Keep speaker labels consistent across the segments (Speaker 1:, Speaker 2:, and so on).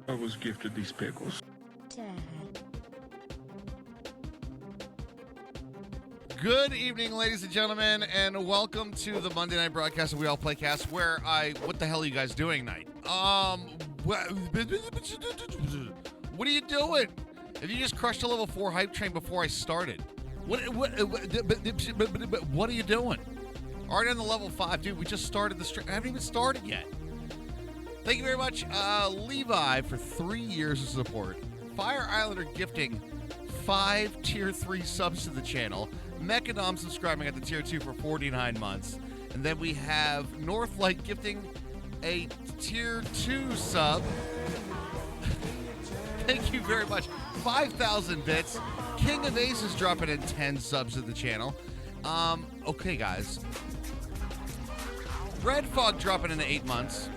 Speaker 1: I was gifted these pickles.
Speaker 2: Good evening, ladies and gentlemen, and welcome to the Monday Night Broadcast of We All Play Cast, where what the hell are you guys doing tonight? What are you doing? If you just crushed a level 4 hype train before I started, what are you doing? Already on the level 5, dude, we just started the stream. I haven't even started yet. Thank you very much, Levi, for 3 years of support. Fire Islander gifting 5 tier 3 subs to the channel. Mechadom subscribing at the tier 2 for 49 months. And then we have Northlight gifting a tier 2 sub. Thank you very much. 5,000 bits. King of Aces dropping in 10 subs to the channel. Okay, guys. Red Fog dropping in 8 months.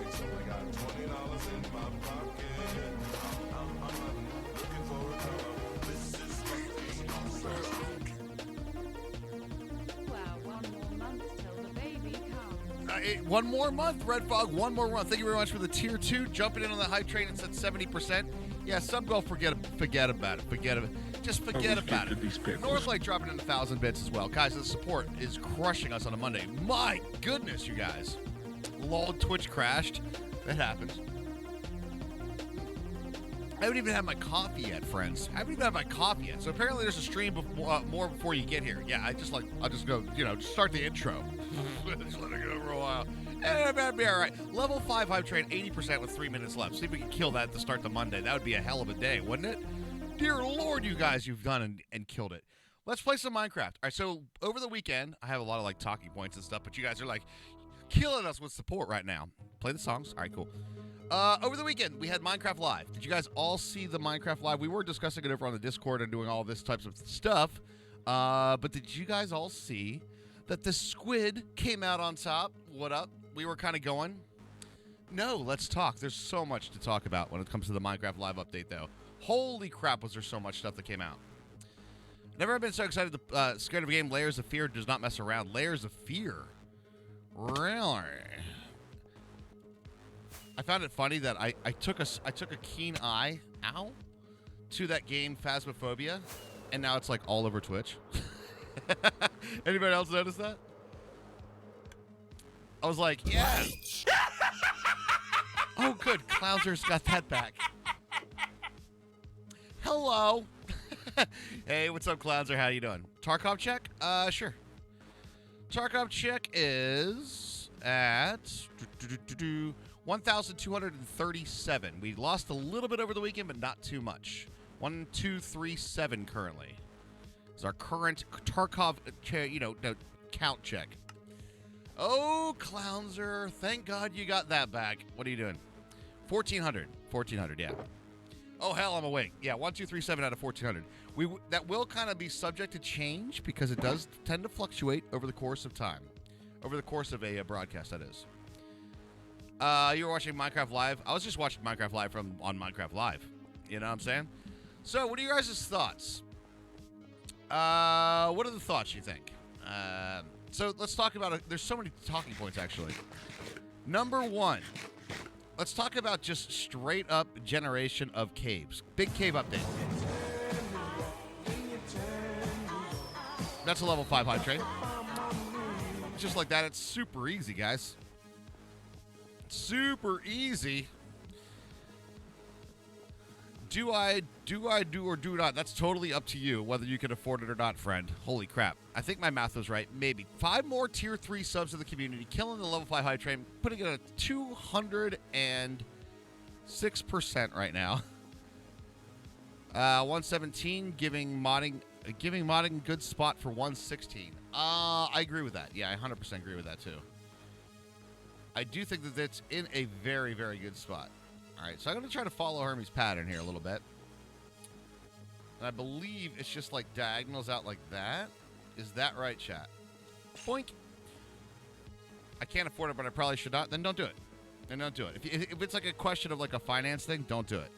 Speaker 2: One more month, Red Fog. One more month. Thank you very much for the tier 2. Jumping in on the hype train and said 70%. Yeah, some go forget about it. Forget about it. Just forget about it. Northlight dropping in 1,000 bits as well. Guys, the support is crushing us on a Monday. My goodness, you guys. Lol, Twitch crashed. That happens. I haven't even had my coffee yet, friends. I haven't even had my coffee yet. So apparently there's a stream more before you get here. Yeah, I'll just go, just start the intro. Just let it go for a while. And that'd be all right. Level 5 hype train, 80% with 3 minutes left. See if we can kill that to start the Monday. That would be a hell of a day, wouldn't it? Dear Lord, you guys, you've done and killed it. Let's play some Minecraft. All right, so over the weekend, I have a lot of talking points and stuff, but you guys are killing us with support right now. Play the songs. All right, cool. Over the weekend, we had Minecraft Live. Did you guys all see the Minecraft Live? We were discussing it over on the Discord and doing all this types of stuff. But did you guys all see that the squid came out on top? What up? We were kind of going. No, let's talk. There's so much to talk about when it comes to the Minecraft Live update, though. Holy crap, was there so much stuff that came out. Never been so excited. Scared of a game. Layers of Fear does not mess around. Layers of Fear. Really? I found it funny that I took a keen eye, to that game Phasmophobia, and now it's all over Twitch. Anybody else notice that? I was like, yeah. Oh, good. Clownzer's got that back. Hello. Hey, what's up, Clownzer? How you doing? Tarkov check? Sure. Tarkov check is at 1,237. We lost a little bit over the weekend, but not too much. 1,237 currently is our current Tarkov, count check. Oh, Clownzer, thank God you got that back. What are you doing? 1,400. 1,400, yeah. Oh, hell, I'm awake. Yeah, 1,237 out of 1,400. That will kind of be subject to change because it does tend to fluctuate over the course of time. Over the course of a broadcast, that is. You were watching Minecraft Live? I was just watching Minecraft Live on Minecraft Live. You know what I'm saying? So, what are your guys' thoughts? What are the thoughts, you think? So, let's talk about it. There's so many talking points, actually. Number 1. Let's talk about just straight up generation of caves. Big cave update. That's a level 5 hype train. Just like that. It's super easy, guys. Super easy. Do I do or do not? That's totally up to you, whether you can afford it or not, friend. Holy crap. I think my math was right. Maybe. 5 more tier 3 subs to the community, killing the level 5 hype train, putting it at 200 and 6% right now. 117 giving modding a good spot for 116. I agree with that. Yeah, I 100% agree with that too. I do think that it's in a very, very good spot. All right, so I'm going to try to follow Hermes' pattern here a little bit. And I believe it's just like diagonals out like that. Is that right, chat? Boink. I can't afford it, but I probably should not. Then don't do it. Then don't do it. If it's like a question of like a finance thing, don't do it.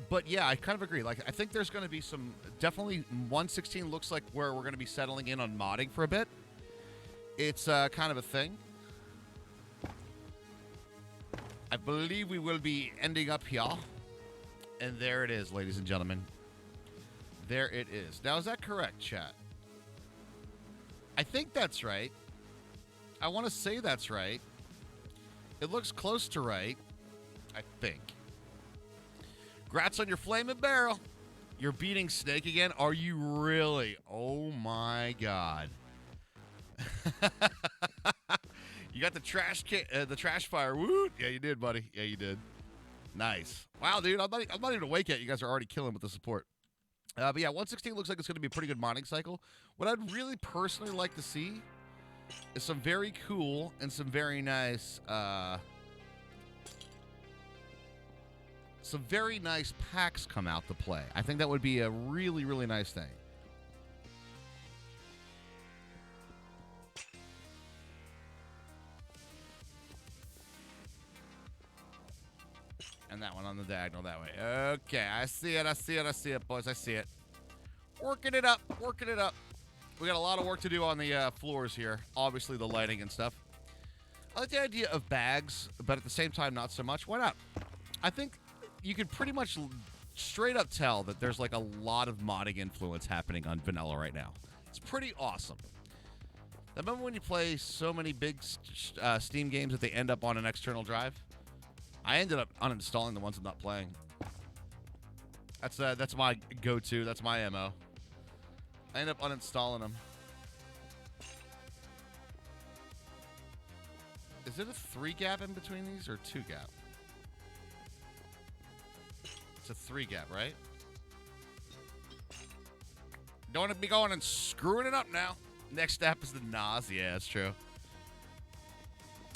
Speaker 2: But yeah, I kind of agree. Like, I think there's going to be some, definitely 116 looks like where we're going to be settling in on modding for a bit. It's kind of a thing. I believe we will be ending up here. And there it is, ladies and gentlemen. There it is. Now, is that correct, chat? I think that's right. I want to say that's right. It looks close to right. I think. Grats on your flaming barrel. You're beating Snake again? Are you really? Oh, my God. You got the trash fire. Woo! Yeah, you did, buddy. Yeah, you did. Nice. Wow, dude. I'm not even awake yet. You guys are already killing with the support. But yeah, 116 looks like it's going to be a pretty good modding cycle. What I'd really personally like to see is some very cool and some very nice packs come out to play. I think that would be a really, really nice thing. And that one on the diagonal that way. Okay, I see it, boys. I see it. Working it up. We got a lot of work to do on the floors here. Obviously, the lighting and stuff. I like the idea of bags, but at the same time, not so much. Why not? I think you could pretty much straight up tell that there's like a lot of modding influence happening on vanilla right now. It's pretty awesome. I remember when you play so many big Steam games that they end up on an external drive? I ended up uninstalling the ones I'm not playing. That's my go-to. That's my MO. I end up uninstalling them. Is it a 3 gap in between these or 2 gap? It's a 3 gap, right? Don't want to be going and screwing it up now. Next step is the Nas. Yeah, that's true.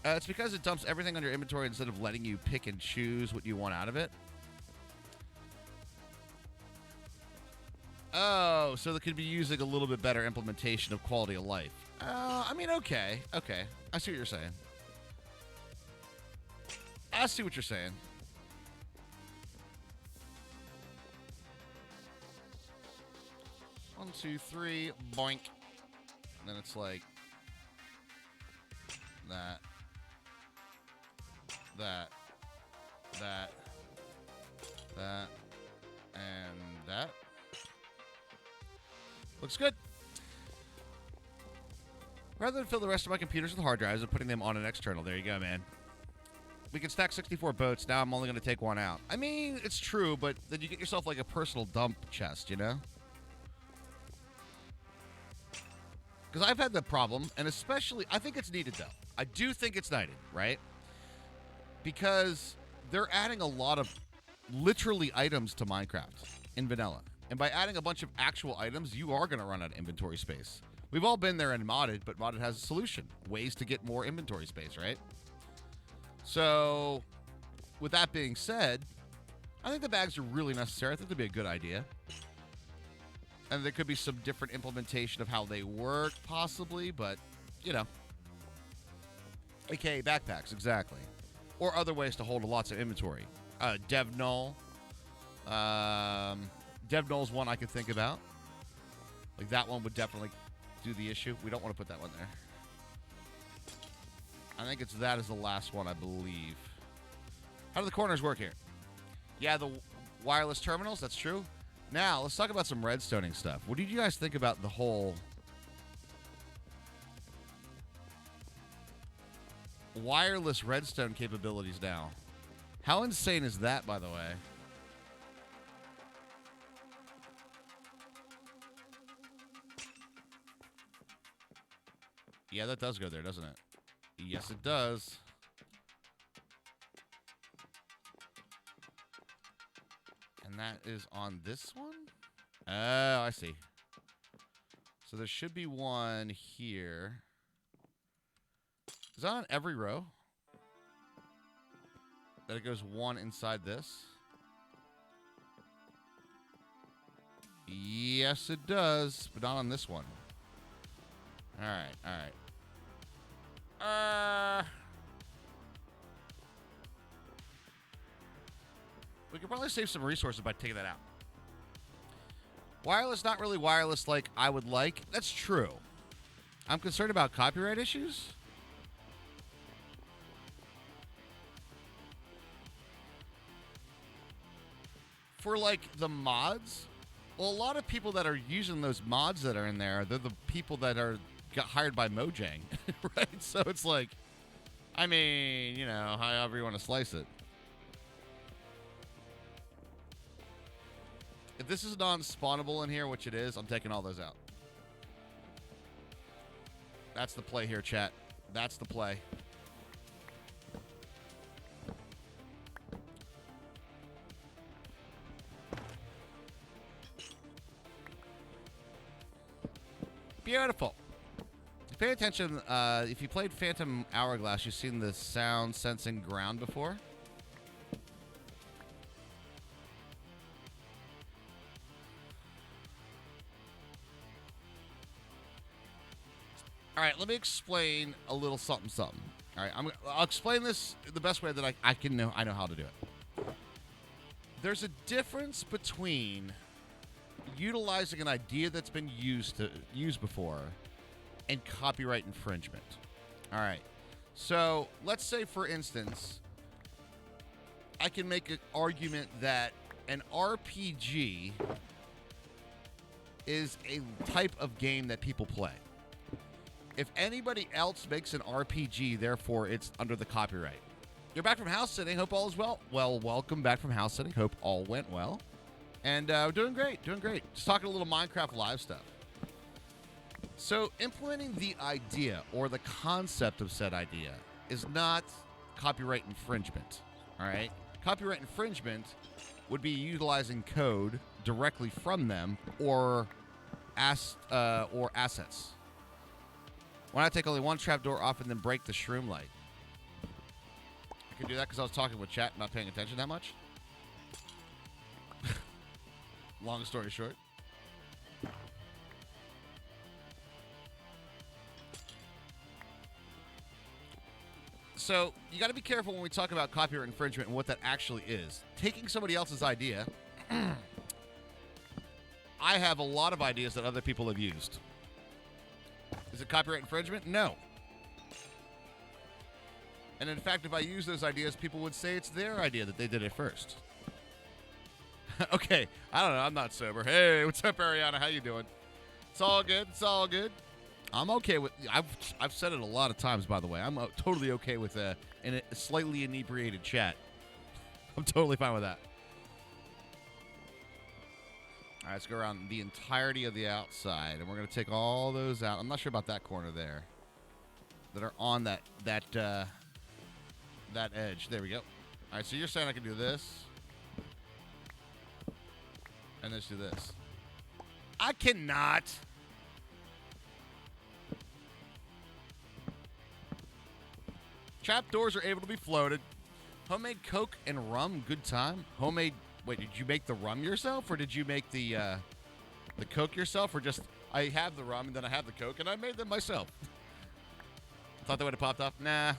Speaker 2: It's because it dumps everything on your inventory instead of letting you pick and choose what you want out of it. Oh, so they could be using a little bit better implementation of quality of life. I mean, okay. I see what you're saying. 1, 2, 3, boink. And then it's like that. That, and that. Looks good. Rather than fill the rest of my computers with hard drives, I'm putting them on an external. There you go, man. We can stack 64 boats. Now I'm only going to take one out. I mean, it's true, but then you get yourself like a personal dump chest, you know? Because I've had the problem, and especially, I think it's needed, though. I do think it's needed, right? Because they're adding a lot of literally items to Minecraft in vanilla. And by adding a bunch of actual items, you are going to run out of inventory space. We've all been there in modded, but modded has a solution. Ways to get more inventory space, right? So, with that being said, I think the bags are really necessary. I think they'd be a good idea. And there could be some different implementation of how they work, possibly, but, you know. AKA backpacks, exactly. Or other ways to hold lots of inventory. Dev null. Dev null is one I could think about. Like, that one would definitely do the issue. We don't want to put that one there. I think it's that as the last one, I believe. How do the corners work here? Yeah, the wireless terminals, that's true. Now, let's talk about some redstoning stuff. What did you guys think about the whole wireless redstone capabilities now? How insane is that, by the way? Yeah, that does go there, doesn't it? Yes, it does. And that is on this one? Oh, I see. So there should be one here. Is that on every row? That it goes one inside this? Yes, it does, but not on this one. All right. We could probably save some resources by taking that out. Wireless, not really wireless like I would like. That's true. I'm concerned about copyright issues. For, like, the mods, well, a lot of people that are using those mods that are in there, they're the people that got hired by Mojang, right? So it's like, I mean, you know, however you want to slice it. If this is non-spawnable in here, which it is, I'm taking all those out. That's the play here, chat. That's the play. Beautiful. Pay attention. If you played Phantom Hourglass, you've seen the sound sensing ground before. All right, let me explain a little something. All right, I'll explain this the best way that I know how to do it. There's a difference between utilizing an idea that's been used before and copyright infringement. All right. So, let's say for instance, I can make an argument that an RPG is a type of game that people play. If anybody else makes an RPG, therefore it's under the copyright. You're back from house sitting. Hope all is well. Well, welcome back from house sitting. Hope all went well. And doing great. Just talking a little Minecraft live stuff. So implementing the idea or the concept of said idea is not copyright infringement. All right? Copyright infringement would be utilizing code directly from them or assets. Why not take only one trapdoor off and then break the shroom light? I can do that because I was talking with chat, not paying attention that much. Long story short. So, you got to be careful when we talk about copyright infringement and what that actually is. Taking somebody else's idea. I have a lot of ideas that other people have used. Is it copyright infringement? No. And in fact, if I use those ideas, people would say it's their idea that they did it first. Okay, I don't know. I'm not sober. Hey, what's up, Ariana? How you doing? It's all good. I'm okay with. I've said it a lot of times, by the way. I'm totally okay with a slightly inebriated chat. I'm totally fine with that. All right, let's go around the entirety of the outside, and we're going to take all those out. I'm not sure about that corner there that are on that edge. There we go. All right, so you're saying I can do this, and let's do this. I cannot. Trapdoors are able to be floated. Homemade Coke and rum, good time. Homemade. Wait, did you make the rum yourself, or did you make the Coke yourself, or just I have the rum and then I have the Coke and I made them myself? Thought that would have popped off. Nah.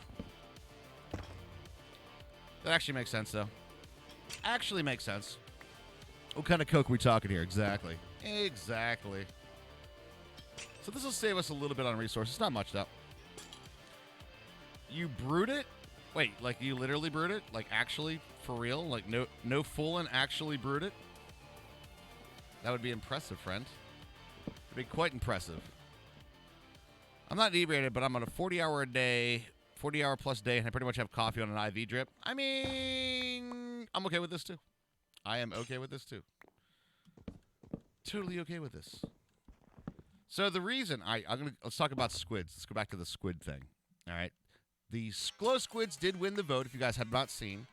Speaker 2: That actually makes sense, though. Actually makes sense. What kind of Coke are we talking here? Exactly. So this will save us a little bit on resources. Not much, though. You brewed it? Wait, like you literally brewed it? Like actually, for real? Like no foolin' actually brewed it? That would be impressive, friend. It'd be quite impressive. I'm not inebriated, but I'm on a 40-hour plus day, and I pretty much have coffee on an IV drip. I mean, I'm okay with this, too. I am okay with this, too. Totally okay with this. So the reason let's talk about squids. Let's go back to the squid thing. All right. The glow squids did win the vote, if you guys have not seen.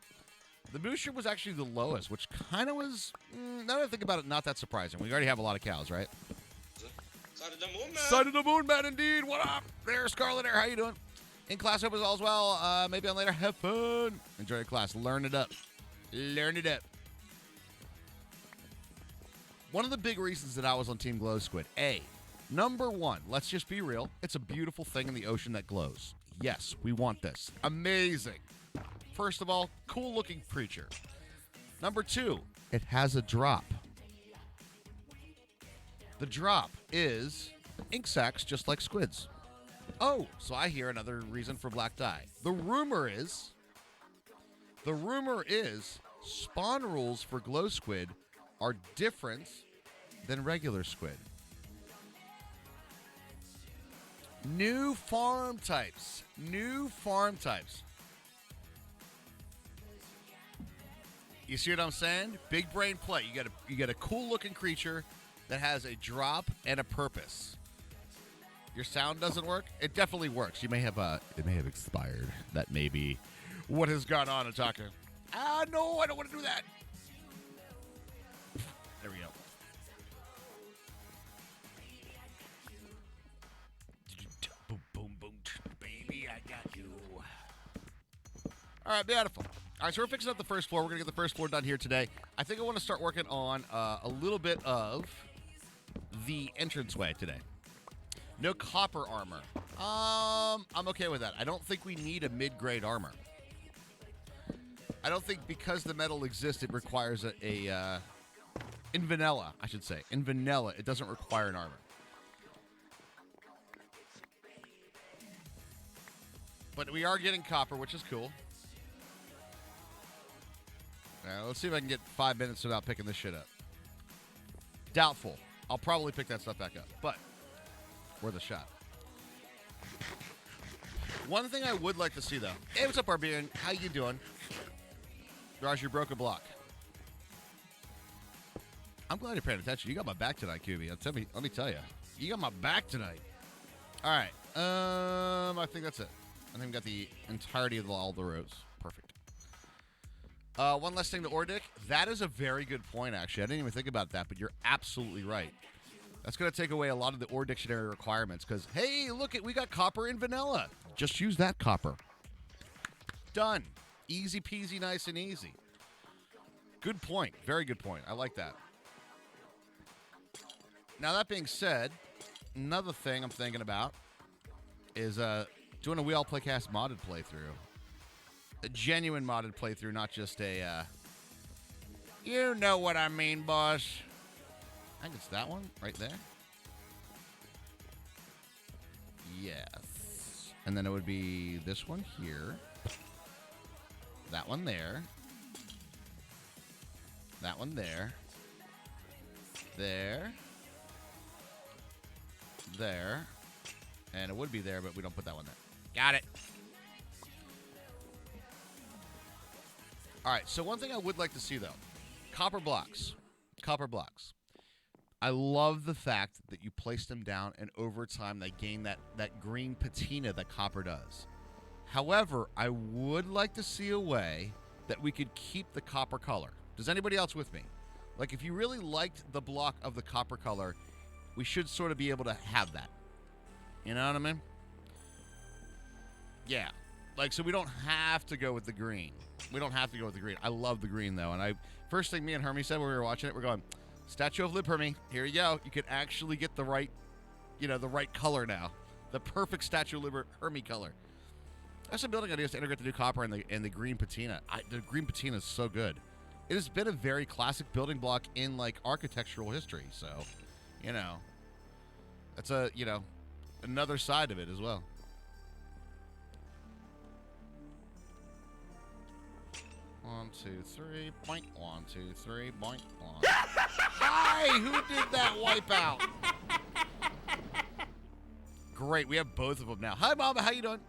Speaker 2: The moose was actually the lowest, which kind of was, now that I think about it, not that surprising. We already have a lot of cows, right?
Speaker 3: Side of the moon, man.
Speaker 2: Side of the moon, man, indeed. What up? There, Scarlet Air. How you doing? In class, hope all is well. Maybe on later. Have fun. Enjoy your class. Learn it up. Learn it up. One of the big reasons that I was on Team Glow Squid, number one, let's just be real. It's a beautiful thing in the ocean that glows. Yes, we want this. Amazing. First of all, cool-looking creature. Number two, it has a drop. The drop is ink sacs just like squids. Oh, so I hear another reason for black dye. The rumor is spawn rules for glow squid are different than regular squid. New farm types. You see what I'm saying? Big brain play. You get a cool looking creature that has a drop and a purpose. Your sound doesn't work? It definitely works. It may have expired. That may be what has gone on, Ataka. No, I don't want to do that. There we go. Boom, boom, boom, baby, I got you. All right, beautiful. All right, so we're fixing up the first floor. We're going to get the first floor done here today. I think I want to start working on a little bit of the entranceway today. No copper armor. I'm okay with that. I don't think we need a mid-grade armor. I don't think because the metal exists, it requires in vanilla, I should say. In vanilla, it doesn't require an armor. But we are getting copper, which is cool. Now, let's see if I can get 5 minutes without picking this shit up. Doubtful. I'll probably pick that stuff back up, but worth a shot. One thing I would like to see, though. Hey, what's up, Barbarian? How you doing? Raj, you broke a block. I'm glad you're paying attention. You got my back tonight, QB. Let me tell you. You got my back tonight. All right. I think that's it. I think we got the entirety of all the rows. Perfect. One last thing to Ordic. That is a very good point, actually. I didn't even think about that, but you're absolutely right. That's going to take away a lot of the Ore Dictionary requirements because, hey, look, we got copper in vanilla. Just use that copper. Done. Easy peasy, nice and easy. Good point. Very good point. I like that. Now, that being said, another thing I'm thinking about is doing a We All Playcast modded playthrough. A genuine modded playthrough, not just a, you know what I mean, boss. I think it's that one right there. Yes. And then it would be this one here. That one there. That one there. There. There. And it would be there, but we don't put that one there. Got it. All right, so one thing I would like to see, though. Copper blocks. Copper blocks. I love the fact that you place them down, and over time they gain that green patina that copper does. However, I would like to see a way that we could keep the copper color. Does anybody else with me? Like, if you really liked the block of the copper color, we should sort of be able to have that. You know what I mean? Yeah. Like, so we don't have to go with the green. We don't have to go with the green. I love the green, though. And first thing me and Hermie said when we were watching it, we're going, Statue of Lib Hermie, here you go. You could actually get the right, the right color now. The perfect Statue of Lib Hermie color. I have some building ideas to integrate the new copper and the green patina. The green patina is so good. It has been a very classic building block in, like, architectural history. So, that's another side of it as well. One, two, three, boink. 1, 2, 3, boink. Hi! Who did that wipeout? Great, we have both of them now. Hi, Mama, how you doing?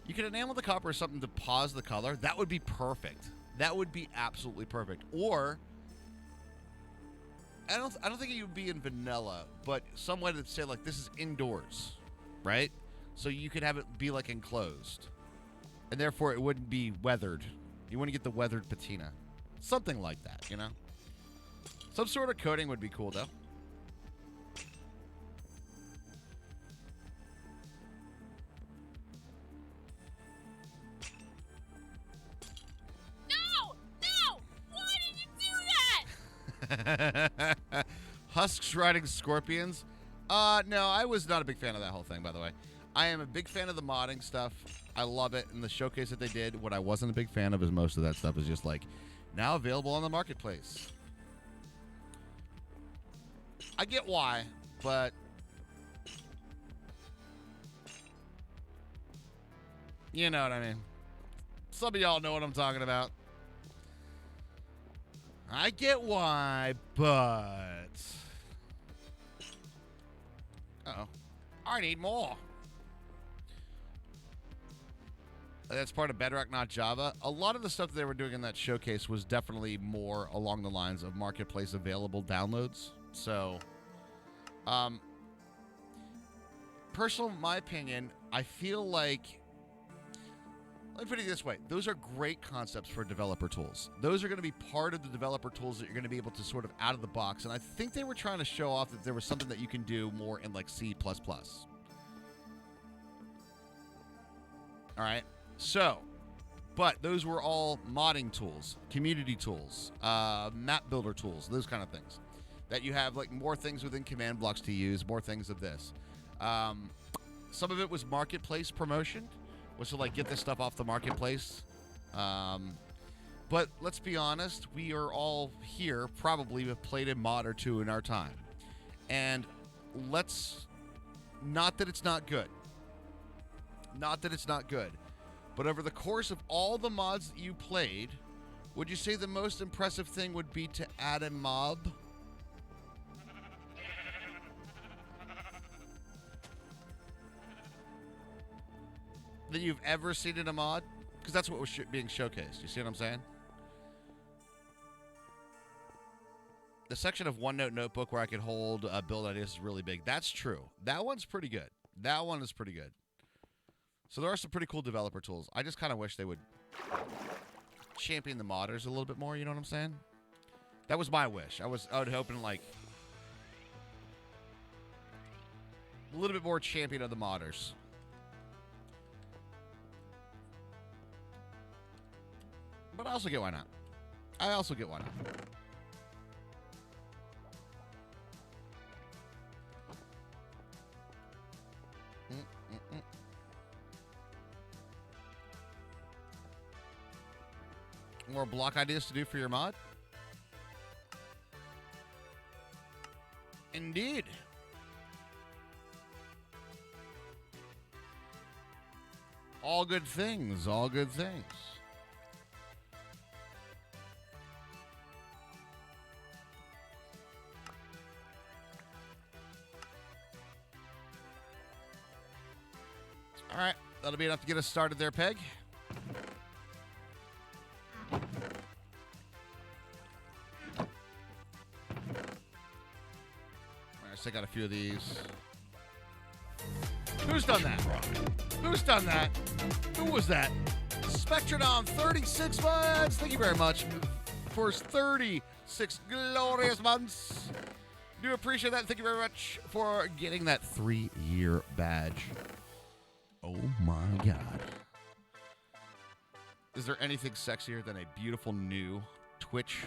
Speaker 2: You can enamel the copper or something to pause the color. That would be perfect. That would be absolutely perfect. Or I don't think it would be in vanilla, but some way to say like this is indoors, right? So you could have it be like enclosed, and therefore it wouldn't be weathered. You wouldn't get the weathered patina, something like that, you know. Some sort of coating would be cool though. Husks riding scorpions? No, I was not a big fan of that whole thing, by the way. I am a big fan of the modding stuff. I love it. And the showcase that they did, what I wasn't a big fan of is most of that stuff is just like, now available on the marketplace. I get why, but you know what I mean. Some of y'all know what I'm talking about. I get why, but... Uh-oh. I need more. That's part of Bedrock, not Java. A lot of the stuff that they were doing in that showcase was definitely more along the lines of marketplace available downloads. So, personal, my opinion, I feel like... Let me put it this way. Those are great concepts for developer tools. Those are going to be part of the developer tools that you're going to be able to sort of out of the box. And I think they were trying to show off that there was something that you can do more in like C++. All right. So, but those were all modding tools, community tools, map builder tools, those kind of things. That you have like more things within command blocks to use, more things of this. Some of it was marketplace promotion. Was to like get this stuff off the marketplace. But let's be honest, we are all here probably have played a mod or two in our time. And let's, not that it's not good. Not that it's not good. But over the course of all the mods that you played, would you say the most impressive thing would be to add a mob? That you've ever seen in a mod? Because that's what was being showcased. You see what I'm saying? The section of OneNote Notebook where I could hold build ideas is really big. That's true. That one's pretty good. That one is pretty good. So there are some pretty cool developer tools. I just kind of wish they would champion the modders a little bit more. You know what I'm saying? That was my wish. I was hoping like a little bit more champion of the modders. But I also get why not. I also get why not. More block ideas to do for your mod? Indeed. All good things. All good things. All right, that'll be enough to get us started there, Peg. All right, let's take out a few of these. Who's done that? Who's done that? Who was that? Spectrodon, 36 months. Thank you very much for 36 glorious months. Do appreciate that. Thank you very much for getting that 3-year badge. Oh my God. Is there anything sexier than a beautiful new Twitch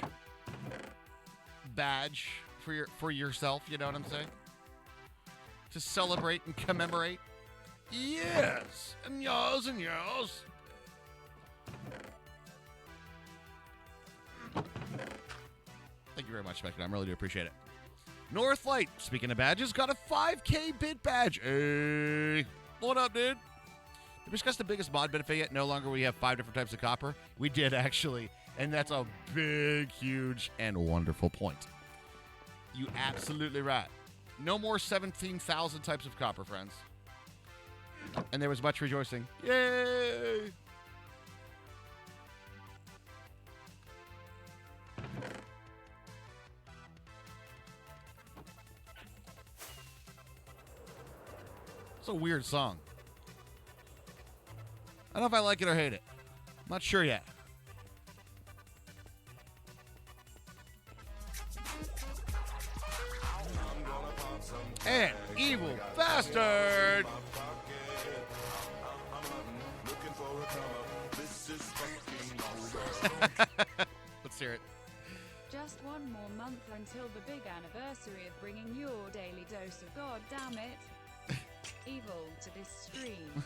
Speaker 2: badge for yourself? You know what I'm saying? To celebrate and commemorate? Yes! And yours and yours. Thank you very much, Spectre. I really do appreciate it. Northlight, speaking of badges, got a 5K bit badge. Hey. What up, dude? Did we discuss the biggest mod benefit yet? No longer we have 5 different types of copper. We did, actually. And that's a big, huge, and wonderful point. You absolutely right. No more 17,000 types of copper, friends. And there was much rejoicing. Yay! a weird song. I don't know if I like it or hate it. I'm not sure yet. And Evil Bastard! Let's hear it.
Speaker 4: Just one more month until the big anniversary of bringing your daily dose of God damn it. Evil to this stream.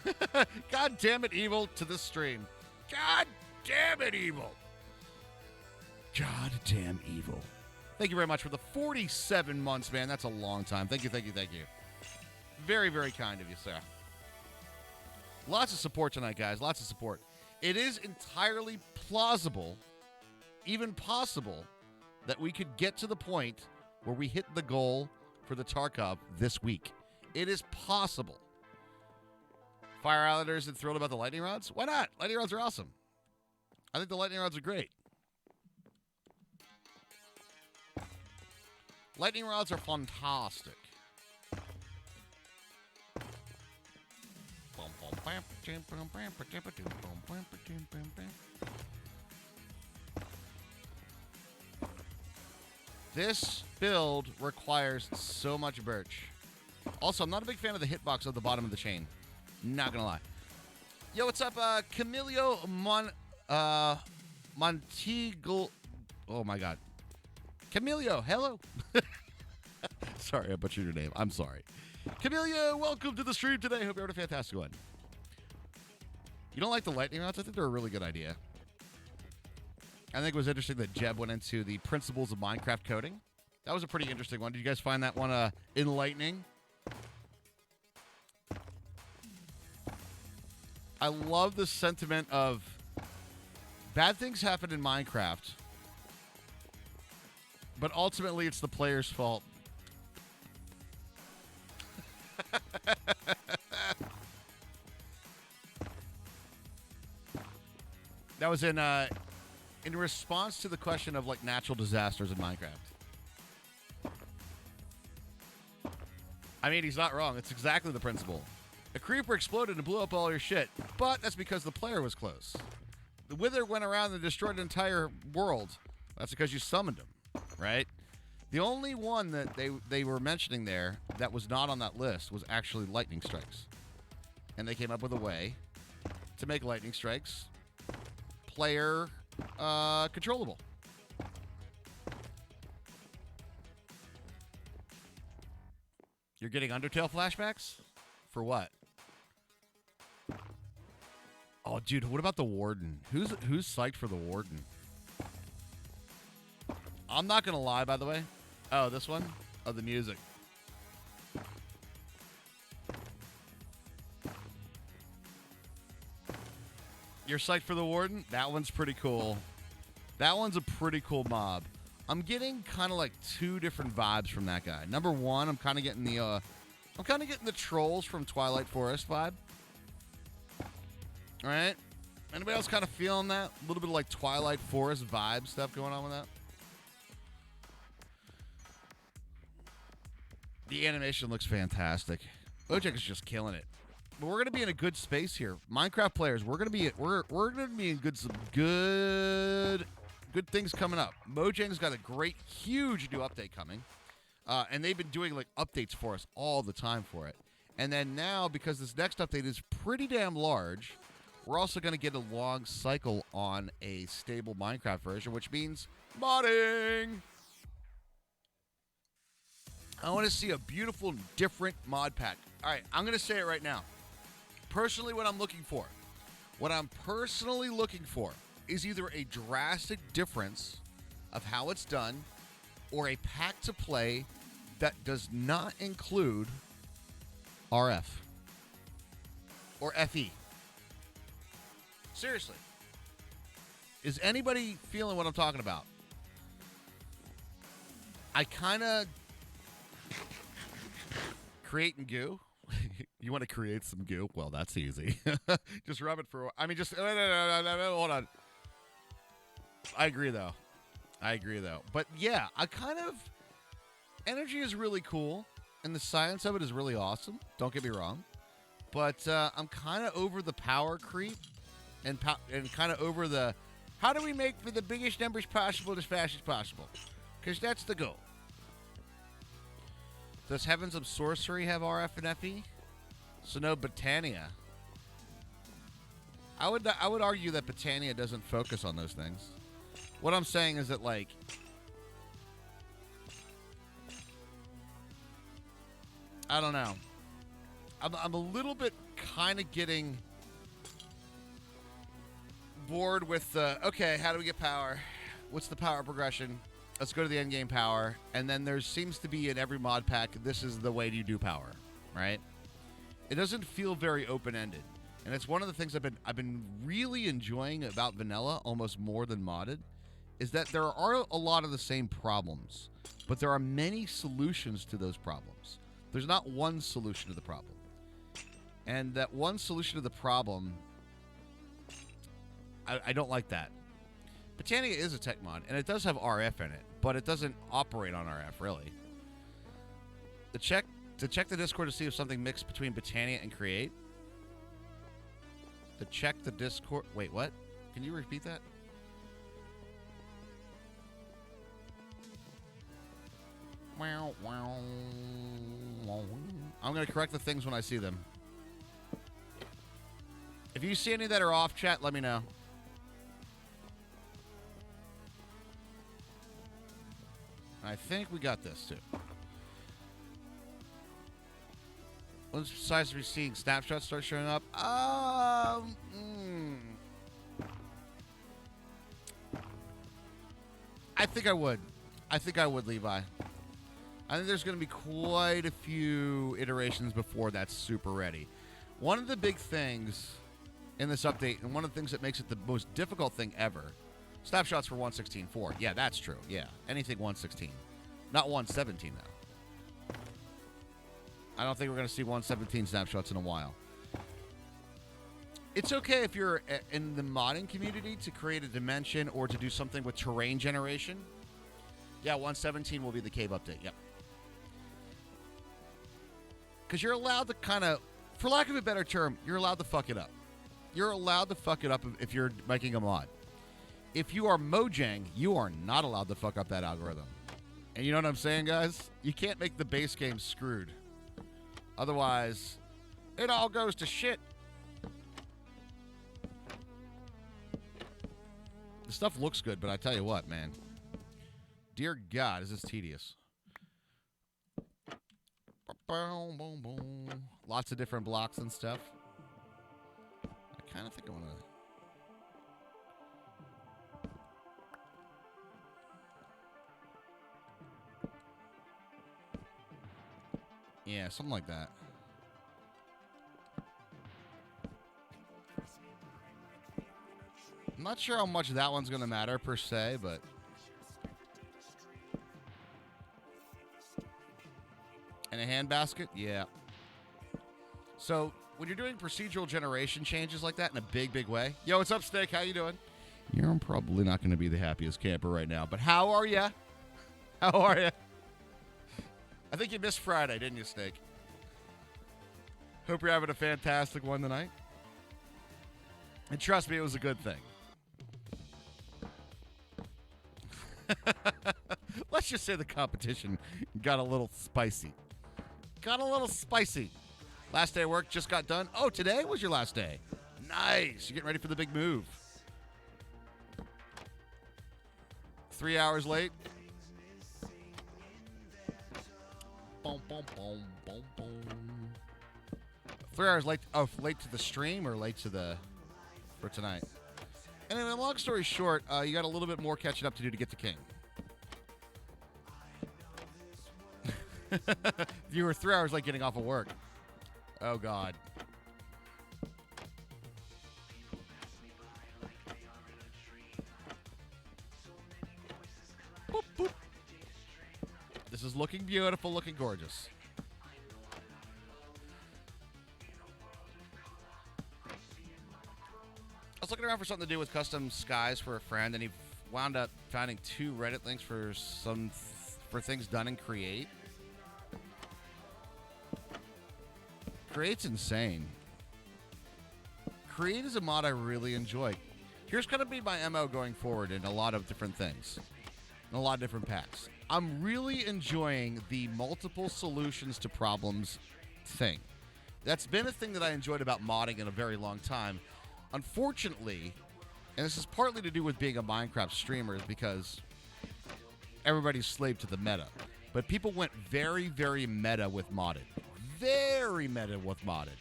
Speaker 2: God damn it, Evil to this stream. God damn it, Evil. God damn Evil. Thank you very much for the 47 months, man. That's a long time. Thank you, thank you, thank you. Very, very kind of you, sir. Lots of support tonight, guys. Lots of support. It is entirely plausible, even possible, that we could get to the point where we hit the goal for the Tarkov this week. It is possible. Fire Islanders and thrilled about the lightning rods? Why not? Lightning rods are awesome. I think the lightning rods are great. Lightning rods are fantastic. This build requires so much birch. Also, I'm not a big fan of the hitbox at the bottom of the chain. Not gonna lie. Yo, what's up, Camilio Montigal? Oh my God, Camilio, hello. Sorry, I butchered your name. I'm sorry. Camilio, welcome to the stream today. Hope you're having a fantastic one. You don't like the lightning rods? I think they're a really good idea. I think it was interesting that Jeb went into the principles of Minecraft coding. That was a pretty interesting one. Did you guys find that one enlightening? I love the sentiment of bad things happen in Minecraft, but ultimately it's the player's fault. That was in response to the question of like natural disasters in Minecraft. I mean, he's not wrong. It's exactly the principle. A creeper exploded and blew up all your shit, but that's because the player was close. The Wither went around and destroyed an entire world. That's because you summoned him, right? The only one that they were mentioning there that was not on that list was actually lightning strikes. And they came up with a way to make lightning strikes player controllable. You're getting Undertale flashbacks? For what? Oh, dude, what about the Warden? Who's psyched for the Warden? I'm not going to lie, by the way. Oh, this one? Oh, the music. You're psyched for the Warden? That one's pretty cool. That one's a pretty cool mob. I'm getting kind of like two different vibes from that guy. Number one, I'm kind of getting the trolls from Twilight Forest vibe. All right? Anybody else kind of feeling that? A little bit of like Twilight Forest vibe stuff going on with that? The animation looks fantastic. Ojek is just killing it. But we're gonna be in a good space here, Minecraft players. We're gonna be in good things coming up. Mojang's got a great, huge new update coming, and they've been doing like updates for us all the time for it. And then now, because this next update is pretty damn large, we're also gonna get a long cycle on a stable Minecraft version, which means modding. I want to see a beautiful, different mod pack. All right, I'm going to say it right now. Personally, what I'm looking for is either a drastic difference of how it's done or a pack to play that does not include RF or FE. Seriously. Is anybody feeling what I'm talking about? I kind of... Creating goo? You want to create some goo? Well, that's easy. Just rub it for... I mean, just... hold on. I agree, though. But, yeah, I kind of... Energy is really cool, and the science of it is really awesome. Don't get me wrong. But I'm kind of over the power creep and kind of over the how do we make for the biggest numbers possible as fast as possible? Because that's the goal. Does Heavens of Sorcery have RF and FE? So no Botania. I would argue that Botania doesn't focus on those things. What I'm saying is that, like, I don't know. I'm a little bit kind of getting bored with the, okay, how do we get power? What's the power progression? Let's go to the end game power. And then there seems to be in every mod pack, this is the way you do power, right? It doesn't feel very open-ended. And it's one of the things I've been really enjoying about vanilla, almost more than modded, is that there are a lot of the same problems, but there are many solutions to those problems. There's not one solution to the problem. And that one solution to the problem, I don't like that. Botania is a tech mod, and it does have RF in it, but it doesn't operate on RF, really. To check the Discord to see if something mixed between Botania and Create. To check the Discord... Wait, what? Can you repeat that? I'm going to correct the things when I see them. If you see any that are off, chat, let me know. I think we got this, too. Once besides seeing snapshots start showing up, I think I would. I think I would, Levi. I think there's going to be quite a few iterations before that's super ready. One of the big things in this update, and one of the things that makes it the most difficult thing ever, snapshots for 1.16.4. Yeah, that's true. Yeah, anything 1.16. Not 1.17, though. I don't think we're going to see 1.17 snapshots in a while. It's okay if you're in the modding community to create a dimension or to do something with terrain generation. Yeah, 1.17 will be the cave update. Yep. Because you're allowed to kind of, for lack of a better term, you're allowed to fuck it up. You're allowed to fuck it up if you're making a mod. If you are Mojang, you are not allowed to fuck up that algorithm. And you know what I'm saying, guys? You can't make the base game screwed. Otherwise, it all goes to shit. The stuff looks good, but I tell you what, man. Dear God, is this tedious. Lots of different blocks and stuff. I kind of think I want to... Yeah, something like that. I'm not sure how much that one's going to matter per se, but... And a handbasket? Yeah. So, when you're doing procedural generation changes like that in a big, big way... Yo, what's up, Steak? How you doing? You're probably not going to be the happiest camper right now, but how are ya? How are ya? I think you missed Friday, didn't you, Steak? Hope you're having a fantastic one tonight. And trust me, it was a good thing. Let's just say the competition got a little spicy. Got a little spicy. Last day of work just got done. Oh, today was your last day. Nice. You're getting ready for the big move. 3 hours late. Boom, boom, boom, boom, boom. 3 hours late. Oh, late to the stream or late to the... for tonight. Anyway, long story short, you got a little bit more catching up to do to get to King. You were 3 hours late getting off of work. Oh, God. Boop, boop. This is looking beautiful, looking gorgeous. I was looking around for something to do with custom skies for a friend, and he wound up finding 2 Reddit links for things done in Create. Create's insane. Create is a mod I really enjoy. Here's going to be my MO going forward in a lot of different things, in a lot of different packs. I'm really enjoying the multiple solutions to problems thing. That's been a thing that I enjoyed about modding in a very long time. Unfortunately, and this is partly to do with being a Minecraft streamer, is because everybody's slave to the meta. But people went very, very meta with modded. Very meta with modded.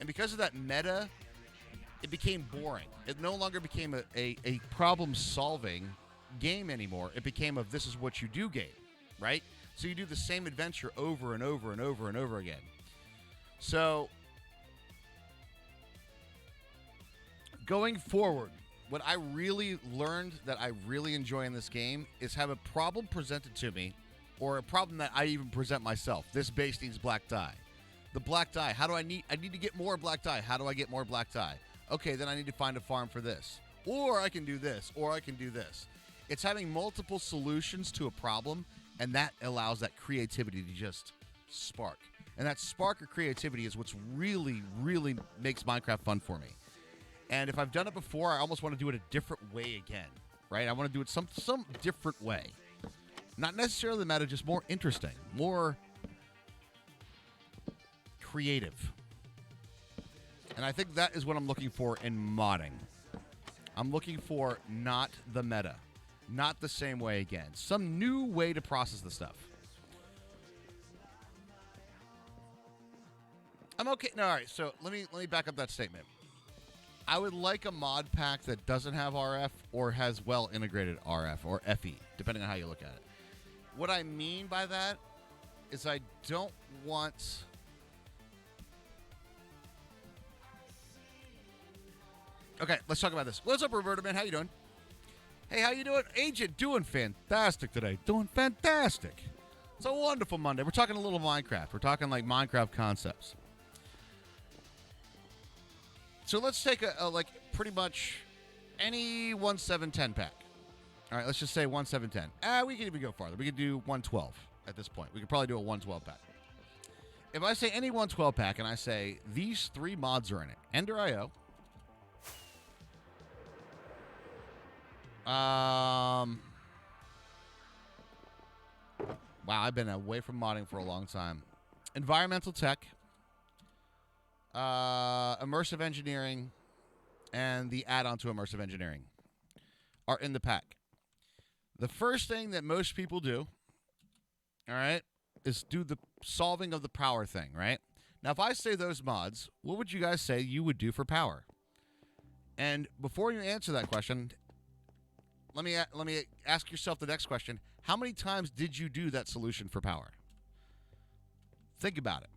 Speaker 2: And because of that meta, it became boring. It no longer became a problem-solving game anymore. It became a this is what you do game, right? So you do the same adventure over and over and over and over again. So going forward, what I really learned that I really enjoy in this game is have a problem presented to me, or a problem that I even present myself. This base needs black dye. The black dye, I need to get more black dye. How do I get more black dye? Okay, then I need to find a farm for this. Or I can do this, or I can do this. It's having multiple solutions to a problem, and that allows that creativity to just spark. And that spark of creativity is what's really, really makes Minecraft fun for me. And if I've done it before, I almost want to do it a different way again, right? I want to do it some different way. Not necessarily the meta, just more interesting, more creative. And I think that is what I'm looking for in modding. I'm looking for not the meta, not the same way again. Some new way to process the stuff. I'm okay. No, all right, so let me back up that statement. I would like a mod pack that doesn't have RF or has well integrated RF or FE, depending on how you look at it. What I mean by that is I don't want... Okay, let's talk about this. What's up, Roberto, man? How you doing? Hey, how you doing? Agent, doing fantastic today. Doing fantastic. It's a wonderful Monday. We're talking a little Minecraft. We're talking like Minecraft concepts. So let's take a like pretty much any 1.7.10 pack. All right, let's just say 1.7.10. We could even go farther. We could do 1.12 at this point. We could probably do a 1.12 pack. If I say any 1.12 pack and I say these three mods are in it, Ender.io, wow, I've been away from modding for a long time. Environmental tech, immersive engineering, and the add-on to immersive engineering are in the pack. The first thing that most people do, all right, is do the solving of the power thing, right? Now, if I say those mods, what would you guys say you would do for power? And before you answer that question, let me ask yourself the next question. How many times did you do that solution for power? Think about it.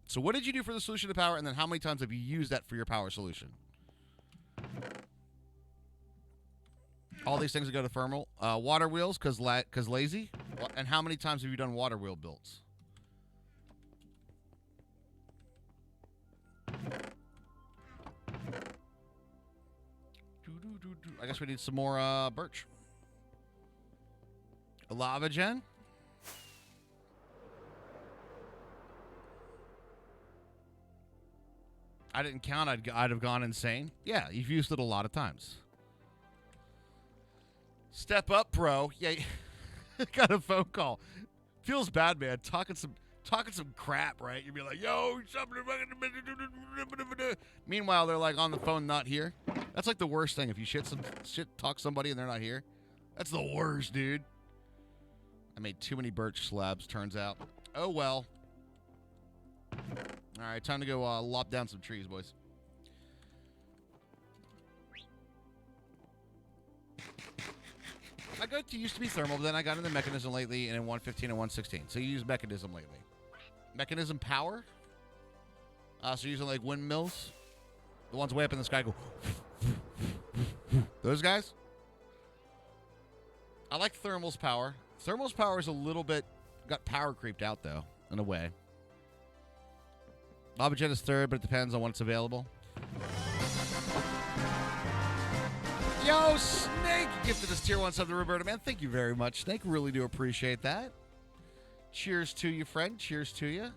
Speaker 2: So what did you do for the solution to power, and then how many times have you used that for your power solution? All these things that go to thermal. Water wheels, because lazy. And how many times have you done water wheel builds? I guess we need some more birch. A lava gen. I didn't count. I'd have gone insane. Yeah, you've used it a lot of times. Step up, bro. Yeah, got a phone call. Feels bad, man. Talking some crap, right? You'd be like, yo, something. Meanwhile, they're like on the phone, not here. That's like the worst thing. If you talk somebody and they're not here, that's the worst, dude. I made too many birch slabs, turns out. Oh, well. All right, time to go lop down some trees, boys. My go-to used to be thermal, but then I got into mechanism lately, and in 1.15 and 1.16. So you use mechanism lately. Mechanism power? So you're using like windmills? The ones way up in the sky go... Those guys? I like thermal's power. Thermal's power is a little bit... Got power creeped out, though, in a way. Lava jet is third, but it depends on when it's available. Yo, Snake gifted us tier 1 sub to Roberto, man. Thank you very much, Snake. Really do appreciate that. Cheers to you, friend. Cheers to you.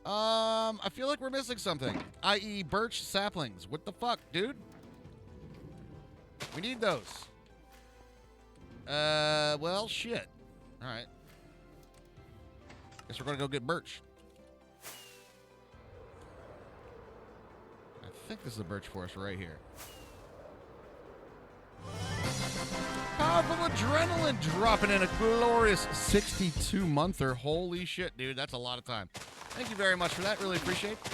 Speaker 2: I feel like we're missing something, i.e. birch saplings. What the fuck, dude? We need those. Well, shit. All right. Guess we're gonna go get birch. I think this is a birch forest right here. Powerful adrenaline dropping in a glorious 62-monther. Holy shit, dude. That's a lot of time. Thank you very much for that. Really appreciate it.
Speaker 4: Those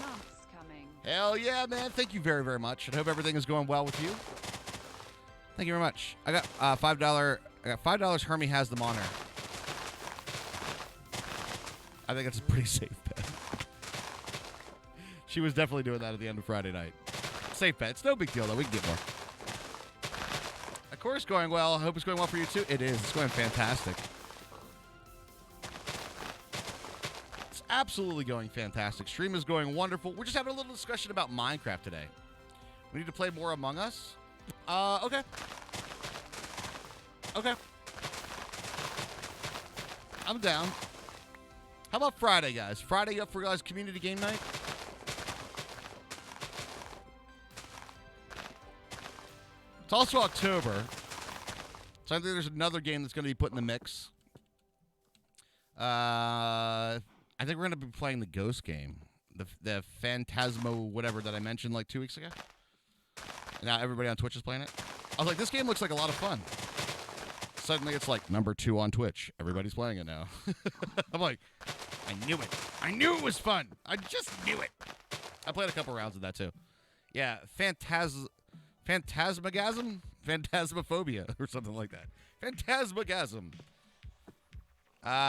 Speaker 4: months coming.
Speaker 2: Hell yeah, man. Thank you very, very much. I hope everything is going well with you. Thank you very much. I got $5 Hermie has them on her. I think it's a pretty safe bet. She was definitely doing that at the end of Friday night. Safe bet. It's no big deal, though. We can get more. Of course, going well. I hope it's going well for you, too. It is. It's going fantastic. It's absolutely going fantastic. Stream is going wonderful. We're just having a little discussion about Minecraft today. We need to play more Among Us. Okay. Okay. I'm down. How about Friday, guys? Friday up for guys' community game night? It's also October. So I think there's another game that's going to be put in the mix. I think we're going to be playing the Ghost game. The Phantasmo whatever that I mentioned like 2 weeks ago. And now everybody on Twitch is playing it. I was like, this game looks like a lot of fun. Suddenly it's like number 2 on Twitch. Everybody's playing it now. I'm like, I knew it. I knew it was fun. I just knew it. I played a couple rounds of that too. Yeah, Phantasmagasm? Phantasmophobia or something like that. Phantasmagasm.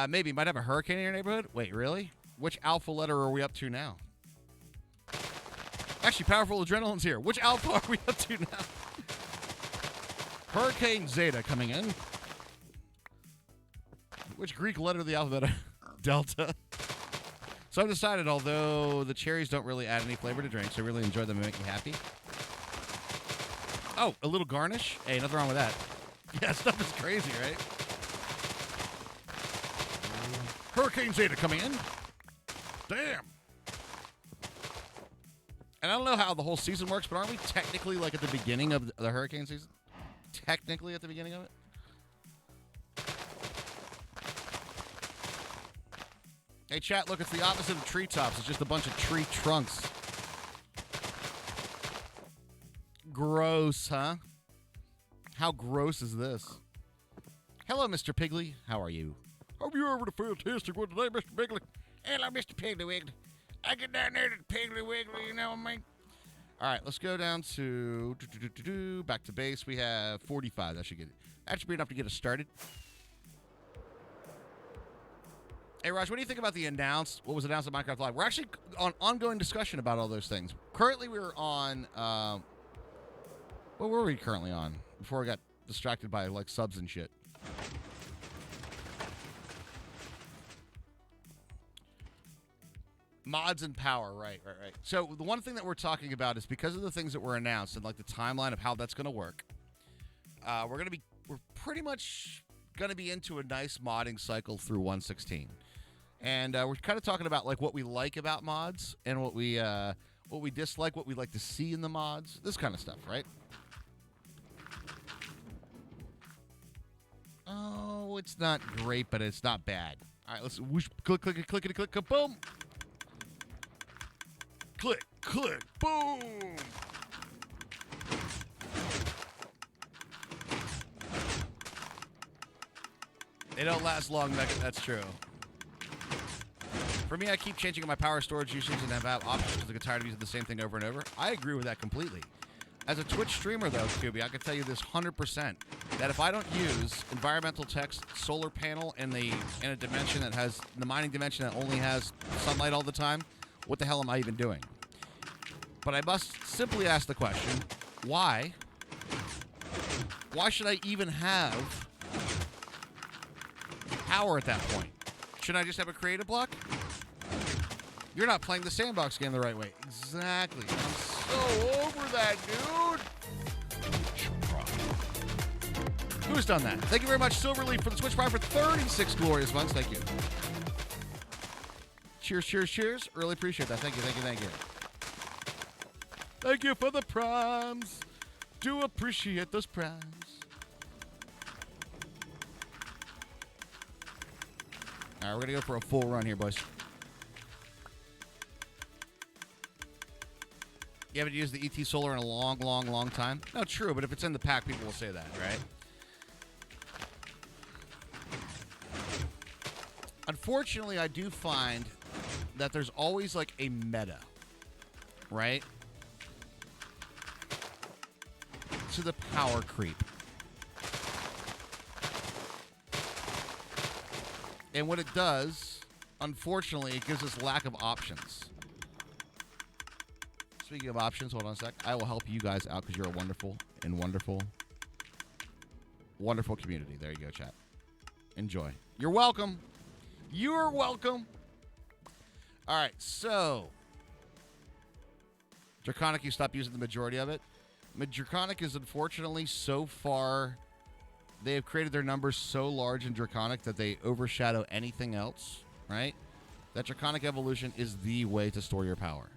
Speaker 2: Maybe. Might have a hurricane in your neighborhood? Wait, really? Which alpha letter are we up to now? Actually, Powerful Adrenaline's here. Which alpha are we up to now? Hurricane Zeta coming in. Which Greek letter of the alphabet? Delta. So I've decided, although the cherries don't really add any flavor to drinks, I really enjoy them and make me happy. Oh, a little garnish? Hey, nothing wrong with that. Yeah, stuff is crazy, right? Hurricane Zeta coming in. Damn. And I don't know how the whole season works, but aren't we technically like at the beginning of the hurricane season? Technically at the beginning of it? Hey, chat, look, it's the opposite of treetops. It's just a bunch of tree trunks. Gross, huh? How gross is this? Hello, Mr. Piggly. How are you? Hope you over the fantastic one today, Mr. Piggly. Hello, Mr. Piggly Wiggly. I get down there to the Piggly Wiggly, you know what I mean? All right, let's go down to back to base. We have 45. That should be enough to get us started. Hey, Raj, what do you think about what was announced at Minecraft Live? We're actually on ongoing discussion about all those things. Currently, we're on, what were we currently on before we got distracted by, like, subs and shit? Mods and power, right. So the one thing that we're talking about is because of the things that were announced and, like, the timeline of how that's going to work, we're pretty much going to be into a nice modding cycle through 1.16. And we're kind of talking about like what we like about mods and what we dislike, what we like to see in the mods, this kind of stuff, right? Oh, it's not great, but it's not bad. All right, let's whoosh, click, boom. Click, boom. They don't last long, that's true. For me, I keep changing up my power storage usage and have options because I get tired of using the same thing over and over. I agree with that completely. As a Twitch streamer, though, Scooby, I can tell you this 100%, that if I don't use environmental text, solar panel, in a dimension that has, the mining dimension that only has sunlight all the time, what the hell am I even doing? But I must simply ask the question, why? Why should I even have power at that point? Shouldn't I just have a creative block? You're not playing the sandbox game the right way. Exactly. I'm so over that, dude. Who's done that? Thank you very much, Silverleaf, for the Twitch Prime for 36 glorious months. Thank you. Cheers, cheers, cheers. Really appreciate that. Thank you, thank you, thank you. Thank you for the primes. Do appreciate those primes. All right, we're going to go for a full run here, boys. You haven't used the ET Solar in a long, long, long time? No, true, but if it's in the pack, people will say that, right? Unfortunately, I do find that there's always like a meta, right? To the power creep. And what it does, unfortunately, it gives us lack of options. Speaking of options, hold on a sec. I will help you guys out because you're a wonderful and wonderful, wonderful community. There you go, chat. Enjoy. You're welcome. You're welcome. All right, so Draconic, you stopped using the majority of it. Draconic is unfortunately so far, they have created their numbers so large in Draconic that they overshadow anything else, right? That Draconic Evolution is the way to store your power.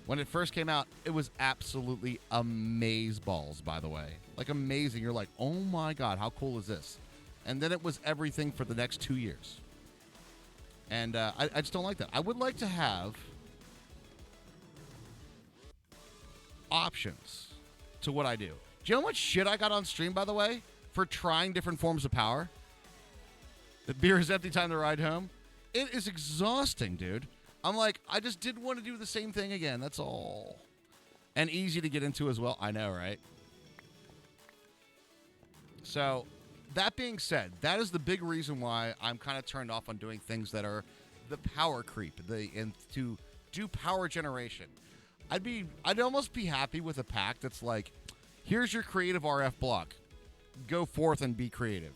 Speaker 2: When it first came out, it was absolutely amazeballs, by the way. Like, amazing. You're like, oh my god, how cool is this? And then it was everything for the next 2 years. And I just don't like that. I would like to have options to what I do. Do you know how much shit I got on stream, by the way, for trying different forms of power? The beer is empty, time to ride home. It is exhausting, dude. I'm like, I just didn't want to do the same thing again. That's all. And easy to get into as well. I know, right? So, that being said, that is the big reason why I'm kind of turned off on doing things that are the power creep, and to do power generation. I'd almost be happy with a pack that's like, here's your creative RF block. Go forth and be creative.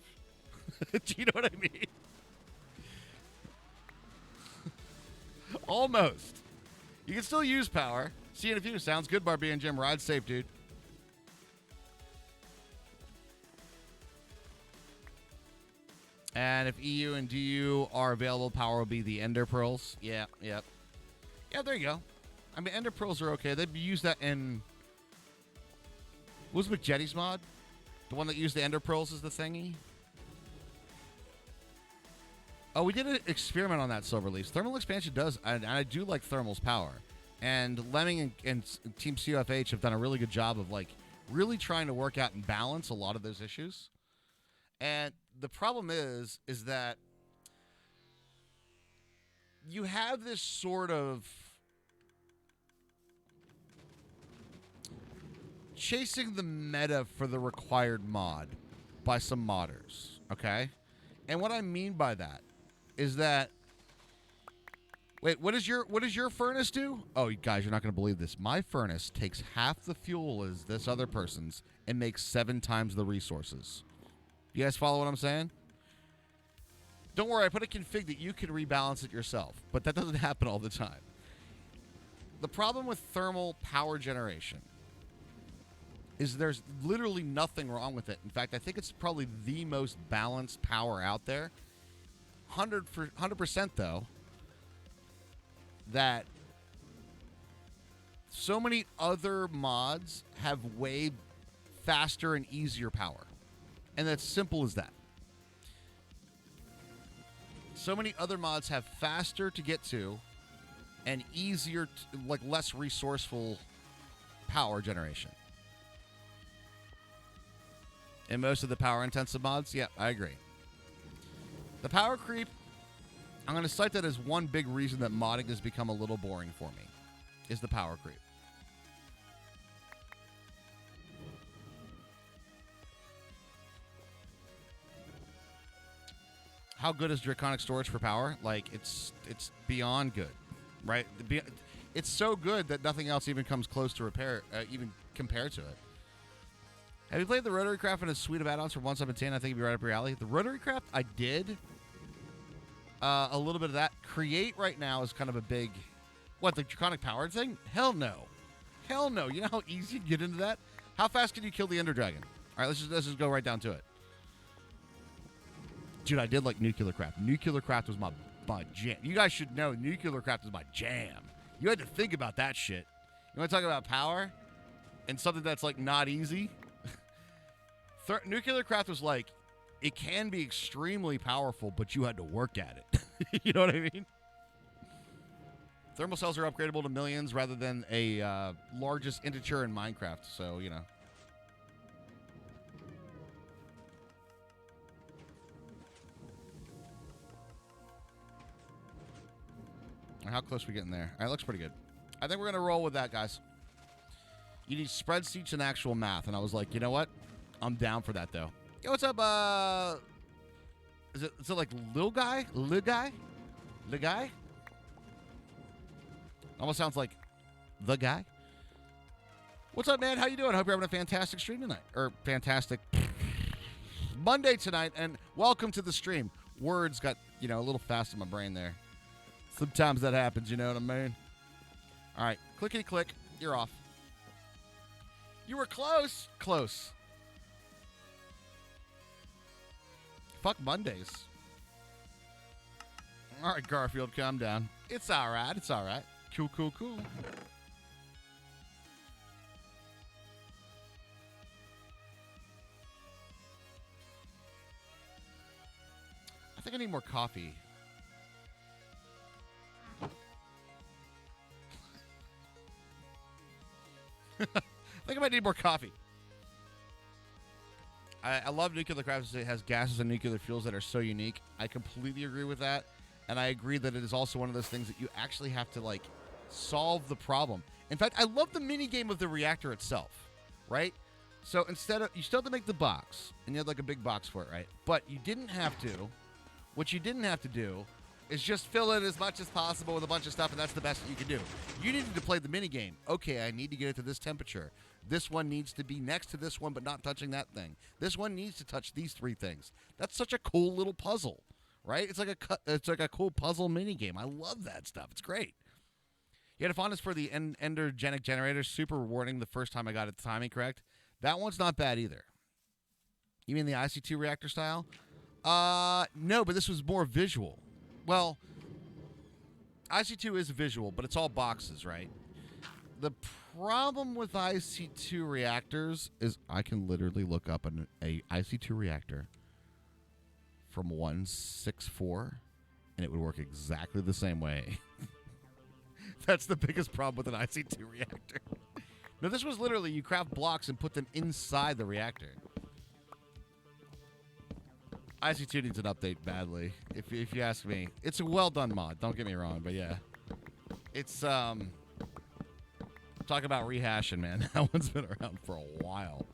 Speaker 2: Do you know what I mean? Almost. You can still use power. See you in a few. Sounds good, Barbie and Jim. Ride safe, dude. And if EU and DU are available, power will be the Ender Pearls. Yeah, yep. Yeah, there you go. I mean, Ender Pearls are okay. They've used that in... What was McJetty's mod? The one that used the Ender Pearls as the thingy? Oh, we did an experiment on that Silverleaf. Thermal expansion does, and I do like Thermal's power. And Lemming and Team CFH have done a really good job of, like, really trying to work out and balance a lot of those issues. And the problem is that you have this sort of chasing the meta for the required mod by some modders, okay? And what I mean by that is that, wait, what does your furnace do? Oh, you guys, you're not going to believe this. My furnace takes half the fuel as this other person's and makes 7 times the resources. You guys follow what I'm saying? Don't worry, I put a config that you can rebalance it yourself, but that doesn't happen all the time. The problem with thermal power generation is there's literally nothing wrong with it. In fact, I think it's probably the most balanced power out there. 100% though, that so many other mods have way faster and easier power. And that's simple as that. So many other mods have faster to get to and easier, like less resourceful power generation. And most of the power intensive mods, yeah, I agree. The power creep, I'm going to cite that as one big reason that modding has become a little boring for me, is the power creep. How good is Draconic storage for power? Like, it's beyond good, right? It's so good that nothing else even comes close to even compared to it. Have you played the Rotary Craft and a suite of add-ons from 117? I think it'd be right up your alley. The Rotary Craft, I did. A little bit of that. Create right now is kind of a big... What, the Draconic Power thing? Hell no. Hell no. You know how easy to get into that? How fast can you kill the Ender Dragon? All right, let's just go right down to it. Dude, I did like Nuclear Craft. Nuclear Craft was my my jam. You guys should know nuclear craft is my jam. You had to think about that shit. You want to talk about power and something that's like not easy? Nuclear craft was like, it can be extremely powerful, but you had to work at it. You know what I mean? Thermal cells are upgradable to millions rather than a largest integer in Minecraft, so, you know. How close are we getting there? All right, looks pretty good. I think we're going to roll with that, guys. You need spreadsheets and actual math. And I was like, you know what? I'm down for that, though. Yo, what's up? Is it like Lil Guy? Lil Guy? The Guy? Almost sounds like The Guy. What's up, man? How you doing? Hope you're having a fantastic stream tonight. Or fantastic Monday tonight. And welcome to the stream. Words got, a little fast in my brain there. Sometimes that happens, you know what I mean? All right, clickety click, you're off. You were close. Close. Fuck Mondays. All right, Garfield, calm down. It's all right. It's all right. Cool, cool, cool. I think I need more coffee. I think I might need more coffee. I love nuclear craft. It has gases and nuclear fuels that are so unique. I completely agree with that. And I agree that it is also one of those things that you actually have to, solve the problem. In fact, I love the mini game of the reactor itself, right? So instead of, you still have to make the box, and you had, a big box for it, right? But you didn't have to. What you didn't have to do is just fill it as much as possible with a bunch of stuff, and that's the best that you can do. You needed to play the mini game. Okay, I need to get it to this temperature. This one needs to be next to this one, but not touching that thing. This one needs to touch these three things. That's such a cool little puzzle, right? It's like a cool puzzle mini game. I love that stuff. It's great. You had a fondness for the endergenic generator. Super rewarding the first time I got it the timing correct. That one's not bad either. You mean the IC2 reactor style? No, but this was more visual. Well, IC2 is visual, but it's all boxes, right? The problem with IC2 reactors is I can literally look up a IC2 reactor from 164, and it would work exactly the same way. That's the biggest problem with an IC2 reactor. No, this was literally you craft blocks and put them inside the reactor. IC2 needs an update badly, if you ask me. It's a well-done mod, don't get me wrong, but yeah. It's, talk about rehashing, man. That one's been around for a while.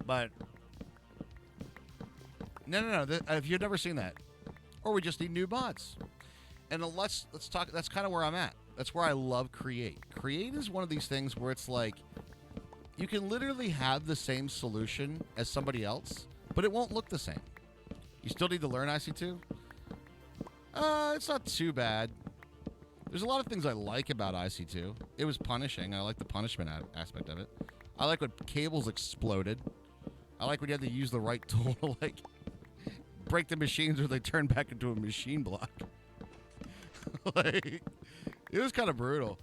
Speaker 2: But, no. If you've never seen that, or we just need new mods. And let's talk, that's kind of where I'm at. That's where I love Create. Create is one of these things where it's like, you can literally have the same solution as somebody else, but it won't look the same. You still need to learn IC2? It's not too bad. There's a lot of things I like about IC2. It was punishing. I like the punishment aspect of it. I like when cables exploded. I like when you had to use the right tool to, break the machines or they turn back into a machine block. It was kind of brutal.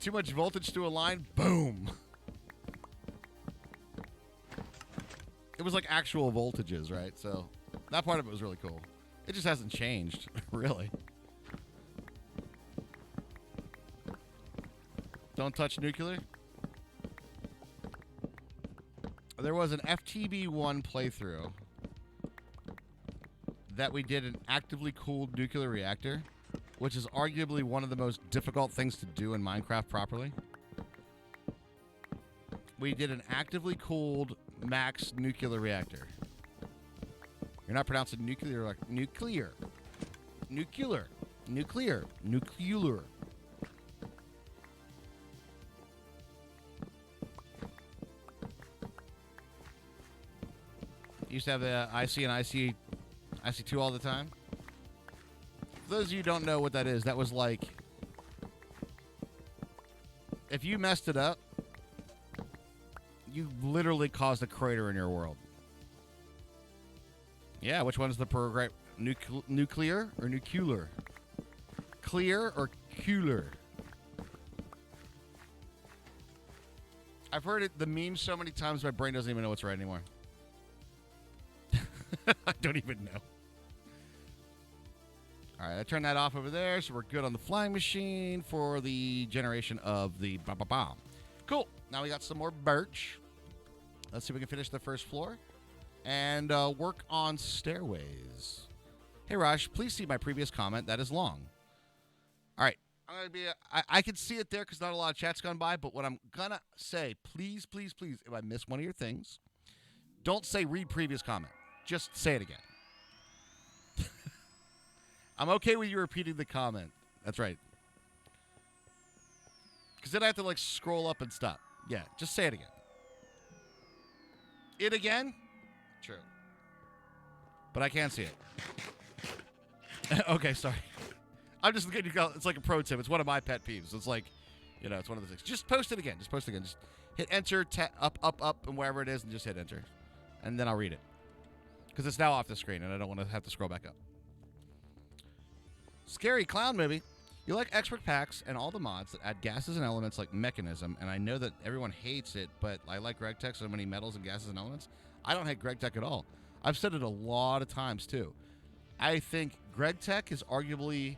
Speaker 2: Too much voltage to a line, boom. It was like actual voltages, right? So that part of it was really cool. It just hasn't changed, really. Don't touch nuclear. There was an FTB1 playthrough that we did an actively cooled nuclear reactor, which is arguably one of the most difficult things to do in Minecraft properly. We did an actively cooled max nuclear reactor. You're not pronouncing nuclear like nuclear. Nuclear. Nuclear. Nuclear. Used to have the IC and IC2 all the time. For those of you who don't know what that is, that was like, if you messed it up, you literally caused a crater in your world. Yeah, which one's the Nuclear or nuclear? Clear or cooler? I've heard the meme so many times my brain doesn't even know what's right anymore. I don't even know. All right, I turned that off over there, so we're good on the flying machine for the generation of the bomb. Cool. Now we got some more birch. Let's see if we can finish the first floor and work on stairways. Hey, Raj, please see my previous comment. That is long. All right. I'm gonna be. I can see it there because not a lot of chat's gone by. But what I'm gonna say, please, please, please, if I miss one of your things, don't say read previous comment. Just say it again. I'm okay with you repeating the comment. That's right. Because then I have to, like, scroll up and stop. Yeah, just say it again. It again? True. But I can't see it. Okay, sorry. I'm just looking at it's like a pro tip. It's one of my pet peeves. It's like, you know, it's one of the things. Just post it again. Just post it again. Just hit enter, up, and wherever it is, and just hit enter. And then I'll read it. Because it's now off the screen, and I don't want to have to scroll back up. Scary clown movie. You like expert packs and all the mods that add gases and elements like Mechanism, and I know that everyone hates it, but I like GregTech, so many metals and gases and elements. I don't hate GregTech at all. I've said it a lot of times, too. I think GregTech is arguably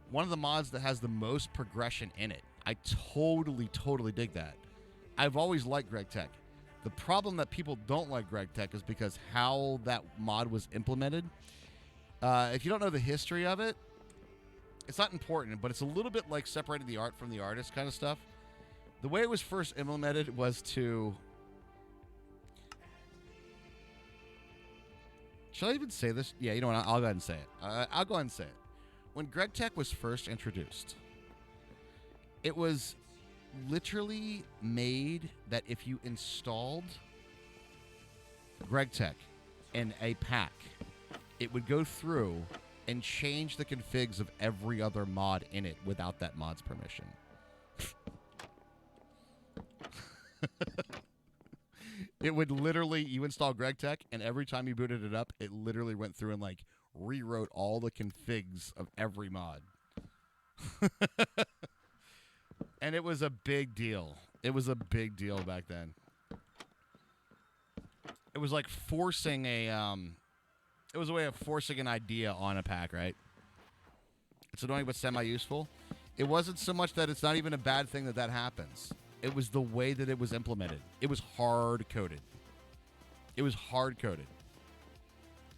Speaker 2: one of the mods that has the most progression in it. I totally dig that. I've always liked GregTech. The problem that people don't like GregTech is because how that mod was implemented. If you don't know the history of it, it's not important, but it's a little bit like separating the art from the artist kind of stuff. The way it was first implemented was to... Should I even say this? Yeah, you know what? I'll go ahead and say it. I'll go ahead and say it. When GregTech was first introduced, it was literally made that if you installed GregTech in a pack, it would go through and change the configs of every other mod in it without that mod's permission. It would literally, you install GregTech, and every time you booted it up, it literally went through and, like, rewrote all the configs of every mod. And it was a big deal. It was a big deal back then. It was like forcing a, it was a way of forcing an idea on a pack, right? It's annoying but semi-useful. It wasn't so much that it's not even a bad thing that that happens. It was the way that it was implemented. It was hard-coded. It was hard-coded.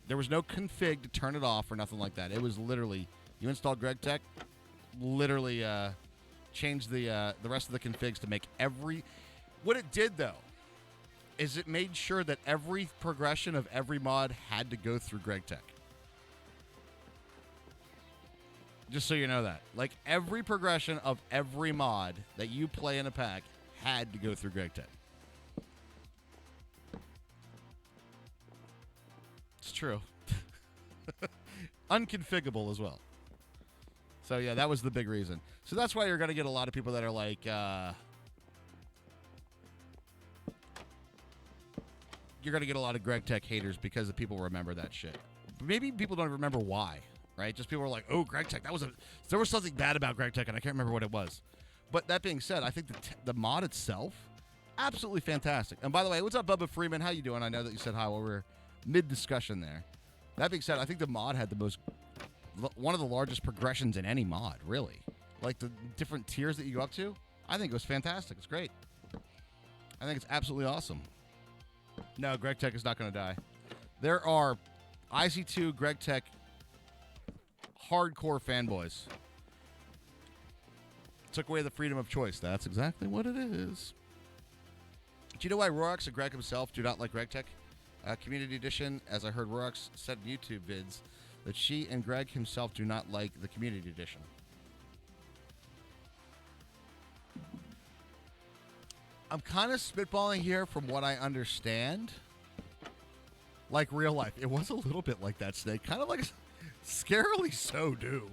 Speaker 2: There was no config to turn it off or nothing like that. It was literally, you install GregTech, literally change the rest of the configs to make every... What it did, though, is it made sure that every progression of every mod had to go through GregTech. Just so you know that. Like, every progression of every mod that you play in a pack had to go through GregTech. It's true. Unconfigurable as well. So, yeah, that was the big reason. So that's why you're going to get a lot of people that are like... you're going to get a lot of GregTech haters because the people remember that shit. Maybe people don't remember why, right? Just people are like, oh, GregTech, there was something bad about GregTech, and I can't remember what it was. But that being said, I think the mod itself, absolutely fantastic. And by the way, what's up, Bubba Freeman? How you doing? I know that you said hi while we were mid-discussion there. That being said, I think the mod had one of the largest progressions in any mod, really. Like the different tiers that you go up to, I think it was fantastic. It's great. I think it's absolutely awesome. No, GregTech is not going to die. There are IC2 GregTech hardcore fanboys. Took away the freedom of choice. That's exactly what it is. Do you know why Rorax and Greg himself do not like GregTech Community Edition? As I heard Rorax said in YouTube vids that she and Greg himself do not like the Community Edition. I'm kind of spitballing here from what I understand. Like real life. It was a little bit like that, Snake. Kind of like scarily so, dude.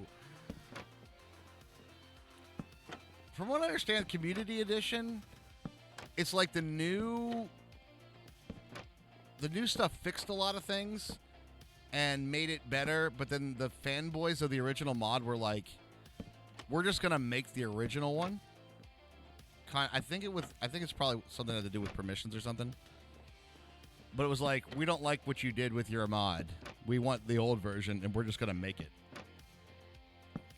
Speaker 2: From what I understand, Community Edition, it's like the new stuff fixed a lot of things, and made it better, but then the fanboys of the original mod were like, we're just going to make the original one. I think it's probably something that had to do with permissions or something. But it was like, we don't like what you did with your mod. We want the old version, and we're just going to make it.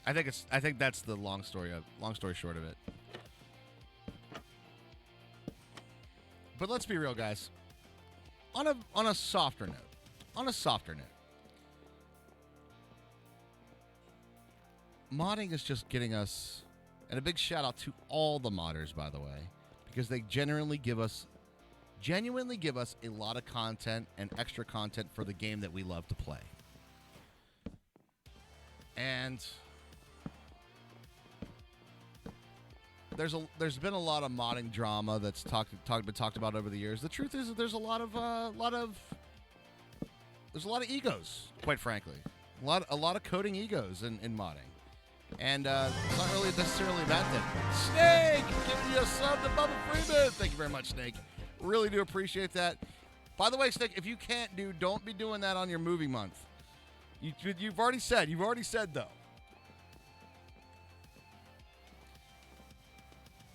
Speaker 2: I think that's the long story short of it. But let's be real, guys. On a softer note, modding is just getting us, and a big shout out to all the modders, by the way, because they genuinely give us a lot of content and extra content for the game that we love to play. And there's been a lot of modding drama that's been talked about over the years. The truth is that there's a lot of egos, quite frankly. A lot of coding egos in modding. And it's not really necessarily a bad thing. Snake, giving you a sub to Bubba Freeman. Thank you very much, Snake. Really do appreciate that. By the way, Snake, if you can't don't be doing that on your movie month. You've already said though.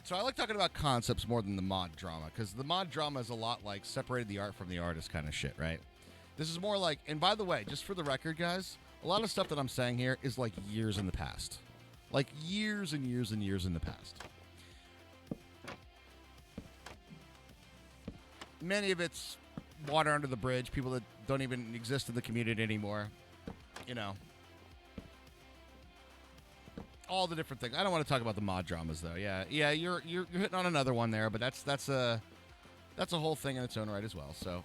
Speaker 2: So I like talking about concepts more than the mod drama, because the mod drama is a lot like separated the art from the artist kind of shit, right? This is more like, and by the way, just for the record, guys, a lot of stuff that I'm saying here is like years in the past. Like years and years and years in the past. Many of it's water under the bridge, people that don't even exist in the community anymore. You know. All the different things. I don't want to talk about the mod dramas though. Yeah, you're hitting on another one there, but that's a whole thing in its own right as well. So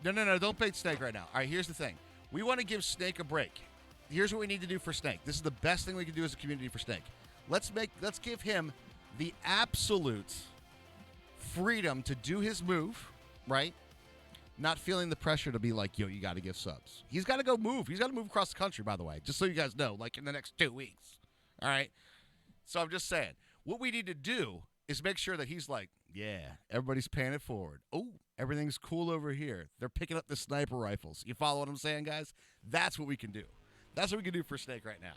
Speaker 2: No, don't bait Snake right now. All right, here's the thing. We want to give Snake a break. Here's what we need to do for Snake. This is the best thing we can do as a community for Snake. Let's give him the absolute freedom to do his move, right? Not feeling the pressure to be like, yo, you got to give subs. He's got to go move. He's got to move across the country, by the way, just so you guys know, like in the next 2 weeks. All right? So I'm just saying, what we need to do is make sure that he's like, yeah, everybody's paying it forward. Oh, everything's cool over here. They're picking up the sniper rifles. You follow what I'm saying, guys? That's what we can do. That's what we can do for Snake right now.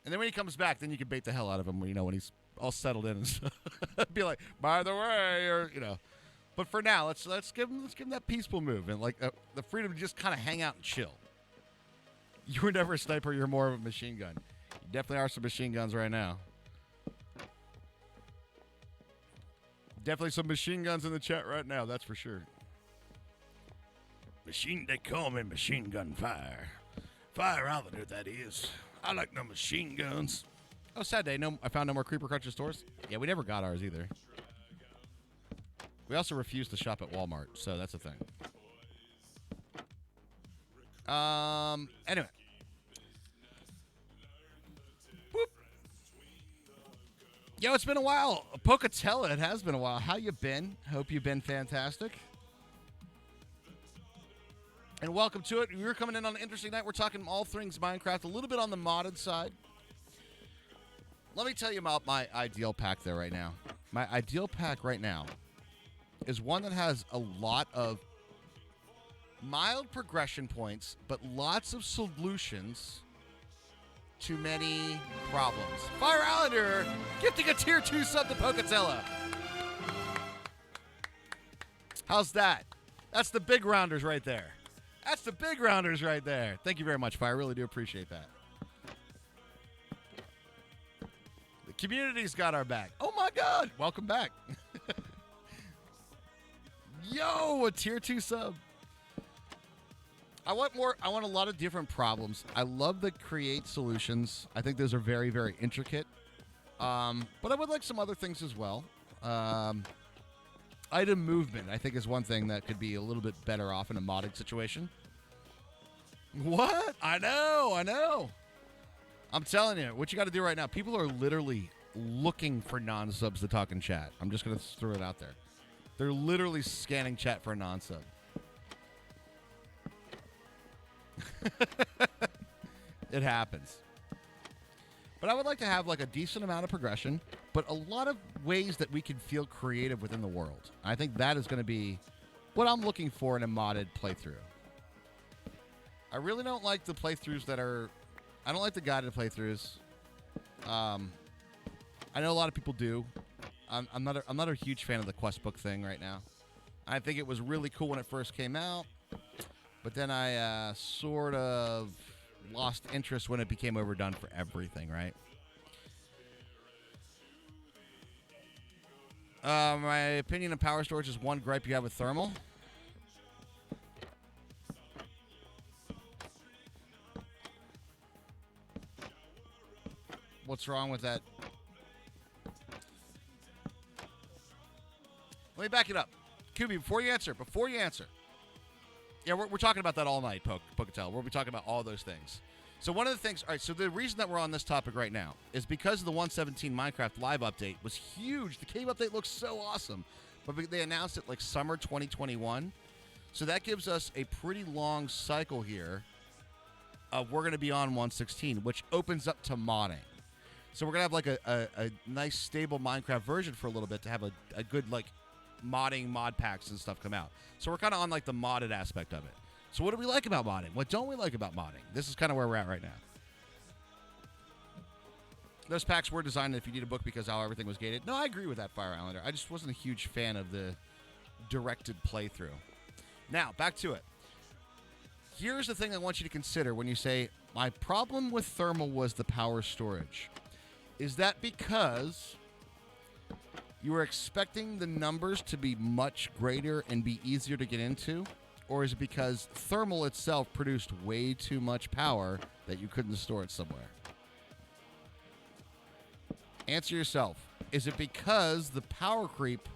Speaker 2: And then when he comes back, then you can bait the hell out of him, when he's all settled in and stuff. Be like, by the way, or, But for now, let's give him that peaceful move and like the freedom to just kind of hang out and chill. You were never a sniper. You're more of a machine gun. You definitely are some machine guns right now. Definitely some machine guns in the chat right now. That's for sure. They call me Machine Gun Fire. Fire Islander, that is. I like no machine guns. Oh, sad day. No, I found no more Creeper Cruncher stores. Yeah, we never got ours either. We also refused to shop at Walmart, so that's a thing. Anyway. Boop. Yo, it's been a while. Pocatella, it has been a while. How you been? Hope you've been fantastic. And welcome to it. We're coming in on an interesting night. We're talking all things Minecraft, a little bit on the modded side. Let me tell you about my ideal pack there right now. My ideal pack right now is one that has a lot of mild progression points, but lots of solutions to many problems. Fire Islander gifting a tier 2 sub to Pocatella. How's that? That's the big rounders right there. That's the big rounders right there. Thank you very much, Fire. I really do appreciate that. The community's got our back. Oh, my God. Welcome back. Yo, a tier 2 sub. I want a lot of different problems. I love the create solutions. I think those are very, very intricate. But I would like some other things as well. Item movement, I think, is one thing that could be a little bit better off in a modding situation. What? I know. I'm telling you, what you got to do right now, people are literally looking for non-subs to talk in chat. I'm just going to throw it out there. They're literally scanning chat for a non-sub. It happens. But I would like to have like a decent amount of progression, but a lot of ways that we can feel creative within the world. I think that is going to be what I'm looking for in a modded playthrough. I really don't like the playthroughs that are... I don't like the guided playthroughs. I know a lot of people do. I'm not a huge fan of the quest book thing right now. I think it was really cool when it first came out, but then I sort of lost interest when it became overdone for everything, right? My opinion of power storage is one gripe you have with thermal. What's wrong with that? Let me back it up. Kubi, before you answer. Yeah, we're talking about that all night, Poketel. We'll be talking about all those things. So one of the things, all right, so the reason that we're on this topic right now is because the 1.17 Minecraft Live update was huge. The cave update looks so awesome. But they announced it like summer 2021. So that gives us a pretty long cycle here of we're going to be on 1.16, which opens up to modding. So we're going to have like a nice stable Minecraft version for a little bit to have a good like modding mod packs and stuff come out. So we're kind of on like the modded aspect of it. So what do we like about modding? What don't we like about modding? This is kind of where we're at right now. Those packs were designed if you need a book because how everything was gated. No, I agree with that, Fire Islander. I just wasn't a huge fan of the directed playthrough. Now, back to it. Here's the thing I want you to consider when you say, my problem with thermal was the power storage. Is that because you were expecting the numbers to be much greater and be easier to get into? Or is it because thermal itself produced way too much power that you couldn't store it somewhere? Answer yourself. Is it because the power creep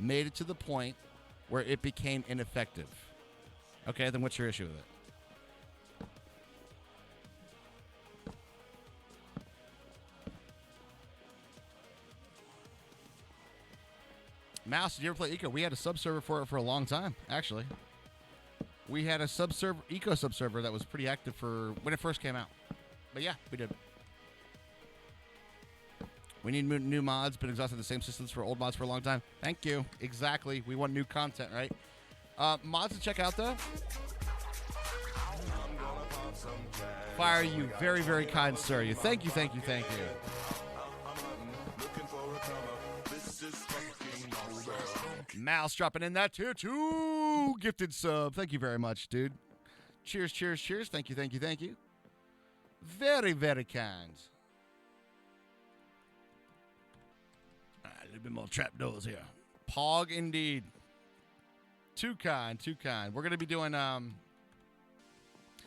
Speaker 2: made it to the point where it became ineffective? Okay, then what's your issue with it? Mouse, did you ever play Eco? We had a subserver for it for a long time, actually. We had a Eco subserver that was pretty active for when it first came out. But yeah, we did. We need new mods, been exhausted the same systems for old mods for a long time. Thank you. Exactly. We want new content, right? Mods to check out, though. Fire, you very, very kind, sir. You. Thank you, thank you, thank you. Mouse dropping in that tier 2 gifted sub. Thank you very much, dude. Cheers, cheers, cheers. Thank you, thank you, thank you. Very, very kind. A little bit more trapdoors here. Pog indeed. Too kind, too kind. We're going to be doing,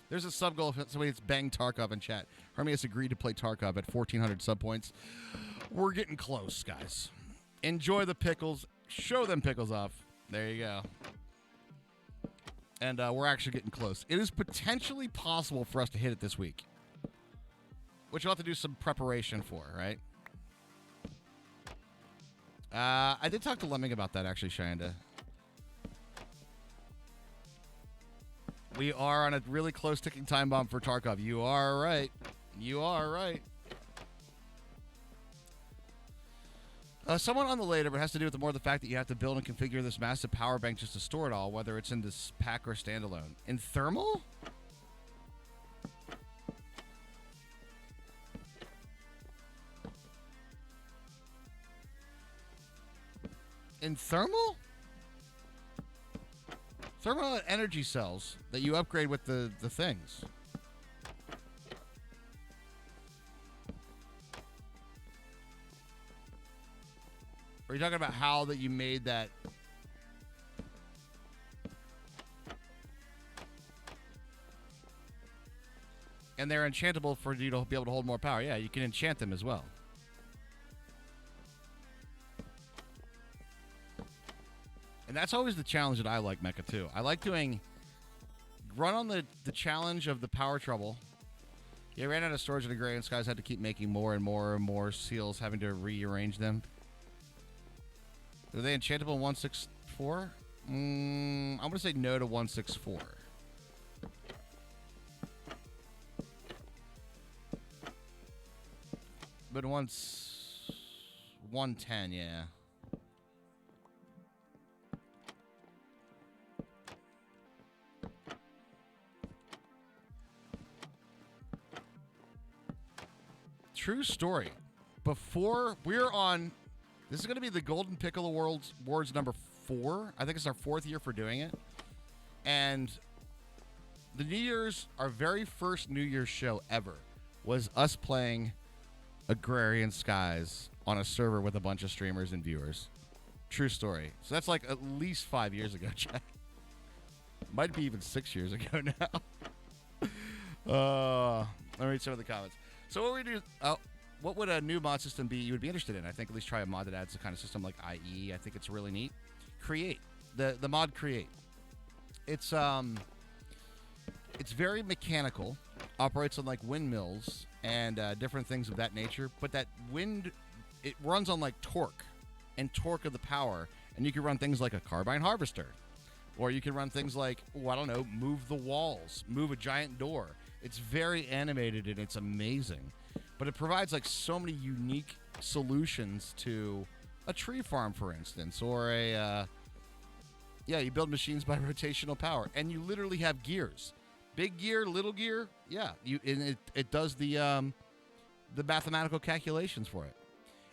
Speaker 2: there's a sub goal if somebody that's banged Tarkov in chat. Hermias agreed to play Tarkov at 1,400 sub points. We're getting close, guys. Enjoy the pickles. Show them pickles off. There you go. And we're actually getting close. It is potentially possible for us to hit it this week, which we'll have to do some preparation for, right? I did talk to Lemming about that, actually, Shanda. We are on a really close ticking time bomb for Tarkov. You are right. You are right. Someone on the later, but it has to do with more the fact that you have to build and configure this massive power bank just to store it all, whether it's in this pack or standalone. In thermal? In thermal? Thermal energy cells that you upgrade with the things. Are you talking about how that you made that? And they're enchantable for you to be able to hold more power. Yeah, you can enchant them as well. And that's always the challenge that I like, Mecha, too. I like doing... Run on the challenge of the power trouble. You ran out of storage in the Gray and Skies, had to keep making more and more and more seals, having to rearrange them. Are they enchantable in 164? I'm going to say no to 164. But 110, yeah. True story. Before we're on, this is going to be the Golden Pickle Awards number 4. I think it's our 4th year for doing it. And our very first New Year's show ever was us playing Agrarian Skies on a server with a bunch of streamers and viewers. True story. So that's like at least 5 years ago, Jack. Might be even 6 years ago now. Let me read some of the comments. So what we do? What would a new mod system be you would be interested in? I think at least try a mod that adds a kind of system like IE. I think it's really neat. Create the mod Create. It's very mechanical. Operates on like windmills and different things of that nature. But that wind, it runs on like torque of the power, and you can run things like a carbine harvester, or you can run things like move the walls, move a giant door. It's very animated and it's amazing. But it provides like so many unique solutions to a tree farm, for instance, or you build machines by rotational power, and you literally have gears, big gear, little gear. Yeah, it does the mathematical calculations for it.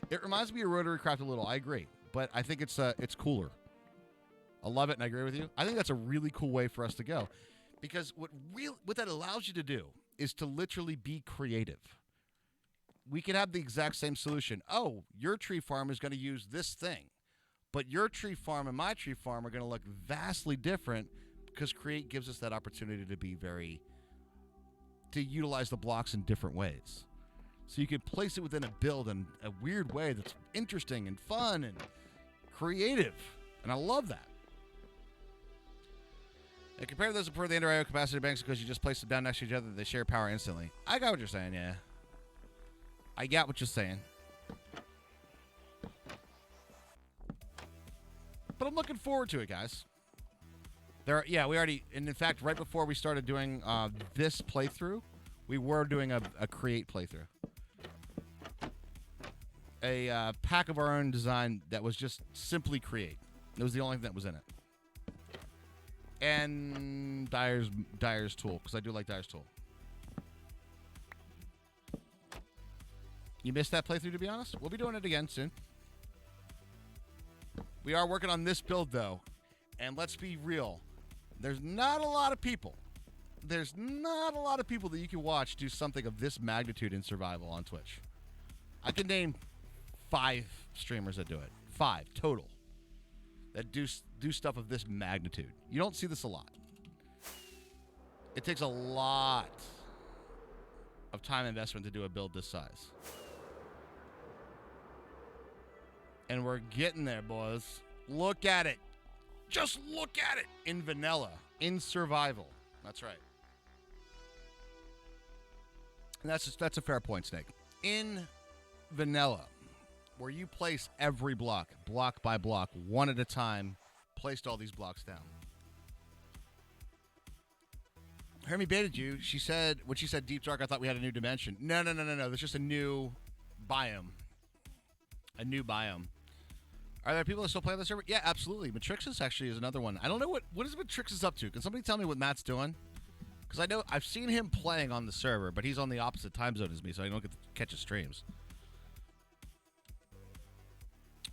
Speaker 2: It reminds me of Rotary Craft a little. I agree, but I think it's cooler. I love it, and I agree with you. I think that's a really cool way for us to go. Because what that allows you to do is to literally be creative. We could have the exact same solution. Oh, your tree farm is going to use this thing, but your tree farm and my tree farm are going to look vastly different because Create gives us that opportunity to utilize the blocks in different ways. So you can place it within a build in a weird way that's interesting and fun and creative. And I love that. And compare those to the inter-IO capacitor banks because you just place them down next to each other, they share power instantly. I got what you're saying, yeah. I got what you're saying. But I'm looking forward to it, guys. And in fact, right before we started doing this playthrough, we were doing a Create playthrough. A pack of our own design that was just simply Create. It was the only thing that was in it. And Dyer's tool, because I do like Dyer's tool. You missed that playthrough, to be honest? We'll be doing it again soon. We are working on this build, though. And let's be real. There's not a lot of people that you can watch do something of this magnitude in survival on Twitch. I can name 5 streamers that do it. 5 total. That do stuff of this magnitude. You don't see this a lot. It takes a lot of time investment to do a build this size. And we're getting there, boys. Look at it. Just look at it. In vanilla. In survival. That's right. And that's a fair point, Snake. In vanilla, where you place every block by block, one at a time, placed all these blocks down. Hermie baited you. When she said Deep Dark, I thought we had a new dimension. No. There's just a new biome. A new biome. Are there people that still play on the server? Yeah, absolutely. Matrixus actually is another one. I don't know what is Matrixus up to. Can somebody tell me what Matt's doing? Because I know I've seen him playing on the server, but he's on the opposite time zone as me, so I don't get to catch his streams.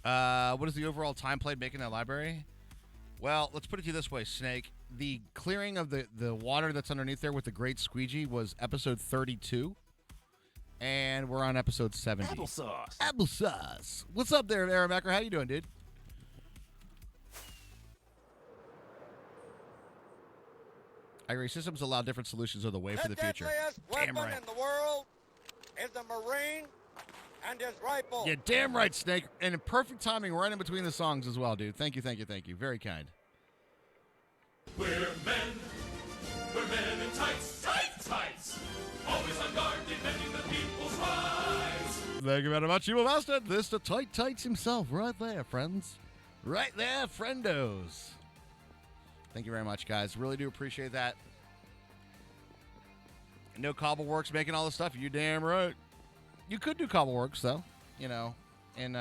Speaker 2: What is the overall time played making that library? Well, let's put it to you this way, Snake. The clearing of the water that's underneath there with the great squeegee was episode 32. And we're on episode 70. Applesauce. What's up there, Aramacker? How you doing, dude? I agree. Systems allow different solutions are the way for the future. Damn right.
Speaker 5: In the world is the Marine and his rifle.
Speaker 2: Yeah, damn right, Snake. And in perfect timing right in between the songs as well, dude. Thank you. Very kind.
Speaker 6: We're men in tights, tights. Always on guard, defending the people's rights.
Speaker 2: Thank you very much, you bastard. This the tights himself, right there, friends. Right there, friendos. Thank you very much, guys. Really do appreciate that. No Cobbleworks making all this stuff. You damn right. You could do Cobbleworks, though. You know, in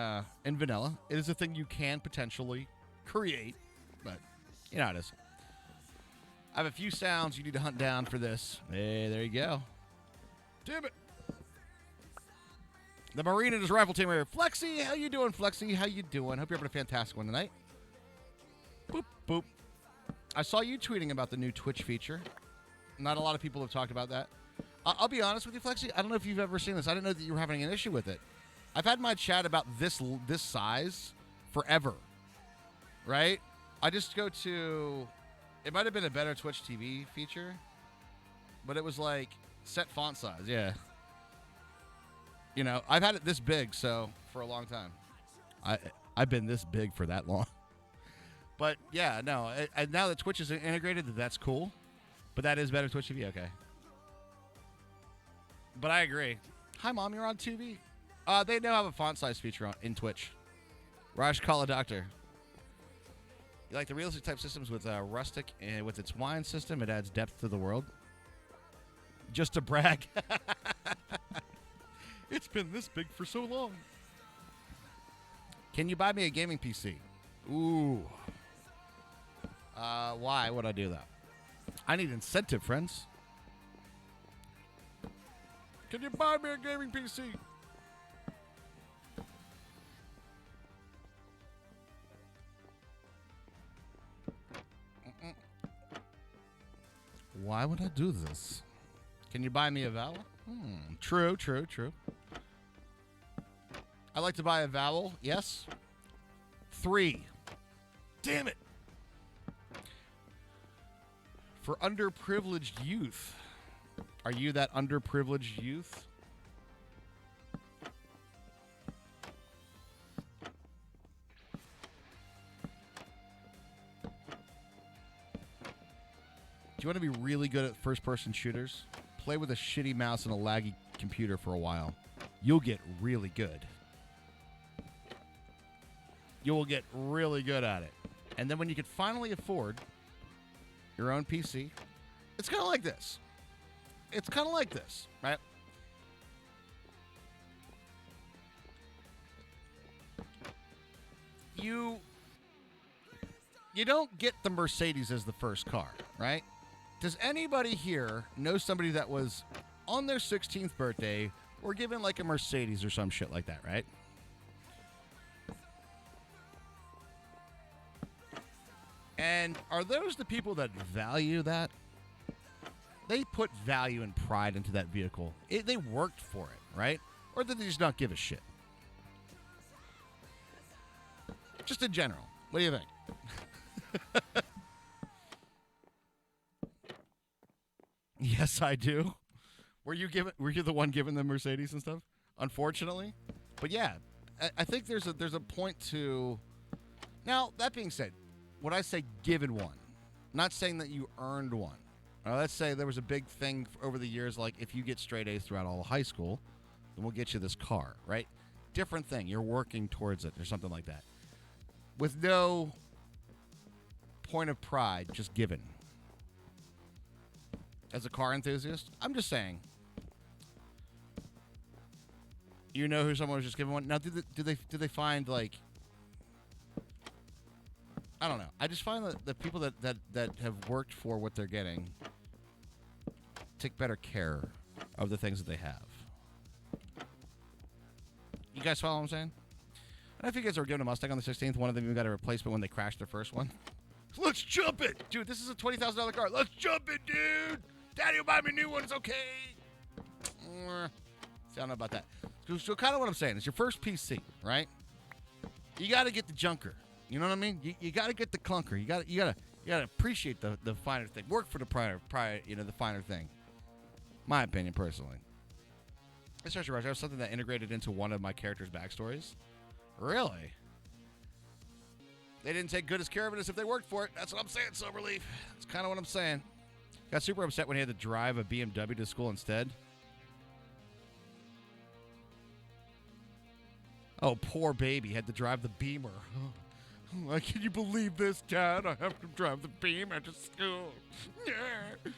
Speaker 2: vanilla. It is a thing you can potentially create, but you know how it is. I have a few sounds you need to hunt down for this. Hey, there you go. Damn it. The Marine and his rifle team are here. Flexi, how you doing, Flexi? How you doing? Hope you're having a fantastic one tonight. Boop, boop. I saw you tweeting about the new Twitch feature. Not a lot of people have talked about that. I'll be honest with you, Flexi. I don't know if you've ever seen this. I didn't know that you were having an issue with it. I've had my chat about this size forever, right? I just go to... It might have been a better Twitch TV feature, but it was like set font size, yeah. You know, I've had it this big, so for a long time. I've been this big for that long. But yeah, no. Now that Twitch is integrated, that's cool. But that is better Twitch TV, okay. But I agree. Hi, Mom, you're on TV. They now have a font size feature in Twitch. Raj, call a doctor. You like the realistic type systems with rustic and with its wine system, it adds depth to the world. Just to brag. It's been this big for so long. Can you buy me a gaming PC? Ooh. Why would I do that? I need incentive, friends. Can you buy me a gaming PC? Why would I do this? Can you buy me a vowel? True. I'd like to buy a vowel. Yes. 3. Damn it. For underprivileged youth. Are you that underprivileged youth? Do you want to be really good at first-person shooters? Play with a shitty mouse and a laggy computer for a while. You'll get really good. You will get really good at it. And then when you can finally afford your own PC, it's kind of like this. It's kind of like this, right? You don't get the Mercedes as the first car, right? Does anybody here know somebody that was on their 16th birthday or given like a Mercedes or some shit like that, right? And are those the people that value that? They put value and pride into that vehicle. They worked for it, right? Or did they just not give a shit? Just in general. What do you think? Yes, I do. Were you the one giving them Mercedes and stuff? Unfortunately. But yeah, I think there's a point to... Now, that being said, would I say given one? Not saying that you earned one. Let's say there was a big thing over the years, like if you get straight A's throughout all of high school, then we'll get you this car, right? Different thing. You're working towards it or something like that. With no point of pride, just given. As a car enthusiast, I'm just saying. You know who someone was just given one? Now, do they find, like... I don't know. I just find that the people that have worked for what they're getting take better care of the things that they have. You guys follow what I'm saying? I don't know if you guys were given a Mustang on the 16th. One of them even got a replacement when they crashed their first one. Let's jump it! Dude, this is a $20,000 car. Let's jump it, dude! Daddy will buy me a new one. It's okay. See, I don't know about that. So kind of what I'm saying is your first PC, right? You got to get the junker. You know what I mean? You got to get the clunker. You got to appreciate the finer thing. Work for the the finer thing. My opinion, personally. This Treasure Rush, I have something that integrated into one of my characters' backstories. Really? They didn't take good as care of it as if they worked for it. That's what I'm saying, Silverleaf. That's kind of what I'm saying. Got super upset when he had to drive a BMW to school instead. Oh, poor baby. Had to drive the Beamer. Like, can you believe this, Dad? I have to drive the Beamer to school. Yeah.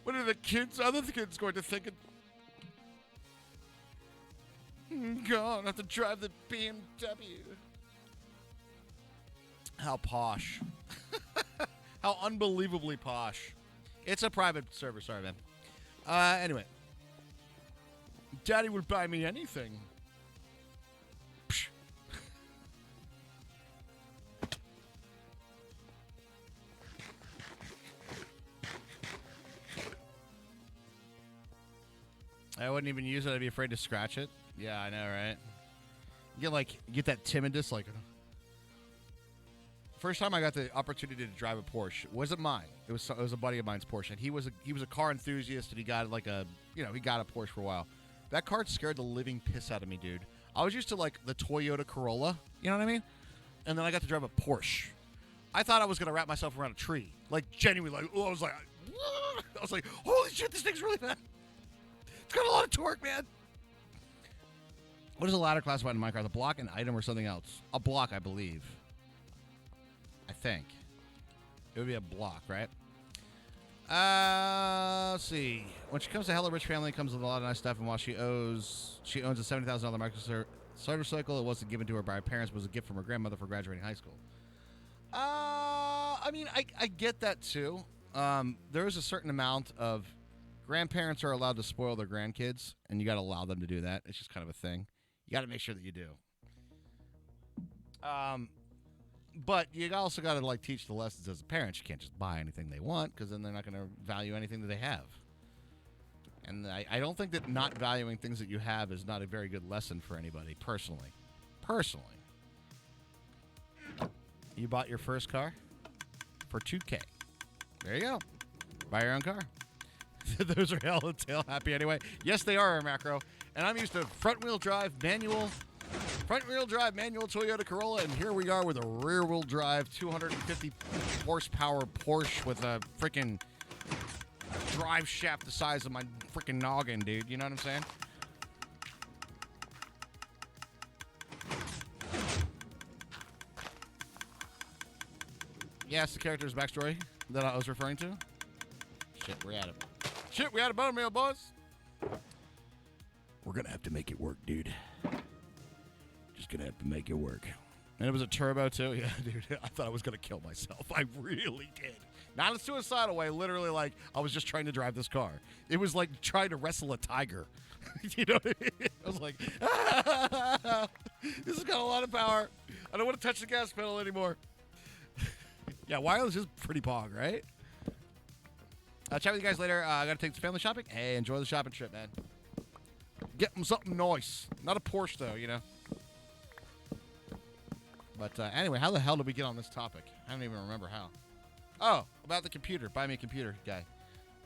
Speaker 2: What are the other kids going to think? God, I have to drive the BMW. How posh. How unbelievably posh. It's a private server, sorry, man. Anyway. Daddy would buy me anything. Psh. I wouldn't even use it. I'd be afraid to scratch it. Yeah, I know, right? You get that timidness, like... First time I got the opportunity to drive a Porsche wasn't mine. It was a buddy of mine's Porsche, and he was a car enthusiast, and he got he got a Porsche for a while. That car scared the living piss out of me, dude. I was used to the Toyota Corolla, you know what I mean? And then I got to drive a Porsche. I thought I was gonna wrap myself around a tree, genuinely. I was like, holy shit, this thing's really fast. It's got a lot of torque, man. What is a ladder classified in Minecraft? A block, an item, or something else? A block, I believe. I think. It would be a block, right? Let's see. When she comes to Hello Rich Family, comes with a lot of nice stuff, and while she owns a $70,000 motorcycle, it wasn't given to her by her parents, but was a gift from her grandmother for graduating high school. I mean, I get that too. There is a certain amount of grandparents are allowed to spoil their grandkids, and you got to allow them to do that. It's just kind of a thing. You got to make sure that you do. But you also got to teach the lessons as a parent. You can't just buy anything they want, because then they're not going to value anything that they have. And I don't think that not valuing things that you have is not a very good lesson for anybody, personally. You bought your first car for $2K. There you go. Buy your own car. Those are hell and tail happy anyway. Yes, they are, Macro. And I'm used to front-wheel drive manual Toyota Corolla, and here we are with a rear-wheel drive 250 horsepower Porsche with a freaking drive shaft the size of my freaking noggin, dude. You know what I'm saying? Yes, the character's backstory that I was referring to. Shit, we had a bone meal, boys. We're gonna have to make it work, dude. Just gonna have to make it work. And it was a turbo too. Yeah, dude. I thought I was gonna kill myself. I really did. Not in a suicidal way. Literally, I was just trying to drive this car. It was like trying to wrestle a tiger. You know what I mean? I was like, this has got a lot of power. I don't want to touch the gas pedal anymore. Yeah, wireless is pretty pog, right? I'll chat with you guys later. I gotta take the family shopping. Hey, enjoy the shopping trip, man. Get them something nice. Not a Porsche, though, you know. But anyway, how the hell did we get on this topic? I don't even remember how. Oh, about the computer. Buy me a computer guy.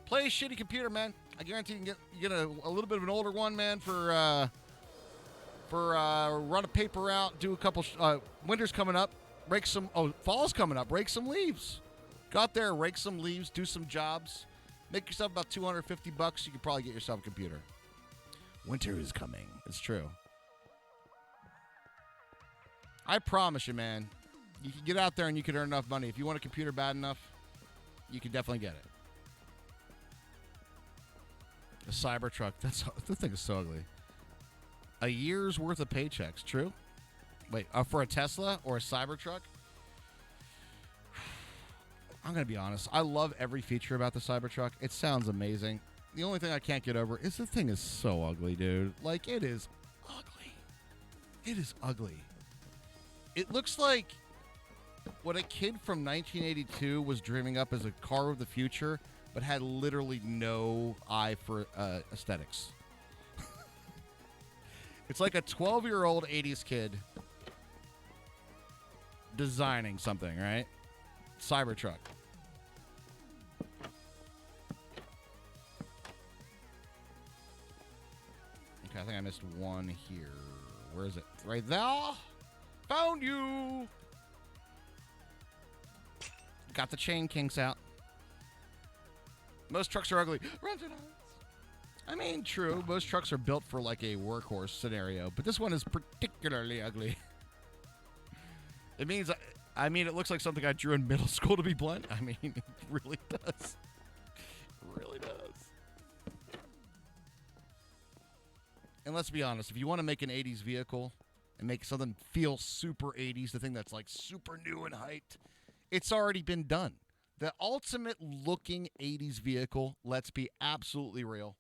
Speaker 2: Play a shitty computer, man. I guarantee you get a little bit of an older one, man, for run a paper out, do a couple. Winter's coming up. Fall's coming up. Rake some leaves. Go out there, rake some leaves, do some jobs. Make yourself about $250. You could probably get yourself a computer. Winter is coming. It's true. I promise you, man. You can get out there and you can earn enough money. If you want a computer bad enough, you can definitely get it. A Cybertruck. The thing is so ugly. A year's worth of paychecks. True? Wait, for a Tesla or a Cybertruck? I'm going to be honest. I love every feature about the Cybertruck. It sounds amazing. The only thing I can't get over is the thing is so ugly, dude. It is ugly. It is ugly. It looks like what a kid from 1982 was dreaming up as a car of the future, but had literally no eye for aesthetics. It's like a 12-year-old 80s kid designing something, right? Cybertruck. Okay, I think I missed one here. Where is it? Right there. Found you. Got the chain kinks out. Most trucks are ugly. I mean, true. Most trucks are built for a workhorse scenario, but this one is particularly ugly. It means, it looks like something I drew in middle school, to be blunt. I mean, it really does. It really does. And let's be honest, if you want to make an 80s vehicle and make something feel super 80s, the thing that's like super new and hyped, it's already been done. The ultimate looking 80s vehicle, let's be absolutely real.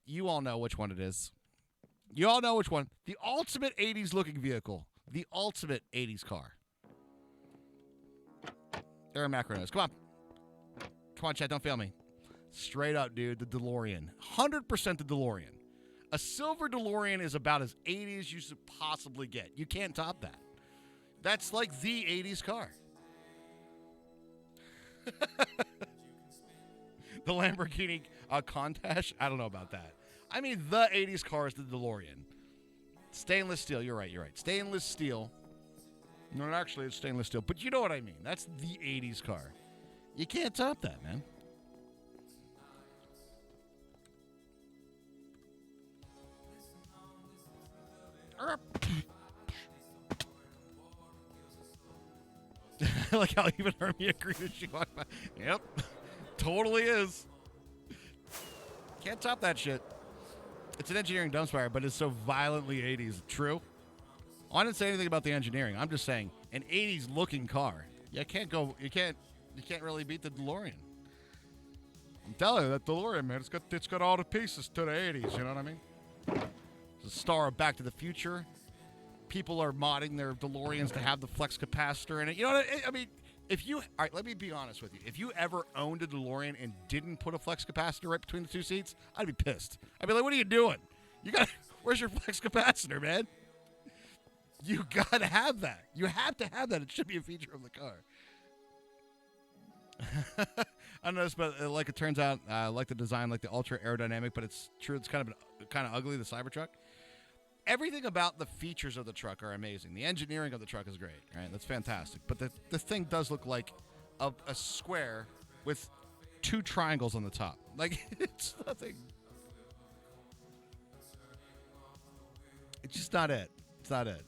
Speaker 2: You all know which one it is. You all know which one. The ultimate 80s looking vehicle. The ultimate 80s car. Aaron Macronos. Come on. Come on, chat. Don't fail me. Straight up, dude. The DeLorean. 100% the DeLorean. A silver DeLorean is about as 80s as you should possibly get. You can't top that. That's like the 80s car. The Lamborghini Countach? I don't know about that. I mean, the 80s car is the DeLorean. Stainless steel. You're right. Stainless steel. No, actually, it's stainless steel. But you know what I mean. That's the 80s car. You can't top that, man. I like how even Hermie agreed as she walked by. Yep. Totally is. Can't top that shit. It's an engineering dumpster, but it's so violently 80s. True. I didn't say anything about the engineering. I'm just saying an 80s looking car. You can't really beat the DeLorean. I'm telling you, that DeLorean, man, it's got all the pieces to the 80s, you know what I mean? It's the star of Back to the Future. People are modding their DeLoreans to have the flex capacitor in it. You know what I mean? All right, let me be honest with you. If you ever owned a DeLorean and didn't put a flex capacitor right between the two seats, I'd be pissed. I'd be like, what are you doing? Where's your flex capacitor, man? You gotta have that. You have to have that. It should be a feature of the car. I don't know, but like it turns out, I like the design, like the ultra aerodynamic, but it's true. It's kind of ugly, the Cybertruck. Everything about the features of the truck are amazing. The engineering of the truck is great, right? That's fantastic. But the thing does look like a square with two triangles on the top. Like, it's nothing. It's just not it. It's not it.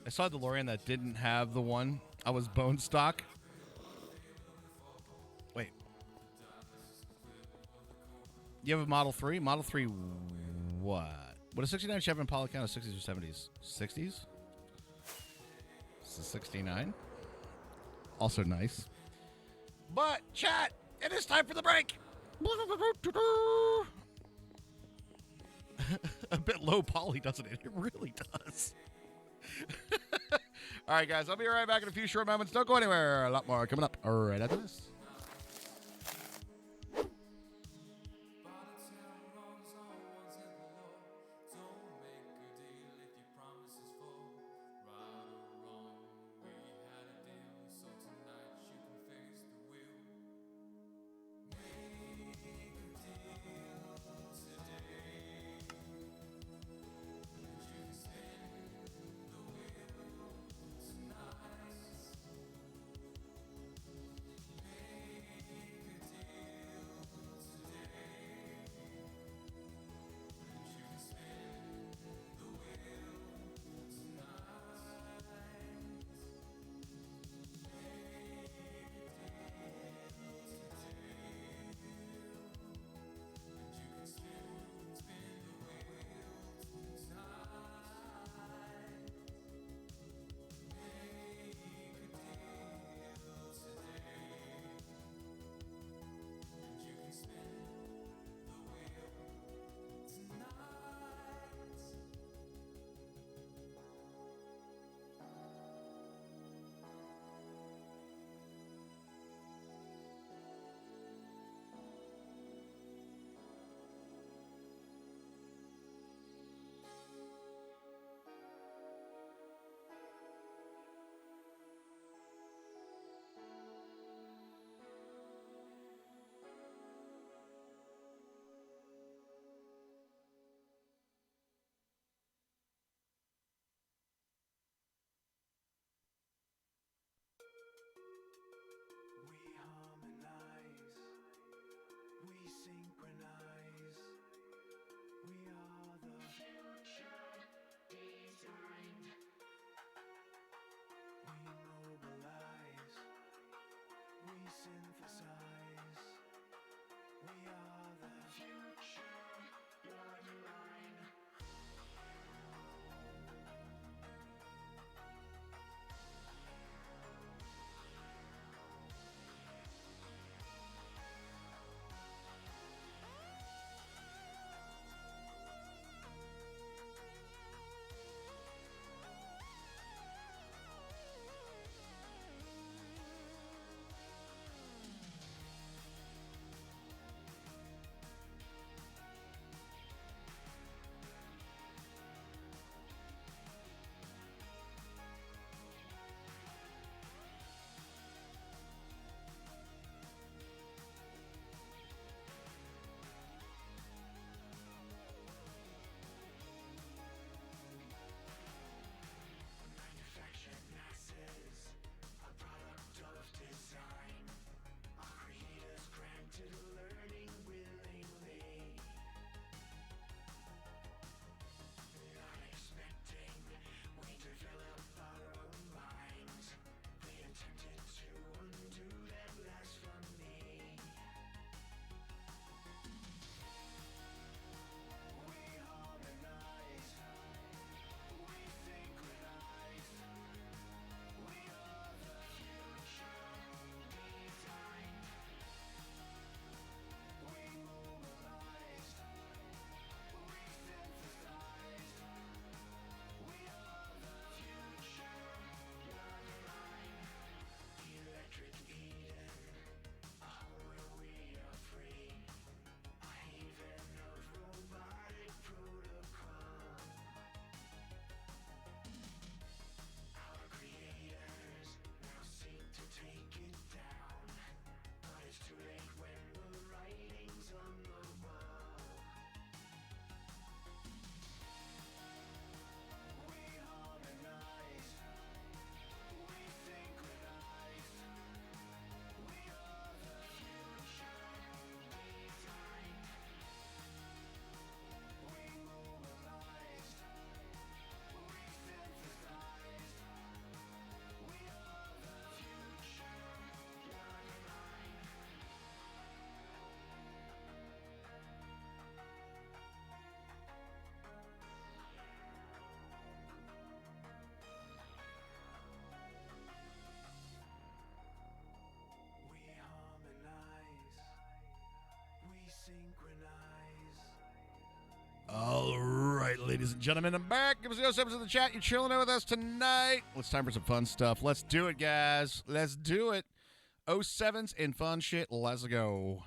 Speaker 2: I saw a DeLorean that didn't have the one. I was bone stock. Wait. You have a Model 3? Model 3 what? Would a 69 Chevy Impala count as 60s or 70s? 60s? This is 69. Also nice. But, chat, it is time for the break. A bit low poly, doesn't it? It really does. All right, guys, I'll be right back in a few short moments. Don't go anywhere. A lot more coming up right after this.
Speaker 6: synthesize. We are the future bloodline.
Speaker 2: Ladies and gentlemen, I'm back. Give us the 07s in the chat. You're chilling out with us tonight. It's time for some fun stuff. Let's do it, guys. Let's do it. 07s and fun shit. Let's go.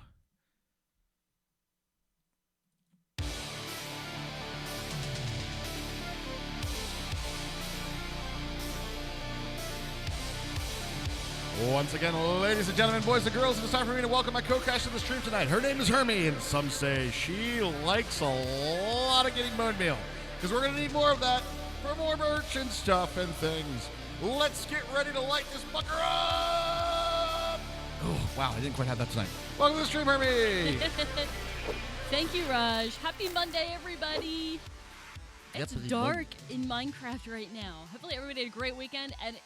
Speaker 2: Once again, ladies and gentlemen, boys and girls, it is time for me to welcome my co-caster to the stream tonight. Her name is Hermie, and some say she likes a lot of getting bone meal, because we're going to need more of that for more merch and stuff and things. Let's get ready to light this fucker up! Oh, wow, I didn't quite have that tonight. Welcome to the stream, Hermie!
Speaker 7: Thank you, Raj. Happy Monday, everybody! It's dark in Minecraft right now. Hopefully everybody had a great weekend, and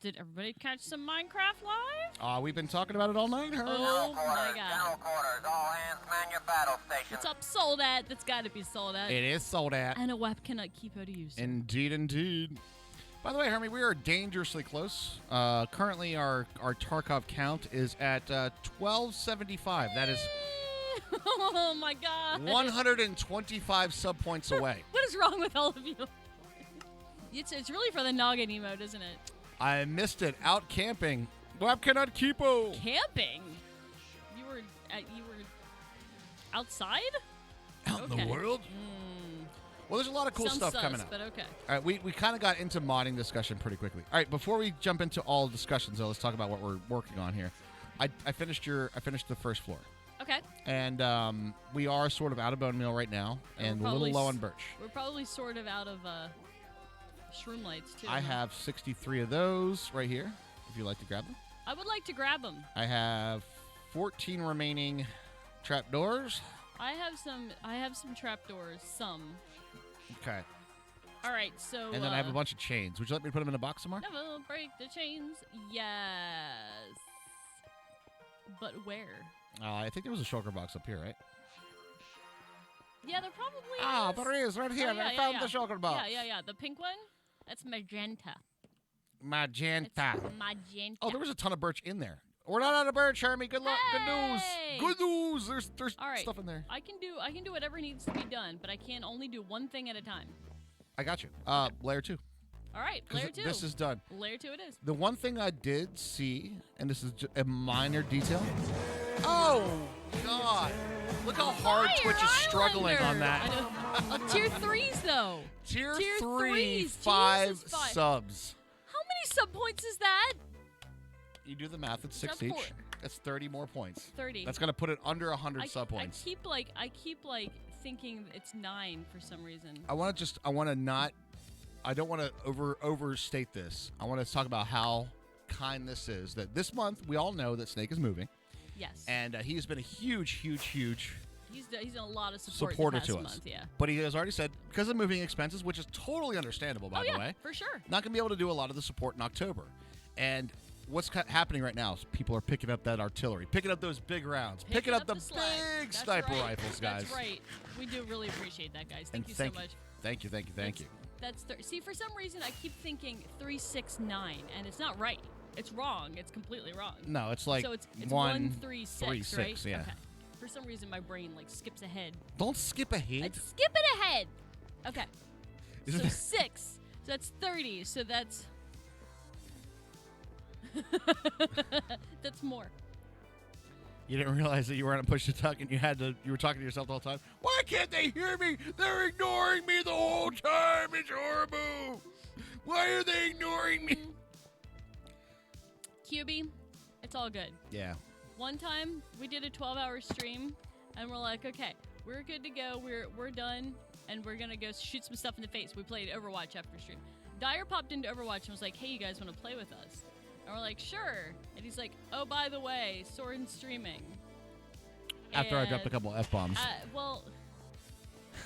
Speaker 7: did everybody catch some Minecraft live?
Speaker 2: We've been talking about it all night, Hermie.
Speaker 7: Oh my god.
Speaker 5: General quarters, all hands man your battle stations.
Speaker 7: What's up, sold at? That's got to be sold at.
Speaker 2: It is sold out.
Speaker 7: And a WAP cannot keep out of use.
Speaker 2: Indeed, indeed. By the way, Hermie, we are dangerously close. Currently, our Tarkov count is at 1275. That is
Speaker 7: Oh my god.
Speaker 2: 125 sub points away.
Speaker 7: What is wrong with all of you? It's really for the noggin emote, isn't it?
Speaker 2: I missed it. Out camping. WAP cannot keep o.
Speaker 7: Camping? You were outside?
Speaker 2: Out in the
Speaker 7: Okay.
Speaker 2: world? Well, there's a lot of cool
Speaker 7: Some
Speaker 2: stuff
Speaker 7: sus,
Speaker 2: coming up.
Speaker 7: but okay.
Speaker 2: All right, we kind of got into modding discussion pretty quickly. All right, before we jump into all discussions, though, let's talk about what we're working on here. I finished the first floor.
Speaker 7: Okay.
Speaker 2: And we are sort of out of bone meal right now, and a little
Speaker 7: probably
Speaker 2: low on birch.
Speaker 7: We're probably sort of out of shroom lights, too.
Speaker 2: I have 63 of those right here, if you'd like to grab them.
Speaker 7: I would like to grab them.
Speaker 2: I have 14 remaining trapdoors.
Speaker 7: I have some trapdoors, some.
Speaker 2: Okay.
Speaker 7: All right, so...
Speaker 2: And then I have a bunch of chains. Would you like me to put them in a box somewhere?
Speaker 7: Never break the chains. Yes. But where?
Speaker 2: I think there was a shulker box up here, right?
Speaker 7: Yeah, there probably is.
Speaker 2: There is, right here.
Speaker 7: Oh, yeah,
Speaker 2: I found
Speaker 7: yeah.
Speaker 2: the shulker box.
Speaker 7: Yeah. The pink one? That's magenta.
Speaker 2: Magenta.
Speaker 7: It's magenta.
Speaker 2: Oh, there was a ton of birch in there. We're not out of birch, Hermie. Good luck.
Speaker 7: Hey!
Speaker 2: Good news. There's
Speaker 7: All right.
Speaker 2: stuff in there.
Speaker 7: I can do whatever needs to be done, but I can only do one thing at a time.
Speaker 2: I got you. Layer 2.
Speaker 7: All right,
Speaker 2: 'Cause
Speaker 7: layer 2.
Speaker 2: This is done.
Speaker 7: Layer 2 it is.
Speaker 2: The one thing I did see, and this is a minor detail. Oh, God. Look how hard
Speaker 7: Fire
Speaker 2: Twitch is struggling on
Speaker 7: Islander.
Speaker 2: that.
Speaker 7: I know. Tier 3s, though.
Speaker 2: Tier 3,
Speaker 7: threes.
Speaker 2: 5
Speaker 7: Jesus, 5.
Speaker 2: subs.
Speaker 7: How many sub points is that?
Speaker 2: You do the math, it's 6
Speaker 7: Sub
Speaker 2: each.
Speaker 7: four.
Speaker 2: That's 30 more points.
Speaker 7: 30.
Speaker 2: That's going to put it under 100 sub
Speaker 7: I
Speaker 2: points.
Speaker 7: keep thinking it's 9 for some reason.
Speaker 2: I don't want to overstate this. I want to talk about how kind this is. That this month, we all know that Snake is moving.
Speaker 7: Yes.
Speaker 2: And he's been a huge
Speaker 7: He's done a lot of support
Speaker 2: supporter
Speaker 7: the past
Speaker 2: to us.
Speaker 7: month, yeah.
Speaker 2: But he has already said, because of moving expenses, which is totally understandable, by the way,
Speaker 7: for sure.
Speaker 2: not going to be able to do a lot of the support in October. And what's happening right now is people are picking up that artillery, picking up those big rounds, picking up the
Speaker 7: slack.
Speaker 2: big
Speaker 7: That's
Speaker 2: sniper
Speaker 7: right.
Speaker 2: rifles, guys.
Speaker 7: That's right. We do really appreciate that, guys. Thank
Speaker 2: And
Speaker 7: you so much.
Speaker 2: Thank you.
Speaker 7: That's see, for some reason, I keep thinking 369, and it's not right. It's wrong. It's completely wrong.
Speaker 2: No, it's like
Speaker 7: so it's
Speaker 2: 136,
Speaker 7: right?
Speaker 2: yeah.
Speaker 7: Okay. For some reason, my brain skips ahead.
Speaker 2: Don't skip ahead.
Speaker 7: It's skipping ahead. Okay.
Speaker 2: Isn't
Speaker 7: So
Speaker 2: it-
Speaker 7: 6. So that's 30. So that's that's more.
Speaker 2: You didn't realize that you were on a push to talk and you were talking to yourself the whole time. Why can't they hear me? They're ignoring me the whole time. It's horrible. Why are they ignoring me?
Speaker 7: QB, it's all good.
Speaker 2: Yeah.
Speaker 7: One time we did a 12-hour stream, and we're like, okay, we're good to go. We're done, and we're gonna go shoot some stuff in the face. We played Overwatch after stream. Dyer popped into Overwatch and was like, hey, you guys want to play with us? And we're like, sure. And he's like, oh, by the way, Soren's streaming.
Speaker 2: After I dropped a couple F-bombs.
Speaker 7: Well,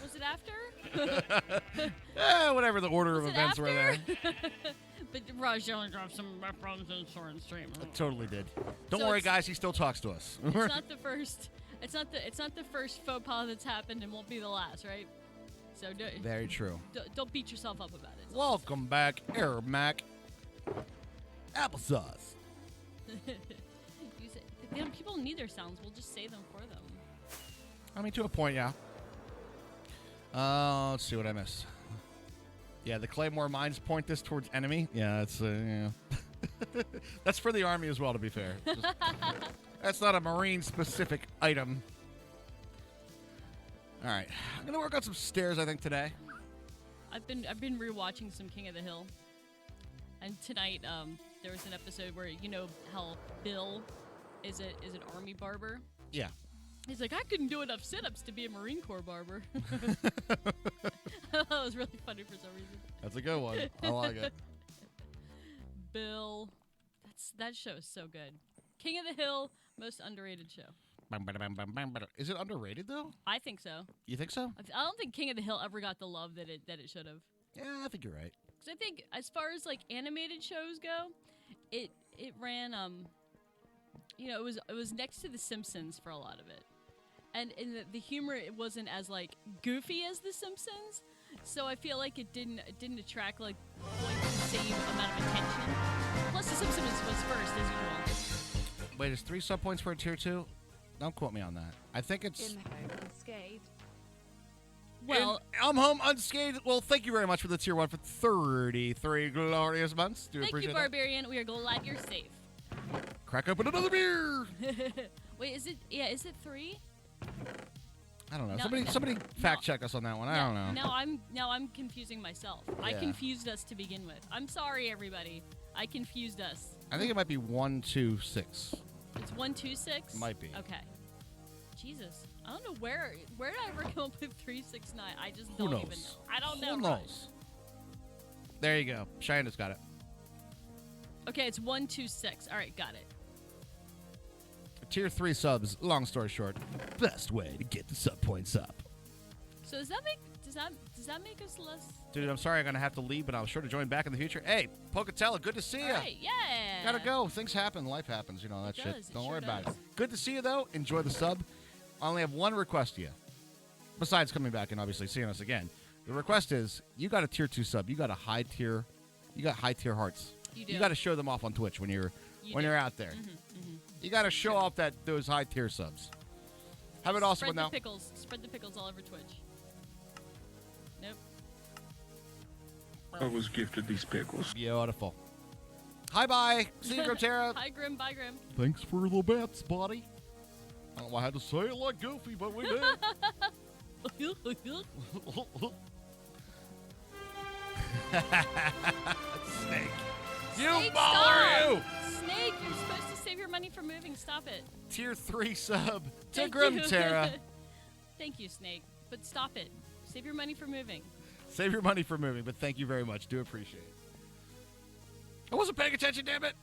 Speaker 7: was it after?
Speaker 2: Whatever the order of
Speaker 7: Was it
Speaker 2: events were there.
Speaker 7: after? But Raj only dropped some F-bombs in Soren's stream.
Speaker 2: Totally did. Don't
Speaker 7: So
Speaker 2: worry,
Speaker 7: it's-
Speaker 2: guys. He still talks to us.
Speaker 7: It's not the first. It's not the first faux pas that's happened, and won't be the last, right? So
Speaker 2: Very true.
Speaker 7: don't beat yourself up about it.
Speaker 2: Welcome back, Air Mac. Applesauce.
Speaker 7: People need their sounds. We'll just say them for them.
Speaker 2: I mean, to a point, yeah. Let's see what I missed. Yeah, the Claymore mines point this towards enemy. Yeah, that's that's for the army as well, to be fair. That's not a Marine-specific item. All right, I'm gonna work on some stairs, I think, today.
Speaker 7: I've been rewatching some King of the Hill, and tonight there was an episode where you know how Bill is an army barber.
Speaker 2: Yeah.
Speaker 7: He's like, I couldn't do enough sit-ups to be a Marine Corps barber. I thought that was really funny for some reason.
Speaker 2: That's a good one. I like it.
Speaker 7: Bill, that show is so good. King of the Hill, most underrated show.
Speaker 2: Is it underrated though?
Speaker 7: I think so.
Speaker 2: You think so?
Speaker 7: I don't think King of the Hill ever got the love that it should have.
Speaker 2: Yeah, I think you're right.
Speaker 7: Because I think as far as like animated shows go, it ran it was next to The Simpsons for a lot of it, and in the humor it wasn't as like goofy as The Simpsons, so I feel like it didn't attract like the same amount of attention. Plus The Simpsons was first as usual.
Speaker 2: Wait, there's 3 sub points for a tier 2? Don't quote me on that. I think it's.
Speaker 4: In home unscathed.
Speaker 7: Well,
Speaker 2: I'm home unscathed. Well, thank you very much for the tier 1 for 33 glorious months. Do
Speaker 7: thank you,
Speaker 2: appreciate that.
Speaker 7: Barbarian. We are glad you're safe.
Speaker 2: Crack open another beer.
Speaker 7: Wait, is it 3?
Speaker 2: I don't know.
Speaker 7: No,
Speaker 2: Somebody fact check us on that one. I don't know.
Speaker 7: Now I'm confusing myself. I
Speaker 2: Yeah.
Speaker 7: confused us to begin with. I'm sorry, everybody. I confused us.
Speaker 2: I think it might be 126.
Speaker 7: It's 126.
Speaker 2: Might be.
Speaker 7: Okay. Jesus, I don't know where did I ever come up with 369? I just
Speaker 2: Who
Speaker 7: don't
Speaker 2: knows?
Speaker 7: even know. I don't know.
Speaker 2: Who knows? There you go. Cheyenne just got it.
Speaker 7: Okay, it's 126. All right, got it.
Speaker 2: Tier 3 subs. Long story short, best way to get the sub points up.
Speaker 7: So does that make us less?
Speaker 2: Dude, I'm sorry I'm gonna have to leave, but I'll sure to join back in the future. Hey, Pocatella, good to see
Speaker 7: All
Speaker 2: you.
Speaker 7: right, yeah.
Speaker 2: Gotta go. Things happen. Life happens. You know that
Speaker 7: It
Speaker 2: shit.
Speaker 7: does. It
Speaker 2: Don't
Speaker 7: sure
Speaker 2: worry about it.
Speaker 7: does.
Speaker 2: Good to see you though. Enjoy the sub. I only have one request to you. Besides coming back and obviously seeing us again, the request is you got a tier 2 sub. You got a high tier. You got high tier hearts.
Speaker 7: You do.
Speaker 2: You got to show them off on Twitch when you're
Speaker 7: You do.
Speaker 2: out there. You got to show off those high tier subs. Have it also
Speaker 7: Spread the
Speaker 2: now.
Speaker 7: pickles. Spread the pickles all over Twitch. Nope.
Speaker 1: I was gifted these pickles.
Speaker 2: Beautiful. Hi, bye. See you, Grotera.
Speaker 7: Hi, Grim. Bye, Grim.
Speaker 2: Thanks for the bets, buddy. I don't know why I had to say it like Goofy, but we did. Snake. You
Speaker 7: Snake,
Speaker 2: baller, you!
Speaker 7: Snake, you're supposed to save your money for moving. Stop it.
Speaker 2: Tier 3 sub to
Speaker 7: Thank
Speaker 2: Grim
Speaker 7: you.
Speaker 2: Terra.
Speaker 7: Thank you, Snake. But stop it. Save your money for moving.
Speaker 2: Save your money for moving, but thank you very much. Do appreciate it. I wasn't paying attention, damn it.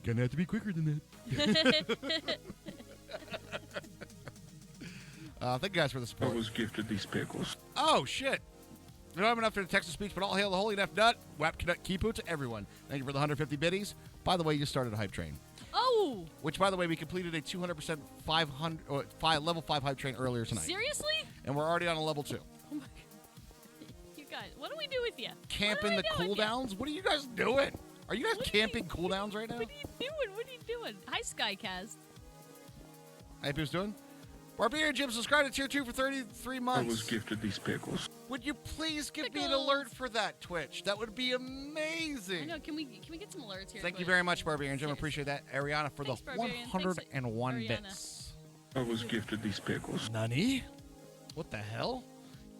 Speaker 2: Gonna have to be quicker than that. Thank you guys for the
Speaker 1: I
Speaker 2: support.
Speaker 1: was gifted these pickles.
Speaker 2: Oh, shit. We don't have enough for the text to speech, but all hail the holy Neff Nut. Wap Cadet Kipu to everyone. Thank you for the 150 biddies. By the way, you started a hype train.
Speaker 7: Oh!
Speaker 2: Which, by the way, we completed a 200% level 5 hype train earlier tonight.
Speaker 7: Seriously?
Speaker 2: And we're already on a level 2.
Speaker 7: Oh my god. You guys, what do we do with you?
Speaker 2: Camping the cooldowns? What are you guys doing? Are you guys camping cooldowns right now?
Speaker 7: What are you doing? What are you doing? Hi, Skycast.
Speaker 2: How you people's doing? Barbarian Jim subscribed to tier 2 for 33 months.
Speaker 1: I was gifted these pickles.
Speaker 2: Would you please give me an
Speaker 7: Pickles.
Speaker 2: alert for that, Twitch? That would be amazing.
Speaker 7: I know. Can we get some alerts here?
Speaker 2: Thank you
Speaker 7: Twitch?
Speaker 2: very much, Barbarian Jim.
Speaker 7: Seriously.
Speaker 2: Appreciate that. Ariana for
Speaker 7: Thanks,
Speaker 2: the
Speaker 7: Barbarian.
Speaker 2: 101
Speaker 7: Thanks,
Speaker 2: bits.
Speaker 1: I was gifted these pickles.
Speaker 2: Nani? What the hell?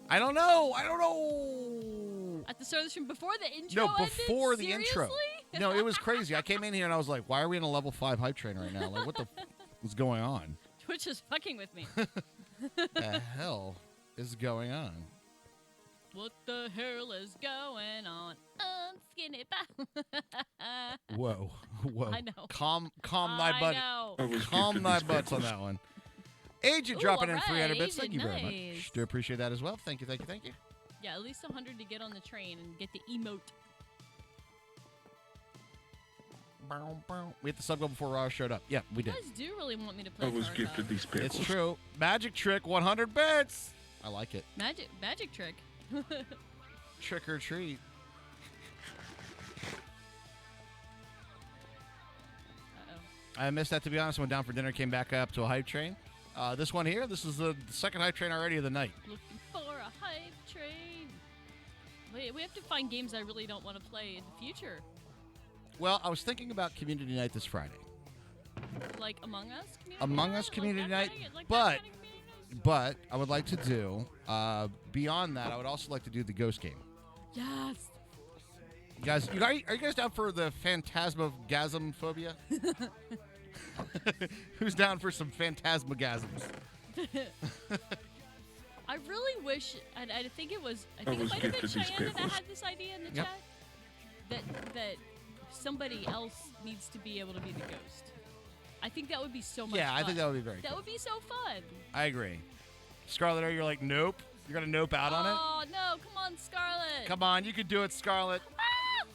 Speaker 2: I don't know.
Speaker 7: At the start of the stream, before the intro
Speaker 2: No,
Speaker 7: ended?
Speaker 2: before the intro.
Speaker 7: Seriously?
Speaker 2: No, it was crazy. I came in here and I was like, why are we in a level 5 hype train right now? Like, what the is going on?
Speaker 7: Twitch is fucking with me.
Speaker 2: The hell is going on?
Speaker 7: What the hell is going on? Skinny pie.
Speaker 2: Whoa. Whoa.
Speaker 7: I know.
Speaker 2: Calm thy
Speaker 7: I
Speaker 2: butt.
Speaker 7: know.
Speaker 1: I was
Speaker 2: Calm
Speaker 1: gifted
Speaker 2: thy
Speaker 1: these
Speaker 2: butts on
Speaker 1: pickles.
Speaker 2: that one. Agent
Speaker 7: Ooh,
Speaker 2: dropping in
Speaker 7: alright,
Speaker 2: 300 bits. Thank
Speaker 7: Agent,
Speaker 2: you very
Speaker 7: nice.
Speaker 2: much. Do appreciate that as well. Thank you.
Speaker 7: Yeah, at least 100 to get on the train and get the emote.
Speaker 2: We hit the sub goal before Raj showed up. Yeah, we
Speaker 7: You
Speaker 2: did.
Speaker 7: guys do really want me to play
Speaker 1: I was
Speaker 7: Tarkov.
Speaker 1: gifted these pickles.
Speaker 2: It's true. Magic trick, 100 bits. I like it.
Speaker 7: Magic trick.
Speaker 2: Trick or treat.
Speaker 7: Uh-oh.
Speaker 2: I missed that, to be honest. Went down for dinner, came back up to a hype train. This one here, this is the second hype train already of the night.
Speaker 7: Looking for a hype train. We have to find games I really don't want to play in the future.
Speaker 2: Well, I was thinking about community night this Friday.
Speaker 7: Like Among Us community
Speaker 2: Among
Speaker 7: night?
Speaker 2: Us community
Speaker 7: Like
Speaker 2: night,
Speaker 7: that kind of- like that
Speaker 2: but
Speaker 7: kind of community night?
Speaker 2: but I would like to do beyond that. I would also like to do the ghost game.
Speaker 7: Yes.
Speaker 2: Guys, are you guys down for the phantasmagasm phobia? Who's down for some phantasmagasms?
Speaker 7: I really wish, and I think it was, I
Speaker 1: I
Speaker 7: think it
Speaker 1: was
Speaker 7: might have been
Speaker 1: gifted these
Speaker 7: Cheyenne that
Speaker 1: pickles.
Speaker 7: had this idea in the
Speaker 2: Yep.
Speaker 7: chat. That somebody else needs to be able to be the ghost. I think that would be so much
Speaker 2: Yeah,
Speaker 7: fun.
Speaker 2: I think that would be very
Speaker 7: That
Speaker 2: cool.
Speaker 7: would be so fun.
Speaker 2: I agree. Scarlet, you're like, nope. You're going to nope out on it?
Speaker 7: Oh, no. Come on, Scarlet.
Speaker 2: Come on, you can do it, Scarlet.
Speaker 7: Ah!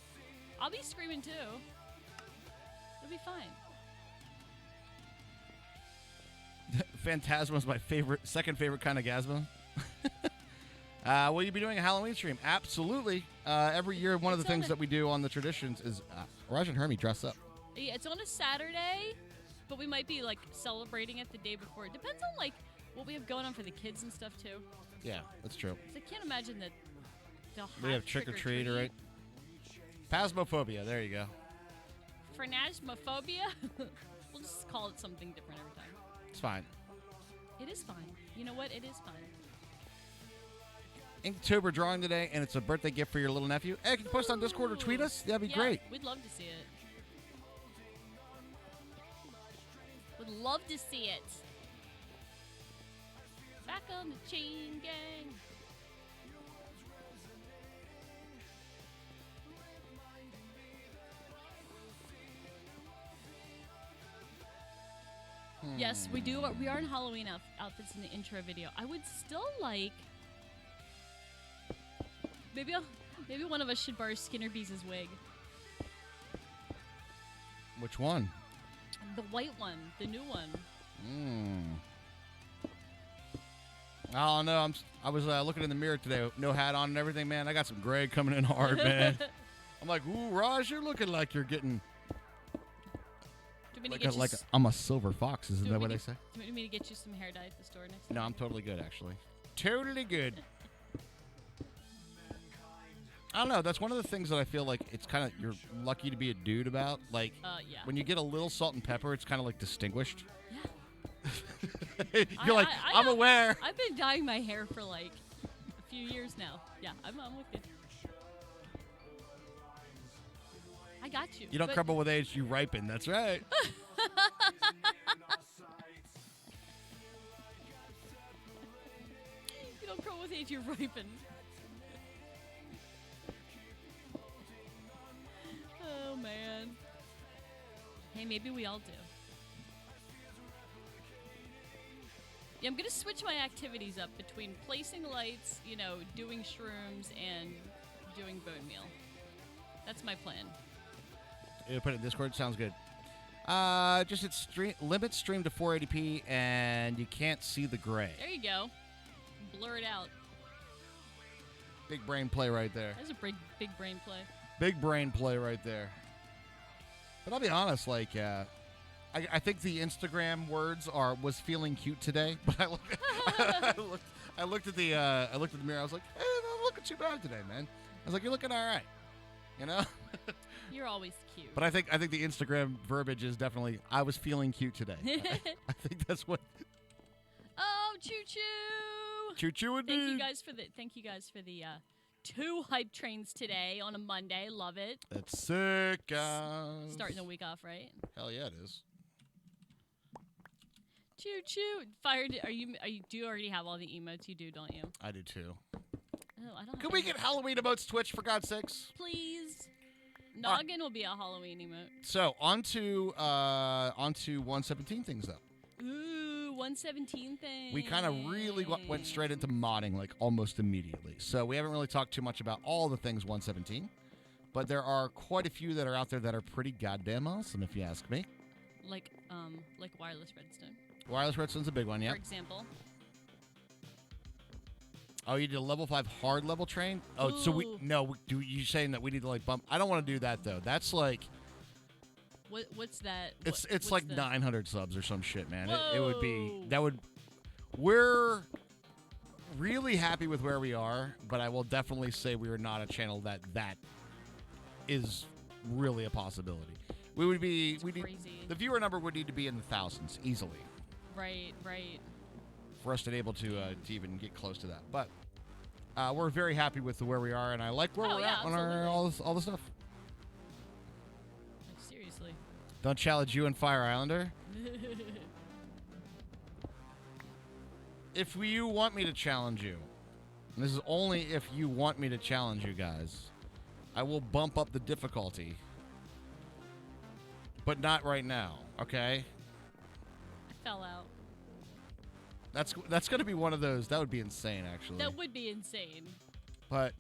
Speaker 7: I'll be screaming, too. It'll be fine.
Speaker 2: Phantasma is my second favorite kind of gasma. Will you be doing a Halloween stream? Absolutely. Every year, one of the
Speaker 7: It's on
Speaker 2: things
Speaker 7: a-
Speaker 2: that we do on the traditions is Raj and Hermie dress up.
Speaker 7: Yeah, it's on a Saturday, but we might be, like, celebrating it the day before. It depends on, like, what we have going on for the kids and stuff, too.
Speaker 2: Yeah, that's true.
Speaker 7: 'Cause I can't imagine that they'll have
Speaker 2: We have trick or treat, right? Phasmophobia. There you go.
Speaker 7: Phantasmophobia? We'll just call it something different every time.
Speaker 2: It's fine.
Speaker 7: It is fine. You know what? It is fine.
Speaker 2: Inktober drawing today, and it's a birthday gift for your little nephew. Hey, can you post on Discord or tweet us? That'd be
Speaker 7: Yeah,
Speaker 2: great.
Speaker 7: We'd love to see it. Would love to see it. Back on the chain gang. Yes, we do. We are in Halloween outfits in the intro video. I would still like. Maybe one of us should borrow Skinner Bees' wig.
Speaker 2: Which one?
Speaker 7: The white one, the new one.
Speaker 2: I don't know. I was looking in the mirror today, no hat on and everything, man. I got some gray coming in hard, man. I'm like, ooh, Raj, you're looking like you're getting
Speaker 7: Do you want me to
Speaker 2: like,
Speaker 7: get you
Speaker 2: like
Speaker 7: s-
Speaker 2: I'm a silver fox. Isn't
Speaker 7: do
Speaker 2: that
Speaker 7: you
Speaker 2: what
Speaker 7: want
Speaker 2: they
Speaker 7: me
Speaker 2: say?
Speaker 7: Do you want me to get you some hair dye at the store next time?
Speaker 2: No, I'm totally good, actually. Totally good. I don't know. That's one of the things that I feel like it's kind of you're lucky to be a dude about. Like
Speaker 7: Yeah.
Speaker 2: when you get a little salt and pepper, it's kind of like distinguished.
Speaker 7: Yeah.
Speaker 2: You're like, I'm aware.
Speaker 7: I've been dyeing my hair for like a few years now. Yeah, I'm with you. I got you.
Speaker 2: You don't
Speaker 7: but-
Speaker 2: crumble with age, you ripen. That's right.
Speaker 7: You don't grow with age, you ripen. Oh man. Hey, maybe we all do. Yeah, I'm gonna switch my activities up between placing lights, doing shrooms, and doing bone meal. That's my plan.
Speaker 2: You put it in Discord. Sounds good. Just limit stream to 480p, and you can't see the gray.
Speaker 7: There you go. Blur it out.
Speaker 2: Big brain play right there.
Speaker 7: That's a big brain play.
Speaker 2: Big brain play right there. But I'll be honest, like, I think the Instagram words was feeling cute today. But I looked at the mirror. I was like, hey, not looking too bad today, man. I was like, you're looking all right, you know.
Speaker 7: You're always cute.
Speaker 2: But I think the Instagram verbiage is definitely I was feeling cute today. I think that's what.
Speaker 7: Oh, choo choo!
Speaker 2: Choo choo indeed.
Speaker 7: Thank you guys for the 2 hype trains today on a Monday. Love it.
Speaker 2: That's sick, guys.
Speaker 7: Starting the week off right.
Speaker 2: Hell yeah, it is.
Speaker 7: Choo choo! Fired. Do you already have all the emotes? You do, don't you?
Speaker 2: I do too.
Speaker 7: Oh, I don't.
Speaker 2: Can we get Halloween emotes Twitch for God's sakes?
Speaker 7: Please? Noggin will be a Halloween emote.
Speaker 2: So on to 117 things though.
Speaker 7: Ooh, 117 thing.
Speaker 2: We kind of really went straight into modding like almost immediately. So we haven't really talked too much about all the things 117, but there are quite a few that are out there that are pretty goddamn awesome, if you ask me.
Speaker 7: Like wireless redstone.
Speaker 2: Wireless redstone's a big one, yeah.
Speaker 7: For example.
Speaker 2: Oh, you did a level 5 hard level train? Oh, so
Speaker 7: Ooh.
Speaker 2: you saying that we need to like bump? I don't want to do that though. That's like
Speaker 7: What's that?
Speaker 2: it's
Speaker 7: What's
Speaker 2: like
Speaker 7: the-
Speaker 2: 900 subs or some shit, man.
Speaker 7: Whoa.
Speaker 2: It would be that would we're really happy with where we are, but I will definitely say we are not a channel that is really a possibility. We would be
Speaker 7: crazy.
Speaker 2: the viewer number would need to be in the thousands easily
Speaker 7: Right.
Speaker 2: for us to be able to even get close to that. But we're very happy with where we are, and I like where we're at on all the stuff.
Speaker 7: Like, seriously.
Speaker 2: Don't challenge you and Fire Islander. If you want me to challenge you, and this is only if you want me to challenge you guys, I will bump up the difficulty. But not right now, okay?
Speaker 7: I fell out.
Speaker 2: That's going to be one of those. That would be insane, actually.
Speaker 7: That would be insane.
Speaker 2: But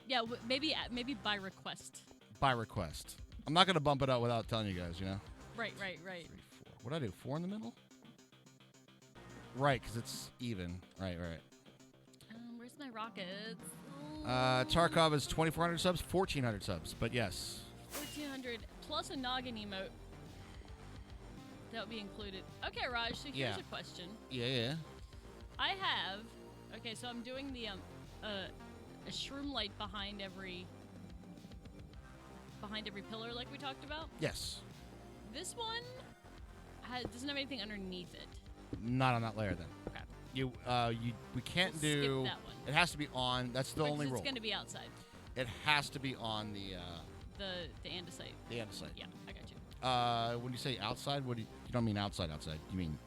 Speaker 7: Yeah, maybe by request.
Speaker 2: by request. I'm not going to bump it up without telling you guys, you know?
Speaker 7: Right.
Speaker 2: 3, 4. What did I do? 4 in the middle? Right, because it's even. Right.
Speaker 7: Where's my rockets?
Speaker 2: Tarkov is 2,400 subs, 1,400 subs. But yes.
Speaker 7: 1,400 plus a noggin emote. That would be included. Okay, Raj, so here's
Speaker 2: Yeah.
Speaker 7: a question.
Speaker 2: Yeah.
Speaker 7: I have... Okay, so I'm doing the a shroom light behind every pillar like we talked about.
Speaker 2: Yes.
Speaker 7: This one doesn't have anything underneath it.
Speaker 2: Not on that layer, then.
Speaker 7: Okay.
Speaker 2: We can't
Speaker 7: We'll
Speaker 2: do...
Speaker 7: skip that one.
Speaker 2: It has to be on. That's the
Speaker 7: Right, 'cause
Speaker 2: only rule.
Speaker 7: It's going to be outside.
Speaker 2: It has to be on the
Speaker 7: andesite.
Speaker 2: andesite.
Speaker 7: Yeah, I got you.
Speaker 2: When you say outside, you don't mean outside. You mean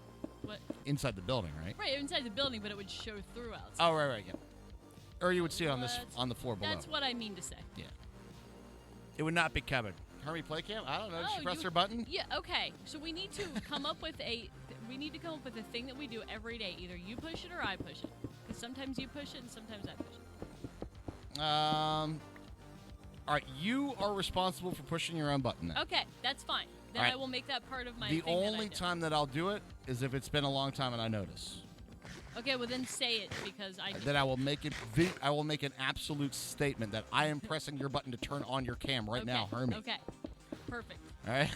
Speaker 7: What?
Speaker 2: inside the building, right?
Speaker 7: Right, inside the building, but it would show through outside.
Speaker 2: Oh, right, yeah. Or you would see it on the floor below.
Speaker 7: That's what I mean to say.
Speaker 2: Yeah. It would not be Kevin. Hermie Playcam? I don't know. Did she press
Speaker 7: you-
Speaker 2: her button?
Speaker 7: Yeah, okay. So we need to come up with a thing that we do every day. Either you push it or I push it. Because sometimes you push it and sometimes I push it.
Speaker 2: All right. You are responsible for pushing your own button then.
Speaker 7: Okay, that's fine. Then
Speaker 2: All right.
Speaker 7: I will make that part of my
Speaker 2: The
Speaker 7: thing that I
Speaker 2: only
Speaker 7: do.
Speaker 2: time that I'll do it is if it's been a long time and I notice.
Speaker 7: Okay, well then say it because I
Speaker 2: Then I will make it. I will make an absolute statement that I am pressing your button to turn on your cam right now, Hermie.
Speaker 7: Okay. Perfect.
Speaker 2: All right.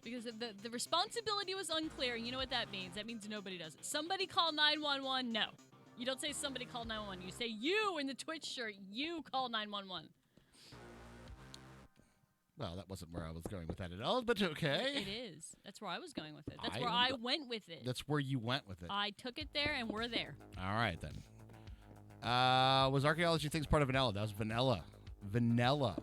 Speaker 7: Because the responsibility was unclear, and you know what that means? That means nobody does it. Somebody call 911. No. You don't say somebody call 911. You say you in the Twitch shirt. You call 911.
Speaker 2: Well, that wasn't where I was going with that at all, but okay.
Speaker 7: It is. That's where I was going with it. That's where I went with it.
Speaker 2: That's where you went with it.
Speaker 7: I took it there, and we're there.
Speaker 2: All right, then. Was Archaeology Things part of Vanilla? That was Vanilla.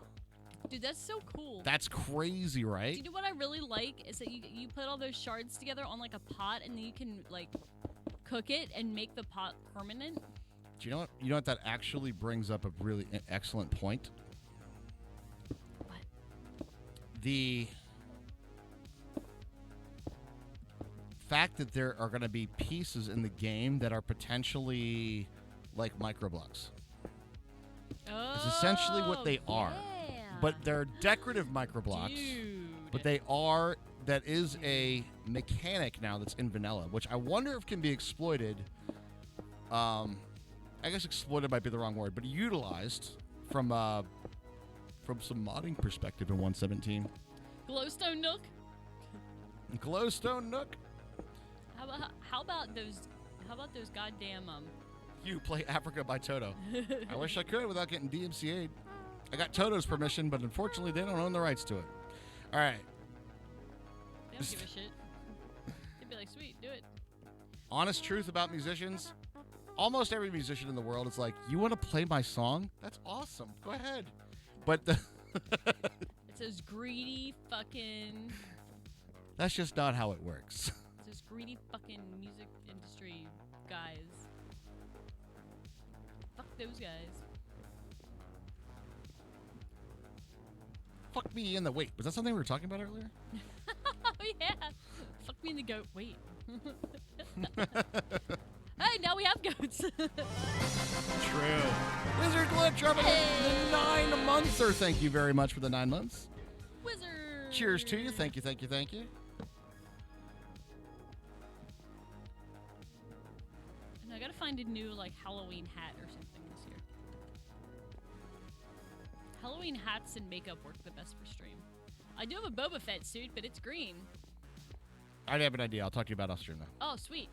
Speaker 7: Dude, that's so cool.
Speaker 2: That's crazy, right?
Speaker 7: Do you know what I really like is that you put all those shards together on like a pot, and then you can like cook it and make the pot permanent.
Speaker 2: Do you know what? You know what? That actually brings up a really excellent point.
Speaker 7: What?
Speaker 2: The fact that there are going to be pieces in the game that are potentially like microblocks.
Speaker 7: Oh,
Speaker 2: It's essentially what they are.
Speaker 7: yeah.
Speaker 2: But they're decorative microblocks.
Speaker 7: Dude.
Speaker 2: But that is a mechanic now that's in vanilla, which I wonder if can be exploited. I guess exploited might be the wrong word, but utilized from some modding perspective in 1.17.
Speaker 7: Glowstone Nook.
Speaker 2: Glowstone Nook.
Speaker 7: How about those goddamn
Speaker 2: You play Africa by Toto. I wish I could without getting DMCA'd. I got Toto's permission, but unfortunately they don't own the rights to it. All right.
Speaker 7: They don't give a shit. They'd be like, sweet, do it.
Speaker 2: Honest truth about musicians. Almost every musician in the world is like, you want to play my song? That's awesome. Go ahead. But
Speaker 7: It's those greedy fucking.
Speaker 2: that's just not how it works.
Speaker 7: It's those greedy fucking music industry guys. Fuck those guys.
Speaker 2: Fuck me in the wait. Was that something we were talking about earlier?
Speaker 7: Oh yeah. Fuck me in the goat. Wait. Hey, now we have goats.
Speaker 2: True. Wizard Glitch, dropping the 9 months. Thank you very much for the 9 months.
Speaker 7: Wizard.
Speaker 2: Cheers to you. Thank you, thank you, thank you.
Speaker 7: And I gotta find a new like Halloween hat or something this year. Halloween hats and makeup work the best for stream. I do have a Boba Fett suit, but it's green.
Speaker 2: I already have an idea. I'll talk to you about off stream though.
Speaker 7: Oh, sweet.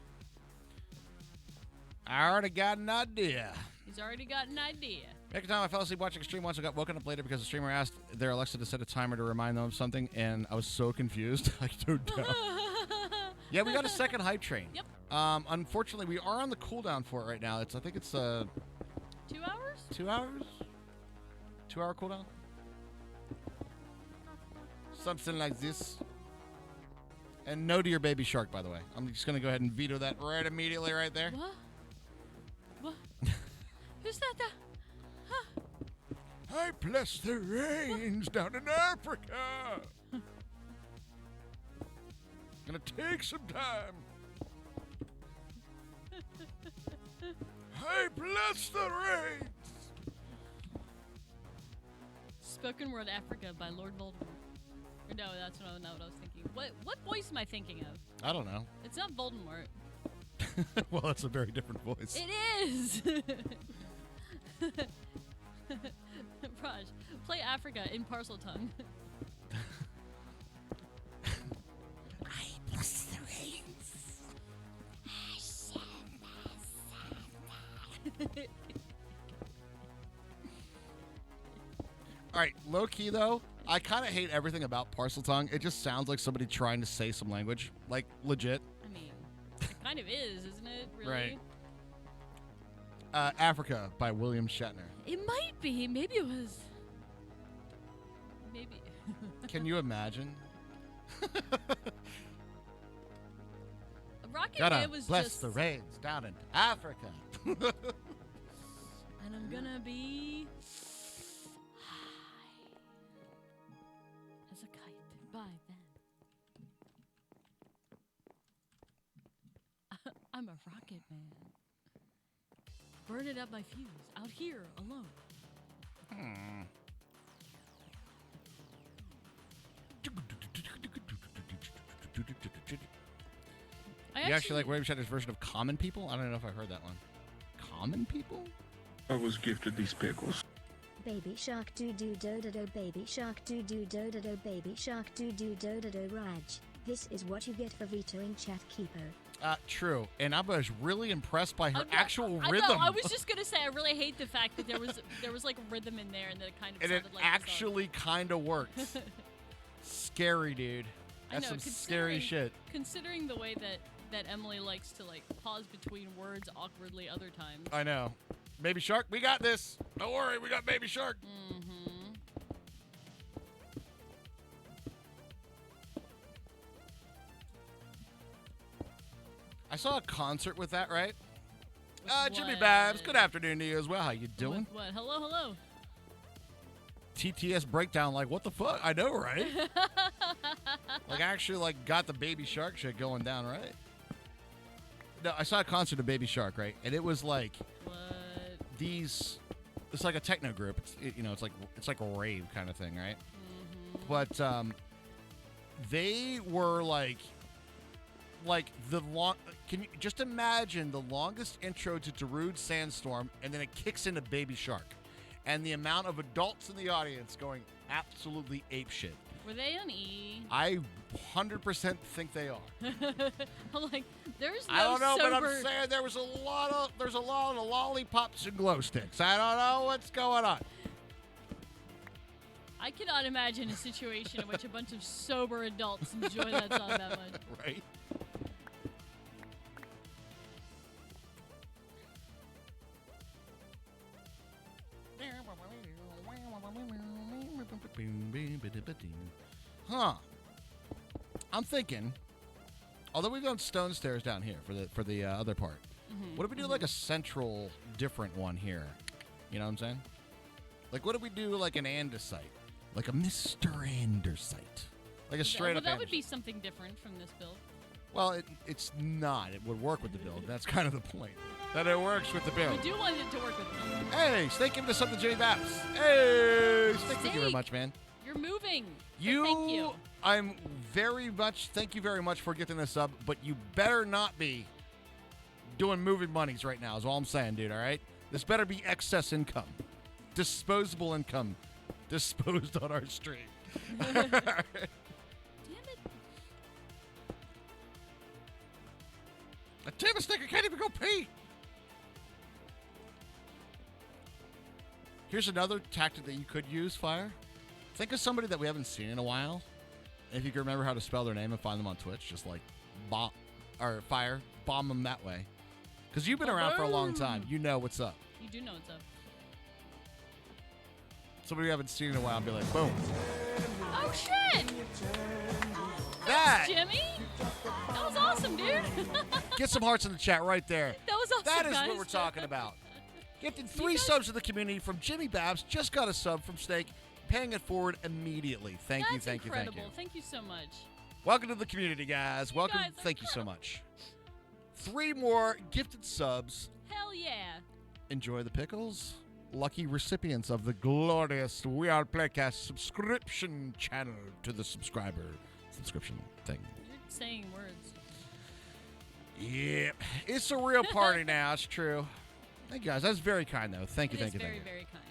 Speaker 2: I already got an idea.
Speaker 7: He's already got an idea.
Speaker 2: Back in time, I fell asleep watching a stream once. I got woken up later because the streamer asked their Alexa to set a timer to remind them of something, and I was so confused. I tuned down. Yeah, we got a second hype train.
Speaker 7: Yep.
Speaker 2: Unfortunately, we are on the cooldown for it right now. I think it's
Speaker 7: 2 hours?
Speaker 2: 2 hours? 2 hour cooldown? Something like this. And no to your baby shark, by the way. I'm just going to go ahead and veto that right immediately right there.
Speaker 7: What? What? Who's that? Huh?
Speaker 2: I bless the rains down in Africa. Gonna take some time. I bless the rains.
Speaker 7: Spoken Word Africa by Lord Voldemort. Or no, that's not what I was thinking. What voice am I thinking of?
Speaker 2: I don't know.
Speaker 7: It's not Voldemort.
Speaker 2: Well, that's a very different voice.
Speaker 7: It is! Raj, play Africa in parcel tongue.
Speaker 2: I bless the rains. All right, low key though, I kind of hate everything about parcel tongue. It just sounds like somebody trying to say some language, like legit.
Speaker 7: I mean, it kind of is, isn't it? Really?
Speaker 2: Right. Africa by William Shatner.
Speaker 7: It might be. Maybe it was. Maybe.
Speaker 2: Can you imagine?
Speaker 7: Rocket
Speaker 2: Gotta
Speaker 7: Man was
Speaker 2: bless
Speaker 7: just.
Speaker 2: the rains down in Africa.
Speaker 7: And I'm gonna be high as a kite by then. I'm a rocket man. Burning up my fuse out here alone.
Speaker 2: You actually like William Shatner's version of Common People? I don't know if I heard that one. Common People?
Speaker 1: I was gifted these pickles.
Speaker 8: Baby shark doo doo do do do, baby shark doo doo do do do, baby shark doo doo do do do. Raj, this is what you get for vetoing Chat Keeper.
Speaker 2: True. And I was really impressed by her
Speaker 7: I'm not-
Speaker 2: actual
Speaker 7: I
Speaker 2: rhythm.
Speaker 7: know, I was just gonna say I really hate the fact that there was like rhythm in there and that it kind of
Speaker 2: and it
Speaker 7: sounded like a song.
Speaker 2: actually kind of works. Scary, dude.
Speaker 7: I
Speaker 2: That's
Speaker 7: know,
Speaker 2: some scary shit.
Speaker 7: Considering the way that Emily likes to like pause between words awkwardly other times.
Speaker 2: I know. Baby Shark, we got this. Don't worry, we got Baby Shark.
Speaker 7: Mm-hmm.
Speaker 2: I saw a concert with that, right?
Speaker 7: With
Speaker 2: Jimmy
Speaker 7: what?
Speaker 2: Babs, good afternoon to you as well. How you doing?
Speaker 7: With what? Hello, hello.
Speaker 2: TTS breakdown, like, what the fuck? I know, right? Like, actually, like, got the Baby Shark shit going down, right? No, I saw a concert of Baby Shark, right? And it was like
Speaker 7: What?
Speaker 2: these. It's like a techno group. It's like a rave kind of thing, right?
Speaker 7: Mm-hmm.
Speaker 2: But they were like the long. Can you just imagine the longest intro to Darude Sandstorm, and then it kicks into Baby Shark, and the amount of adults in the audience going absolutely apeshit.
Speaker 7: Were they on E?
Speaker 2: I 100% think they are.
Speaker 7: I'm like, there's no
Speaker 2: I don't know, but I'm
Speaker 7: sober-
Speaker 2: saying there's a lot of lollipops and glow sticks. I don't know what's going on.
Speaker 7: I cannot imagine a situation in which a bunch of sober adults enjoy that song that much.
Speaker 2: Right? Huh. I'm thinking, although we've done stone stairs down here for the other part, what if we do like a central different one here? You know what I'm saying? Like, what if we do like an andesite? Like a Mr. Andesite. Like a straight up
Speaker 7: Well, that would
Speaker 2: andesite.
Speaker 7: be something different from this build.
Speaker 2: Well, it's not. It would work with the build. That's kind of the point. That it works with the
Speaker 7: We
Speaker 2: build.
Speaker 7: do want it to work with me.
Speaker 2: Hey, Snake, give us something, Jimmy Babs. Hey, Snake, thank you very
Speaker 7: Snake.
Speaker 2: much, man.
Speaker 7: You're moving. So thank you.
Speaker 2: I'm very much, thank you very much for getting this up, but you better not be doing moving monies right now, is all I'm saying, dude, all right? This better be excess income. Disposable income disposed on our stream.
Speaker 7: Damn it.
Speaker 2: Damn it, Snake, I can't even go pee. Here's another tactic that you could use, Fire. Think of somebody that we haven't seen in a while. If you can remember how to spell their name and find them on Twitch, just like Fire, bomb them that way. Because you've been around for a long time. You know what's up.
Speaker 7: You do know what's up.
Speaker 2: Somebody we haven't seen in a while and be like, boom.
Speaker 7: Oh, shit!
Speaker 2: That!
Speaker 7: Jimmy? That was awesome, dude.
Speaker 2: Get some hearts in the chat right there.
Speaker 7: That was awesome,
Speaker 2: That is
Speaker 7: guys.
Speaker 2: what we're talking about. Gifted 3 subs to the community from Jimmy Babs. Just got a sub from Snake. Paying it forward immediately. Thank you, thank
Speaker 7: incredible.
Speaker 2: you, thank you.
Speaker 7: Thank you so much.
Speaker 2: Welcome to the community, guys. Welcome.
Speaker 7: guys are
Speaker 2: Thank you so much. 3 more gifted subs.
Speaker 7: Hell yeah.
Speaker 2: Enjoy the pickles. Lucky recipients of the glorious We Are Playcast subscription channel to the subscriber subscription thing.
Speaker 7: You're saying words.
Speaker 2: Yep. It's a real party now. It's true. Thank you, guys. That's very kind, though. Thank you, thank you,
Speaker 7: very,
Speaker 2: thank you.
Speaker 7: very kind.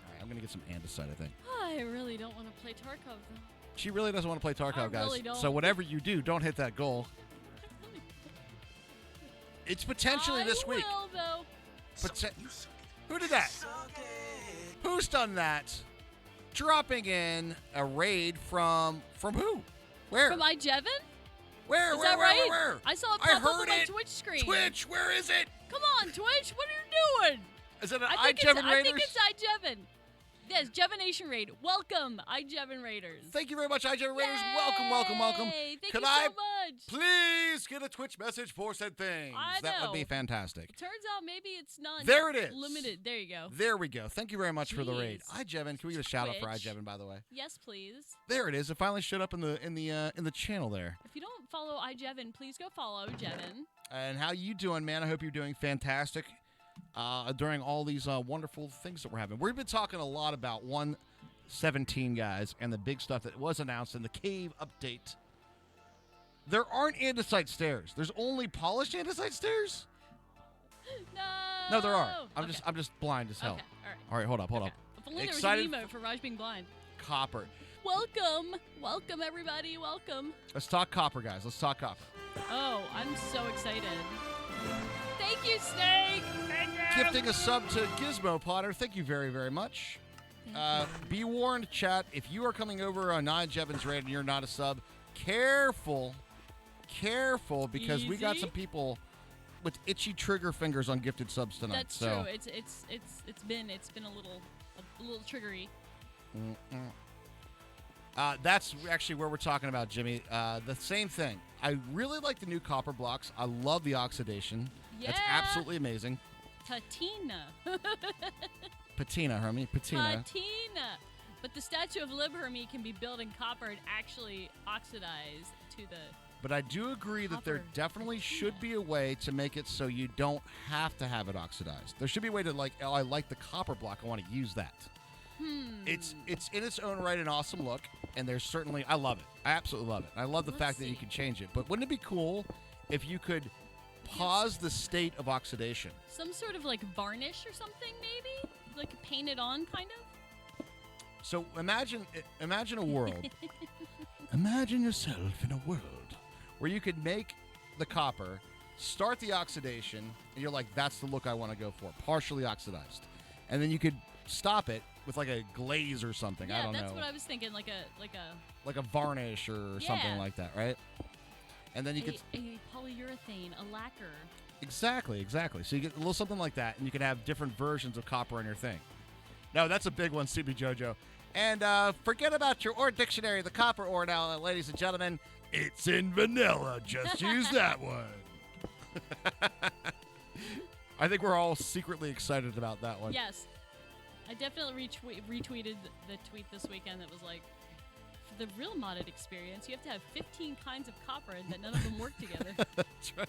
Speaker 2: All right, I'm going to get some andesite, I think.
Speaker 7: I really don't want to play Tarkov, though.
Speaker 2: She really doesn't want to play Tarkov,
Speaker 7: I
Speaker 2: guys.
Speaker 7: really don't.
Speaker 2: So whatever you do, don't hit that goal. It's potentially this week.
Speaker 7: I will, though.
Speaker 2: Who did that? Who's done that? Dropping in a raid from who? Where?
Speaker 7: From iJevin?
Speaker 2: Where?
Speaker 7: Is
Speaker 2: where?
Speaker 7: that
Speaker 2: where?
Speaker 7: right?
Speaker 2: Where?
Speaker 7: I saw it
Speaker 2: I
Speaker 7: pop up
Speaker 2: heard
Speaker 7: on my
Speaker 2: it.
Speaker 7: Twitch screen.
Speaker 2: Twitch, where is it?
Speaker 7: Come on, Twitch. What are you doing?
Speaker 2: Is it an
Speaker 7: I think
Speaker 2: iJevin Raiders?
Speaker 7: I think it's iJevin. Yes, Jevination Raid. Welcome, iJevin Raiders.
Speaker 2: Thank you very much, iJevin Raiders. Welcome, welcome, welcome.
Speaker 7: Yay! Thank
Speaker 2: Could
Speaker 7: you
Speaker 2: I
Speaker 7: so much.
Speaker 2: please get a Twitch message for said things?
Speaker 7: I
Speaker 2: That would
Speaker 7: know.
Speaker 2: be fantastic.
Speaker 7: Turns out maybe it's not
Speaker 2: There it is.
Speaker 7: limited. There you go.
Speaker 2: There we go. Thank you very much for the raid.
Speaker 7: Jeez.
Speaker 2: iJevin, can we get a shout out for
Speaker 7: Twitch.
Speaker 2: iJevin, by the way?
Speaker 7: Yes, please.
Speaker 2: There it is. It finally showed up in the channel there.
Speaker 7: If you don't follow iJevin, please go follow Jevin.
Speaker 2: And how you doing, man? I hope you're doing fantastic during all these wonderful things that we're having. We've been talking a lot about 1.17, guys, and the big stuff that was announced in the cave update. There aren't andesite stairs. There's only polished andesite stairs.
Speaker 7: No.
Speaker 2: No, there are. I'm
Speaker 7: Okay.
Speaker 2: just blind as hell.
Speaker 7: Okay. All right.
Speaker 2: All right, hold up.
Speaker 7: If only
Speaker 2: Excited
Speaker 7: there was an emote for Raj being blind.
Speaker 2: Copper.
Speaker 7: Welcome everybody. Welcome.
Speaker 2: Let's talk copper, guys. Let's talk copper.
Speaker 7: Oh, I'm so excited. Thank you, Snake. Thank you.
Speaker 2: Gifting a sub to Gizmo Potter. Thank you very, very much. Be warned, chat, if you are coming over on iJevin's raid and you're not a sub, careful, because we got
Speaker 7: Easy.
Speaker 2: some people with itchy trigger fingers on gifted subs tonight.
Speaker 7: That's
Speaker 2: so.
Speaker 7: true. It's been a little triggery.
Speaker 2: That's actually where we're talking about, Jimmy. The same thing. I really like the new copper blocks. I love the oxidation. That's
Speaker 7: Yeah.
Speaker 2: absolutely amazing.
Speaker 7: Patina.
Speaker 2: Patina, Hermie. Patina.
Speaker 7: Patina. But the Statue of Lib Hermie can be built in copper and actually oxidize to the...
Speaker 2: But I do agree that there
Speaker 7: Copper
Speaker 2: definitely
Speaker 7: patina.
Speaker 2: should be a way to make it so you don't have to have it oxidized. There should be a way to, like, oh, I like the copper block. I want to use that. It's in its own right an awesome look, and there's certainly, I love it. I absolutely love it. I love the
Speaker 7: Let's
Speaker 2: fact that you
Speaker 7: see.
Speaker 2: can change it. But wouldn't it be cool if you could pause the state of oxidation?
Speaker 7: Some sort of like varnish or something, maybe? Like paint it on, kind of?
Speaker 2: So imagine a world. Imagine yourself in a world where you could make the copper, start the oxidation, and you're like, that's the look I want to go for, partially oxidized. And then you could stop it with like a glaze or something.
Speaker 7: Yeah,
Speaker 2: I don't
Speaker 7: that's
Speaker 2: know.
Speaker 7: what I was thinking, like a
Speaker 2: Like a varnish or something
Speaker 7: Yeah.
Speaker 2: like that, right? And then you could
Speaker 7: a polyurethane, a lacquer.
Speaker 2: exactly. So you get a little something like that, and you can have different versions of copper in your thing. No, that's a big one, CB JoJo. And forget about your ore dictionary, the copper ore now, ladies and gentlemen. It's in vanilla. Just use that one. I think we're all secretly excited about that one.
Speaker 7: Yes. I definitely retweeted the tweet this weekend that was like, for the real modded experience, you have to have 15 kinds of copper and that none of them work together.
Speaker 2: That's right.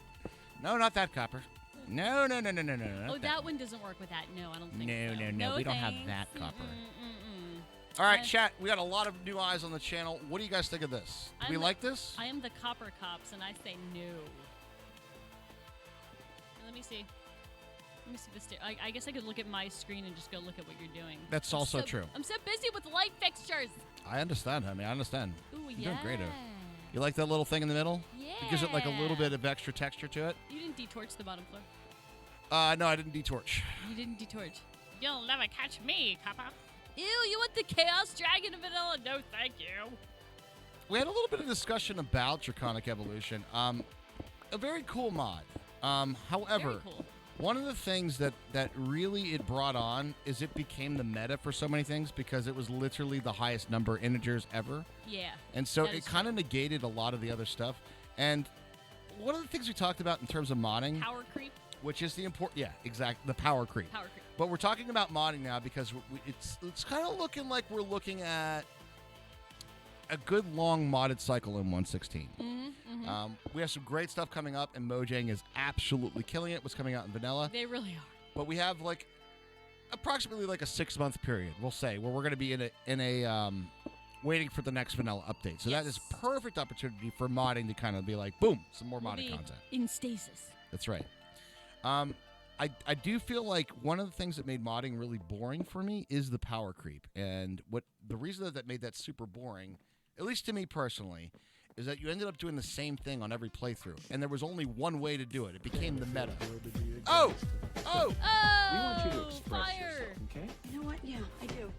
Speaker 2: No, not that copper. No. not
Speaker 7: Oh, that one doesn't work with that. No, I don't think so.
Speaker 2: No. We don't have
Speaker 7: thanks.
Speaker 2: that copper.
Speaker 7: Mm-mm.
Speaker 2: All right,
Speaker 7: I-
Speaker 2: chat. We got a lot of new eyes on the channel. What do you guys think of this? Do we
Speaker 7: I'm
Speaker 2: like this?
Speaker 7: I am the copper cops, and I say no. Let me see. Let me see this. I guess I could look at my screen and just go look at what you're doing.
Speaker 2: That's
Speaker 7: I'm
Speaker 2: also
Speaker 7: so-
Speaker 2: true.
Speaker 7: I'm so busy with light fixtures.
Speaker 2: I understand, honey. I understand.
Speaker 7: Ooh,
Speaker 2: You're
Speaker 7: yeah.
Speaker 2: doing great, You like that little thing in the middle?
Speaker 7: Yeah.
Speaker 2: It gives it like a little bit of extra texture to it.
Speaker 7: You didn't detorch the bottom floor.
Speaker 2: No, I didn't detorch.
Speaker 7: You didn't detorch. You'll never catch me, Kappa. Ew, you want the Chaos Dragon vanilla? No, thank you.
Speaker 2: We had a little bit of discussion about Draconic Evolution. A very cool mod. However,
Speaker 7: Very cool.
Speaker 2: one of the things that really it brought on is it became the meta for so many things because it was literally the highest number of integers ever.
Speaker 7: Yeah.
Speaker 2: And so
Speaker 7: that
Speaker 2: it
Speaker 7: is
Speaker 2: kind of
Speaker 7: true.
Speaker 2: negated a lot of the other stuff. And one of the things we talked about in terms of modding,
Speaker 7: Power creep.
Speaker 2: which is the important, yeah, exactly, the power creep.
Speaker 7: Power creep.
Speaker 2: But we're talking about modding now because it's kind of looking like we're looking at a good long modded cycle in 1.16. We have some great stuff coming up, and Mojang is absolutely killing it. What's coming out in vanilla?
Speaker 7: They really are.
Speaker 2: But we have like approximately like a 6-month period, we'll say, where we're going to be in a waiting for the next vanilla update. So that is perfect opportunity for modding to kind of be like, boom, some more modded content.
Speaker 7: In stasis.
Speaker 2: That's right. I do feel like one of the things that made modding really boring for me is the power creep. And what the reason that made that super boring, at least to me personally, is that you ended up doing the same thing on every playthrough. And there was only one way to do it. It became the meta. Oh!
Speaker 7: Oh!
Speaker 1: We want you to express
Speaker 7: Fire!
Speaker 1: yourself, okay?
Speaker 9: You know what? Yeah, I do.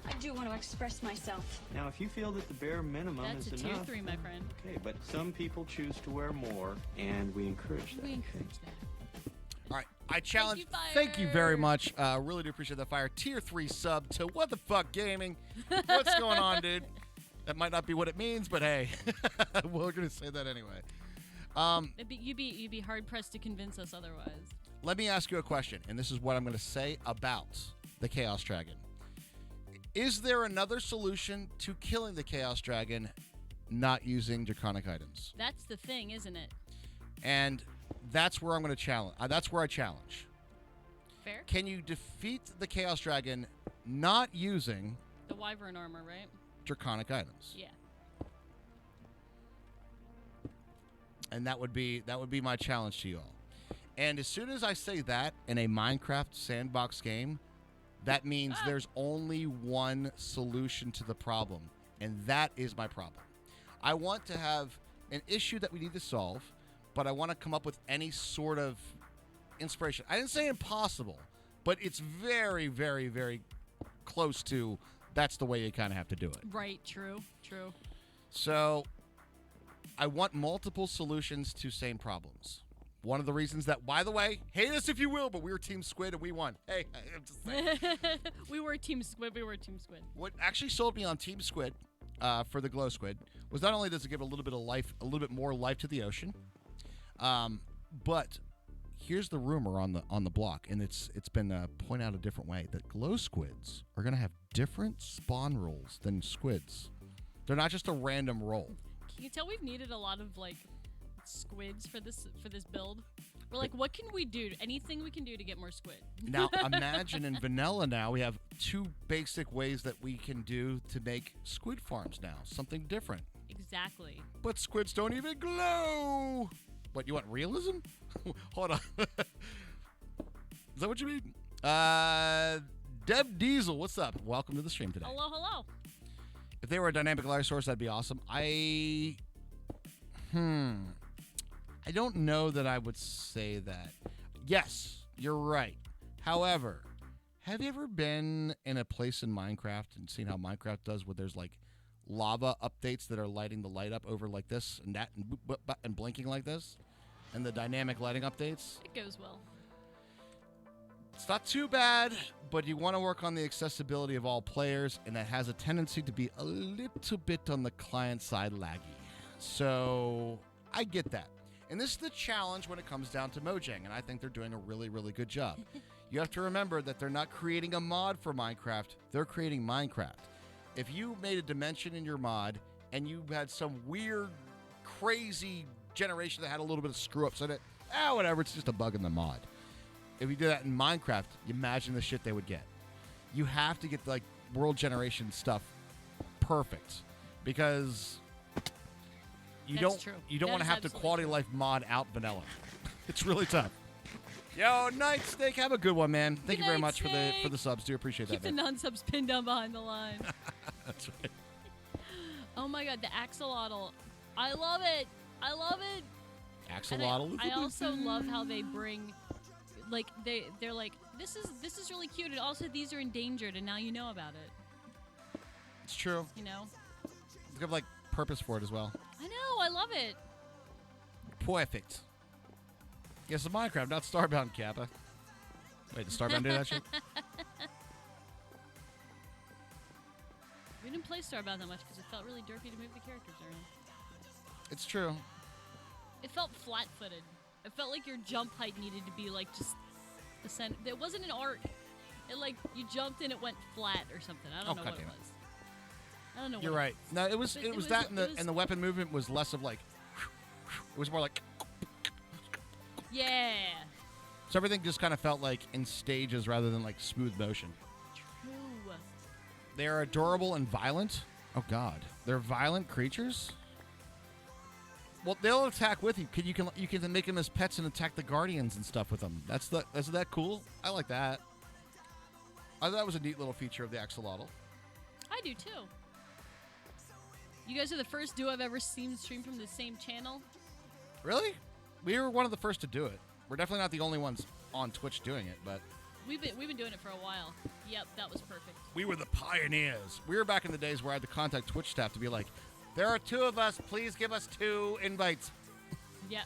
Speaker 9: I do want to express myself.
Speaker 1: Now, if you feel that the bare minimum
Speaker 7: That's a
Speaker 1: is
Speaker 7: tier
Speaker 1: enough,
Speaker 7: 3, my friend.
Speaker 1: okay, but some people choose to wear more, and we encourage that.
Speaker 7: We encourage that.
Speaker 2: All right, I challenge.
Speaker 7: Fire.
Speaker 2: Thank you very much. Really do appreciate that fire. Tier 3 sub to What the Fuck Gaming. What's going on, dude? That might not be what it means, but hey, we're gonna say that anyway.
Speaker 7: You'd be hard pressed to convince us otherwise.
Speaker 2: Let me ask you a question, and this is what I'm gonna say about the Chaos Dragon. Is there another solution to killing the Chaos Dragon not using draconic items?
Speaker 7: That's the thing, isn't it?
Speaker 2: And that's where I'm gonna challenge. That's where I challenge.
Speaker 7: Fair?
Speaker 2: Can you defeat the Chaos Dragon not using
Speaker 7: The wyvern armor, right?
Speaker 2: draconic items?
Speaker 7: Yeah.
Speaker 2: And that would be my challenge to you all. And as soon as I say that in a Minecraft sandbox game, that means there's only one solution to the problem, and that is my problem. I want to have an issue that we need to solve, but I want to come up with any sort of inspiration. I didn't say impossible, but it's very, very, very close to that's the way you kind of have to do it.
Speaker 7: Right, true.
Speaker 2: So I want multiple solutions to same problems. One of the reasons that, by the way, hate us if you will, but we were Team Squid and we won. Hey, I'm just saying.
Speaker 7: We were Team Squid.
Speaker 2: What actually sold me on Team Squid for the Glow Squid was not only does it give a little bit of life, a little bit more life to the ocean, but here's the rumor on the block, and it's been pointed out a different way, that Glow Squids are going to have different spawn rules than squids. They're not just a random roll.
Speaker 7: Can you tell we've needed a lot of squids for this build? We're like, what can we do? Anything we can do to get more squid.
Speaker 2: Now, imagine in vanilla now we have 2 basic ways that we can do to make squid farms now. Something different.
Speaker 7: Exactly.
Speaker 2: But squids don't even glow. What, you want realism? Hold on. Is that what you mean? Deb Diesel, what's up? Welcome to the stream today.
Speaker 7: Hello.
Speaker 2: If they were a dynamic light source, that'd be awesome. I don't know that I would say that. Yes, you're right. However, have you ever been in a place in Minecraft and seen how Minecraft does where there's like lava updates that are lighting the light up over like this and that and, boop, boop, boop, and blinking like this? And the dynamic lighting updates?
Speaker 7: It goes well.
Speaker 2: It's not too bad, but you want to work on the accessibility of all players, and that has a tendency to be a little bit on the client side laggy. So I get that. And this is the challenge when it comes down to Mojang, and I think they're doing a really, really good job. You have to remember that they're not creating a mod for Minecraft. They're creating Minecraft. If you made a dimension in your mod and you had some weird, crazy generation that had a little bit of screw-ups in it, whatever, it's just a bug in the mod. If you do that in Minecraft, you imagine the shit they would get. You have to get like world generation stuff perfect because you
Speaker 7: That's true.
Speaker 2: You don't
Speaker 7: That
Speaker 2: want to
Speaker 7: is
Speaker 2: have to
Speaker 7: absolutely
Speaker 2: quality
Speaker 7: true.
Speaker 2: life mod out vanilla. It's really tough. Yo, Night Snake, have a good one, man. Thank you very
Speaker 7: night,
Speaker 2: much
Speaker 7: Snake.
Speaker 2: for the subs. Do appreciate
Speaker 7: Keep
Speaker 2: that.
Speaker 7: the
Speaker 2: Man.
Speaker 7: non-subs pinned down behind the line.
Speaker 2: That's right.
Speaker 7: Oh my god, the axolotl. I love it. And
Speaker 2: Axolotl.
Speaker 7: I also love how they bring, like, they're like, this is really cute, and also these are endangered, and now you know about it.
Speaker 2: It's true.
Speaker 7: You know.
Speaker 2: It's got like purpose for it as well.
Speaker 7: I know. I love it.
Speaker 2: Perfect. Yes, it's Minecraft, not Starbound, Kappa. Wait, did Starbound do that shit?
Speaker 7: We didn't play Starbound that much because it felt really derpy to move the characters around.
Speaker 2: It's true.
Speaker 7: It felt flat-footed. It felt like your jump height needed to be like just the center. It wasn't an arc. It like you jumped and it went flat or something. I don't know what it was. I don't know.
Speaker 2: You're
Speaker 7: what
Speaker 2: right. No, it was that, and the weapon movement was less of like. It was more like.
Speaker 7: Yeah.
Speaker 2: So everything just kind of felt like in stages rather than like smooth motion.
Speaker 7: True.
Speaker 2: They are adorable and violent. Oh God, they're violent creatures. Well, they'll attack with you. You can make them as pets and attack the guardians and stuff with them. Isn't that cool? I like that. I thought that was a neat little feature of the axolotl.
Speaker 7: I do too. You guys are the first duo I've ever seen stream from the same channel.
Speaker 2: Really? We were one of the first to do it. We're definitely not the only ones on Twitch doing it, but
Speaker 7: We've been doing it for a while. Yep, that was perfect.
Speaker 2: we were the pioneers. We were back in the days where I had to contact Twitch staff to be like, there are 2 of us. Please give us 2 invites.
Speaker 7: Yep.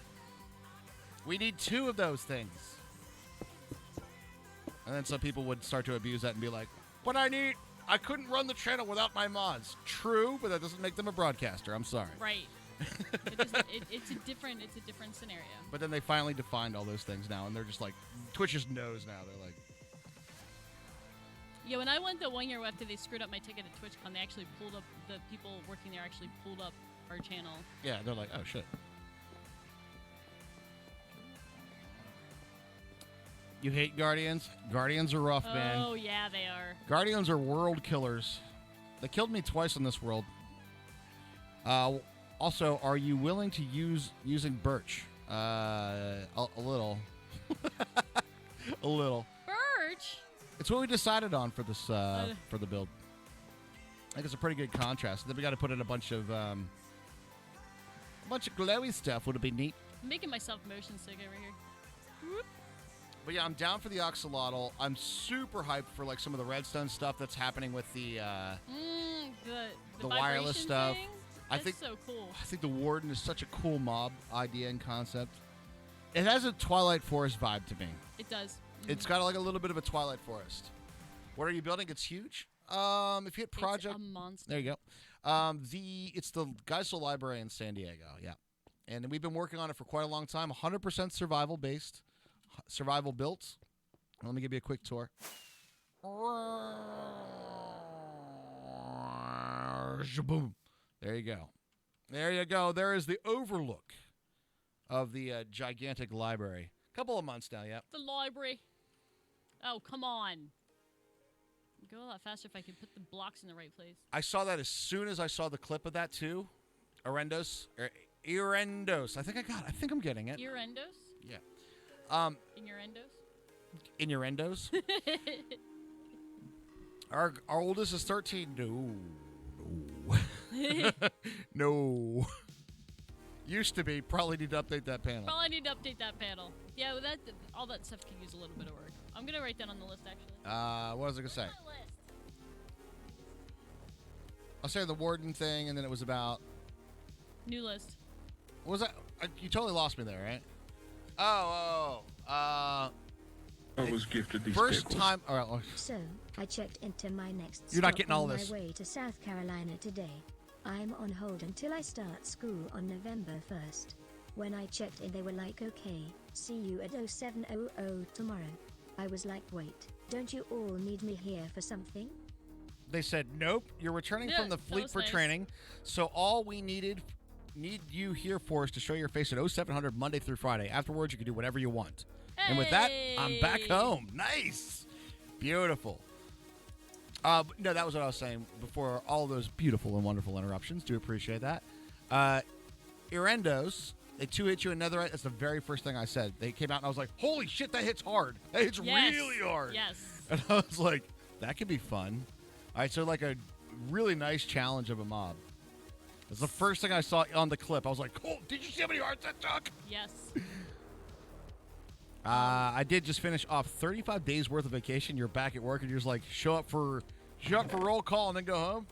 Speaker 2: We need 2 of those things. And then some people would start to abuse that and be like, but I couldn't run the channel without my mods. True, but that doesn't make them a broadcaster. I'm sorry.
Speaker 7: Right. It's a different scenario.
Speaker 2: But then they finally defined all those things now, and they're just like, Twitch just knows now. They're like,
Speaker 7: yeah, when I went the 1 year after they screwed up my ticket at TwitchCon, they actually pulled up, the people working there actually pulled up our channel.
Speaker 2: yeah, they're like, oh shit. You hate Guardians? Guardians are rough, man.
Speaker 7: Oh, yeah, they are.
Speaker 2: Guardians are world killers. They killed me twice in this world. Also, are you willing to using birch? A little. A little.
Speaker 7: Birch?
Speaker 2: It's what we decided on for this for the build. I think it's a pretty good contrast. Then we got to put in a bunch of glowy stuff. Would it be neat?
Speaker 7: I'm making myself motion sick over here. Whoop.
Speaker 2: But yeah, I'm down for the axolotl. I'm super hyped for like some of the redstone stuff that's happening with the
Speaker 7: the
Speaker 2: wireless stuff.
Speaker 7: Thing?
Speaker 2: I
Speaker 7: That's
Speaker 2: think
Speaker 7: so cool.
Speaker 2: I think the warden is such a cool mob idea and concept. It has a Twilight Forest vibe to me.
Speaker 7: It does.
Speaker 2: It's got like a little bit of a Twilight Forest. What are you building? It's huge. If you hit project,
Speaker 7: it's a monster.
Speaker 2: there you go. It's the Geisel Library in San Diego. Yeah, and we've been working on it for quite a long time. 100% survival based, survival built. Let me give you a quick tour. Boom. There you go. There you go. There is the overlook of the gigantic library. Couple of months now, yeah.
Speaker 7: The library. Oh, come on. Go a lot faster if I could put the blocks in the right place.
Speaker 2: I saw that as soon as I saw the clip of that too. Erendos. Erendos. I think I'm getting it.
Speaker 7: Earendos?
Speaker 2: Yeah.
Speaker 7: Innuendos?
Speaker 2: Innuendos. Our oldest is 13. No. No. Used to be. Probably need to update that panel.
Speaker 7: Probably need to update that panel. Yeah, well, all that stuff could use a little bit of work. I'm going to write that on the list, actually.
Speaker 2: What was I going to say? I'll say the warden thing, and then it was about...
Speaker 7: New list.
Speaker 2: What was that? You totally lost me there, right? I
Speaker 6: was gifted these
Speaker 2: first
Speaker 6: pickles.
Speaker 2: time... All right,
Speaker 8: So, I checked into my next
Speaker 2: You're not
Speaker 8: stop
Speaker 2: getting all
Speaker 8: on
Speaker 2: this.
Speaker 8: my way to South Carolina today. I'm on hold until I start school on November 1st. When I checked in, they were like, okay, see you at 0700 tomorrow. I was like, wait, don't you all need me here for something?
Speaker 2: They said, nope, you're returning
Speaker 7: Yeah,
Speaker 2: from the
Speaker 7: that
Speaker 2: fleet
Speaker 7: was
Speaker 2: for
Speaker 7: nice.
Speaker 2: training, so all we need you here for is to show your face at 0700 Monday through Friday. Afterwards, you can do whatever you want. And with that, I'm back
Speaker 7: Hey.
Speaker 2: home. Nice. Beautiful. No, that was what I was saying before all those beautiful and wonderful interruptions. Do appreciate that. Erendos, they 2-hit you in netherite. That's the very first thing I said. They came out and I was like, holy shit, that hits hard. That hits
Speaker 7: Yes.
Speaker 2: really hard.
Speaker 7: Yes.
Speaker 2: And I was like, that could be fun. All right, so like a really nice challenge of a mob. That's the first thing I saw on the clip. I was like, oh, did you see how many hearts that took?
Speaker 7: Yes.
Speaker 2: I did just finish off 35 days worth of vacation. You're back at work and you're just like, show up for roll call and then go home.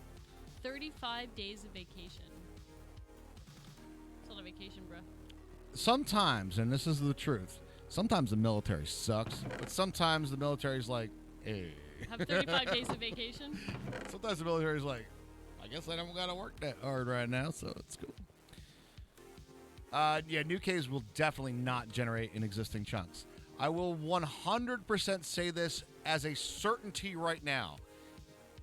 Speaker 7: 35 days of vacation. It's not a vacation, bro.
Speaker 2: Sometimes, and this is the truth, sometimes the military sucks, but sometimes the military's like, hey.
Speaker 7: Have 35 days of vacation?
Speaker 2: Sometimes the military's like, I guess I don't gotta work that hard right now, so it's cool. Yeah, new caves will definitely not generate in existing chunks. I will 100% say this as a certainty right now.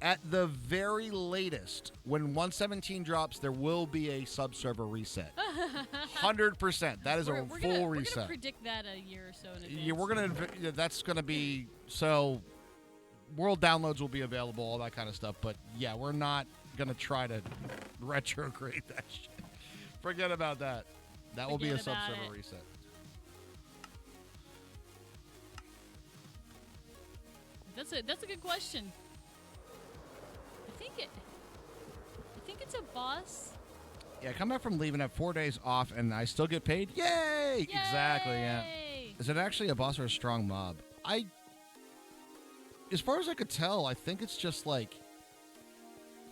Speaker 2: At the very latest, when 117 drops, there will be a subserver reset. 100%. That is a full reset.
Speaker 7: We're gonna predict that a year or so in advance.
Speaker 2: Yeah, that's gonna be so. World downloads will be available, all that kind of stuff. But yeah, we're not gonna try to retrograde that shit. Forget about that. That will be a subserver reset.
Speaker 7: That's a good question. I think it's a boss.
Speaker 2: Yeah, come back from leaving, have 4 days off, and I still get paid. Yay! Exactly. Yeah. Is it actually a boss or a strong mob? As far as I could tell, I think it's just like.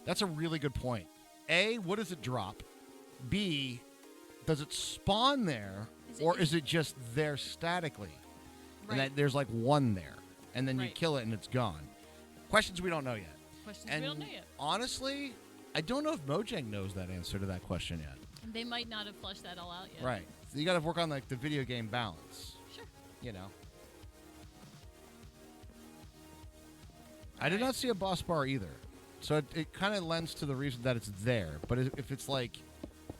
Speaker 2: That's a really good point. A, what does it drop? B, does it spawn there, or is it just there statically? Right. And that there's like one there, and then you kill it and it's gone. Questions we don't know yet.
Speaker 7: We don't know yet.
Speaker 2: Honestly, I don't know if Mojang knows that answer to that question yet.
Speaker 7: They might not have fleshed that all out yet.
Speaker 2: Right. So you got to work on like the video game balance.
Speaker 7: Sure.
Speaker 2: You know. I did not see a boss bar either, so it kind of lends to the reason that it's there. But if it's like,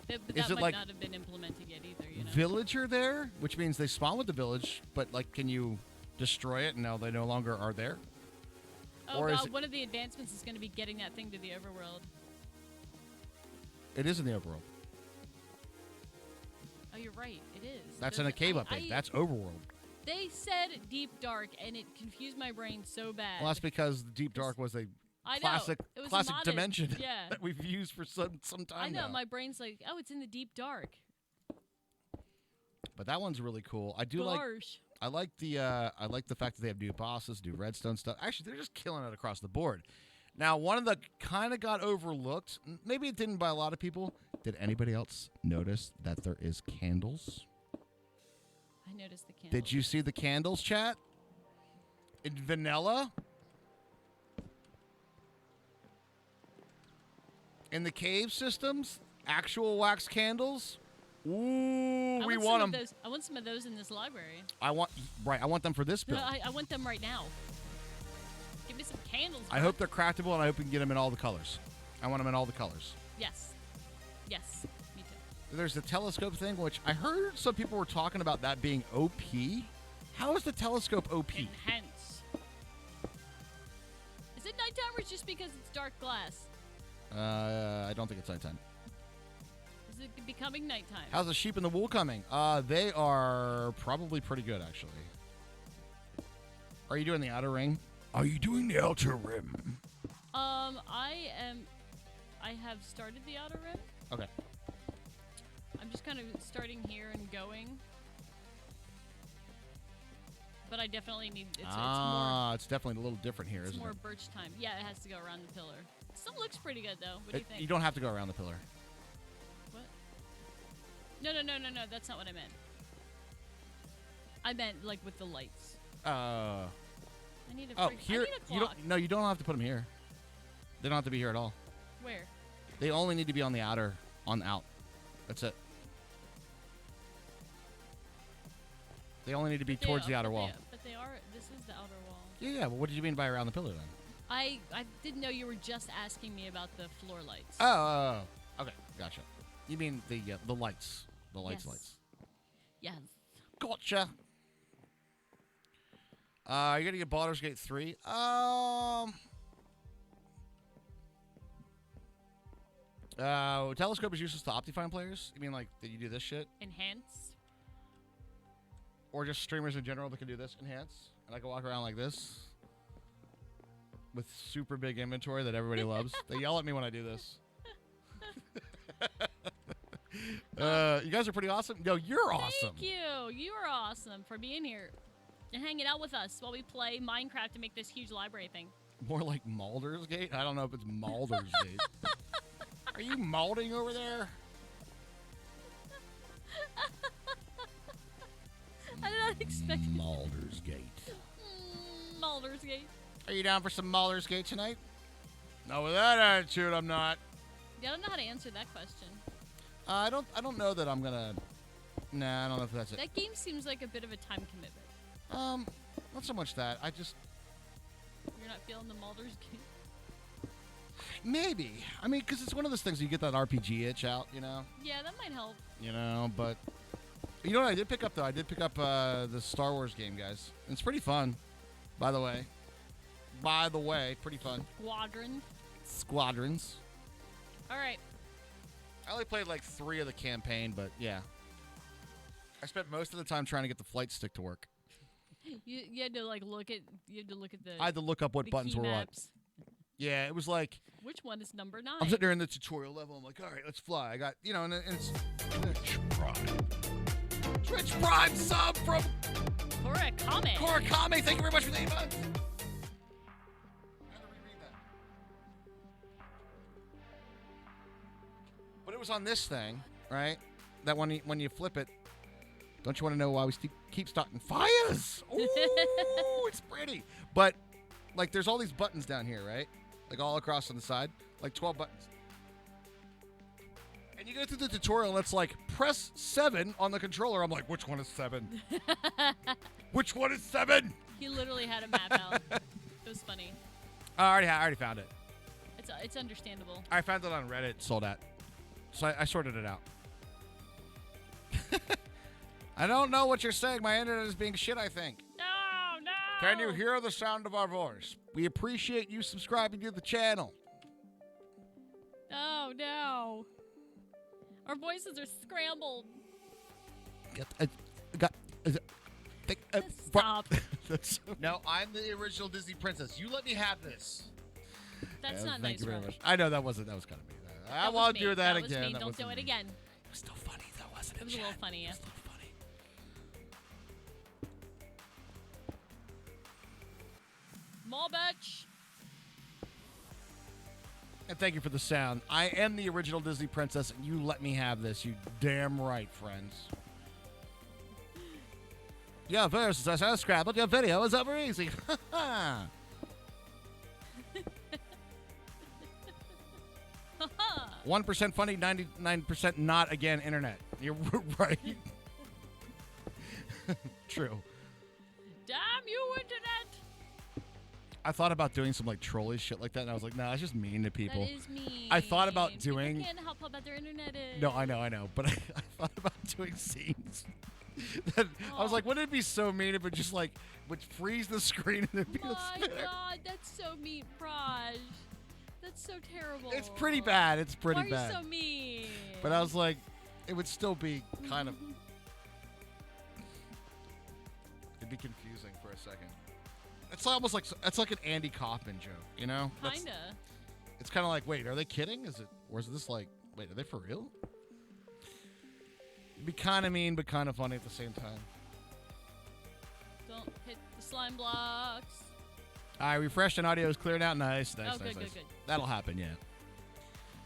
Speaker 7: but
Speaker 2: is
Speaker 7: that
Speaker 2: it
Speaker 7: might
Speaker 2: like
Speaker 7: not have been implemented yet either? You know?
Speaker 2: Villager there, which means they spawn with the village, but like, can you destroy it and now they no longer are there?
Speaker 7: Oh, or God, one of the advancements is going to be getting that thing to the overworld.
Speaker 2: It is in the overworld.
Speaker 7: Oh, you're right. It is.
Speaker 2: That's in a cave update. That's overworld.
Speaker 7: They said deep dark, and it confused my brain so bad.
Speaker 2: Well, that's because the deep dark was a classic dimension that we've used for some time now.
Speaker 7: I know. My brain's like, oh, it's in the deep dark.
Speaker 2: But that one's really cool. I do I like the fact that they have new bosses, new redstone stuff. Actually, they're just killing it across the board. Now, one of the kind of got overlooked. Maybe it didn't by a lot of people. Did anybody else notice that there is candles?
Speaker 7: I noticed the candles.
Speaker 2: Did you see the candles, chat? In vanilla? In the cave systems? Actual wax candles? Ooh, we want them.
Speaker 7: I want some of those in this library.
Speaker 2: I want them for this build.
Speaker 7: I want them right now. Give me some candles.
Speaker 2: I hope they're craftable, and I hope we can get them in all the colors. I want them in all the colors.
Speaker 7: Yes. Yes. Me too.
Speaker 2: There's the telescope thing, which I heard some people were talking about that being OP. How is the telescope OP?
Speaker 7: Enhance. Is it nighttime or just because it's dark glass?
Speaker 2: I don't think it's nighttime.
Speaker 7: Is it becoming nighttime?
Speaker 2: How's the sheep and the wool coming? They are probably pretty good, actually. Are you doing the outer ring? Are you doing the outer rim?
Speaker 7: I have started the outer rim.
Speaker 2: Okay.
Speaker 7: I'm just kind of starting here and going. But I definitely need.
Speaker 2: It's definitely a little different here, isn't it?
Speaker 7: It's more birch time. Yeah, it has to go around the pillar. It still looks pretty good though. What do you think?
Speaker 2: You don't have to go around the pillar.
Speaker 7: What? No. That's not what I meant. I meant like with the lights.
Speaker 2: I
Speaker 7: need a
Speaker 2: here.
Speaker 7: I need a clock.
Speaker 2: You don't have to put them here. They don't have to be here at all.
Speaker 7: Where?
Speaker 2: They only need to be on the outer, out. That's it. They only need to be towards the outer wall.
Speaker 7: But they are. This is the outer wall.
Speaker 2: Yeah. Well, what did you mean by around the pillar then?
Speaker 7: I didn't know you were just asking me about the floor lights.
Speaker 2: Oh. Okay. Gotcha. You mean the lights? The lights.
Speaker 7: Yes.
Speaker 2: Lights.
Speaker 7: Yes.
Speaker 2: Gotcha. You're gonna get Baldur's Gate 3. Telescope is useless to Optifine players. You mean like, did you do this shit?
Speaker 7: Enhance.
Speaker 2: Or just streamers in general that can do this? Enhance. And I can walk around like this. With super big inventory that everybody loves. They yell at me when I do this. You guys are pretty awesome. No, you're awesome.
Speaker 7: Thank you. You are awesome for being here. and hanging out with us while we play Minecraft and make this huge library thing.
Speaker 2: More like Mulder's Gate? I don't know if it's Mulder's Gate. Are you molding over there?
Speaker 7: I did not expect
Speaker 2: Mulder's Gate.
Speaker 7: Mulder's Gate.
Speaker 2: Are you down for some Mulder's Gate tonight? No, with that attitude, I'm not.
Speaker 7: Yeah, I don't know how to answer that question.
Speaker 2: I don't know that I'm gonna. Nah, I don't know if that's it.
Speaker 7: That game seems like a bit of a time commitment.
Speaker 2: Not so much that.
Speaker 7: You're not feeling the Mulder's Gate?
Speaker 2: Maybe. I mean, because it's one of those things you get that RPG itch out, you know?
Speaker 7: Yeah, that might help.
Speaker 2: You know, but. You know what I did pick up, though? I did pick up the Star Wars game, guys. It's pretty fun, by the way. Pretty fun. Squadrons.
Speaker 7: All right.
Speaker 2: I only played like 3 of the campaign, but yeah. I spent most of the time trying to get the flight stick to work.
Speaker 7: You had to like look at the.
Speaker 2: I had to look up what
Speaker 7: the
Speaker 2: buttons
Speaker 7: key
Speaker 2: were
Speaker 7: maps.
Speaker 2: what. Yeah, it was like.
Speaker 7: Which one is number 9?
Speaker 2: I'm sitting there in the tutorial level. I'm like, all right, let's fly. I got, you know, and it's Twitch Prime. Twitch Prime sub from Korakame. Thank you very much for the 8 months. But it was on this thing, right? That when you flip it, don't you want to know why we keep starting fires? Ooh, it's pretty. But like, there's all these buttons down here, right? Like all across on the side, like 12 buttons. And you go through the tutorial, and it's like, press 7 on the controller. I'm like, which one is 7? Which one is 7?
Speaker 7: He literally had a map out. It was funny.
Speaker 2: I already found it.
Speaker 7: It's understandable.
Speaker 2: I found it on Reddit, sold at. So I sorted it out. I don't know what you're saying. My internet is being shit, I think.
Speaker 7: No.
Speaker 2: Can you hear the sound of our voice? We appreciate you subscribing to the channel.
Speaker 7: Oh, no. Our voices are scrambled. Stop.
Speaker 2: No, I'm the original Disney princess. You let me have this.
Speaker 7: That's not
Speaker 2: thank
Speaker 7: nice.
Speaker 2: you very
Speaker 7: Raj.
Speaker 2: much. I know that was kind of mean. I
Speaker 7: That was
Speaker 2: won't
Speaker 7: me.
Speaker 2: do that
Speaker 7: was
Speaker 2: again.
Speaker 7: Me.
Speaker 2: That
Speaker 7: Don't do
Speaker 2: wasn't
Speaker 7: it
Speaker 2: me.
Speaker 7: again.
Speaker 2: It was still funny, though, wasn't it?
Speaker 7: It was a little funny, yeah.
Speaker 2: It was a little funny.
Speaker 7: Mall bitch.
Speaker 2: And thank you for the sound. I am the original Disney princess, and you let me have this. You damn right, friends. Your verse is unscrambled. Your video is over easy. 1% funny, 99% not. Again, internet. You're right. True.
Speaker 7: Damn you, internet.
Speaker 2: I thought about doing some like trolly shit like that, and I was like, nah, it's just mean to people.
Speaker 7: That is mean.
Speaker 2: I thought about doing.
Speaker 7: People can't help how bad their internet is.
Speaker 2: No, I know, but I thought about doing scenes. That, I was like, wouldn't it be so mean if it just like would freeze the screen and it'd be a
Speaker 7: My
Speaker 2: spinner?
Speaker 7: God, that's so mean, Raj. That's so terrible.
Speaker 2: It's pretty bad. It's pretty
Speaker 7: Why
Speaker 2: bad.
Speaker 7: Are you so mean?
Speaker 2: But I was like, it would still be kind of. It'd be confusing for a second. It's almost like an Andy Kaufman joke, you know?
Speaker 7: Kinda.
Speaker 2: It's kind of like, wait, are they kidding? Or is this like, wait, are they for real? It'd be kind of mean, but kind of funny at the same time.
Speaker 7: Don't hit the slime blocks.
Speaker 2: All right, refreshed and audio is cleared out. Nice.
Speaker 7: Good.
Speaker 2: That'll happen, yeah.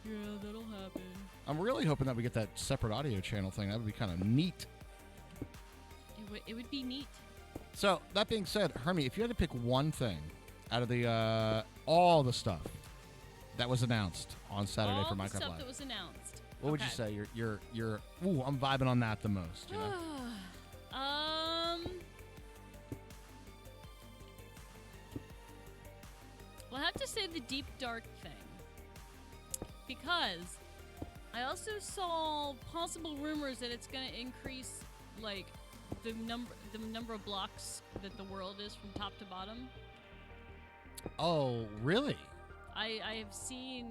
Speaker 7: Yeah, that'll happen.
Speaker 2: I'm really hoping that we get that separate audio channel thing. That would be kind of neat.
Speaker 7: It would be neat.
Speaker 2: So, that being said, Hermie, if you had to pick one thing out of the all the stuff that was announced on Saturday for
Speaker 7: All the
Speaker 2: Minecraft
Speaker 7: stuff
Speaker 2: Live,
Speaker 7: that was announced.
Speaker 2: what would you say? You're ooh, I'm vibing on that the most, you know?
Speaker 7: Well, I have to say the deep dark thing. Because I also saw possible rumors that it's going to increase, like, the number of blocks that the world is from top to bottom.
Speaker 2: Oh, really?
Speaker 7: I have seen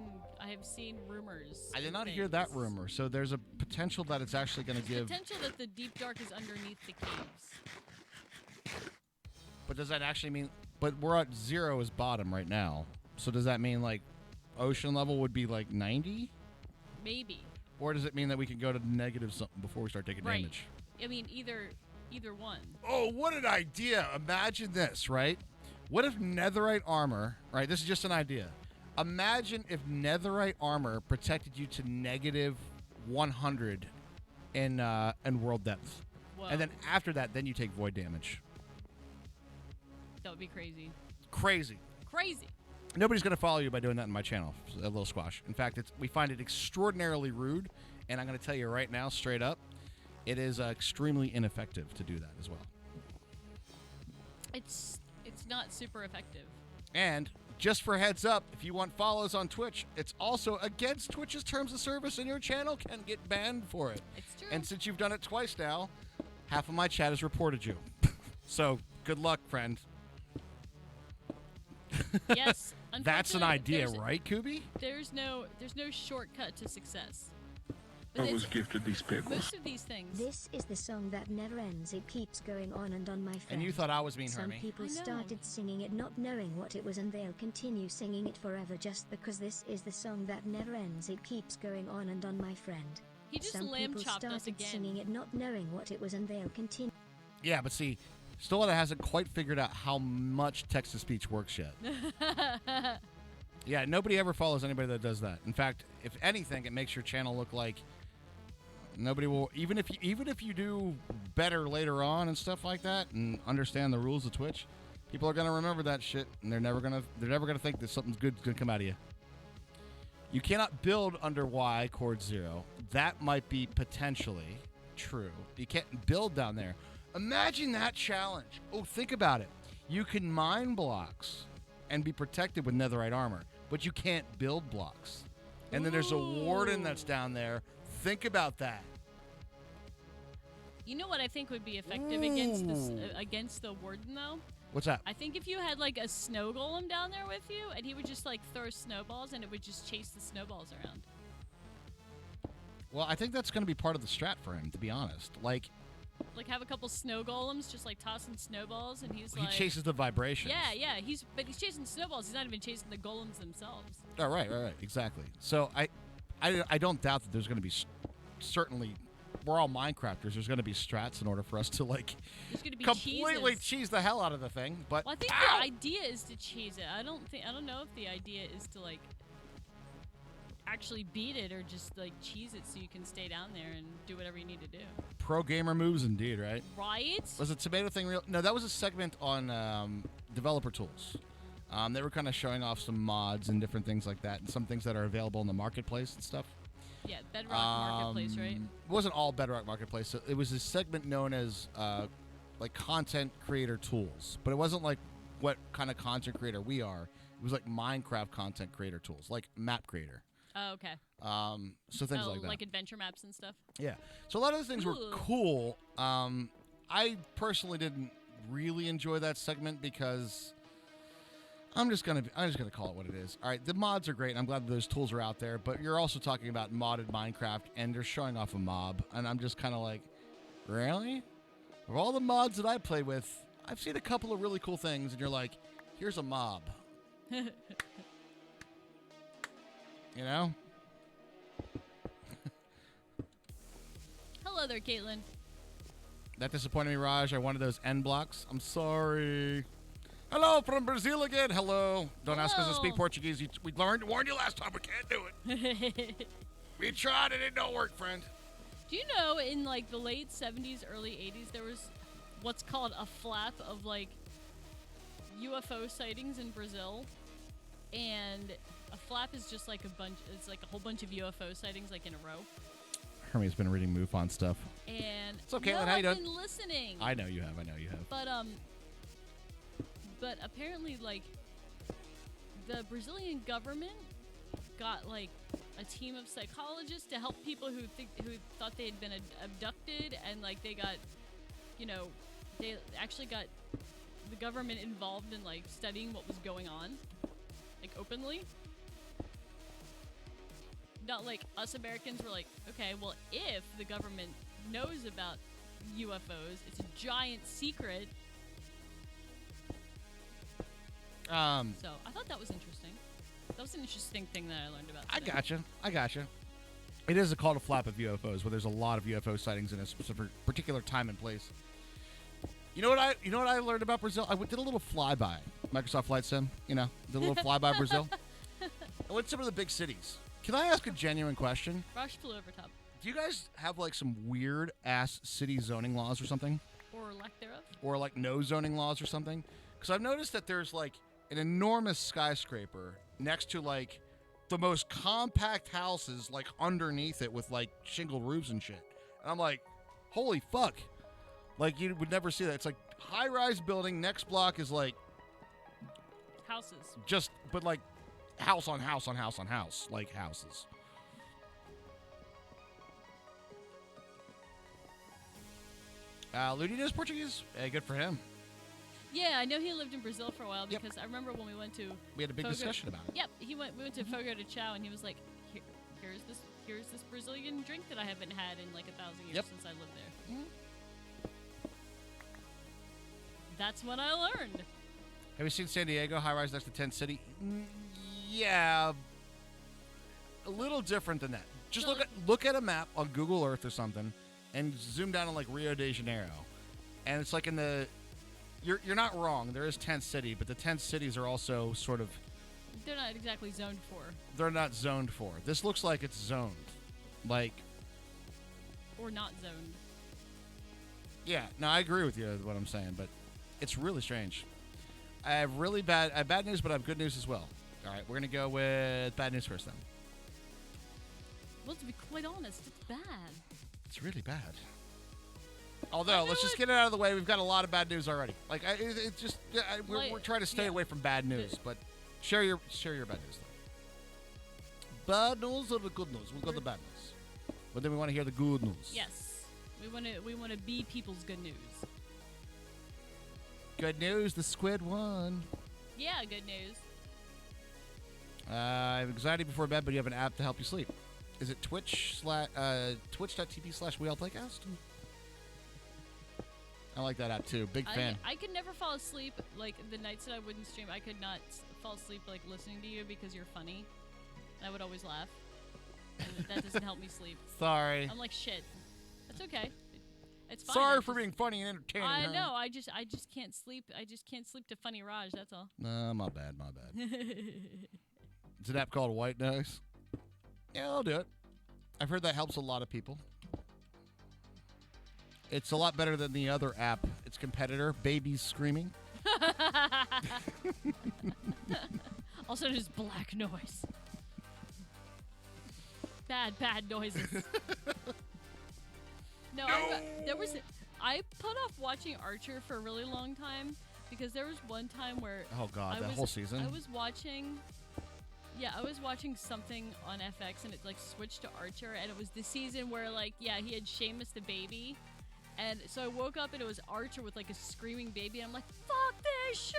Speaker 7: rumors.
Speaker 2: I did
Speaker 7: and
Speaker 2: not hear that
Speaker 7: things.
Speaker 2: rumor. So there's a potential that it's actually going to give.
Speaker 7: Potential that the deep dark is underneath the caves.
Speaker 2: But does that actually mean? But we're at 0 as bottom right now. So does that mean like ocean level would be like 90?
Speaker 7: Maybe.
Speaker 2: Or does it mean that we can go to negative something before we start taking
Speaker 7: Right.
Speaker 2: damage?
Speaker 7: I mean, either either one.
Speaker 2: Oh, what an idea. Imagine this, right? What if netherite armor, right? This is just an idea. Imagine if netherite armor protected you to negative 100 in world depth.
Speaker 7: Whoa.
Speaker 2: And then after that, then you take void damage.
Speaker 7: That would be crazy.
Speaker 2: Crazy.
Speaker 7: Crazy.
Speaker 2: Nobody's going to follow you by doing that in my channel, a little squash. In fact, we find it extraordinarily rude, and I'm going to tell you right now, straight up, it is extremely ineffective to do that as well.
Speaker 7: It's not super effective.
Speaker 2: And just for heads up, if you want follows on Twitch, it's also against Twitch's terms of service, and your channel can get banned for it.
Speaker 7: It's true.
Speaker 2: And since you've done it twice now, half of my chat has reported you. So good luck, friend.
Speaker 7: Yes.
Speaker 2: That's an
Speaker 7: unfortunately,
Speaker 2: idea,
Speaker 7: there's-
Speaker 2: right, Kubi?
Speaker 7: There's no shortcut to success.
Speaker 6: I
Speaker 7: But
Speaker 6: was
Speaker 7: it's-
Speaker 6: gifted these pickles.
Speaker 7: most of these things.
Speaker 8: This is the song that never ends. It keeps going on and on, my friend.
Speaker 2: And you thought I was being
Speaker 8: Some
Speaker 2: Hermie.
Speaker 8: people
Speaker 7: I know.
Speaker 8: started singing it not knowing what it was, and they'll continue singing it forever just because this is the song that never ends. It keeps going on and on, my friend.
Speaker 7: He just
Speaker 8: Some
Speaker 7: lamb
Speaker 8: people
Speaker 7: chopped us
Speaker 8: started singing
Speaker 7: again.
Speaker 8: it not knowing what it was, and they'll continue.
Speaker 2: Yeah, but see, Stoletta hasn't quite figured out how much text-to-speech works yet. Yeah, nobody ever follows anybody that does that. In fact, if anything, it makes your channel look like nobody will. Even if you do better later on and stuff like that, and understand the rules of Twitch, people are gonna remember that shit, and they're never gonna think that something's good's gonna come out of you. You cannot build under Y chord 0. That might be potentially true. You can't build down there. Imagine that challenge. Oh, think about it. You can mine blocks and be protected with netherite armor, but you can't build blocks. And then there's a warden that's down there. Think about that.
Speaker 7: You know what I think would be effective against the warden though?
Speaker 2: What's that?
Speaker 7: I think if you had like a snow golem down there with you, and he would just like throw snowballs, and it would just chase the snowballs around.
Speaker 2: Well, I think that's going to be part of the strat for him, to be honest. Like,
Speaker 7: Have a couple snow golems just like tossing snowballs, and he's
Speaker 2: he
Speaker 7: like,
Speaker 2: chases the vibrations.
Speaker 7: Yeah. He's chasing snowballs. He's not even chasing the golems themselves.
Speaker 2: Oh, right, exactly. So I don't doubt that there's going to be certainly. We're all Minecrafters. There's going to be strats in order for us to like
Speaker 7: There's gonna be
Speaker 2: completely
Speaker 7: cheeses.
Speaker 2: cheese the hell out of the thing. But
Speaker 7: Well, I think the idea is to cheese it. I don't know if the idea is to like actually beat it or just like cheese it so you can stay down there and do whatever you need to do.
Speaker 2: pro gamer moves indeed, right?
Speaker 7: Right?
Speaker 2: Was the tomato thing real? No, that was a segment on developer tools. They were kind of showing off some mods and different things like that, and some things that are available in the marketplace and stuff.
Speaker 7: Yeah, Bedrock Marketplace, right?
Speaker 2: It wasn't all Bedrock Marketplace. So it was a segment known as like content creator tools, but it wasn't like what kind of content creator we are. It was like Minecraft content creator tools, like map creator.
Speaker 7: Oh, okay.
Speaker 2: So things like that.
Speaker 7: Like adventure maps and stuff.
Speaker 2: Yeah. So a lot of those things were
Speaker 7: Ooh.
Speaker 2: cool. I personally didn't really enjoy that segment because I'm just gonna call it what it is. All right, the mods are great. And I'm glad that those tools are out there, but you're also talking about modded Minecraft, and they're showing off a mob, and I'm just kind of like, really? Of all the mods that I played with, I've seen a couple of really cool things, and you're like, here's a mob. You know?
Speaker 7: Hello there, Caitlin.
Speaker 2: That disappointed me, Raj. I wanted those end blocks. I'm sorry. Hello from Brazil again. Hello. Don't ask us to speak
Speaker 7: Hello.
Speaker 2: Portuguese. We warned you last time. We can't do it. We tried it. It don't work, friend.
Speaker 7: Do you know in like the late 70s, early 80s, there was what's called a flap of like UFO sightings in Brazil, and a flap is just like it's like a whole bunch of UFO sightings like in a row.
Speaker 2: Hermie's been reading MUFON stuff.
Speaker 7: And
Speaker 2: It's okay,
Speaker 7: no,
Speaker 2: Caitlin, how you
Speaker 7: I've
Speaker 2: doing?
Speaker 7: been listening.
Speaker 2: I know you have.
Speaker 7: But apparently, like, the Brazilian government got like a team of psychologists to help people who thought they had been abducted, and like they got, they actually got the government involved in like studying what was going on, like openly. Not like us Americans were like, okay, well, if the government knows about UFOs, it's a giant secret. So I thought that was interesting. That was an interesting thing that I learned about today.
Speaker 2: I gotcha. It is a call to flap of UFOs, where there's a lot of UFO sightings in a specific particular time and place. You know what I learned about Brazil? Did a little flyby. Microsoft Flight Sim, did a little flyby Brazil. I went to some of the big cities. Can I ask a genuine question?
Speaker 7: Rush flew over top.
Speaker 2: Do you guys have like some weird ass city zoning laws or something?
Speaker 7: Or lack thereof?
Speaker 2: Or like no zoning laws or something? Because I've noticed that there's like an enormous skyscraper next to like the most compact houses like underneath it with like shingled roofs and shit. And I'm like, holy fuck. Like, you would never see that. It's like high-rise building. Next block is like
Speaker 7: houses.
Speaker 2: But like house on house on house on house. Like houses. Ludi knows Portuguese. Hey, good for him.
Speaker 7: Yeah, I know he lived in Brazil for a while because I remember when we went to...
Speaker 2: We had a big discussion about it.
Speaker 7: Yep, we went to Fogo de Chao, and he was like, here's this Brazilian drink that I haven't had in like 1,000 years since I lived there.
Speaker 2: Mm-hmm.
Speaker 7: That's what I learned.
Speaker 2: Have you seen San Diego, high-rise next to Tent City? Yeah. A little different than that. Just look at a map on Google Earth or something and zoom down on like Rio de Janeiro. And it's like in the... You're not wrong. There is tent city, but the tent cities are also sort of...
Speaker 7: They're not exactly zoned for.
Speaker 2: They're not zoned for. This looks like it's zoned. Like...
Speaker 7: Or not zoned.
Speaker 2: Yeah, no, I agree with you with what I'm saying, but it's really strange. I have bad news, but I have good news as well. All right, we're going to go with bad news first then.
Speaker 7: Well, to be quite honest, it's bad.
Speaker 2: It's really bad. Although, let's just get it out of the way. We've got a lot of bad news already. Like, it's just we're trying to stay away from bad news, but share your bad news though. Bad news or the good news? We'll go the bad news, but then we want to hear the good news.
Speaker 7: Yes, we want to be people's good news.
Speaker 2: Good news, the squid won.
Speaker 7: Yeah, good news.
Speaker 2: I have anxiety before bed, but you have an app to help you sleep. Is it twitch.tv/WeAllPlaycast? I like that app too. Big fan.
Speaker 7: I could never fall asleep. Like the nights that I wouldn't stream, I could not fall asleep like listening to you because you're funny. And I would always laugh. And that doesn't help me sleep.
Speaker 2: Sorry.
Speaker 7: I'm like shit. That's okay. It's fine.
Speaker 2: Sorry for being funny and entertaining.
Speaker 7: I know. I just can't sleep. I just can't sleep to funny Raj. That's all.
Speaker 2: No, my bad. It's an app called White Noise. Yeah, I'll do it. I've heard that helps a lot of people. It's a lot better than the other app. Its competitor, Babies Screaming.
Speaker 7: Also, just black noise. Bad noises. No, I put off watching Archer for a really long time because there was one time where
Speaker 2: that whole season.
Speaker 7: I was watching something on FX and it like switched to Archer and it was the season where like he had Seamus the baby. And so I woke up and it was Archer with like a screaming baby. And I'm like, fuck this show!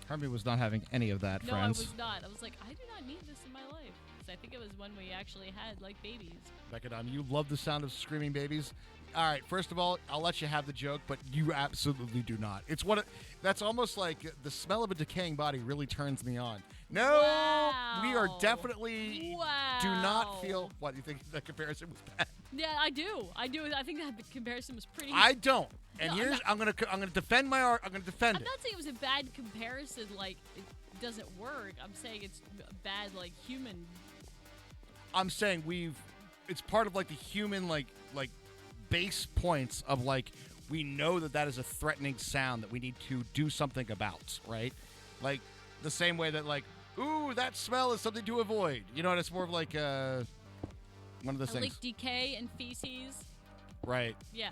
Speaker 2: Harvey was not having any of that,
Speaker 7: no,
Speaker 2: friends.
Speaker 7: I was not. I was like, I do not need this in my life. Because I think it was when we actually had like babies.
Speaker 2: Becca, you love the sound of screaming babies. All right, first of all, I'll let you have the joke, but you absolutely do not. It's that's almost like the smell of a decaying body really turns me on. No,
Speaker 7: wow.
Speaker 2: We are definitely do not feel. What, you think that comparison was bad?
Speaker 7: Yeah, I do. I think that the comparison was pretty.
Speaker 2: I don't. And no, I'm gonna defend my art. I'm gonna defend it.
Speaker 7: I'm not saying it was a bad comparison. Like it doesn't work. I'm saying it's bad. Like human.
Speaker 2: I'm saying it's part of like the human like base points of like we know that is a threatening sound that we need to do something about, right? Like the same way that like, ooh, that smell is something to avoid. You know, and it's more of like one of those things.
Speaker 7: Like decay and feces.
Speaker 2: Right.
Speaker 7: Yeah.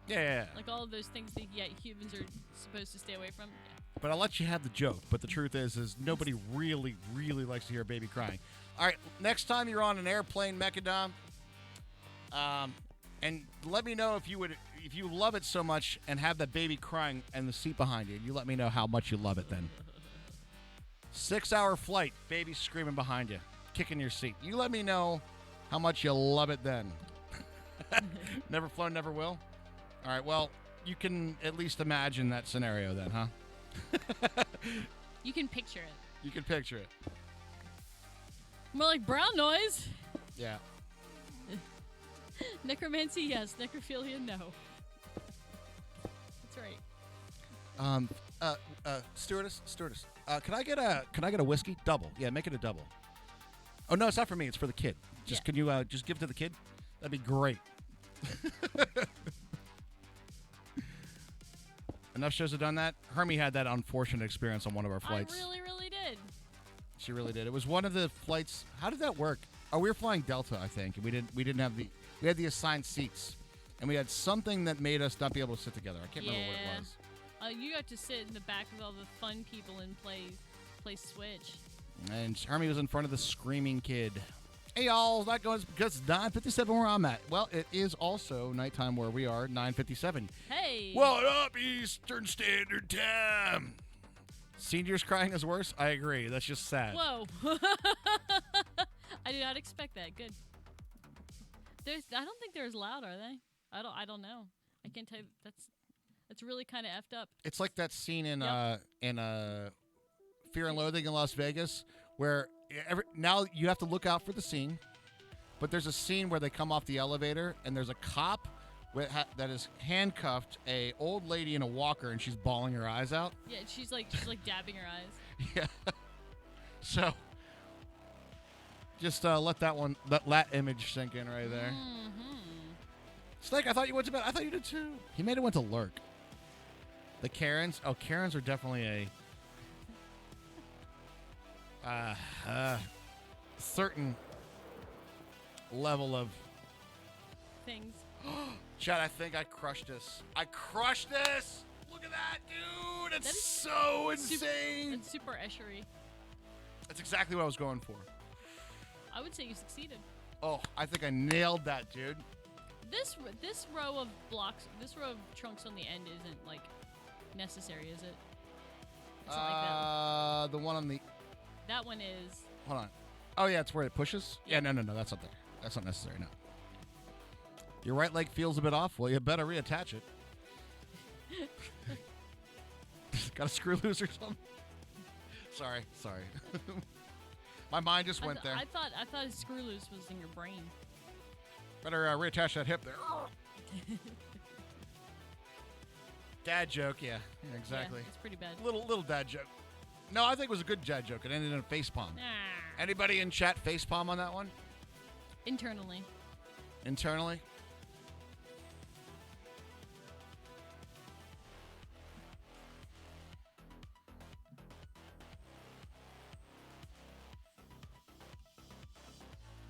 Speaker 2: Yeah.
Speaker 7: Like all of those things that humans are supposed to stay away from. Yeah.
Speaker 2: But I'll let you have the joke. But the truth is nobody really, really likes to hear a baby crying. All right, next time you're on an airplane, Mechadom, and let me know if you love it so much and have that baby crying in the seat behind you. You let me know how much you love it then. 6-hour flight, baby screaming behind you, kicking your seat. You let me know how much you love it then. Never flown, never will? All right, well, you can at least imagine that scenario then, huh?
Speaker 7: You can picture it.
Speaker 2: You can picture it.
Speaker 7: More like brown noise.
Speaker 2: Yeah.
Speaker 7: Necromancy, yes. Necrophilia, no.
Speaker 2: Stewardess. Can I get a whiskey? Double. Yeah, make it a double. Oh no, it's not for me. It's for the kid. Just Can you just give it to the kid? That'd be great. Enough shows have done that. Hermie had that unfortunate experience on one of our flights.
Speaker 7: I really, really did.
Speaker 2: She really did. It was one of the flights. How did that work? Oh, we were flying Delta, I think. And we had the assigned seats, and we had something that made us not be able to sit together. I can't remember what it was.
Speaker 7: You got to sit in the back with all the fun people and play Switch.
Speaker 2: And Hermie was in front of the screaming kid. Hey, y'all, it's not going because it's 9:57 where I'm at. Well, it is also nighttime where we are, 9:57.
Speaker 7: Hey.
Speaker 2: What up, Eastern Standard Time? Seniors crying is worse? I agree. That's just sad.
Speaker 7: Whoa. I did not expect that. Good. I don't think they're as loud, are they? I don't know. I can't tell you. That's really kind of effed up.
Speaker 2: It's like that scene in Fear and Loathing in Las Vegas where now you have to look out for the scene, but there's a scene where they come off the elevator and there's a cop that is handcuffed a old lady in a walker and she's bawling her eyes out.
Speaker 7: Yeah, she's like dabbing her eyes.
Speaker 2: Yeah. So just let that image sink in right there.
Speaker 7: Mm-hmm.
Speaker 2: Snake, I thought you went to bed. I thought you did too. He made it went to lurk. The Karens. Oh, Karens are definitely a certain level of
Speaker 7: things.
Speaker 2: Chad, I think I crushed this. I crushed this! Look at that, dude! It's so insane!
Speaker 7: It's super eshery.
Speaker 2: That's exactly what I was going for.
Speaker 7: I would say you succeeded.
Speaker 2: Oh, I think I nailed that, dude.
Speaker 7: This row of blocks, this row of trunks on the end isn't, like, necessary, is it? It's not like that.
Speaker 2: The one on the...
Speaker 7: That one is...
Speaker 2: Hold on. Oh, yeah, it's where it pushes? Yeah, no, that's not there. That's not necessary, no. Your right leg feels a bit off. Well, you better reattach it. Got a screw loose or something? Sorry. My mind just went there.
Speaker 7: I thought a screw loose was in your brain.
Speaker 2: Better reattach that hip there. Dad joke, yeah exactly.
Speaker 7: Yeah, it's pretty bad.
Speaker 2: Little dad joke. No, I think it was a good dad joke. It ended in a facepalm.
Speaker 7: Ah.
Speaker 2: Anybody in chat facepalm on that one?
Speaker 7: Internally.
Speaker 2: Internally?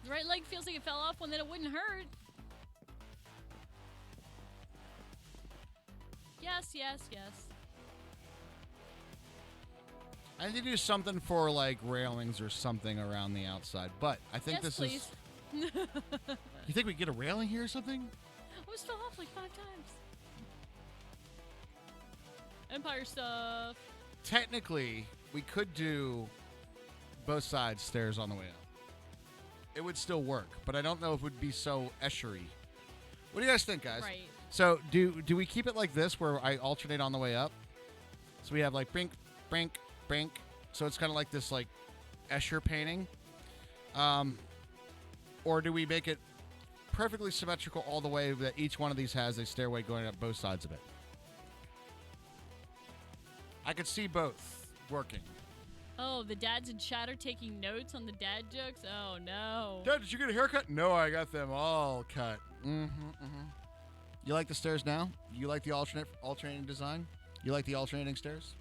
Speaker 7: The right leg feels like it fell off when then it wouldn't hurt. Yes.
Speaker 2: I need to do something for like railings or something around the outside, but I think
Speaker 7: yes,
Speaker 2: this
Speaker 7: please.
Speaker 2: is. You think we get a railing here or something?
Speaker 7: I was fell off like 5 times. Empire stuff.
Speaker 2: Technically, we could do both sides stairs on the way up. It would still work, but I don't know if it would be so eshery. What do you guys think, guys?
Speaker 7: Right.
Speaker 2: So do we keep it like this where I alternate on the way up? So we have like brink, brink, brink. So it's kind of like this like Escher painting. Or do we make it perfectly symmetrical all the way that each one of these has a stairway going up both sides of it? I could see both working.
Speaker 7: Oh, the dads in chat are taking notes on the dad jokes? Oh, no.
Speaker 2: Dad, did you get a haircut? No, I got them all cut. You like the stairs now? You like the alternating design? You like the alternating stairs?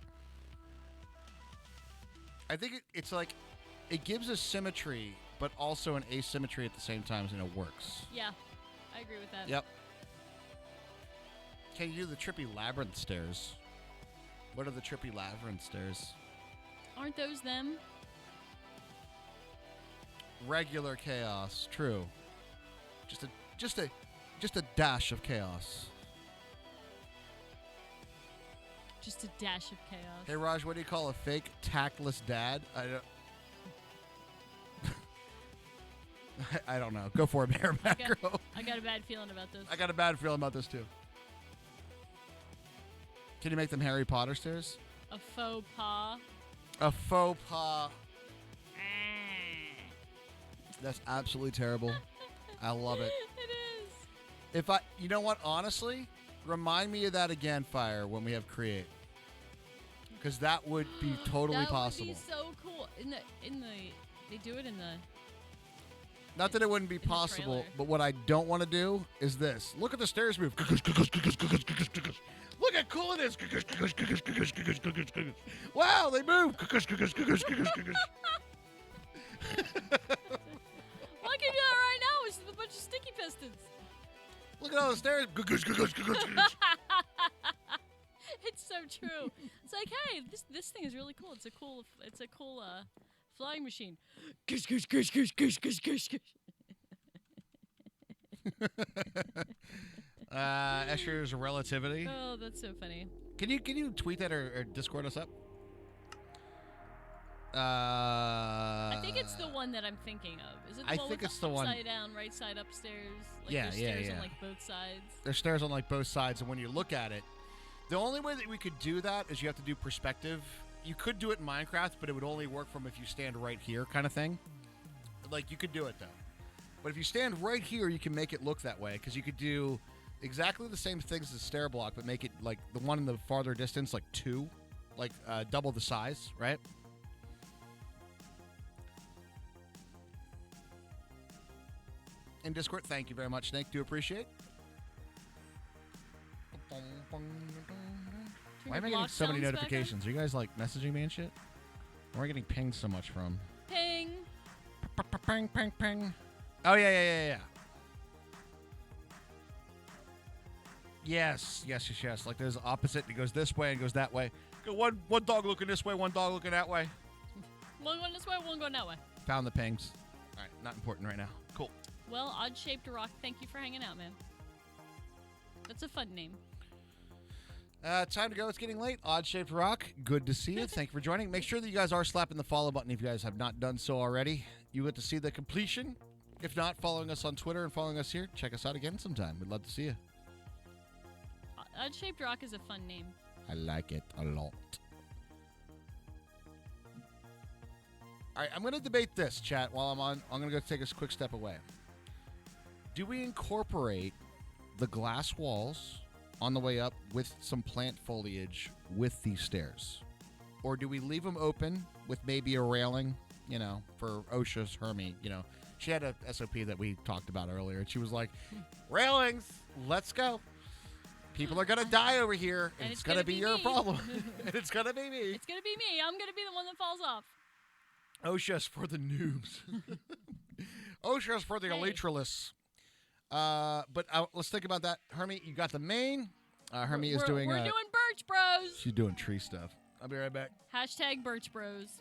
Speaker 2: I think it's like, it gives a symmetry, but also an asymmetry at the same time, and it works.
Speaker 7: Yeah, I agree with that.
Speaker 2: Yep. Can you do the trippy labyrinth stairs? What are the trippy labyrinth stairs?
Speaker 7: Aren't those them?
Speaker 2: Regular chaos. True. Just a dash of chaos.
Speaker 7: Just a dash of chaos.
Speaker 2: Hey Raj, what do you call a fake tactless dad? I don't know. Go for it, Mayor Macro.
Speaker 7: I got a bad feeling about this.
Speaker 2: I got a bad feeling about this too. Can you make them Harry Potter stairs?
Speaker 7: A faux pas.
Speaker 2: A faux pas. That's absolutely terrible. I love it.
Speaker 7: It is.
Speaker 2: You know what? Honestly, remind me of that again, Fire, when we have Create. because that would be totally
Speaker 7: that
Speaker 2: possible.
Speaker 7: Would be so cool. They do it in the.
Speaker 2: Not that it wouldn't be possible,
Speaker 7: trailer.
Speaker 2: but what I don't want to do is this. Look at the stairs move. Look how cool it is. Wow, they move.
Speaker 7: Well, I can do that right now. It's a bunch of sticky pistons.
Speaker 2: Look at all the stairs.
Speaker 7: It's so true. It's like, hey, this thing is really cool. It's a cool flying machine.
Speaker 2: Escher's relativity.
Speaker 7: Oh, that's so funny.
Speaker 2: Can you tweet that or Discord us up?
Speaker 7: I think it's the one that I'm thinking of. Is it the
Speaker 2: I
Speaker 7: one
Speaker 2: think
Speaker 7: with
Speaker 2: it's
Speaker 7: the
Speaker 2: the one-
Speaker 7: upside down, right side upstairs? Like
Speaker 2: Yeah,
Speaker 7: there's
Speaker 2: yeah,
Speaker 7: stairs
Speaker 2: yeah.
Speaker 7: on like both sides.
Speaker 2: There's stairs on like both sides, and when you look at it, the only way that we could do that is you have to do perspective. You could do it in Minecraft, but it would only work from if you stand right here kind of thing. Like, you could do it, though. But if you stand right here, you can make it look that way, because you could do exactly the same things as a stair block, but make it, like, the one in the farther distance, like 2. Like, double the size, right? In Discord, thank you very much, Snake. Do appreciate. Why am I getting so many notifications? Are you guys, like, messaging me and shit? Where am I getting pinged so much from?
Speaker 7: Ping.
Speaker 2: Ping, ping, ping. Oh, yeah. Yes. Like, there's opposite. It goes this way and goes that way. Go one dog looking this way, one dog looking that way.
Speaker 7: One going this way, one going that way.
Speaker 2: Found the pings. All right, not important right now. Cool.
Speaker 7: Well, Odd-Shaped Rock, thank you for hanging out, man. That's a fun name.
Speaker 2: Time to go. It's getting late. Odd Shaped Rock, good to see you. Thank you for joining. Make sure that you guys are slapping the follow button if you guys have not done so already. You get to see the completion. If not, following us on Twitter and following us here, check us out again sometime. We'd love to see you.
Speaker 7: Odd-Shaped Rock is a fun name.
Speaker 2: I like it a lot. All right, I'm going to debate this, chat, while I'm on. I'm going to go take a quick step away. Do we incorporate the glass walls on the way up with some plant foliage with these stairs? Or do we leave them open with maybe a railing, you know, for OSHA's Hermie, you know? She had a SOP that we talked about earlier, and she was like, railings, let's go. People are going to die over here, and it's going to be your problem. And it's going to be me.
Speaker 7: It's going to be me. I'm going to be the one that falls off.
Speaker 2: OSHA's for the noobs. OSHA's for the elytralists. But let's think about that. Hermie, you got the main. Hermie is doing...
Speaker 7: We're doing Birch Bros.
Speaker 2: She's doing tree stuff. I'll be right back.
Speaker 7: Hashtag Birch Bros.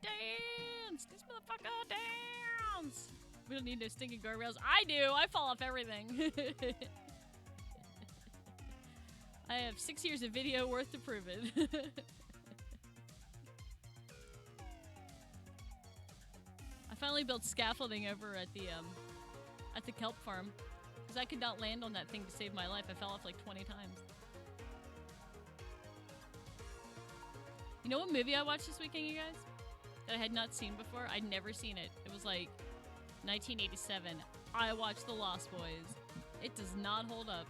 Speaker 7: Dance! This motherfucker dance! We don't need no stinking guardrails. I do! I fall off everything. I have 6 years of video worth to prove it. I finally built scaffolding over at the kelp farm because I could not land on that thing to save my life. I fell off like 20 times. You know what movie I watched this weekend, you guys? That I had not seen before? I'd never seen it. It was like 1987. I watched The Lost Boys. It does not hold up.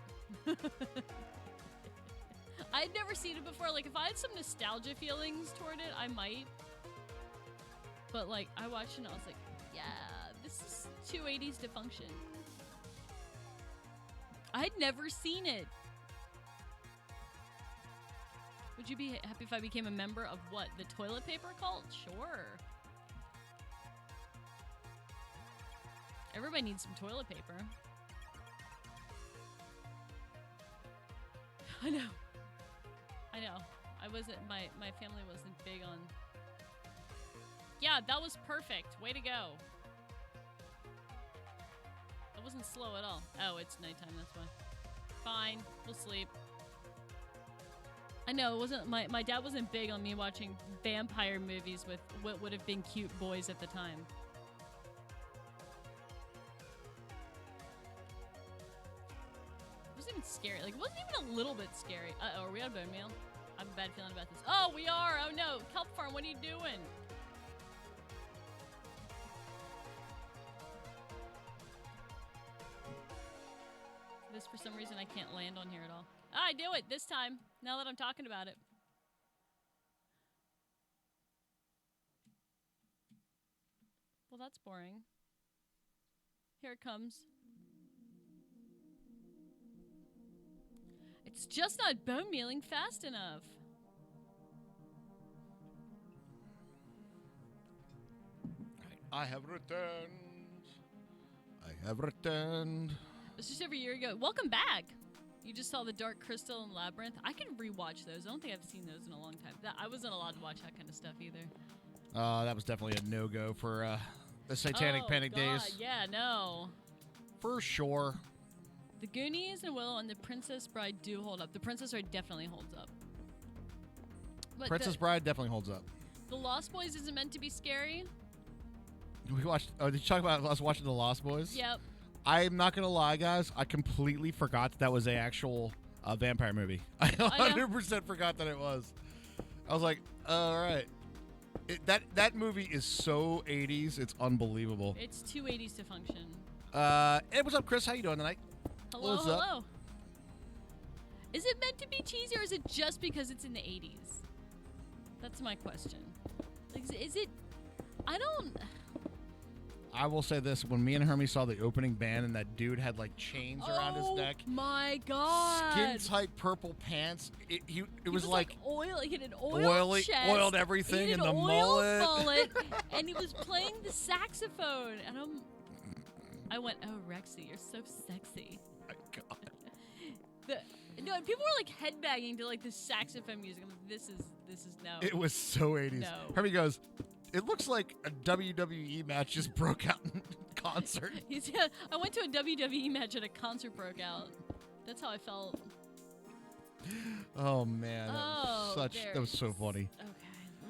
Speaker 7: I'd never seen it before. Like, if I had some nostalgia feelings toward it, I might. But, like, I watched it and I was like, yeah, this is 280s dysfunction. I'd never seen it. Would you be happy if I became a member of what? The toilet paper cult? Sure. Everybody needs some toilet paper. I know. I wasn't, my family wasn't big on... Yeah, that was perfect. Way to go. That wasn't slow at all. Oh, it's nighttime, that's why. Fine, we'll sleep. I know, it wasn't, my dad wasn't big on me watching vampire movies with what would have been cute boys at the time. It wasn't even scary. Like, it wasn't even a little bit scary. Uh-oh, are we out of bone meal? I have a bad feeling about this. Oh, we are! Oh no! Kelp Farm, what are you doing? This, for some reason, I can't land on here at all. I do it this time, now that I'm talking about it. Well, that's boring. Here it comes. It's just not bone mealing fast enough.
Speaker 2: I have returned. I have returned.
Speaker 7: It's just over a year ago. Welcome back. You just saw the Dark Crystal and Labyrinth. I can rewatch those. I don't think I've seen those in a long time. I wasn't allowed to watch that kind of stuff either.
Speaker 2: That was definitely a no-go for the Satanic Panic days.
Speaker 7: Yeah, no.
Speaker 2: For sure.
Speaker 7: The Goonies and Willow and The Princess Bride do hold up. The Princess Bride definitely holds up. But
Speaker 2: Princess Bride definitely holds up.
Speaker 7: The Lost Boys isn't meant to be scary.
Speaker 2: We watched. Oh, did you talk about us watching The Lost Boys?
Speaker 7: Yep.
Speaker 2: I'm not gonna lie, guys. I completely forgot that was a actual vampire movie. I 100% forgot that it was. I was like, all right. That movie is so 80s. It's unbelievable.
Speaker 7: It's too 80s to function.
Speaker 2: Hey, what's up, Chris? How you doing tonight?
Speaker 7: Hello,
Speaker 2: what's
Speaker 7: hello.
Speaker 2: up?
Speaker 7: Is it meant to be cheesy, or is it just because it's in the 80s? That's my question. Like, is it? I don't.
Speaker 2: I will say this: when me and Hermie saw the opening band, and that dude had like chains around his neck,
Speaker 7: my God,
Speaker 2: skin tight purple pants. It was like
Speaker 7: oil. He had an oiled chest,
Speaker 2: oiled everything,
Speaker 7: he had
Speaker 2: and the
Speaker 7: an oiled
Speaker 2: mullet,
Speaker 7: and he was playing the saxophone. And I went, "Oh, Rexy, you're so sexy."
Speaker 2: My God.
Speaker 7: No, and people were like headbanging to like the saxophone music. I'm like, this is no.
Speaker 2: It was so 80s.
Speaker 7: No.
Speaker 2: Hermie goes, "It looks like a WWE match just broke out in concert."
Speaker 7: I went to a WWE match and a concert broke out. That's how I felt.
Speaker 2: Oh man, that was so funny.
Speaker 7: Okay,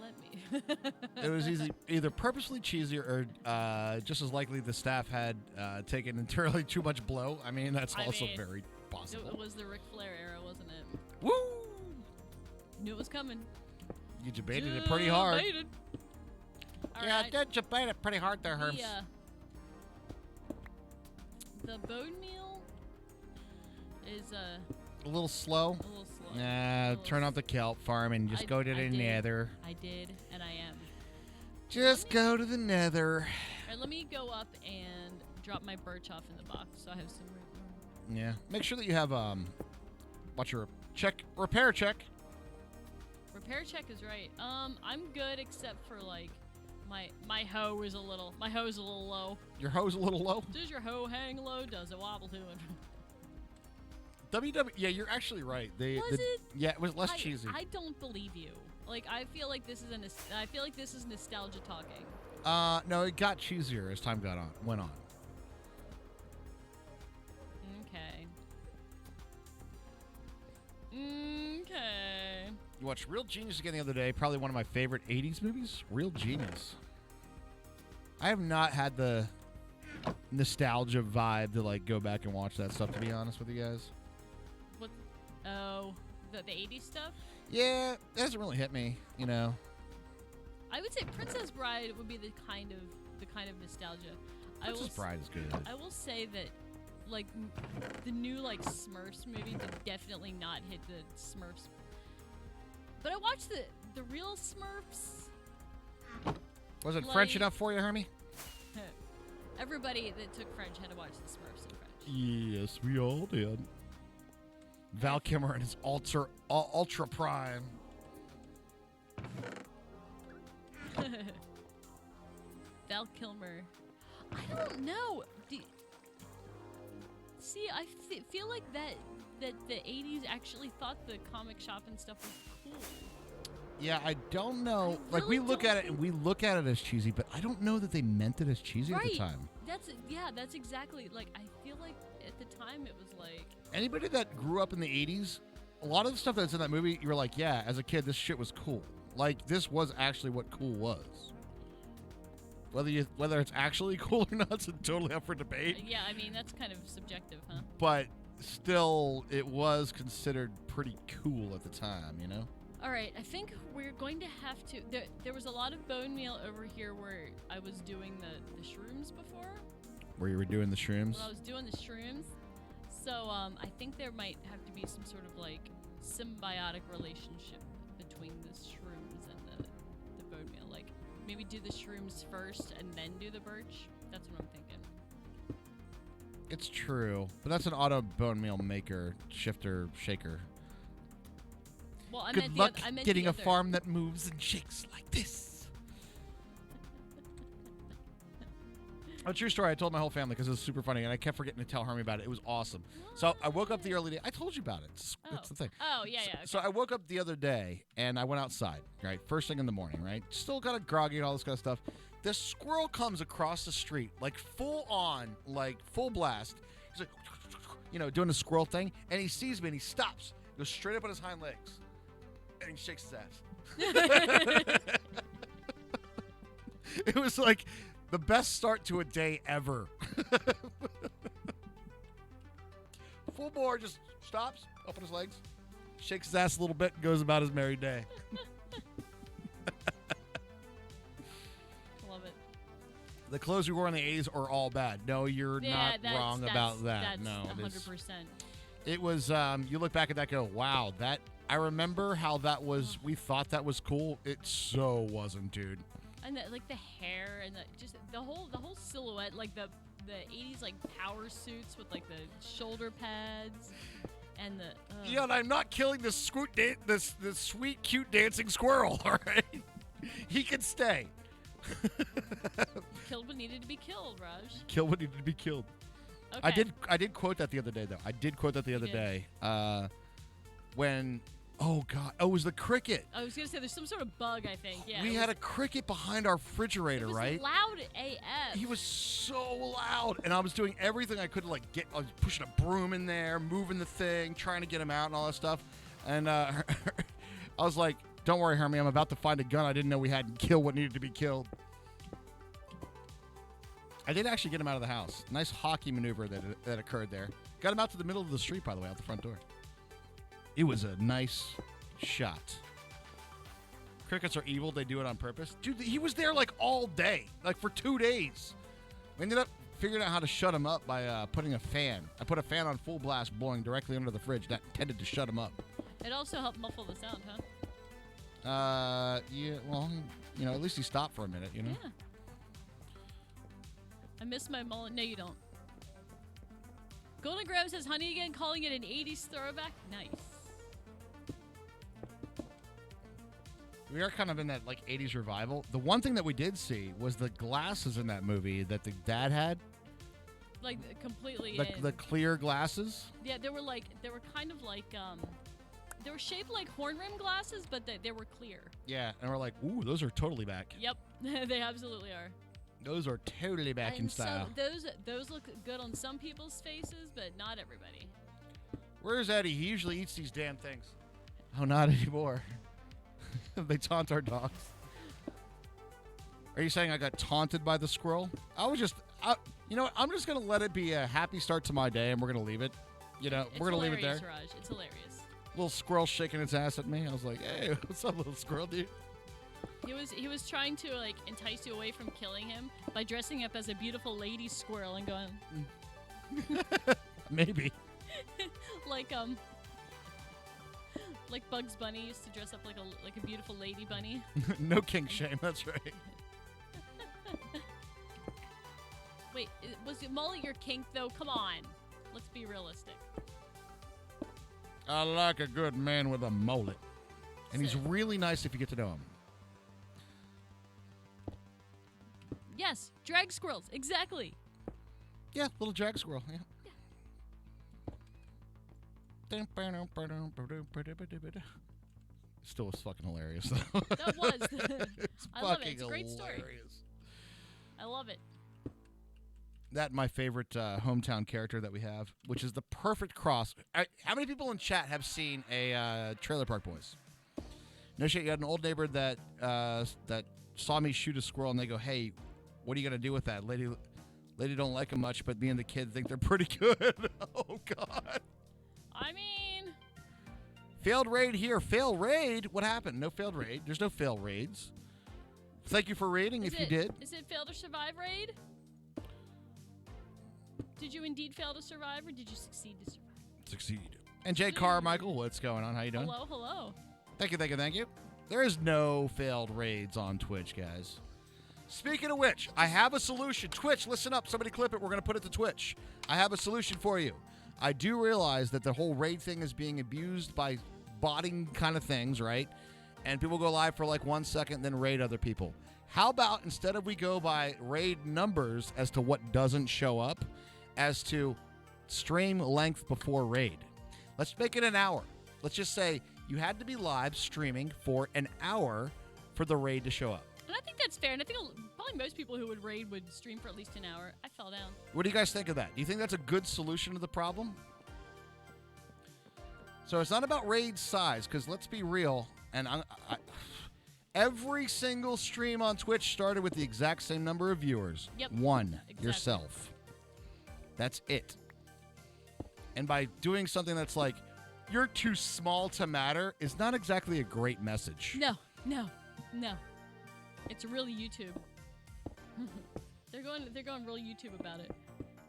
Speaker 7: let me.
Speaker 2: It was either purposely cheesy or just as likely the staff had taken entirely too much blow. I mean, that's also very possible.
Speaker 7: It was the Ric Flair era, wasn't it?
Speaker 2: Woo!
Speaker 7: Knew it was coming.
Speaker 2: You debated it pretty hard.
Speaker 7: Yeah,
Speaker 2: I did debate it pretty hard there, Herms.
Speaker 7: The bone meal is
Speaker 2: a little slow.
Speaker 7: A little slow.
Speaker 2: Turn off the kelp farm and just go to the nether.
Speaker 7: I did, and I am.
Speaker 2: Just go to the nether.
Speaker 7: All right, let me go up and drop my birch off in the box so I have some room.
Speaker 2: Yeah. Make sure that you have what's your repair check.
Speaker 7: Repair check is right. I'm good except for like my hoe is a little low.
Speaker 2: Your hoe's a little low?
Speaker 7: Does your hoe hang low? Does it wobble to it?
Speaker 2: Yeah, you're actually right.
Speaker 7: Was it?
Speaker 2: Yeah, it was less cheesy.
Speaker 7: I don't believe you. Like, I feel like this is nostalgia talking.
Speaker 2: No, it got cheesier as time went on.
Speaker 7: Okay.
Speaker 2: You watched Real Genius again the other day. Probably one of my favorite 80s movies. Real Genius. I have not had the nostalgia vibe to like go back and watch that stuff, to be honest with you guys.
Speaker 7: What? Oh, the 80s stuff?
Speaker 2: Yeah, it hasn't really hit me, you know.
Speaker 7: I would say Princess Bride would be the kind of nostalgia.
Speaker 2: Princess Bride is good.
Speaker 7: I will say that like the new like Smurfs movie did definitely not hit the Smurfs. But I watched the real Smurfs.
Speaker 2: Was it French enough for you, Hermie?
Speaker 7: Everybody that took French had to watch the Smurfs in French.
Speaker 2: Yes, we all did. Val Kilmer and his ultra prime.
Speaker 7: Val Kilmer. I don't know. See, I feel like that the 80s actually thought the comic shop and stuff was cool.
Speaker 2: Yeah, I don't know. Like, we look at it and we look at it as cheesy, but I don't know that they meant it as cheesy at the time.
Speaker 7: That's exactly, like, I feel like at the time it was like...
Speaker 2: Anybody that grew up in the 80s, a lot of the stuff that's in that movie, you were like, yeah, as a kid, this shit was cool. Like, this was actually what cool was. Whether it's actually cool or not, it's totally up for debate.
Speaker 7: Yeah, I mean, that's kind of subjective, huh?
Speaker 2: But still, it was considered pretty cool at the time, you know?
Speaker 7: All right, I think we're going to have to... There was a lot of bone meal over here where I was doing the shrooms before.
Speaker 2: Where you were doing the shrooms?
Speaker 7: When I was doing the shrooms. So I think there might have to be some sort of like symbiotic relationship between the shrooms and the bone meal. Like maybe do the shrooms first and then do the birch. That's what I'm thinking.
Speaker 2: It's true, but that's an auto bone meal maker, shifter, shaker.
Speaker 7: Well, I
Speaker 2: Good
Speaker 7: meant
Speaker 2: luck
Speaker 7: I meant
Speaker 2: getting
Speaker 7: the
Speaker 2: a
Speaker 7: other.
Speaker 2: farm that moves and shakes like this. A true story. I told my whole family because it was super funny, and I kept forgetting to tell Hermie about it. It was awesome. So I woke up the early day. I told you about it. It's the thing.
Speaker 7: Oh, yeah, yeah.
Speaker 2: So I woke up the other day, and I went outside, right? First thing in the morning, right? Still kind of groggy and all this kind of stuff. This squirrel comes across the street, like full on, like full blast. He's like, you know, doing the squirrel thing, and he sees me, and he stops. Goes straight up on his hind legs, and he shakes his ass. It was like the best start to a day ever. Full bore, just stops, open his legs, shakes his ass a little bit, and goes about his merry day.
Speaker 7: Love it.
Speaker 2: The clothes we wore in the 80s are all bad. No, you're not wrong about that.
Speaker 7: That's
Speaker 2: No,
Speaker 7: 100%.
Speaker 2: it was, you look back at that and go, wow, that, I remember how that was, we thought that was cool. It so wasn't, dude.
Speaker 7: And like the hair and just the whole silhouette, like the 80s like power suits with like the shoulder pads and the
Speaker 2: Yeah, and I'm not killing this sweet, cute dancing squirrel, all right? He can stay.
Speaker 7: killed what needed to be killed, Raj.
Speaker 2: Kill what needed to be killed.
Speaker 7: Okay.
Speaker 2: I did quote that the other day, though. I did quote that the other day. When, oh, God. Oh, it was the cricket.
Speaker 7: I was going to say there's some sort of bug, I think. Yeah.
Speaker 2: We had a cricket behind our refrigerator,
Speaker 7: it was
Speaker 2: right?
Speaker 7: loud AF.
Speaker 2: He was so loud, and I was doing everything I could to, like, I was pushing a broom in there, moving the thing, trying to get him out and all that stuff. And I was like, don't worry, Hermie, I'm about to find a gun I didn't know we had and kill what needed to be killed. I did actually get him out of the house. Nice hockey maneuver that occurred there. Got him out to the middle of the street, by the way, out the front door. It was a nice shot. Crickets are evil. They do it on purpose. Dude, he was there like all day, like for 2 days. We ended up figuring out how to shut him up by putting a fan. I put a fan on full blast blowing directly under the fridge. That tended to shut him up.
Speaker 7: It also helped muffle the sound, huh?
Speaker 2: Yeah, well, you know, at least he stopped for a minute, you know?
Speaker 7: Yeah. I miss my mullet. No, you don't. Golden Graham says honey again, calling it an 80s throwback. Nice.
Speaker 2: We are kind of in that, like, 80s revival. The one thing that we did see was the glasses in that movie that the dad had.
Speaker 7: Like, completely
Speaker 2: The clear glasses.
Speaker 7: Yeah, they were kind of like, they were shaped like horn rim glasses, but they were clear.
Speaker 2: Yeah, and we're like, ooh, those are totally back.
Speaker 7: Yep, they absolutely are.
Speaker 2: Those are totally back in style.
Speaker 7: Those look good on some people's faces, but not everybody.
Speaker 2: Where's Eddie? He usually eats these damn things. Oh, not anymore. They taunt our dogs. Are you saying I got taunted by the squirrel? I was just, you know what? I'm just going to let it be a happy start to my day, and we're going to leave it. You know, we're going to leave it there.
Speaker 7: Raj. It's hilarious.
Speaker 2: Little squirrel shaking its ass at me. I was like, hey, what's up, little squirrel, dude?
Speaker 7: He was trying to like entice you away from killing him by dressing up as a beautiful lady squirrel and going
Speaker 2: Maybe.
Speaker 7: like Bugs Bunny used to dress up like a beautiful lady bunny.
Speaker 2: No kink shame, that's right.
Speaker 7: Wait, was it mullet your kink though? Come on, let's be realistic.
Speaker 2: I like a good man with a mullet. And he's really nice if you get to know him.
Speaker 7: Yes, drag squirrels, exactly.
Speaker 2: Yeah, little drag squirrel, yeah. Still was fucking hilarious, though.
Speaker 7: That was.
Speaker 2: It's
Speaker 7: I love it.
Speaker 2: fucking
Speaker 7: It's a great story.
Speaker 2: hilarious.
Speaker 7: I love it.
Speaker 2: That my favorite hometown character that we have, which is the perfect cross. How many people in chat have seen a Trailer Park Boys? No shit, you had an old neighbor that saw me shoot a squirrel, and they go, "Hey, what are you gonna do with that? Lady don't like them much, but me and the kid think they're pretty good." Oh God.
Speaker 7: I mean,
Speaker 2: Failed raid here. Fail raid? What happened? No failed raid. There's no fail raids. Thank you for raiding if you did.
Speaker 7: Is it fail to survive raid? Did you indeed fail to survive, or did you succeed to survive?
Speaker 2: Succeed. And Jay Carmichael, what's going on? How you doing?
Speaker 7: Hello, hello.
Speaker 2: Thank you, thank you, thank you. There is no failed raids on Twitch, guys. Speaking of which, I have a solution. Twitch, listen up. Somebody clip it. We're going to put it to Twitch. I have a solution for you. I do realize that the whole raid thing is being abused by botting kind of things, right? And people go live for like 1 second, then raid other people. How about instead of we go by raid numbers as to what doesn't show up, as to stream length before raid? Let's make it an hour. Let's just say you had to be live streaming for an hour for the raid to show up.
Speaker 7: And I think that's fair. And I think probably most people who would raid would stream for at least an hour. I fell down.
Speaker 2: What do you guys think of that? Do you think that's a good solution to the problem? So it's not about raid size, because let's be real. And every single stream on Twitch started with the exact same number of viewers.
Speaker 7: Yep.
Speaker 2: One.
Speaker 7: Exactly.
Speaker 2: Yourself. That's it. And by doing something that's like, you're too small to matter, is not exactly a great message.
Speaker 7: No. It's really YouTube. They're going real YouTube about it.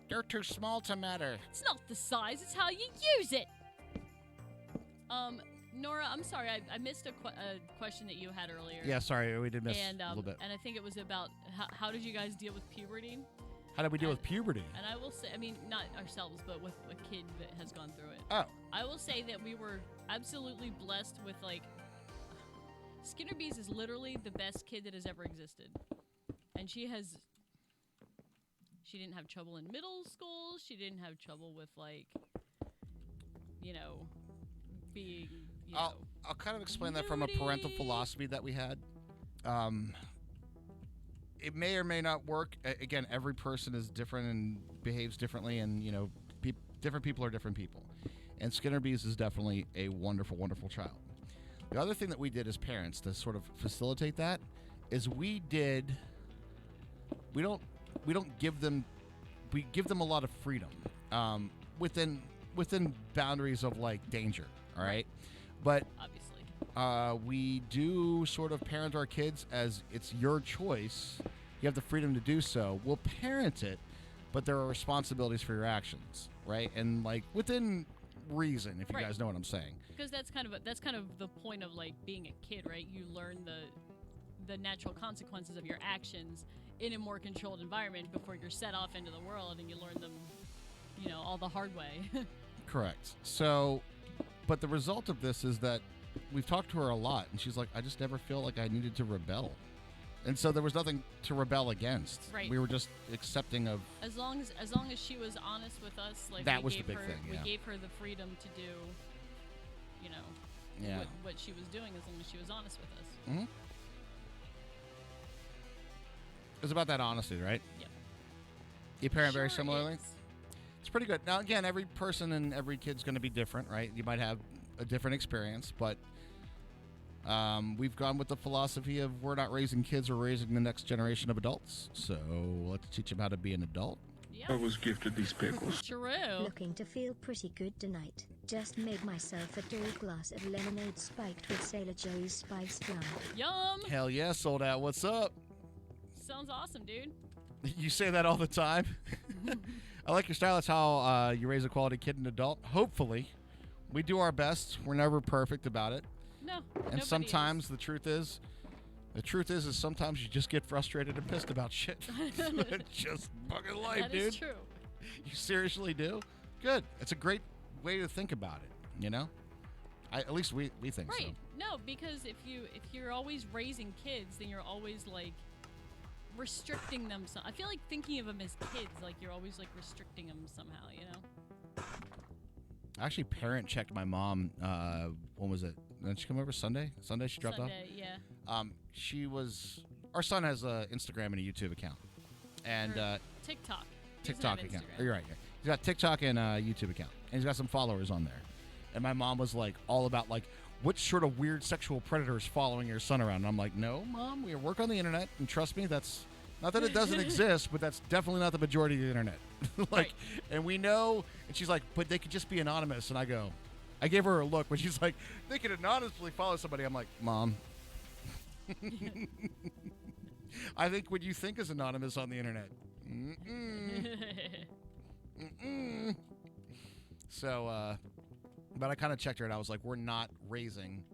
Speaker 2: You're too small to matter.
Speaker 7: It's not the size, it's how you use it. Nora, I'm sorry, I missed a question that you had earlier.
Speaker 2: Yeah, sorry, we did miss
Speaker 7: and,
Speaker 2: a little bit.
Speaker 7: And I think it was about how did you guys deal with puberty?
Speaker 2: How did we deal with puberty?
Speaker 7: And I will say, I mean, not ourselves, but with a kid that has gone through it.
Speaker 2: Oh.
Speaker 7: I will say that we were absolutely blessed with, like, Skinner Bees is literally the best kid that has ever existed. And she didn't have trouble in middle school. She didn't have trouble with, like, being,
Speaker 2: I'll kind of explain that from a parental philosophy that we had. It may or may not work. Again, every person is different and behaves differently, and, different people are different people. And Skinner Bees is definitely a wonderful, wonderful child. The other thing that we did as parents to sort of facilitate that is we give them a lot of freedom within boundaries of, like, danger, all right? But
Speaker 7: obviously
Speaker 2: we do sort of parent our kids as it's your choice. You have the freedom to do so. We'll parent it, but there are responsibilities for your actions, right? And, like, within reason, if you guys know what I'm saying.
Speaker 7: Because that's kind of the point of, like, being a kid, right? You learn the natural consequences of your actions in a more controlled environment before you're set off into the world, and you learn them, all the hard way.
Speaker 2: Correct. So, but the result of this is that we've talked to her a lot, and she's like, I just never feel like I needed to rebel. And so there was nothing to rebel against.
Speaker 7: Right.
Speaker 2: We were just accepting of...
Speaker 7: As long as she was honest with us, like,
Speaker 2: that was the big thing, yeah.
Speaker 7: We gave her the freedom to do, what she was doing, as long as she was honest with us.
Speaker 2: Mm-hmm. It's about that honesty, right?
Speaker 7: Yep.
Speaker 2: You parent very similarly?
Speaker 7: Is.
Speaker 2: It's pretty good. Now, again, every person and every kid's going to be different, right? You might have a different experience, but we've gone with the philosophy of we're not raising kids, we're raising the next generation of adults. So let's teach them how to be an adult.
Speaker 6: I was gifted these pickles.
Speaker 7: True.
Speaker 8: Looking to feel pretty good tonight. Just made myself a tall glass of lemonade spiked with Sailor Jerry's spiced lime.
Speaker 7: Yum.
Speaker 2: Hell yeah, sold out. What's up?
Speaker 7: Sounds awesome, dude.
Speaker 2: You say that all the time. I like your style. That's how you raise a quality kid and adult. Hopefully. We do our best. We're never perfect about it.
Speaker 7: No.
Speaker 2: And sometimes the truth is sometimes you just get frustrated and pissed about shit. It's just fucking life,
Speaker 7: that
Speaker 2: dude.
Speaker 7: That is true.
Speaker 2: You seriously do? Good. It's a great way to think about it, at least we think so.
Speaker 7: Right. No, because if you're always raising kids, then you're always, like, restricting them. I feel like thinking of them as kids, like, you're always, like, restricting them somehow,
Speaker 2: I actually parent checked my mom. When was it? Did she come over Sunday? Sunday she dropped off?
Speaker 7: Yeah.
Speaker 2: Our son has an Instagram and a YouTube account. And
Speaker 7: TikTok.
Speaker 2: TikTok account. Oh, you're right. Yeah. He's got TikTok and a YouTube account. And he's got some followers on there. And my mom was like all about, like, what sort of weird sexual predator is following your son around? And I'm like, no, Mom, we work on the internet, and trust me, that's not that it doesn't exist, but that's definitely not the majority of the internet.
Speaker 7: Right.
Speaker 2: And we know. And she's like, but they could just be anonymous. And I gave her a look, but she's like, they could anonymously follow somebody. I'm like, Mom, I think what you think is anonymous on the internet. So, but I kind of checked her, and I was like, we're not raising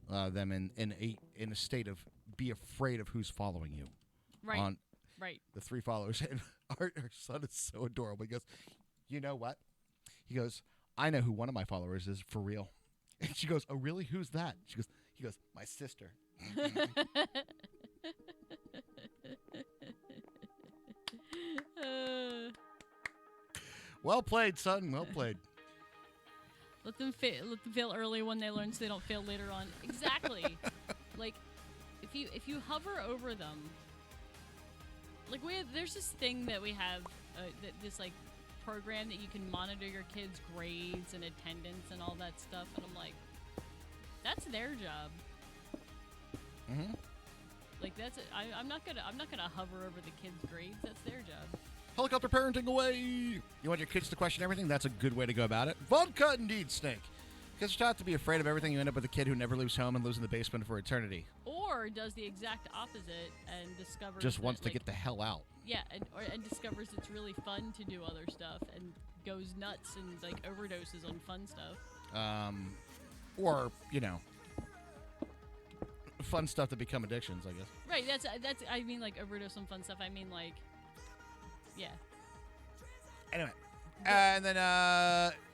Speaker 2: them in a state of be afraid of who's following you.
Speaker 7: Right.
Speaker 2: On
Speaker 7: right.
Speaker 2: the 3 followers. And our son is so adorable. He goes, you know what? He goes, I know who one of my followers is for real. And she goes, oh, really? Who's that? He goes, my sister. Well played, son. Well played.
Speaker 7: Let them fail early when they learn, so they don't fail later on. Exactly. Like, if you hover over them, like there's this thing that we have, this like program that you can monitor your kids' grades and attendance and all that stuff, and I'm like, that's their job.
Speaker 2: Mm-hmm.
Speaker 7: Like I'm not gonna hover over the kids' grades. That's their job.
Speaker 2: Helicopter parenting away. You want your kids to question everything? That's a good way to go about it. Vodka indeed stink. Because you're taught to be afraid of everything, you end up with a kid who never leaves home and lives in the basement for eternity.
Speaker 7: Or does the exact opposite and discovers
Speaker 2: Just wants
Speaker 7: that,
Speaker 2: to
Speaker 7: like,
Speaker 2: get the hell out.
Speaker 7: Yeah, and discovers it's really fun to do other stuff and goes nuts and like overdoses on fun stuff.
Speaker 2: Or, you know, fun stuff that become addictions, I guess.
Speaker 7: Right, that's I mean like overdose on fun stuff. I mean like, yeah.
Speaker 2: Anyway, and then,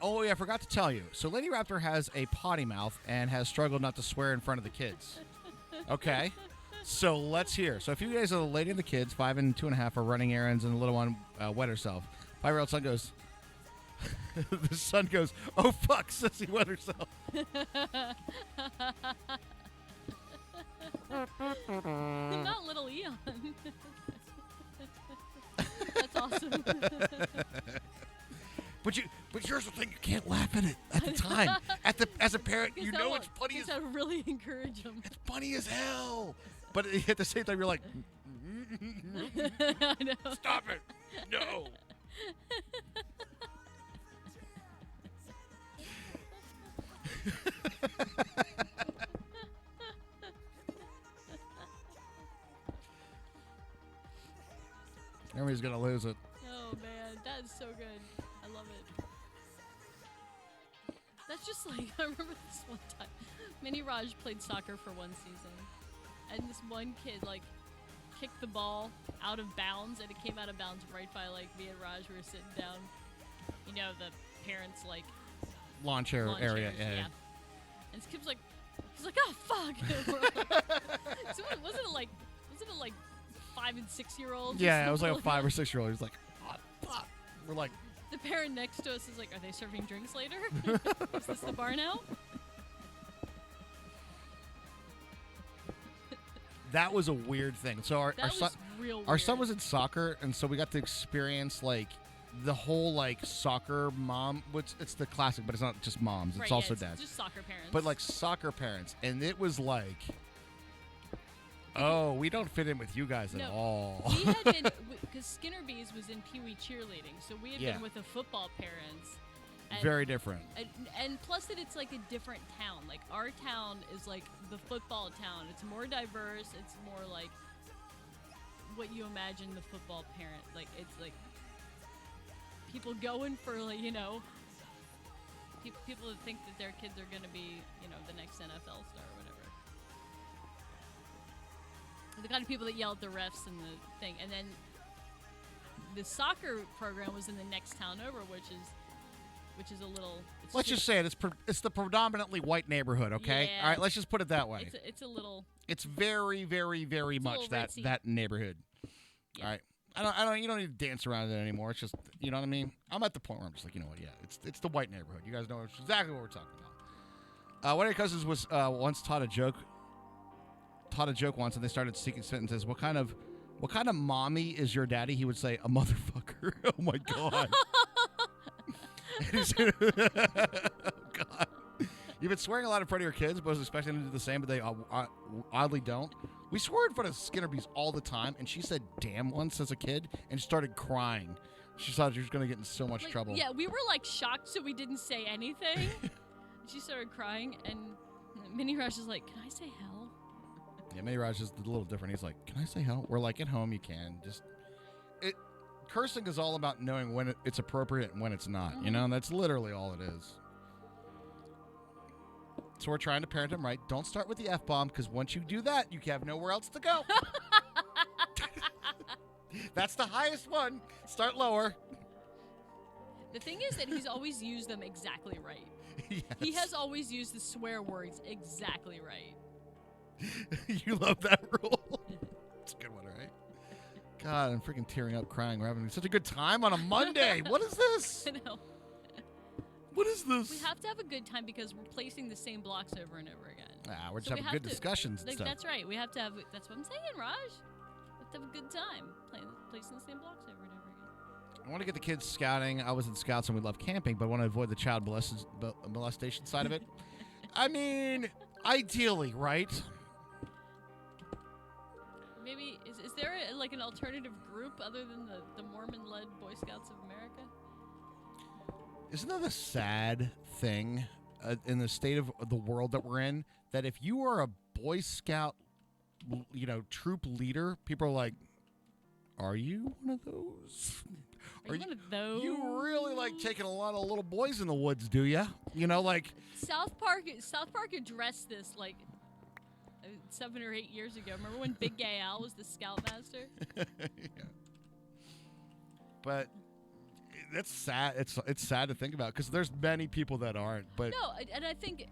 Speaker 2: oh yeah, I forgot to tell you. So Lady Raptor has a potty mouth and has struggled not to swear in front of the kids. Okay, so let's hear. So if you guys are the lady and the kids, 5 and 2.5, are running errands and the little one wet herself. 5-year-old son goes, the son goes, oh fuck, sissy wet herself.
Speaker 7: Not little Eon. That's awesome.
Speaker 2: But here's the thing: you can't laugh at it at the time. As a parent, you know it's funny as
Speaker 7: that really encourage them.
Speaker 2: It's funny as hell. But at the same time, you're like,
Speaker 7: I know.
Speaker 2: Stop it! No. Everybody's gonna lose it.
Speaker 7: Oh man, that is so good. I love it. That's just like, I remember this one time. Mini Raj played soccer for one season, and this one kid like kicked the ball out of bounds, and it came out of bounds right by like me and Raj. We were sitting down, you know, the parents like
Speaker 2: Lawn chair area.
Speaker 7: chairs,
Speaker 2: Yeah.
Speaker 7: And this kid was like, he's like, oh fuck. So wasn't it like 5 and 6 year olds?
Speaker 2: Yeah, it was like a 5 or 6 year old. He's like, oh, fuck. We're like,
Speaker 7: the parent next to us is like, are they serving drinks later? Is this the bar now?
Speaker 2: that was a weird thing. So our son,
Speaker 7: real
Speaker 2: our son
Speaker 7: weird.
Speaker 2: was in soccer, and so we got to experience like the whole like soccer mom. Which it's the classic, but it's not just moms. It's
Speaker 7: Right,
Speaker 2: also
Speaker 7: yeah,
Speaker 2: dads.
Speaker 7: Just soccer parents.
Speaker 2: But like soccer parents, and it was like, oh, we don't fit in with you guys at all.
Speaker 7: We had been, because Skinner Bees was in Pee Wee cheerleading, so we had
Speaker 2: Yeah.
Speaker 7: been with the football parents. And,
Speaker 2: Very different.
Speaker 7: and plus that it's like a different town. Like our town is like the football town. It's more diverse. It's more like what you imagine the football parent. Like it's like people going for like, you know, people that think that their kids are going to be, you know, the next NFL star or whatever. The kind of people that yell at the refs and the thing. And then the soccer program was in the next town over, which is a little.
Speaker 2: Let's just say it. It's the predominantly white neighborhood. Okay.
Speaker 7: Yeah.
Speaker 2: All right. Let's just put it that way.
Speaker 7: It's a little.
Speaker 2: It's very, very, very
Speaker 7: It's a
Speaker 2: much
Speaker 7: little
Speaker 2: that
Speaker 7: ritzy.
Speaker 2: that neighborhood.
Speaker 7: Yeah.
Speaker 2: All right. I don't. You don't need to dance around it anymore. It's just, you know what I mean. I'm at the point where I'm just like, you know what? Yeah. It's the white neighborhood. You guys know exactly what we're talking about. One of your cousins was once taught a joke once, and they started speaking sentences. What kind of mommy is your daddy? He would say, a motherfucker. Oh my god. And he said, oh god. You've been swearing a lot in front of your kids, but I was expecting them to do the same, but they oddly don't. We swore in front of Skinner Bees all the time, and she said damn once as a kid and started crying. She thought she was going to get in so much trouble.
Speaker 7: Yeah, we were like shocked, so we didn't say anything. She started crying, and Mini Rush is like, "Can I say hell?"
Speaker 2: Yeah, Mini Raj is a little different. He's like, "Can I say hell?" We're like, "At home, you can. Just cursing is all about knowing when it's appropriate and when it's not. You know, that's literally all it is. So we're trying to parent him right. Don't start with the F-bomb, because once you do that, you have nowhere else to go. That's the highest one. Start lower.
Speaker 7: The thing is that he's always used them exactly right.
Speaker 2: Yes.
Speaker 7: He has always used the swear words exactly right.
Speaker 2: You love that rule? It's a good one, right? God, I'm freaking tearing up crying. We're having such a good time on a Monday. What is this?
Speaker 7: I know.
Speaker 2: What is this?
Speaker 7: We have to have a good time because we're placing the same blocks over and over again.
Speaker 2: We're just
Speaker 7: So we
Speaker 2: having
Speaker 7: have
Speaker 2: good
Speaker 7: to-
Speaker 2: discussions and
Speaker 7: Like,
Speaker 2: stuff.
Speaker 7: that's right. We have to have. That's what I'm saying, Raj. We have to have a good time placing the same blocks over and over again.
Speaker 2: I want to get the kids scouting. I was in scouts and we love camping, but I want to avoid the child molestation side of it. I mean, ideally, right?
Speaker 7: Maybe is there like an alternative group other than the Mormon-led Boy Scouts of America?
Speaker 2: Isn't that a sad thing in the state of the world that we're in? That if you are a Boy Scout, troop leader, people are like, "Are you one of those?
Speaker 7: Are you one of those?
Speaker 2: You really like taking a lot of little boys in the woods, do you? You know, like
Speaker 7: South Park addressed this like 7 or 8 years ago. Remember when Big Gay Al was the Scoutmaster?
Speaker 2: Yeah. But that's sad. It's sad to think about because there's many people that aren't. But
Speaker 7: No, and I think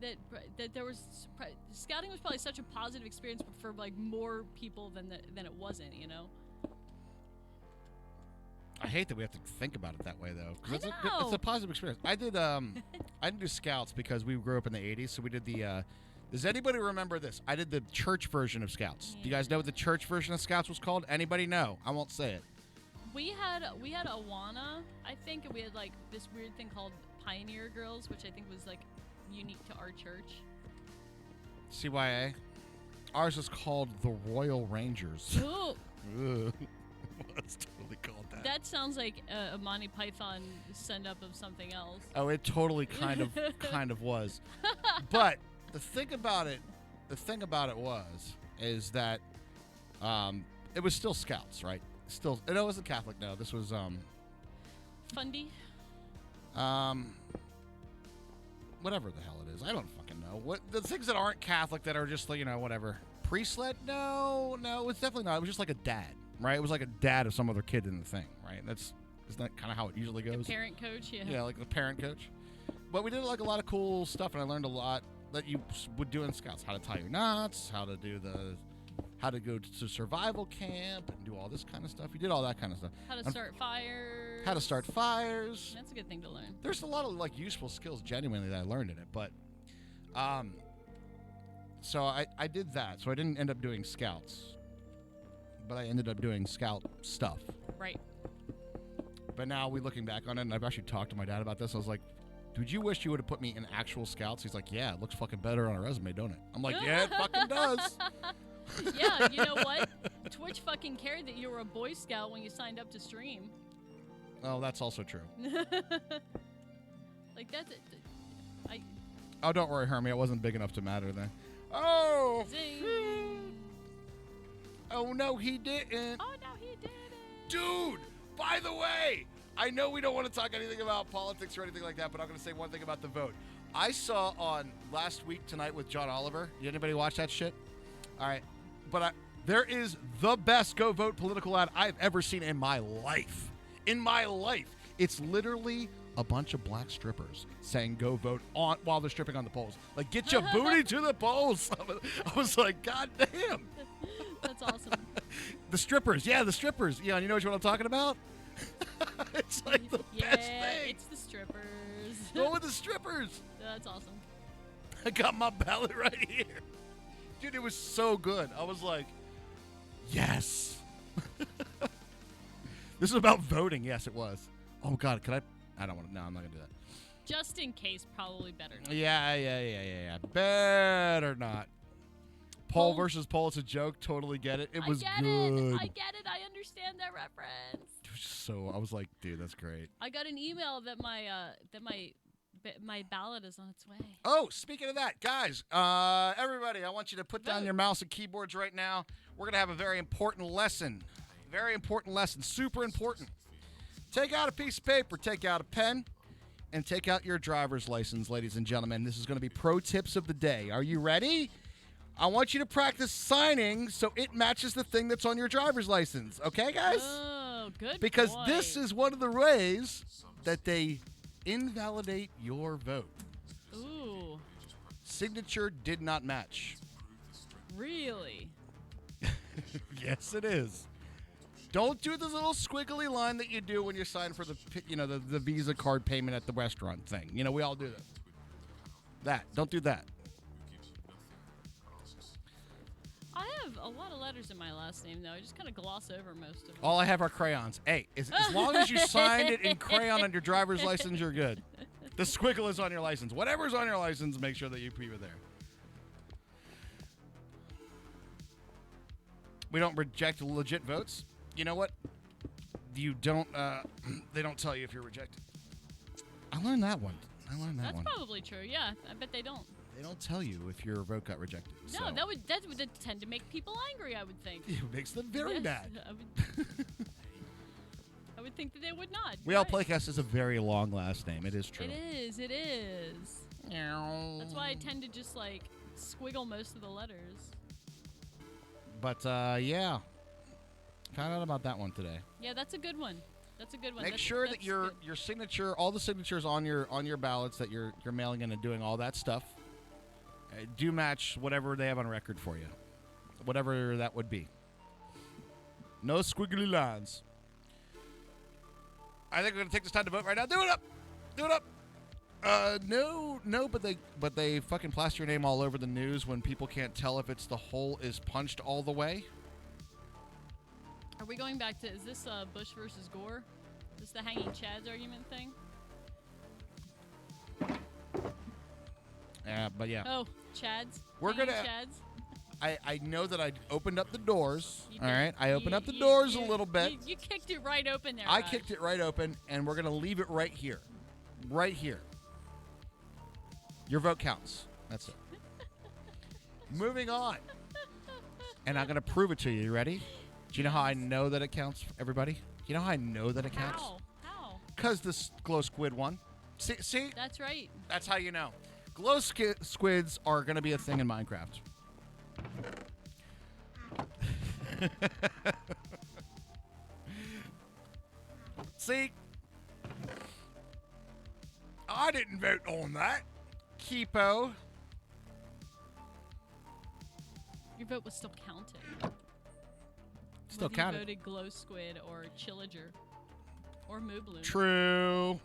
Speaker 7: that there was scouting was probably such a positive experience for like more people than it wasn't. You know.
Speaker 2: I hate that we have to think about it that way though. 'Cause
Speaker 7: I
Speaker 2: it's
Speaker 7: know.
Speaker 2: a positive experience. I didn't do scouts because we grew up in the 80s, so we did the. Does anybody remember this? I did the church version of scouts. Do you guys know what the church version of scouts was called? Anybody know? I won't say it.
Speaker 7: We had Awana, I think, and we had like this weird thing called Pioneer Girls, which I think was like unique to our church.
Speaker 2: CYA. Ours is called the Royal Rangers.
Speaker 7: Ooh,
Speaker 2: Ugh. It's totally called that.
Speaker 7: that sounds like a Monty Python send up of something else.
Speaker 2: Oh, it totally kind of was. But the thing about it is that it was still scouts, right? Still, it wasn't Catholic. No, this was
Speaker 7: Fundy.
Speaker 2: whatever the hell it is. I don't fucking know. What the things that aren't Catholic that are just like, whatever. Priest-led? No, it's definitely not. It was just like a dad, right? It was like a dad of some other kid in the thing, right? Isn't that kind of how it usually goes?
Speaker 7: The parent coach, yeah.
Speaker 2: Yeah, like the parent coach. But we did like a lot of cool stuff, and I learned a lot that you would do in scouts: how to tie your knots, how to go to survival camp, and do all this kind of stuff. We did all that kind of stuff.
Speaker 7: How to start fires.
Speaker 2: How to start fires.
Speaker 7: That's a good thing to learn.
Speaker 2: There's a lot of like useful skills, genuinely, that I learned in it. But, so I did that. So I didn't end up doing scouts, but I ended up doing scout stuff.
Speaker 7: Right.
Speaker 2: But now we looking back on it, and I've actually talked to my dad about this. I was like, "Dude, you wish you would have put me in actual scouts?" He's like, "Yeah, it looks fucking better on a resume, don't it?" I'm like, "Yeah, it fucking does."
Speaker 7: Yeah, you know what? Twitch fucking cared that you were a Boy Scout when you signed up to stream.
Speaker 2: Oh, that's also true.
Speaker 7: Like that's
Speaker 2: Oh, don't worry, Hermie. It wasn't big enough to matter then. Oh.
Speaker 7: Zing.
Speaker 2: Oh no, he didn't.
Speaker 7: Oh no, he did it.
Speaker 2: Dude, by the way, I know we don't want to talk anything about politics or anything like that, but I'm going to say one thing about the vote. I saw on Last Week Tonight with John Oliver. Did anybody watch that shit? All right. But there is the best go vote political ad I've ever seen in my life. In my life. It's literally a bunch of black strippers saying go vote on while they're stripping on the polls. Like, get your booty to the polls. I was like, God damn.
Speaker 7: That's awesome.
Speaker 2: The strippers. Yeah, the strippers. Yeah, and you know what I'm talking about? It's like the best thing.
Speaker 7: It's the strippers.
Speaker 2: Go with the strippers.
Speaker 7: That's awesome.
Speaker 2: I got my ballot right here. Dude, it was so good. I was like, yes. This is about voting. Yes, it was. Oh, God. Could I don't want to. No, I'm not going to do that.
Speaker 7: Just in case, probably better not.
Speaker 2: Yeah. Better not. Poll versus poll. It's a joke. Totally get it. It was good.
Speaker 7: I get it. I understand that reference.
Speaker 2: So I was like, dude, that's great.
Speaker 7: I got an email that my ballot is on its way.
Speaker 2: Oh, speaking of that, guys, everybody, I want you to put down your mouse and keyboards right now. We're going to have a very important lesson Very important lesson. Super important. Take out a piece of paper, take out a pen, and take out your driver's license, ladies and gentlemen. This is going to be pro tips of the day. Are you ready? I want you to practice signing so it matches the thing that's on your driver's license. Okay, guys?
Speaker 7: Oh, good
Speaker 2: Because
Speaker 7: boy.
Speaker 2: this is one of the ways that they invalidate your vote.
Speaker 7: Ooh,
Speaker 2: Signature did not match.
Speaker 7: really?
Speaker 2: Yes, it is. Don't do this little squiggly line that you do when you sign for the Visa card payment at the restaurant thing. You know, we all do that. Don't do that.
Speaker 7: I have a lot of letters in my last name, though. I just kind of gloss over most of them.
Speaker 2: All I have are crayons. Hey, as long as you signed it in crayon on your driver's license, you're good. The squiggle is on your license. Whatever's on your license, make sure that you keep it there. We don't reject legit votes. You know what? You don't. They don't tell you if you're rejected. I learned that one.
Speaker 7: That's probably true. Yeah, I bet they don't.
Speaker 2: They don't tell you if your vote got rejected.
Speaker 7: No,
Speaker 2: so.
Speaker 7: that would tend to make people angry. I would think.
Speaker 2: It makes them very
Speaker 7: Yes,
Speaker 2: bad.
Speaker 7: I would think that they would not.
Speaker 2: We all
Speaker 7: Right.
Speaker 2: Playcast is a very long last name. It is true.
Speaker 7: It is. It is. That's why I tend to just like squiggle most of the letters.
Speaker 2: But yeah, found out about that one today.
Speaker 7: Yeah, that's a good one. That's a good one.
Speaker 2: Make sure that
Speaker 7: that's
Speaker 2: your
Speaker 7: good.
Speaker 2: signature, all the signatures on your ballots that you're mailing in and doing all that stuff, do match whatever they have on record for you, whatever that would be. No squiggly lines. I think we're gonna take this time to vote right now. Do it up. Do it up. No, but they fucking plaster your name all over the news when people can't tell if it's the hole is punched all the way.
Speaker 7: Are we going back to? Is this Bush versus Gore? Is this the hanging Chads argument thing?
Speaker 2: Yeah, but yeah.
Speaker 7: Oh, Chads.
Speaker 2: We're
Speaker 7: Hanging
Speaker 2: gonna-
Speaker 7: Chads.
Speaker 2: I know that I opened up the doors.
Speaker 7: You
Speaker 2: All
Speaker 7: did.
Speaker 2: right, I opened
Speaker 7: You-
Speaker 2: up the
Speaker 7: you-
Speaker 2: doors
Speaker 7: you-
Speaker 2: a little bit.
Speaker 7: You kicked it right open there.
Speaker 2: I
Speaker 7: Raj.
Speaker 2: kicked it right open, and we're gonna leave it right here, right here. Your vote counts. That's it. Moving on, and I'm gonna prove it to you. You ready? Do you know how I know that it counts, everybody? You know how I know that it counts?
Speaker 7: How?
Speaker 2: Because this glow squid one. See?
Speaker 7: That's right.
Speaker 2: That's how you know. Glow squids are gonna be a thing in Minecraft. See? I didn't vote on that. Keepo.
Speaker 7: Your vote was still counted.
Speaker 2: Still
Speaker 7: Whether
Speaker 2: counted.
Speaker 7: You voted Glow Squid or Chillager or Moo Bloom.
Speaker 2: True.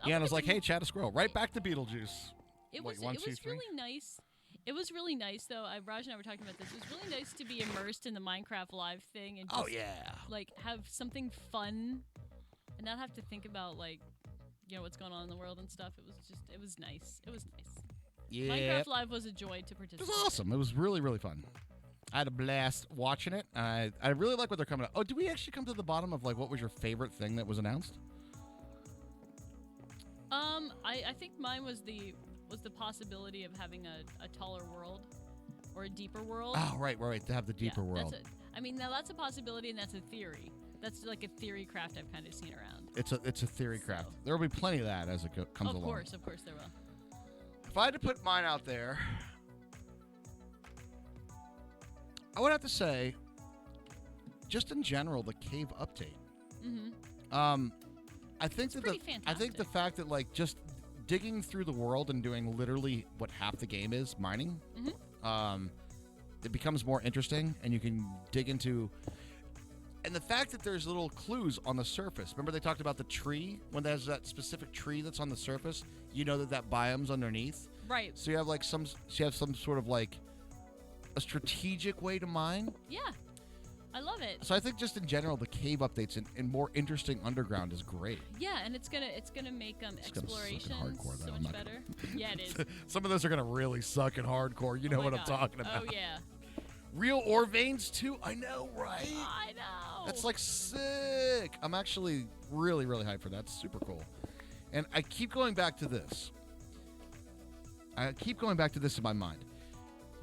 Speaker 7: I
Speaker 2: Yeah, and I
Speaker 7: wanted
Speaker 2: was like,
Speaker 7: to-
Speaker 2: hey, Chad a squirrel. Right back to Beetlejuice.
Speaker 7: It
Speaker 2: Wait,
Speaker 7: was,
Speaker 2: one,
Speaker 7: it
Speaker 2: two,
Speaker 7: was
Speaker 2: three?
Speaker 7: really nice. It was really nice, though. Raj and I were talking about this. It was really nice to be immersed in the Minecraft Live thing and just,
Speaker 2: Oh, yeah.
Speaker 7: like, have something fun and not have to think about, like, you know, what's going on in the world and stuff. It was nice. It was nice.
Speaker 2: Yeah.
Speaker 7: Minecraft Live was a joy to
Speaker 2: It
Speaker 7: participate.
Speaker 2: was awesome. It was really, really fun. I had a blast watching it. I really like what they're coming out. Oh, did we actually come to the bottom of, like, what was your favorite thing that was announced?
Speaker 7: I think mine was the possibility of having a taller world or a deeper world.
Speaker 2: Oh, right. To have the deeper
Speaker 7: Yeah,
Speaker 2: world.
Speaker 7: I mean, now that's a possibility and that's a theory. That's like a theory craft I've kind of seen around.
Speaker 2: It's a theory craft.
Speaker 7: So-
Speaker 2: There will be plenty of that as it comes along.
Speaker 7: Of course there will.
Speaker 2: If I had to put mine out there, I would have to say, just in general, the cave update.
Speaker 7: Mm-hmm.
Speaker 2: I think that
Speaker 7: pretty
Speaker 2: I think
Speaker 7: fantastic.
Speaker 2: the fact that like just digging through the world and doing literally what half the game is mining, it becomes more interesting, and you can dig into. And the fact that there's little clues on the surface. Remember they talked about the tree? When there's that specific tree that's on the surface, you know that biome's underneath.
Speaker 7: Right.
Speaker 2: So you have like some sort of like a strategic way to mine.
Speaker 7: Yeah. I love it.
Speaker 2: So I think just in general, the cave updates and more interesting underground is great.
Speaker 7: Yeah, and it's gonna make
Speaker 2: gonna suck in
Speaker 7: exploration
Speaker 2: hardcore, though.
Speaker 7: so
Speaker 2: I'm
Speaker 7: much
Speaker 2: not
Speaker 7: better. Yeah, it is.
Speaker 2: Some of those are gonna really suck in hardcore. You know
Speaker 7: Oh my
Speaker 2: what I'm
Speaker 7: God.
Speaker 2: talking about.
Speaker 7: Oh yeah.
Speaker 2: Real ore veins too. I know, right?
Speaker 7: I know.
Speaker 2: That's like sick. I'm actually really, really hyped for that. It's super cool. And I keep going back to this. In my mind.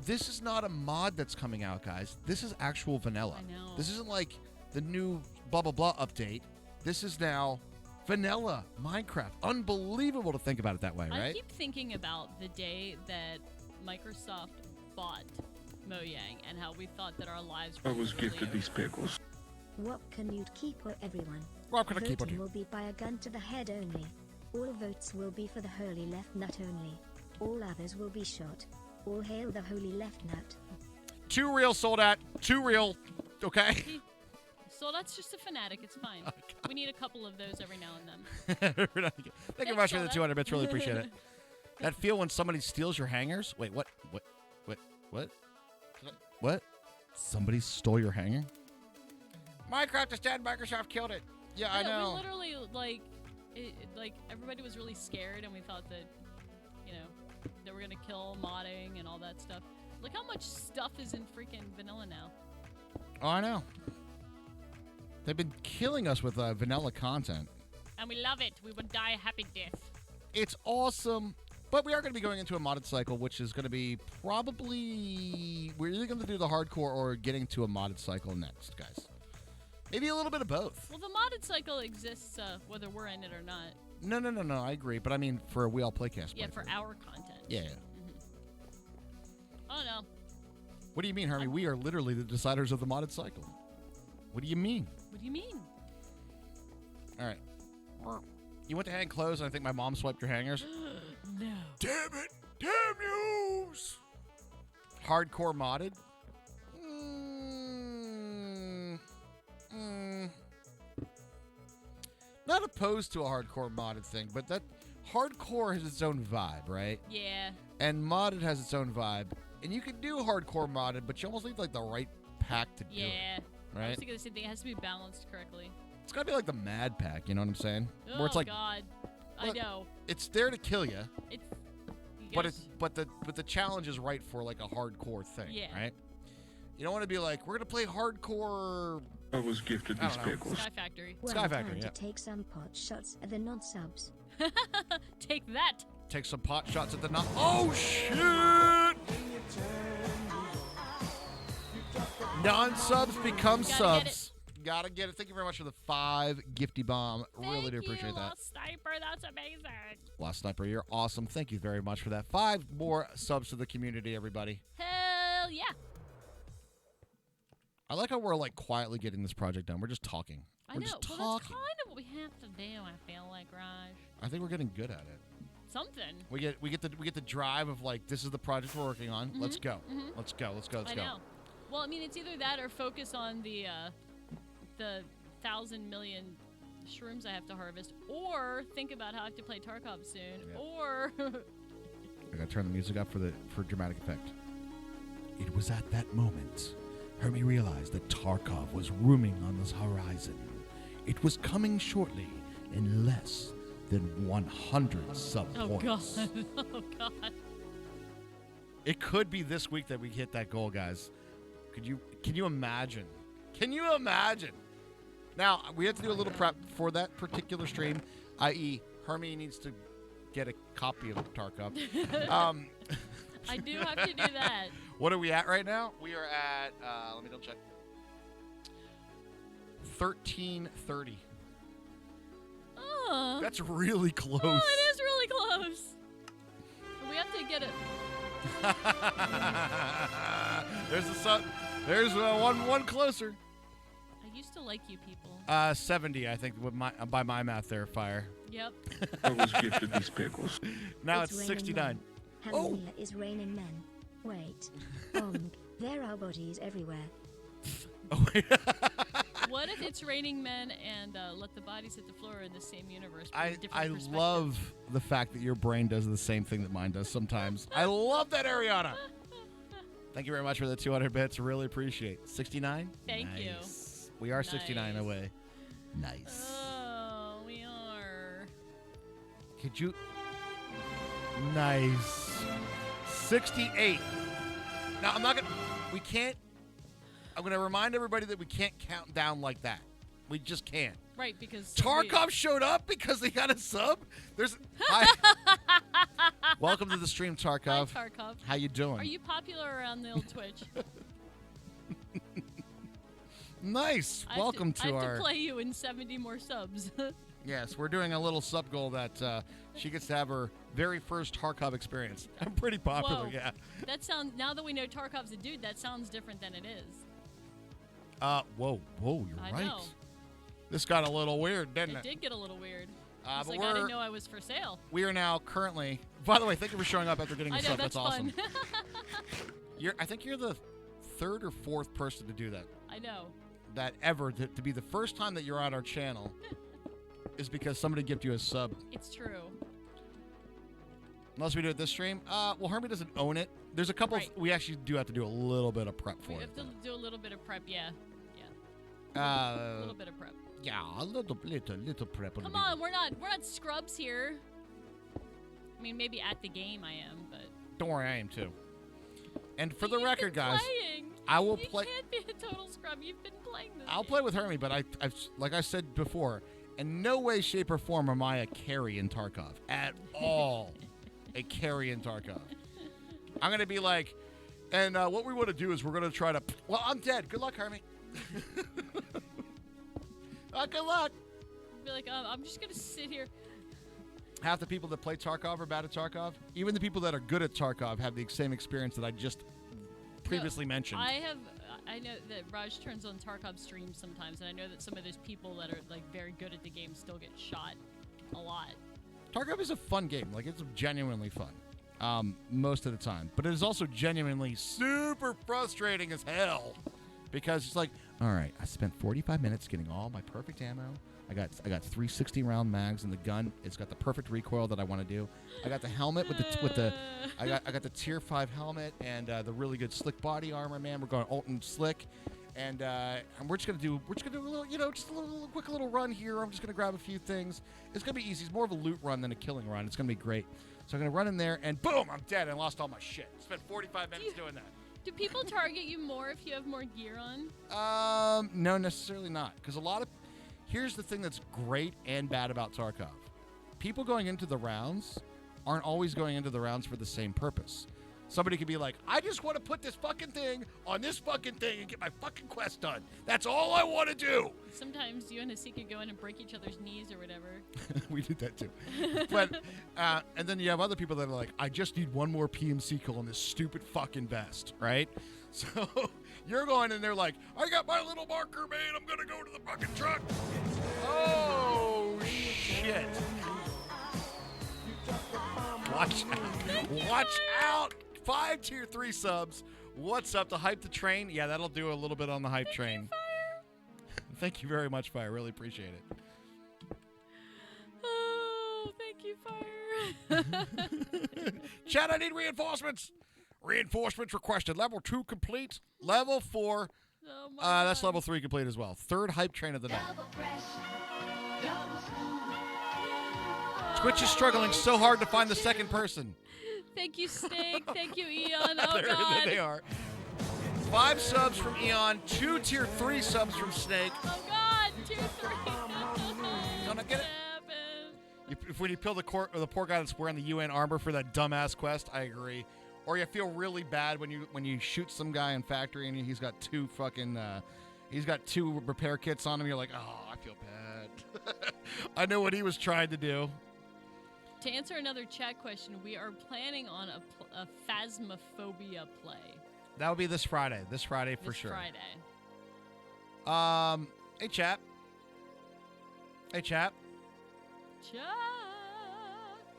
Speaker 2: This is not a mod that's coming out, guys. This is actual vanilla.
Speaker 7: I know.
Speaker 2: This isn't like the new blah, blah, blah update. This is now vanilla Minecraft. Unbelievable to think about it that way, right?
Speaker 7: I keep thinking about the day that Microsoft bought Mojang and how we thought that our lives were
Speaker 6: I was
Speaker 7: really
Speaker 6: gifted
Speaker 7: over.
Speaker 6: these pickles.
Speaker 8: What can you keep for everyone?
Speaker 2: Well, I'm gonna keep
Speaker 8: Voting
Speaker 2: on
Speaker 8: will be by a gun to the head only. All votes will be for the holy left nut only. All others will be shot. All hail the holy left nut.
Speaker 2: 2 real sold at. 2 real. Okay.
Speaker 7: So that's just a fanatic. It's fine. We need a couple of those every now and then.
Speaker 2: Thank you very much for the 200 bits. Really appreciate it. That feel when somebody steals your hangers? Wait, what? What? Somebody stole your hanger? Minecraft is dead. Microsoft killed it. Yeah, I know.
Speaker 7: We literally, like, like, everybody was really scared, and we thought that, you know, they were going to kill modding and all that stuff. Look how much stuff is in freaking vanilla now.
Speaker 2: Oh, I know. They've been killing us with vanilla content.
Speaker 7: And we love it. We would die a happy death.
Speaker 2: It's awesome. But we are going to be going into a modded cycle, which is going to be probably... We're either going to do the hardcore or getting to a modded cycle next, guys. Maybe a little bit of both.
Speaker 7: Well, the modded cycle exists whether we're in it or not.
Speaker 2: No, I agree. But I mean, for a We All Playcast.
Speaker 7: Yeah, for our content.
Speaker 2: Yeah.
Speaker 7: Oh, no.
Speaker 2: What do you mean, Hermie? We are literally the deciders of the modded cycle. What do you mean?
Speaker 7: What do you mean?
Speaker 2: All right. You went to hang clothes, and I think my mom swiped your hangers.
Speaker 7: No.
Speaker 2: Damn it! Damn yous! Hardcore modded? Not opposed to a hardcore modded thing, but that hardcore has its own vibe, right?
Speaker 7: Yeah.
Speaker 2: And modded has its own vibe. And you can do hardcore modded, but you almost need like the right pack to do it.
Speaker 7: Yeah. I
Speaker 2: Right?
Speaker 7: was thinking the same thing. It has to be balanced correctly.
Speaker 2: It's gotta be like the Mad Pack, you know what I'm saying?
Speaker 7: Oh,
Speaker 2: Where it's like
Speaker 7: God. I
Speaker 2: Look,
Speaker 7: know.
Speaker 2: it's there to kill you,
Speaker 7: It's... you
Speaker 2: but
Speaker 7: guys-
Speaker 2: the challenge is right for like a hardcore thing,
Speaker 7: Yeah.
Speaker 2: right? You don't want to be like, we're gonna play hardcore.
Speaker 6: I was gifted
Speaker 2: I
Speaker 6: these
Speaker 2: don't know.
Speaker 6: pickles.
Speaker 7: Sky Factory.
Speaker 8: Well,
Speaker 2: Sky Factory,
Speaker 8: time
Speaker 2: yeah.
Speaker 8: to take some pot shots at the non-subs.
Speaker 7: Take that.
Speaker 2: Take some pot shots at the non. Oh shit! Non-subs become
Speaker 7: Gotta
Speaker 2: subs. Gotta get it. Thank you very much for the 5 gifty bomb. Really do
Speaker 7: Thank
Speaker 2: appreciate
Speaker 7: you,
Speaker 2: that.
Speaker 7: Lost Sniper. That's amazing.
Speaker 2: Last Sniper, you're awesome. Thank you very much for that. 5 more subs to the community, everybody.
Speaker 7: Hell yeah.
Speaker 2: I like how we're like quietly getting this project done. We're just talking.
Speaker 7: I
Speaker 2: We're
Speaker 7: know.
Speaker 2: just
Speaker 7: Well,
Speaker 2: talking.
Speaker 7: that's kind of what we have to do, I feel like, Raj.
Speaker 2: I think we're getting good at it.
Speaker 7: Something.
Speaker 2: We get the drive of like, this is the project we're working on. Let's go. Let's go. Let's go. Let's
Speaker 7: I
Speaker 2: go.
Speaker 7: know. Well, I mean, it's either that or focus on the 1,000 million shrooms I have to harvest, or think about how I have to play Tarkov soon,
Speaker 2: Yeah.
Speaker 7: or...
Speaker 2: I gotta turn the music up for dramatic effect. It was at that moment Hermie realized that Tarkov was looming on the horizon. It was coming shortly in less than 100 sub
Speaker 7: Oh,
Speaker 2: points.
Speaker 7: God. Oh, God.
Speaker 2: It could be this week that we hit that goal, guys. Can you imagine? Can you imagine? Now, we have to do a little prep for that particular stream, i.e. Hermie needs to get a copy of Tarkov.
Speaker 7: I do have to do that.
Speaker 2: What are we at right now? We are at, let me double check. 1330.
Speaker 7: Oh.
Speaker 2: That's really close.
Speaker 7: Oh, it is really close. We have to get it.
Speaker 2: There's the sun. There's one closer.
Speaker 7: I used to like you people.
Speaker 2: 70, I think, with by my math there, Fire.
Speaker 7: Yep.
Speaker 6: I was gifted these pickles.
Speaker 2: Now it's
Speaker 8: raining
Speaker 2: 69.
Speaker 8: men.
Speaker 2: Oh.
Speaker 8: Hallelujah is raining men. Wait. There are bodies everywhere.
Speaker 2: Oh, wait.
Speaker 7: What if it's raining men and let the bodies hit the floor in the same universe? But
Speaker 2: I
Speaker 7: in different perspectives?
Speaker 2: love the fact that your brain does the same thing that mine does sometimes. I love that, Ariana. Thank you very much for the 200 bits. Really appreciate it. 69?
Speaker 7: Thank you.
Speaker 2: We are 69
Speaker 7: Nice.
Speaker 2: away. Nice.
Speaker 7: Oh, we are.
Speaker 2: Could you? Nice. 68. Now, we can't. I'm going to remind everybody that we can't count down like that. We just can't.
Speaker 7: Right, because
Speaker 2: Tarkov showed up because they got a sub? Hi. Welcome to the stream, Tarkov.
Speaker 7: Hi, Tarkov.
Speaker 2: How you doing?
Speaker 7: Are you popular around the old Twitch?
Speaker 2: Nice.
Speaker 7: I have
Speaker 2: Welcome
Speaker 7: I have
Speaker 2: our.
Speaker 7: to play you in 70 more subs.
Speaker 2: Yes, we're doing a little sub goal that she gets to have her very first Tarkov experience. I'm pretty popular,
Speaker 7: Whoa.
Speaker 2: yeah.
Speaker 7: That sounds. Now that we know Tarkov's a dude, that sounds different than it is.
Speaker 2: Whoa, you're
Speaker 7: I
Speaker 2: right.
Speaker 7: know.
Speaker 2: This got a little weird, didn't
Speaker 7: It
Speaker 2: it?
Speaker 7: did get a little weird. I was
Speaker 2: but
Speaker 7: like, I didn't know I was for sale.
Speaker 2: we are now currently. By the way, thank you for showing up after getting the
Speaker 7: I know,
Speaker 2: sub.
Speaker 7: that's
Speaker 2: awesome.
Speaker 7: fun.
Speaker 2: I think you're the third or fourth person to do that.
Speaker 7: I know.
Speaker 2: That ever to be the first time that you're on our channel is because somebody gifted you a sub.
Speaker 7: It's true.
Speaker 2: Unless we do it this stream. Well, Hermie doesn't own it. There's a couple.
Speaker 7: Right.
Speaker 2: We actually do have to do a little bit of prep for
Speaker 7: We
Speaker 2: it.
Speaker 7: have to do a little bit of prep, yeah.
Speaker 2: A
Speaker 7: A little bit of prep.
Speaker 2: Yeah, a little prep.
Speaker 7: Come on, we're not scrubs here. I mean, maybe at the game I am, but
Speaker 2: Don't worry, I am too. And for the
Speaker 7: You've
Speaker 2: record,
Speaker 7: been
Speaker 2: guys,
Speaker 7: playing.
Speaker 2: I will
Speaker 7: You
Speaker 2: play.
Speaker 7: can't be a total scrub. You've been playing this.
Speaker 2: I'll
Speaker 7: game.
Speaker 2: play with Hermie, but I've like I said before, in no way, shape, or form am I a carry in Tarkov at all. A carry in Tarkov. I'm gonna be like, and what we want to do is we're gonna try to. Well, I'm dead. Good luck, Hermie. Good luck.
Speaker 7: Be like, I'm just gonna sit here.
Speaker 2: Half the people that play Tarkov are bad at Tarkov. Even the people that are good at Tarkov have the same experience that I just previously mentioned.
Speaker 7: I know that Raj turns on Tarkov streams sometimes, and I know that some of those people that are like very good at the game still get shot a lot.
Speaker 2: Tarkov is a fun game. Like, it's genuinely fun most of the time. But it is also genuinely super frustrating as hell. Because it's like, all right, I spent 45 minutes getting all my perfect ammo. I got 360 round mags in the gun. It's got the perfect recoil that I want to do. I got the helmet with the I got the tier 5 helmet and the really good slick body armor, man. We're going alt and slick. And we're just gonna do a little, just a little quick little run here. I'm just gonna grab a few things. It's gonna be easy. It's more of a loot run than a killing run. It's gonna be great. So I'm gonna run in there and boom, I'm dead and lost all my shit. Spent 45 minutes doing that.
Speaker 7: Do people target you more if you have more gear on?
Speaker 2: No, necessarily not. Because here's the thing that's great and bad about Tarkov. People going into the rounds aren't always going into the rounds for the same purpose. Somebody could be like, I just want to put this fucking thing on this fucking thing and get my fucking quest done. That's all I want to do.
Speaker 7: Sometimes you and Hasika go in and break each other's knees or whatever.
Speaker 2: We did that too. But, and then you have other people that are like, I just need one more PMC kill on this stupid fucking vest, right? So you're going in there like, I got my little marker made. I'm going to go to the fucking truck. Oh, shit. Watch out. Watch out. 5 tier 3 subs. What's up? To hype the train? Yeah, that'll do a little bit on the hype train. Thank you very much, Fire. Really appreciate it.
Speaker 7: Oh, thank you, Fire.
Speaker 2: Chat, I need reinforcements. Reinforcements requested. Level 2 complete. Level 4.
Speaker 7: Oh my
Speaker 2: That's
Speaker 7: God.
Speaker 2: level 3 complete as well. Third hype train of the night. Twitch is struggling so hard to find the second person.
Speaker 7: Thank you, Snake. Thank you, Eon. Oh,
Speaker 2: There
Speaker 7: God.
Speaker 2: they are. 5 subs from Eon. 2 tier 3 subs from Snake.
Speaker 7: Oh, God. 2, 3.
Speaker 2: Gonna get it. When you kill the poor guy that's wearing the UN armor for that dumbass quest, I agree. Or you feel really bad when you shoot some guy in factory and he's got 2 fucking he's got 2 repair kits on him. You're like, oh, I feel bad. I know what he was trying to do.
Speaker 7: To answer another chat question, we are planning on a Phasmophobia play.
Speaker 2: That would be this Friday. This Friday for sure.
Speaker 7: Friday.
Speaker 2: Hey chat. Hey chat.
Speaker 7: Chat.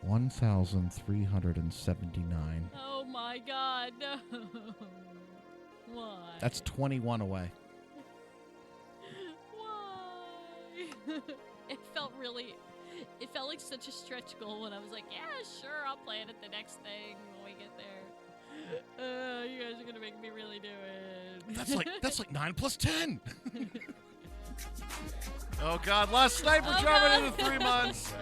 Speaker 2: 1,379.
Speaker 7: Oh my God, no. Why?
Speaker 2: That's 21 away.
Speaker 7: Why? It felt like such a stretch goal when I was like, yeah, sure, I'll play it at the next thing when we get there. You guys are gonna make me really do it.
Speaker 2: That's like 9 plus 10. Oh God, last sniper
Speaker 7: Oh,
Speaker 2: jumping
Speaker 7: God.
Speaker 2: into 3 months.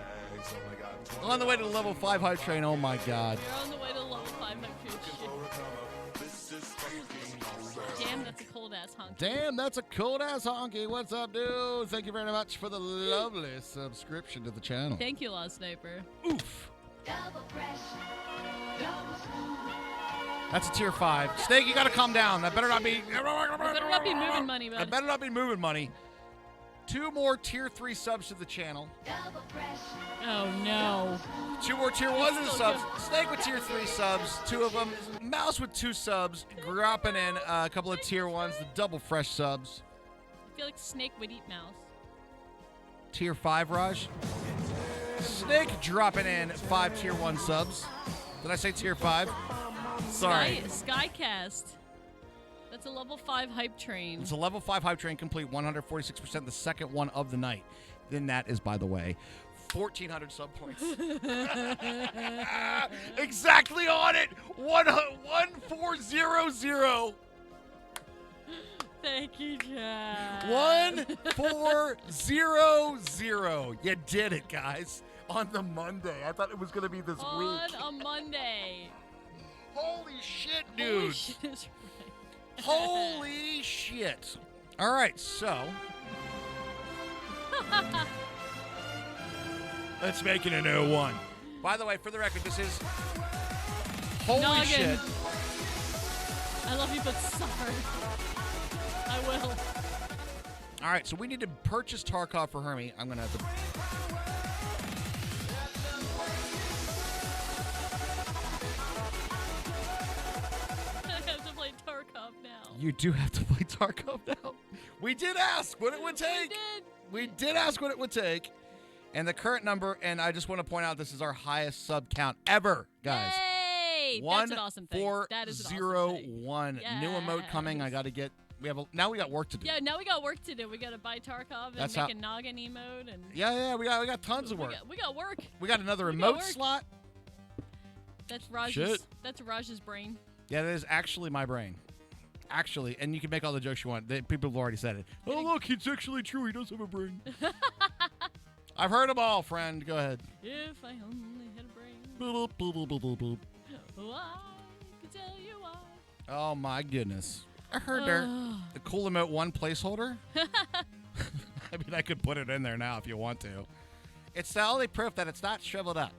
Speaker 2: On the way to the level 5 hype train. Oh my God.
Speaker 7: You're on the way to level 5 Damn, that's a cold ass honky.
Speaker 2: Damn, that's a cold ass honky. What's up, dude? Thank you very much for the lovely subscription to the channel.
Speaker 7: Thank you, Lost Sniper.
Speaker 2: Oof.
Speaker 10: Double fresh, double smooth.
Speaker 2: That's a tier 5. Snake, you gotta calm down. That better not be.
Speaker 7: Better not be moving money,
Speaker 2: That
Speaker 7: bud.
Speaker 2: better not be moving money. 2 more tier 3 subs to the channel.
Speaker 7: Oh no.
Speaker 2: 2 more tier 1 to the subs. Snake with tier 3 subs. 2 of them. Mouse with 2 subs. Dropping in a couple of tier 1s. The double fresh subs.
Speaker 7: I feel like Snake would eat mouse.
Speaker 2: Tier 5, Raj. Snake dropping in 5 tier 1 subs. Did I say tier 5? Sorry.
Speaker 7: Skycast. That's a level 5 hype train.
Speaker 2: It's a level 5 hype train complete, 146%, the second one of the night. Then that is, by the way, 1,400 sub points. Exactly on it! 1400.
Speaker 7: Thank you, Jack.
Speaker 2: 1400. You did it, guys. On the Monday. I thought it was going to be this
Speaker 7: On
Speaker 2: week.
Speaker 7: a Monday.
Speaker 2: Holy shit,
Speaker 7: Holy
Speaker 2: dude.
Speaker 7: shit is right.
Speaker 2: Holy shit. All right, so let's make it an 0-1. By the way, for the record, this is holy
Speaker 7: Noggin.
Speaker 2: shit.
Speaker 7: I love you, but sorry. I will.
Speaker 2: All right, so we need to purchase Tarkov for Hermie. I'm going to have to...
Speaker 7: I have to play Tarkov now.
Speaker 2: You do have to play Tarkov now. We did ask what it would take. We did ask what it would take. And the current number, and I just want to point out, this is our highest sub count ever, guys.
Speaker 7: Yay! That's an awesome thing. That is an awesome thing.
Speaker 2: 1401. New emote coming. I got to get. Now we got work to do.
Speaker 7: Yeah, now we got work to do. We got to buy Tarkov and
Speaker 2: That's
Speaker 7: make
Speaker 2: how-
Speaker 7: a noggin emote and.
Speaker 2: Yeah, we got tons of work.
Speaker 7: We got work.
Speaker 2: We got another
Speaker 7: We got
Speaker 2: emote
Speaker 7: work.
Speaker 2: slot.
Speaker 7: That's Raj's.
Speaker 2: Shit.
Speaker 7: That's Raj's brain.
Speaker 2: Yeah, that is actually my brain. Actually, and you can make all the jokes you want. People have already said it. Oh, look, it's actually true. He does have a brain. I've heard them all, friend. Go ahead.
Speaker 7: If I only had a brain.
Speaker 2: Boop, boop, boop, boop, boop, boop.
Speaker 7: Oh, I could tell you why.
Speaker 2: Oh, my goodness. I heard there. The cool emote 1 placeholder. I mean, I could put it in there now if you want to. It's the only proof that it's not shriveled up.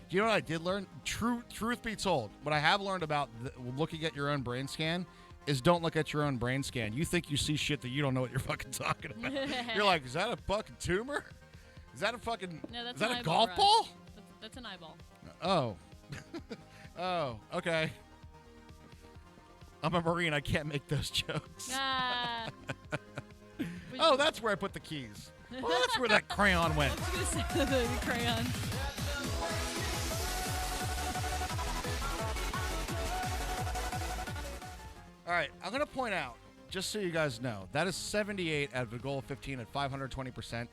Speaker 2: Do you know what I did learn? Truth be told, what I have learned about looking at your own brain scan is don't look at your own brain scan. You think you see shit that you don't know what you're fucking talking about. You're like, is that a fucking tumor? Is that a fucking...
Speaker 7: No, that's
Speaker 2: is that
Speaker 7: an
Speaker 2: a
Speaker 7: eyeball,
Speaker 2: golf
Speaker 7: Raj.
Speaker 2: ball?
Speaker 7: That's an eyeball.
Speaker 2: Oh. Oh, okay. I'm a Marine. I can't make those jokes.
Speaker 7: Ah.
Speaker 2: Oh, that's where I put the keys. Well, that's where that crayon went.
Speaker 7: I was gonna say the crayon.
Speaker 2: All right, I'm going to point out, just so you guys know, that is 78 out of a goal of 15 at 520%.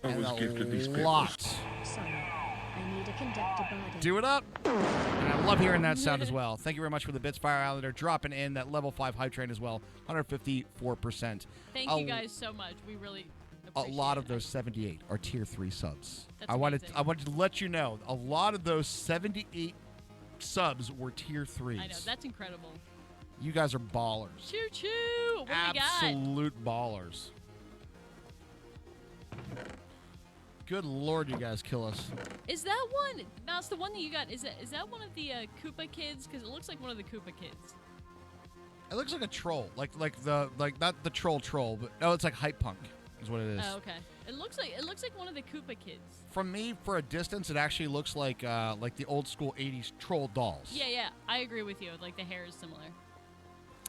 Speaker 6: I
Speaker 2: And
Speaker 6: was gifted these
Speaker 2: a
Speaker 6: pickles.
Speaker 2: lot.
Speaker 8: Sorry. I need a conductor body.
Speaker 2: Do it up. And I love hearing that sound as well. Thank you very much for the bits, Fire Islander, dropping in that level 5 hype train as well, 154%.
Speaker 7: Thank you guys so much. We really
Speaker 2: A
Speaker 7: appreciate
Speaker 2: lot
Speaker 7: it.
Speaker 2: of those 78 are tier 3 subs.
Speaker 7: That's
Speaker 2: I wanted
Speaker 7: amazing.
Speaker 2: to let you know, a lot of those 78 subs were tier 3s.
Speaker 7: I know, that's incredible.
Speaker 2: You guys are ballers.
Speaker 7: Choo choo! What do we got?
Speaker 2: Absolute ballers. Good Lord, you guys kill us.
Speaker 7: Is that one? Mouse, the one that you got, is that one of the Koopa kids? Because it looks like one of the Koopa kids.
Speaker 2: It looks like a troll, like not the troll, but no, it's like hype punk is what it is.
Speaker 7: Oh, okay. It looks like one of the Koopa kids.
Speaker 2: From me, for a distance, it actually looks like the old school '80s troll dolls.
Speaker 7: Yeah, I agree with you. Like the hair is similar.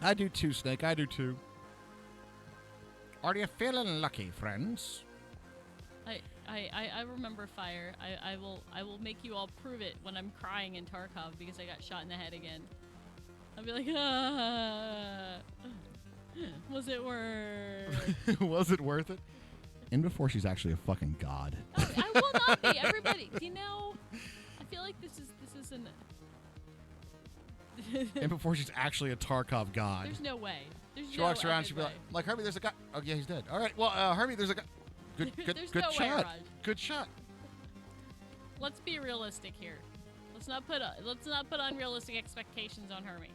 Speaker 2: I do too, Snake. I do too. Are you feeling lucky, friends?
Speaker 7: I remember fire. I will make you all prove it when I'm crying in Tarkov because I got shot in the head again. I'll be like, was it worth?
Speaker 2: Was it worth it? And before she's actually a fucking god.
Speaker 7: I will not be. Everybody, you know, I feel like this isn't.
Speaker 2: And before she's actually a Tarkov god.
Speaker 7: There's no way.
Speaker 2: She walks around, she'll be like, Hermie, there's a guy. Oh, yeah, he's dead. All right, well, Hermie, there's a guy. Good
Speaker 7: There's no way,
Speaker 2: shot.
Speaker 7: Raj.
Speaker 2: Good shot.
Speaker 7: Let's be realistic here. Let's not put unrealistic expectations on Hermie.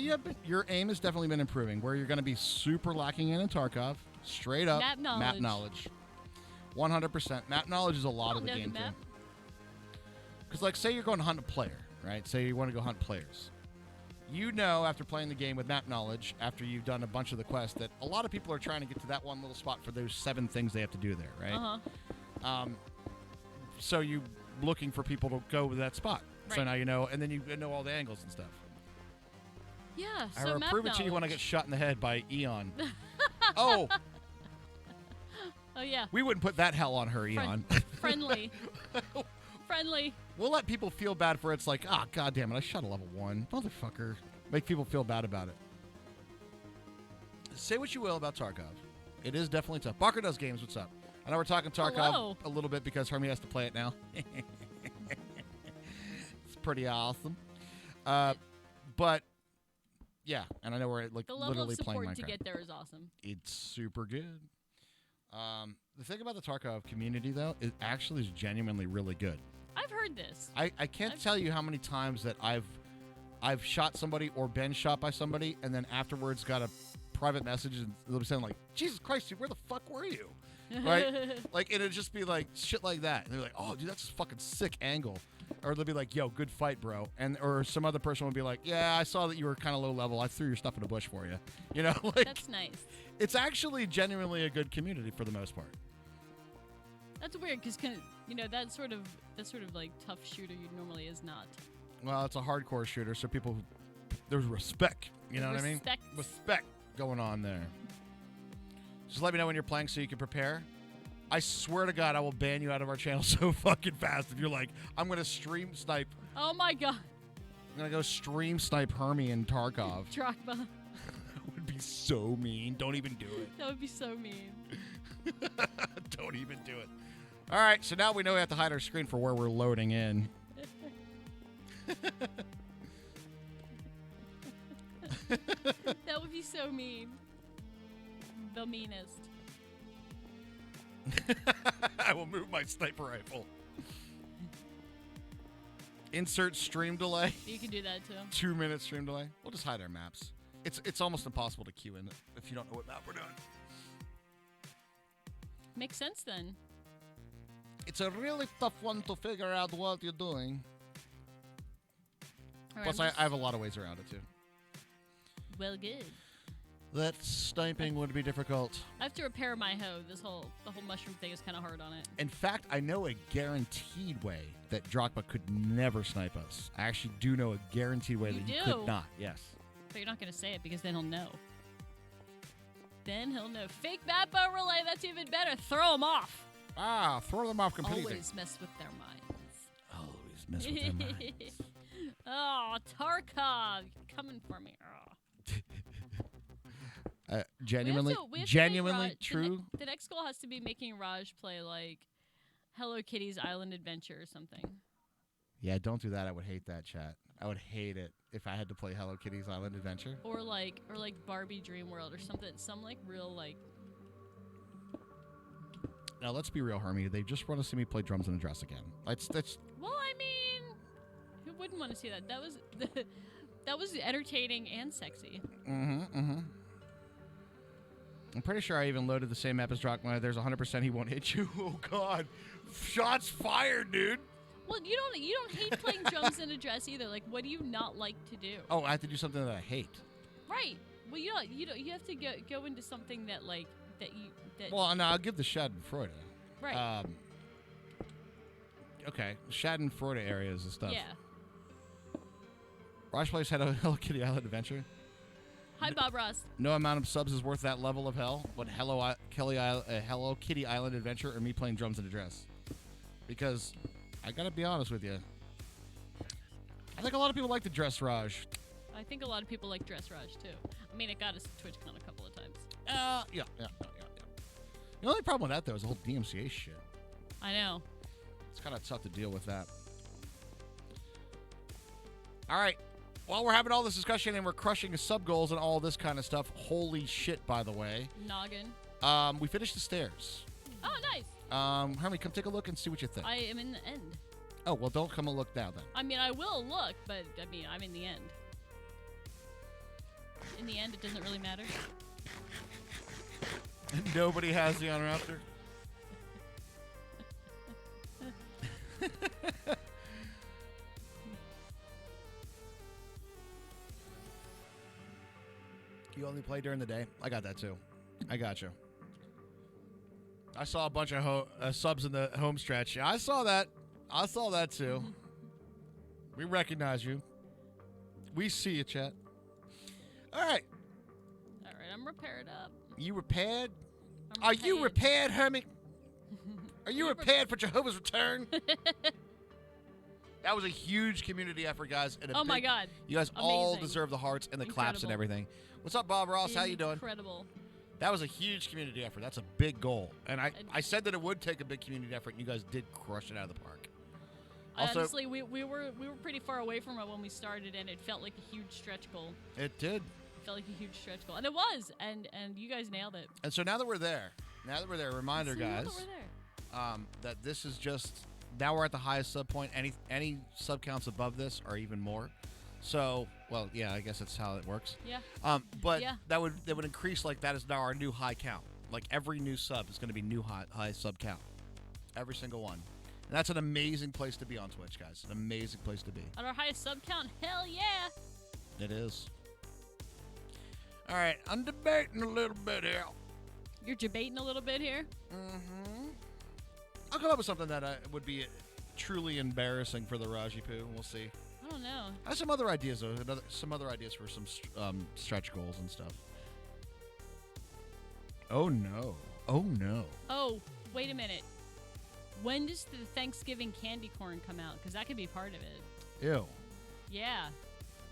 Speaker 2: Yeah, but your aim has definitely been improving. Where you're going to be super lacking in Tarkov, straight up
Speaker 7: Map
Speaker 2: knowledge. 100%. Map knowledge is a lot of the game
Speaker 7: map.
Speaker 2: too. Because, like, say you're going to hunt a player, right? Say you want to go hunt players. You know, after playing the game with map knowledge, after you've done a bunch of the quests, that a lot of people are trying to get to that one little spot for those 7 things they have to do there, right? So you looking for people to go to that spot. Right. So now you know, and then you know all the angles and stuff.
Speaker 7: Yeah,
Speaker 2: I
Speaker 7: so
Speaker 2: will
Speaker 7: map
Speaker 2: prove it to you when I
Speaker 7: knowledge.
Speaker 2: get shot in the head by Eon. Oh,
Speaker 7: Oh, yeah.
Speaker 2: we wouldn't put that hell on her, Eon.
Speaker 7: Friendly. Friendly.
Speaker 2: We'll let people feel bad for it. It's like, ah, goddamn it, I shot a level 1. Motherfucker. Make people feel bad about it. Say what you will about Tarkov. It is definitely tough. Barker Does Games, what's up? I know we're talking Tarkov
Speaker 7: Hello.
Speaker 2: a little bit because Hermie has to play it now. It's pretty awesome. But, yeah, and I know we're like
Speaker 7: The level
Speaker 2: literally
Speaker 7: of
Speaker 2: playing
Speaker 7: support
Speaker 2: Minecraft.
Speaker 7: to get there is awesome.
Speaker 2: It's super good. The thing about the Tarkov community, though, it actually is genuinely really good.
Speaker 7: I've heard this.
Speaker 2: I can't tell you how many times that I've shot somebody or been shot by somebody and then afterwards got a private message and they'll be saying like, Jesus Christ, dude, where the fuck were you? Right? Like, and it'd just be like shit like that. And they're like, oh, dude, that's a fucking sick angle. Or they'll be like, yo, good fight, bro. And or some other person would be like, yeah, I saw that you were kind of low level. I threw your stuff in a bush for you. You know, like
Speaker 7: That's nice.
Speaker 2: it's actually genuinely a good community for the most part.
Speaker 7: That's weird because you know that sort of like tough shooter you normally is not.
Speaker 2: Well, it's a hardcore shooter, so people there's respect. You know what I mean? Respect going on there. Just let me know when you're playing so you can prepare. I swear to God, I will ban you out of our channel so fucking fast if you're like, I'm gonna stream snipe.
Speaker 7: Oh my God.
Speaker 2: I'm gonna go stream snipe Hermie and Tarkov.
Speaker 7: Drogba.
Speaker 2: That would be so mean. Don't even do it.
Speaker 7: That would be so mean.
Speaker 2: Don't even do it. All right, so now we know we have to hide our screen for where we're loading in.
Speaker 7: That would be so mean. The meanest.
Speaker 2: I will move my sniper rifle. Insert stream delay.
Speaker 7: You can do that too.
Speaker 2: 2-minute stream delay. We'll just hide our maps. It's almost impossible to queue in if you don't know what map we're doing.
Speaker 7: Makes sense then.
Speaker 2: It's a really tough one to figure out what you're doing.
Speaker 7: All right,
Speaker 2: Plus, I have a lot of ways around it too.
Speaker 7: Well, good.
Speaker 2: That sniping would be difficult.
Speaker 7: I have to repair my hoe. The whole mushroom thing is kind of hard on it.
Speaker 2: In fact, I know a guaranteed way that Drogba could never snipe us. I actually do know a guaranteed way that he could not. Yes.
Speaker 7: But you're not going to say it because then he'll know. Then he'll know. Fake map overlay, that's even better. Throw them off.
Speaker 2: Ah, throw them off completely.
Speaker 7: Always mess with their minds.
Speaker 2: Always mess with their minds.
Speaker 7: Oh, Tarkov, you're coming for me. Oh.
Speaker 2: Genuinely
Speaker 7: we have to make Raj,
Speaker 2: true.
Speaker 7: The next goal has to be making Raj play like Hello Kitty's Island Adventure or something.
Speaker 2: Yeah, don't do that. I would hate that, chat. I would hate it if I had to play Hello Kitty's Island Adventure.
Speaker 7: Or like Barbie Dream World or something. Some like real like.
Speaker 2: Now let's be real, Hermie. They just want to see me play drums in a dress again. That's.
Speaker 7: Well, I mean, who wouldn't want to see that? That was that was entertaining and sexy.
Speaker 2: I'm pretty sure I even loaded the same map as Drogba. There's 100% he won't hit you. Oh God, shots fired, dude.
Speaker 7: Well, you don't hate playing drums in a dress either. Like, what do you not like to do?
Speaker 2: Oh, I have to do something that I hate.
Speaker 7: Right. Well, you have to go into something that like that you that.
Speaker 2: Well, no, I'll give the Schadenfreude.
Speaker 7: Right.
Speaker 2: Okay, Schadenfreude areas and stuff.
Speaker 7: Yeah.
Speaker 2: Raj plays Hello Kitty Island Adventure.
Speaker 7: Hi, Bob Ross.
Speaker 2: No amount of subs is worth that level of hell. But Hello Kitty Island Adventure or me playing drums in a dress. Because I gotta be honest with you. I think a lot of people like the dress Raj.
Speaker 7: I think a lot of people like Dress Raj too. I mean, it got us to TwitchCon a couple of times.
Speaker 2: Yeah. The only problem with that though is the whole DMCA shit.
Speaker 7: I know.
Speaker 2: It's kind of tough to deal with that. All right. While we're having all this discussion and we're crushing sub goals and all this kind of stuff, holy shit, by the way.
Speaker 7: Noggin.
Speaker 2: We finished the stairs.
Speaker 7: Oh, nice.
Speaker 2: Hermie, come take a look and see what you think.
Speaker 7: I am in the end.
Speaker 2: Oh, well, don't come and look now then.
Speaker 7: I mean, I will look, but I mean, I'm in the end. In the end, it doesn't really matter.
Speaker 2: Nobody has the honor after. You only play during the day? I got that too. I got you. I saw a bunch of subs in the home stretch. I saw that. I saw that too. We recognize you. We see you, chat. All right.
Speaker 7: All right, I'm repaired up.
Speaker 2: You repaired?
Speaker 7: I'm
Speaker 2: Are you repaired, Hermie? Are you repaired for Jehovah's return? That was a huge community effort, guys. And
Speaker 7: Oh my God.
Speaker 2: You guys
Speaker 7: Amazing.
Speaker 2: all deserve the hearts and the claps and everything. What's up, Bob Ross? How you doing?
Speaker 7: Incredible.
Speaker 2: That was a huge community effort. That's a big goal. And I said that it would take a big community effort, and you guys did crush it out of the park. Also,
Speaker 7: honestly, we were pretty far away from it when we started, and it felt like a huge stretch goal.
Speaker 2: It did.
Speaker 7: It felt like a huge stretch goal, and it was. And you guys nailed it.
Speaker 2: And so now that we're there, reminder, guys,
Speaker 7: Now that we're there.
Speaker 2: that this is just now we're at the highest sub point. Any sub counts above this are even more. So, well, yeah, I guess that's how it works.
Speaker 7: Yeah.
Speaker 2: But
Speaker 7: Yeah.
Speaker 2: that would increase, like, that is now our new high count. Like, every new sub is going to be new high sub count. Every single one. And that's an amazing place to be on Twitch, guys. An amazing place to be.
Speaker 7: At our highest sub count, hell yeah.
Speaker 2: It is. All right, I'm debating a little bit here.
Speaker 7: You're debating a little bit here.
Speaker 2: Mm-hmm. I'll come up with something that would be truly embarrassing for the Raji Poo. We'll see.
Speaker 7: I don't know.
Speaker 2: I have some other ideas, though. Some other ideas for some stretch goals and stuff. Oh, no. Oh, no.
Speaker 7: Oh, wait a minute. When does the Thanksgiving candy corn come out? Because that could be part of it.
Speaker 2: Ew.
Speaker 7: Yeah.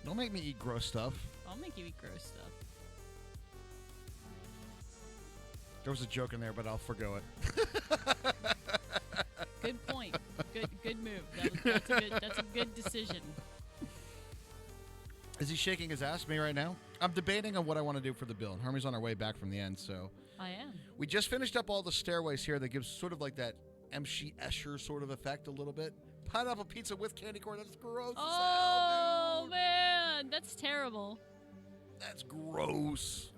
Speaker 2: Don't make me eat gross stuff.
Speaker 7: I'll make you eat gross stuff.
Speaker 2: There was a joke in there, but I'll forgo it.
Speaker 7: Good point. Good move. That's a good decision.
Speaker 2: Is he shaking his ass at me right now? I'm debating on what I want to do for the build. Hermie's on our way back from the end, so.
Speaker 7: I am.
Speaker 2: We just finished up all the stairways here that gives sort of like that MC Escher sort of effect a little bit. Pineapple pizza with candy corn. That's gross as hell, dude.
Speaker 7: Man. That's terrible.
Speaker 2: That's gross.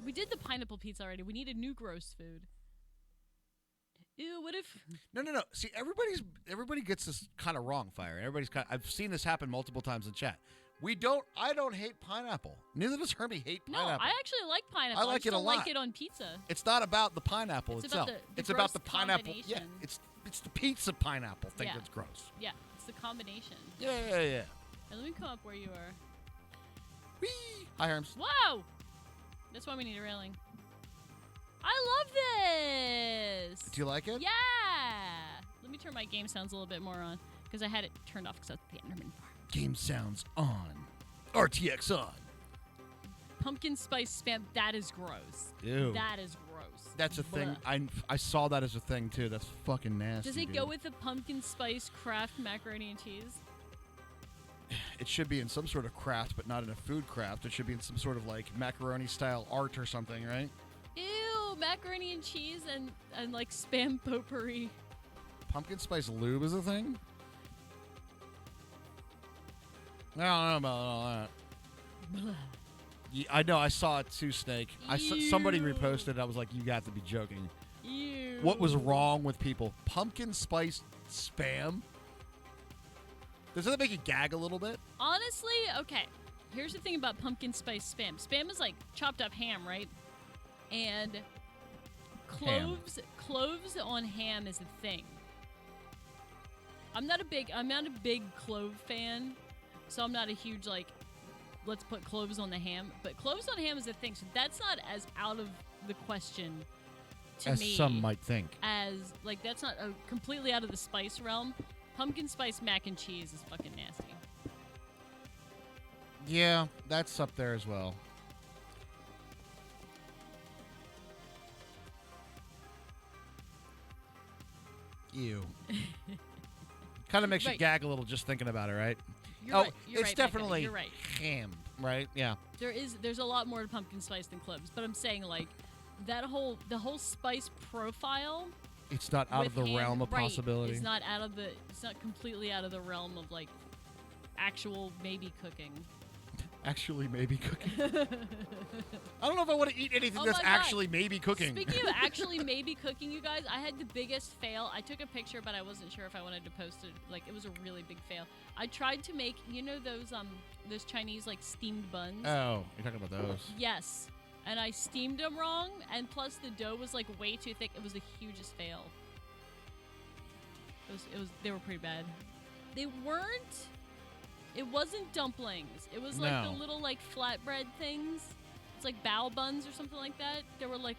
Speaker 7: We did the pineapple pizza already. We need a new gross food. Ew, what if...
Speaker 2: No. See, everybody gets this kind of wrong, Fire. I've seen this happen multiple times in chat. I don't hate pineapple. Neither does Hermie hate pineapple.
Speaker 7: No, I actually like pineapple.
Speaker 2: I like it a
Speaker 7: don't
Speaker 2: lot.
Speaker 7: like it on pizza.
Speaker 2: It's not about the pineapple
Speaker 7: It's
Speaker 2: itself.
Speaker 7: about the
Speaker 2: It's about the
Speaker 7: gross
Speaker 2: pineapple. Yeah,
Speaker 7: combination.
Speaker 2: it's the pizza pineapple thing
Speaker 7: Yeah.
Speaker 2: that's gross.
Speaker 7: Yeah, it's the combination.
Speaker 2: Yeah.
Speaker 7: Hey, let me come up where you are.
Speaker 2: Whee! Hi, Herms.
Speaker 7: Whoa! That's why we need a railing. I love this!
Speaker 2: Do you like it?
Speaker 7: Yeah! Let me turn my game sounds a little bit more on, because I had it turned off because I was at the Enderman farm.
Speaker 2: Game sounds on. RTX on.
Speaker 7: Pumpkin spice spam, that is gross.
Speaker 2: Ew.
Speaker 7: That is gross.
Speaker 2: That's a thing.
Speaker 7: Blech.
Speaker 2: I saw that as a thing, too. That's fucking nasty.
Speaker 7: Does it
Speaker 2: dude.
Speaker 7: go with the pumpkin spice craft macaroni and cheese?
Speaker 2: It should be in some sort of craft, but not in a food craft. It should be in some sort of, like, macaroni-style art or something, right?
Speaker 7: Ew, macaroni and cheese and like spam potpourri.
Speaker 2: Pumpkin spice lube is a thing? I don't know about all that. Yeah, I know. I saw it too, Snake. Somebody
Speaker 7: Ew.
Speaker 2: reposted it. I was like, you got to be joking.
Speaker 7: Ew.
Speaker 2: What was wrong with people? Pumpkin spice spam? Does that make you gag a little bit?
Speaker 7: Honestly, okay. Here's the thing about pumpkin spice spam. Spam is like chopped up ham, right? And cloves on ham is a thing. I'm not a big clove fan, so I'm not a huge like let's put cloves on the ham. But cloves on ham is a thing, so that's not as out of the question to
Speaker 2: As
Speaker 7: me.
Speaker 2: some might think.
Speaker 7: As like that's not completely out of the spice realm. Pumpkin spice mac and cheese is fucking nasty.
Speaker 2: Yeah, that's up there as well. Ew. Kind of makes you
Speaker 7: Right.
Speaker 2: gag a little just thinking about it, right?
Speaker 7: You're
Speaker 2: oh,
Speaker 7: right. You're
Speaker 2: it's
Speaker 7: right,
Speaker 2: definitely
Speaker 7: Becca. You're right.
Speaker 2: hammed, right? Yeah.
Speaker 7: There's a lot more to pumpkin spice than cloves, but I'm saying like the whole spice profile.
Speaker 2: It's not out of the
Speaker 7: with ham,
Speaker 2: realm of
Speaker 7: right,
Speaker 2: possibility.
Speaker 7: It's not completely out of the realm of like actual maybe cooking.
Speaker 2: Actually, maybe cooking. I don't know if I want to eat anything
Speaker 7: Oh
Speaker 2: that's
Speaker 7: my God.
Speaker 2: actually maybe cooking.
Speaker 7: Speaking of actually maybe cooking, you guys, I had the biggest fail. I took a picture, but I wasn't sure if I wanted to post it. Like, it was a really big fail. I tried to make, you know, those Chinese like steamed buns.
Speaker 2: Oh, you're talking about those?
Speaker 7: Yes, and I steamed them wrong, and plus the dough was like way too thick. It was the hugest fail. They were pretty bad. They weren't. It wasn't dumplings. It was like the little like flatbread things. It's like bao buns or something like that. They were like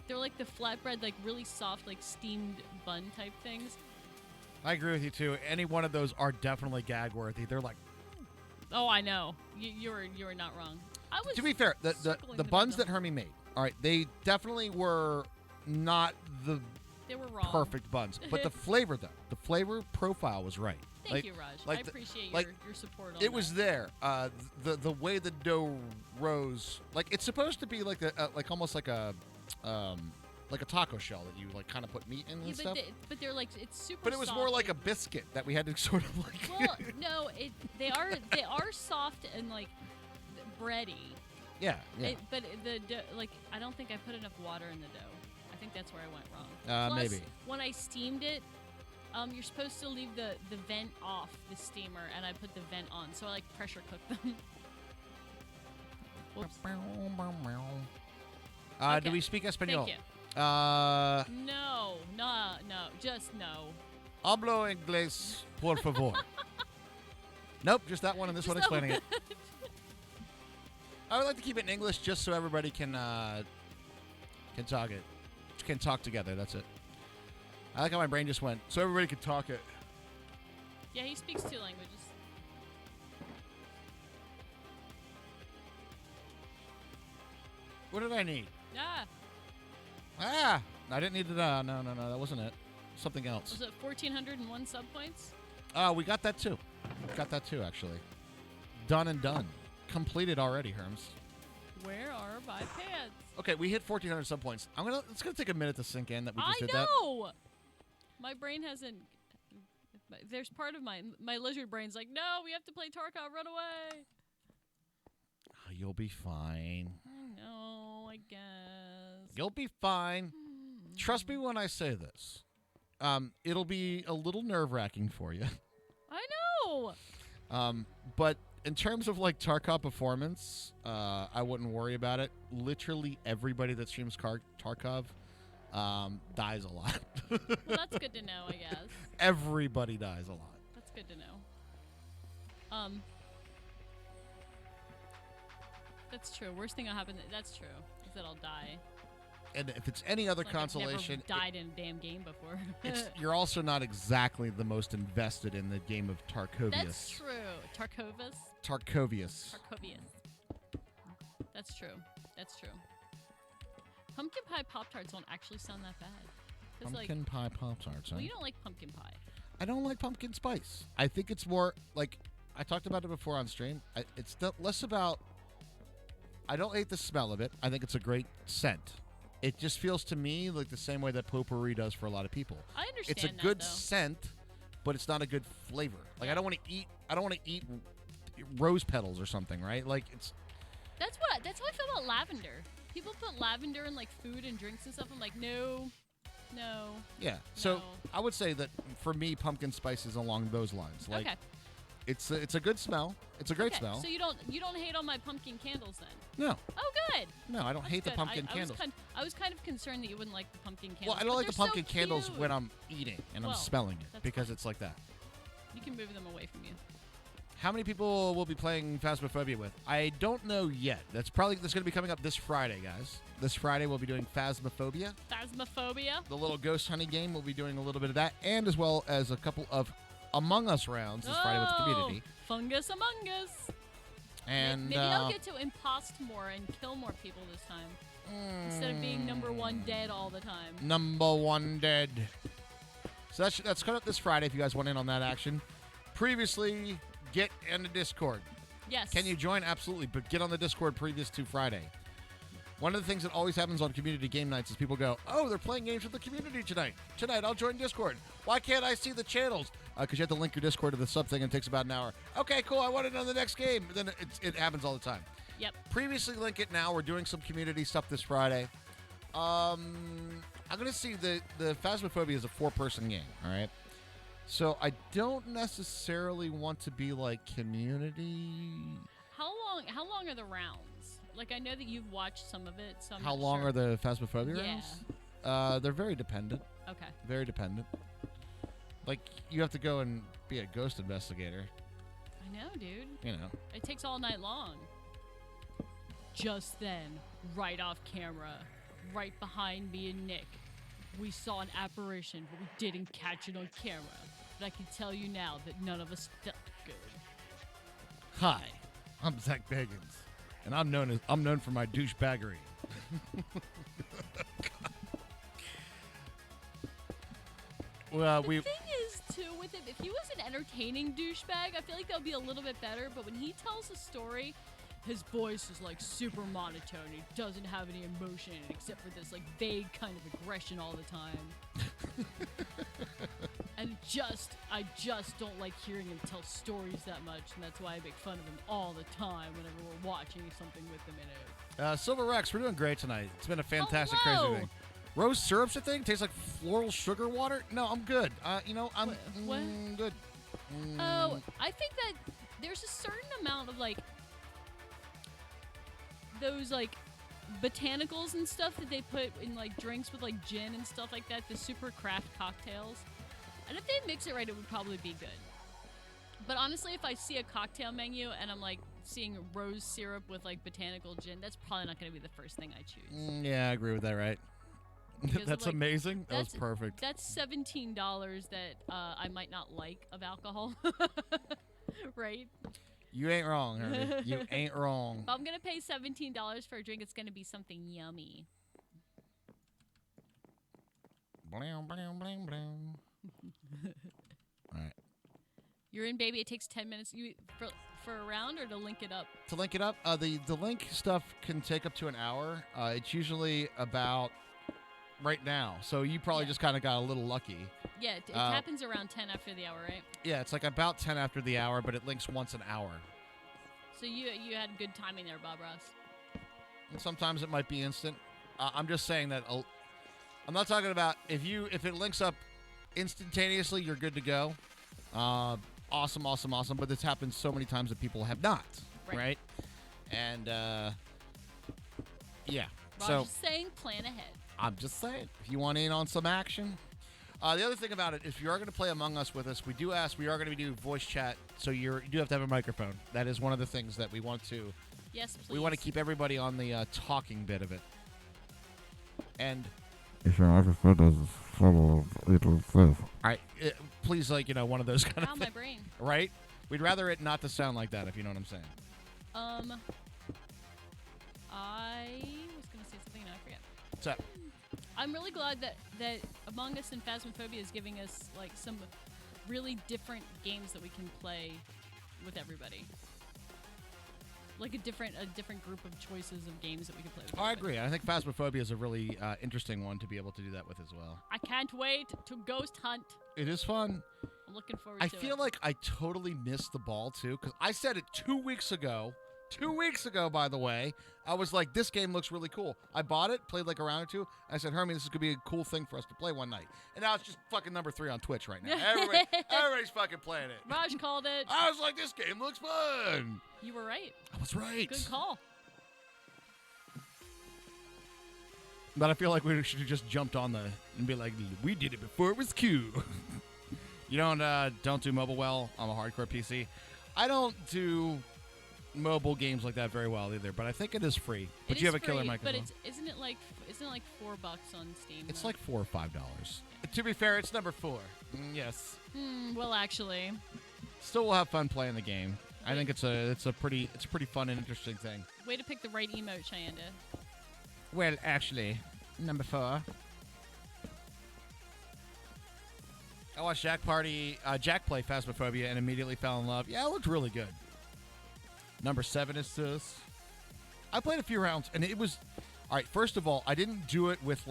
Speaker 7: the flatbread, like really soft, like steamed bun type things.
Speaker 2: I agree with you too. Any one of those are definitely gag worthy. They're like.
Speaker 7: Oh, I know. You were not wrong. I was.
Speaker 2: To be fair, the buns that Hermie made, all right, they definitely were not the
Speaker 7: they were wrong.
Speaker 2: perfect buns, but the flavor though, the flavor profile was right.
Speaker 7: Thank you, Raj. I appreciate your support on
Speaker 2: it was there. The way the dough rose, like it's supposed to be like like almost like a taco shell that you like kind of put meat in and stuff.
Speaker 7: But they're like it's super.
Speaker 2: But it was
Speaker 7: soft
Speaker 2: more like a biscuit that we had to sort of like.
Speaker 7: Well, no, they are soft and like bready.
Speaker 2: Yeah.
Speaker 7: But the dough, like I don't think I put enough water in the dough. I think that's where I went wrong. Plus,
Speaker 2: maybe.
Speaker 7: When I steamed it, you're supposed to leave the vent off the steamer, and I put the vent on, so I like pressure cooked them. Okay.
Speaker 2: Do we speak Espanol?
Speaker 7: Thank you. No, just no.
Speaker 2: Hablo inglés, por favor. Nope, just that one and this one explaining it. I would like to keep it in English just so everybody can talk together. That's it. I like how my brain just went, so everybody can talk it.
Speaker 7: Yeah, he speaks 2 languages.
Speaker 2: What did I need?
Speaker 7: Ah.
Speaker 2: I didn't need to. No, that wasn't it. Something else.
Speaker 7: Was it 1,401 sub points?
Speaker 2: We got that too. Actually. Done and done. Completed already, Herms.
Speaker 7: Where are my pants?
Speaker 2: Okay, we hit 1,400 sub points. It's gonna take a minute to sink in that we just did that.
Speaker 7: I know. My brain hasn't. There's part of my lizard brain's like, no, we have to play Tarkov. Run away.
Speaker 2: You'll be fine.
Speaker 7: I know, I guess.
Speaker 2: You'll be fine. Trust me when I say this. It'll be a little nerve-wracking for you.
Speaker 7: I know.
Speaker 2: But in terms of like Tarkov performance, I wouldn't worry about it. Literally everybody that streams Tarkov dies a lot.
Speaker 7: Well, that's good to know, I guess.
Speaker 2: Everybody dies a lot.
Speaker 7: That's good to know. That's true. Worst thing that'll happen. That's true. Is that I'll die.
Speaker 2: And if it's any other
Speaker 7: Like
Speaker 2: consolation,
Speaker 7: I've never died in a damn game before.
Speaker 2: you're also not exactly the most invested in the game of Tarkovius.
Speaker 7: That's true. Tarkovius.
Speaker 2: Tarkovius.
Speaker 7: That's true. Pumpkin pie Pop-Tarts don't actually sound that bad.
Speaker 2: Pumpkin pie Pop-Tarts.
Speaker 7: Well, you don't like pumpkin pie.
Speaker 2: I don't like pumpkin spice. I think it's more like I talked about it before on stream. It's less about. I don't hate the smell of it. I think it's a great scent. It just feels to me like the same way that potpourri does for a lot of people.
Speaker 7: I understand.
Speaker 2: It's a good scent, but it's not a good flavor. Like I don't want to eat rose petals or something, right? Like it's.
Speaker 7: That's how I feel about lavender. People put lavender in like food and drinks and stuff. I'm like, no.
Speaker 2: Yeah. So
Speaker 7: No.
Speaker 2: I would say that for me, pumpkin spice is along those lines. Like,
Speaker 7: okay.
Speaker 2: It's a good smell. It's a great
Speaker 7: Okay,
Speaker 2: smell.
Speaker 7: So you don't hate on my pumpkin candles then?
Speaker 2: No.
Speaker 7: Oh, good.
Speaker 2: No, I don't
Speaker 7: That's
Speaker 2: hate the
Speaker 7: good.
Speaker 2: pumpkin
Speaker 7: I
Speaker 2: candles.
Speaker 7: I was kind of concerned that you wouldn't like the pumpkin candles.
Speaker 2: Well, I don't
Speaker 7: but
Speaker 2: like the
Speaker 7: they're
Speaker 2: pumpkin
Speaker 7: so
Speaker 2: candles
Speaker 7: cute.
Speaker 2: when I'm eating and I'm
Speaker 7: Well,
Speaker 2: smelling it
Speaker 7: that's
Speaker 2: because
Speaker 7: fine.
Speaker 2: it's like that.
Speaker 7: You can move them away from you.
Speaker 2: How many people will be playing Phasmophobia with? I don't know yet. That's going to be coming up this Friday, guys. This Friday we'll be doing Phasmophobia.
Speaker 7: Phasmophobia.
Speaker 2: The little ghost hunting game. We'll be doing a little bit of that, and as well as a couple of Among Us rounds this Friday with the community.
Speaker 7: Fungus Among Us.
Speaker 2: And
Speaker 7: maybe I'll get to impost more and kill more people this time instead of being number 1 dead all the time.
Speaker 2: Number 1 dead. So that's coming up this Friday if you guys want in on that action. Previously, get in the Discord.
Speaker 7: Yes.
Speaker 2: Can you join? Absolutely, but get on the Discord previous to Friday. One of the things that always happens on community game nights is people go, oh, they're playing games with the community tonight. Tonight, I'll join Discord. Why can't I see the channels? because you have to link your Discord to the sub thing and it takes about an hour. Okay, cool. I want to know the next game. And then it happens all the time.
Speaker 7: Yep.
Speaker 2: Previously link it now. We're doing some community stuff this Friday. I'm going to see the Phasmophobia is a 4-person game, all right? So I don't necessarily want to be like community.
Speaker 7: How long are the rounds? Like, I know that you've watched some of it. So I'm
Speaker 2: How
Speaker 7: not
Speaker 2: long
Speaker 7: sure.
Speaker 2: are the Phasmophobia
Speaker 7: Yeah.
Speaker 2: rounds? They're very dependent.
Speaker 7: Okay.
Speaker 2: Very dependent. Like, you have to go and be a ghost investigator.
Speaker 7: I know, dude.
Speaker 2: You know.
Speaker 7: It takes all night long. Just then, right off camera, right behind me and Nick, we saw an apparition, but we didn't catch it on camera. But I can tell you now that none of us felt good.
Speaker 2: Hi, I'm Zach Bagans, and I'm known for my douchebaggery. Well,
Speaker 7: The thing is, too, with him, if he was an entertaining douchebag, I feel like that would be a little bit better. But when he tells a story, his voice is like super monotone. He doesn't have any emotion except for this like vague kind of aggression all the time. And I just don't like hearing him tell stories that much, and that's why I make fun of him all the time whenever we're watching something with him in it.
Speaker 2: Silver Rex, we're doing great tonight. It's been a fantastic,
Speaker 7: Hello.
Speaker 2: crazy thing. Rose syrup's a thing? Tastes like floral sugar water? No, I'm good. I'm
Speaker 7: What?
Speaker 2: good.
Speaker 7: Oh, I think that there's a certain amount of like those like botanicals and stuff that they put in like drinks with like gin and stuff like that, the super craft cocktails. And if they mix it right, it would probably be good. But honestly, if I see a cocktail menu and I'm like seeing rose syrup with like botanical gin, that's probably not going to be the first thing I choose.
Speaker 2: Yeah, I agree with that, right?
Speaker 7: Because,
Speaker 2: That's
Speaker 7: like,
Speaker 2: amazing. That was perfect.
Speaker 7: That's $17 that I might not like of alcohol. Right?
Speaker 2: You ain't wrong, Herbie. You ain't wrong.
Speaker 7: If I'm going to pay $17 for a drink, it's going to be something yummy.
Speaker 2: Blam, blam, blam, blam. All right.
Speaker 7: You're in, baby. It takes 10 minutes for a round or to link it up?
Speaker 2: To link it up, the link stuff can take up to an hour. It's usually about right now. So you probably just kind of got a little lucky.
Speaker 7: Yeah, it happens around 10 after the hour, right?
Speaker 2: Yeah, it's like about 10 after the hour, but it links once an hour.
Speaker 7: So you had good timing there, Bob Ross.
Speaker 2: And sometimes it might be instant. I'm just saying that. I'm not talking about if it links up instantaneously, you're good to go. Awesome. But this happens so many times that people have not, right? And yeah.
Speaker 7: Ross is saying plan ahead.
Speaker 2: I'm just saying, if you want in on some action. The other thing about it, if you are going to play Among Us with us, we are going to be doing voice chat, so you do have to have a microphone. That is one of the things that we want to.
Speaker 7: Yes, please.
Speaker 2: We want to keep everybody on the talking bit of it. And.
Speaker 10: If your microphone doesn't follow, it'll fail.
Speaker 2: All right, please, one of those kind of
Speaker 7: things. My brain.
Speaker 2: Right? We'd rather it not to sound like that, if you know what I'm saying.
Speaker 7: I was going to say something and I forget.
Speaker 2: What's up?
Speaker 7: I'm really glad that Among Us and Phasmophobia is giving us like some really different games that we can play with everybody. Like a different group of choices of games that we can play with.
Speaker 2: I agree. I think Phasmophobia is a really interesting one to be able to do that with as well.
Speaker 7: I can't wait to ghost hunt.
Speaker 2: It is fun.
Speaker 7: I'm looking forward to it.
Speaker 2: I feel like I totally missed the ball, too, because I said it 2 weeks ago. 2 weeks ago, by the way, I was like, this game looks really cool. I bought it, played like a round or two. I said, Hermie, this is going to be a cool thing for us to play one night. And now it's just fucking number 3 on Twitch right now. Everybody's fucking playing it.
Speaker 7: Raj called it.
Speaker 2: I was like, this game looks fun.
Speaker 7: You were right.
Speaker 2: I was right.
Speaker 7: Good call.
Speaker 2: But I feel like we should have just jumped on and be like, we did it before it was cool. You don't do mobile well. I'm a hardcore PC. I don't do mobile games like that very well either, but I think it is free. But you have a killer microphone.
Speaker 7: But isn't it like $4 on Steam?
Speaker 2: It's like $4 or $5. To be fair, it's number 4. Yes.
Speaker 7: Well, actually,
Speaker 2: still we'll have fun playing the game. I think it's a pretty fun and interesting thing.
Speaker 7: Way to pick the right emote, Cheyenne.
Speaker 2: Well, actually, number 4. I watched Jack play Phasmophobia and immediately fell in love. Yeah, it looked really good. Number 7 is this. I played a few rounds, and it was... All right, first of all, I didn't do it with,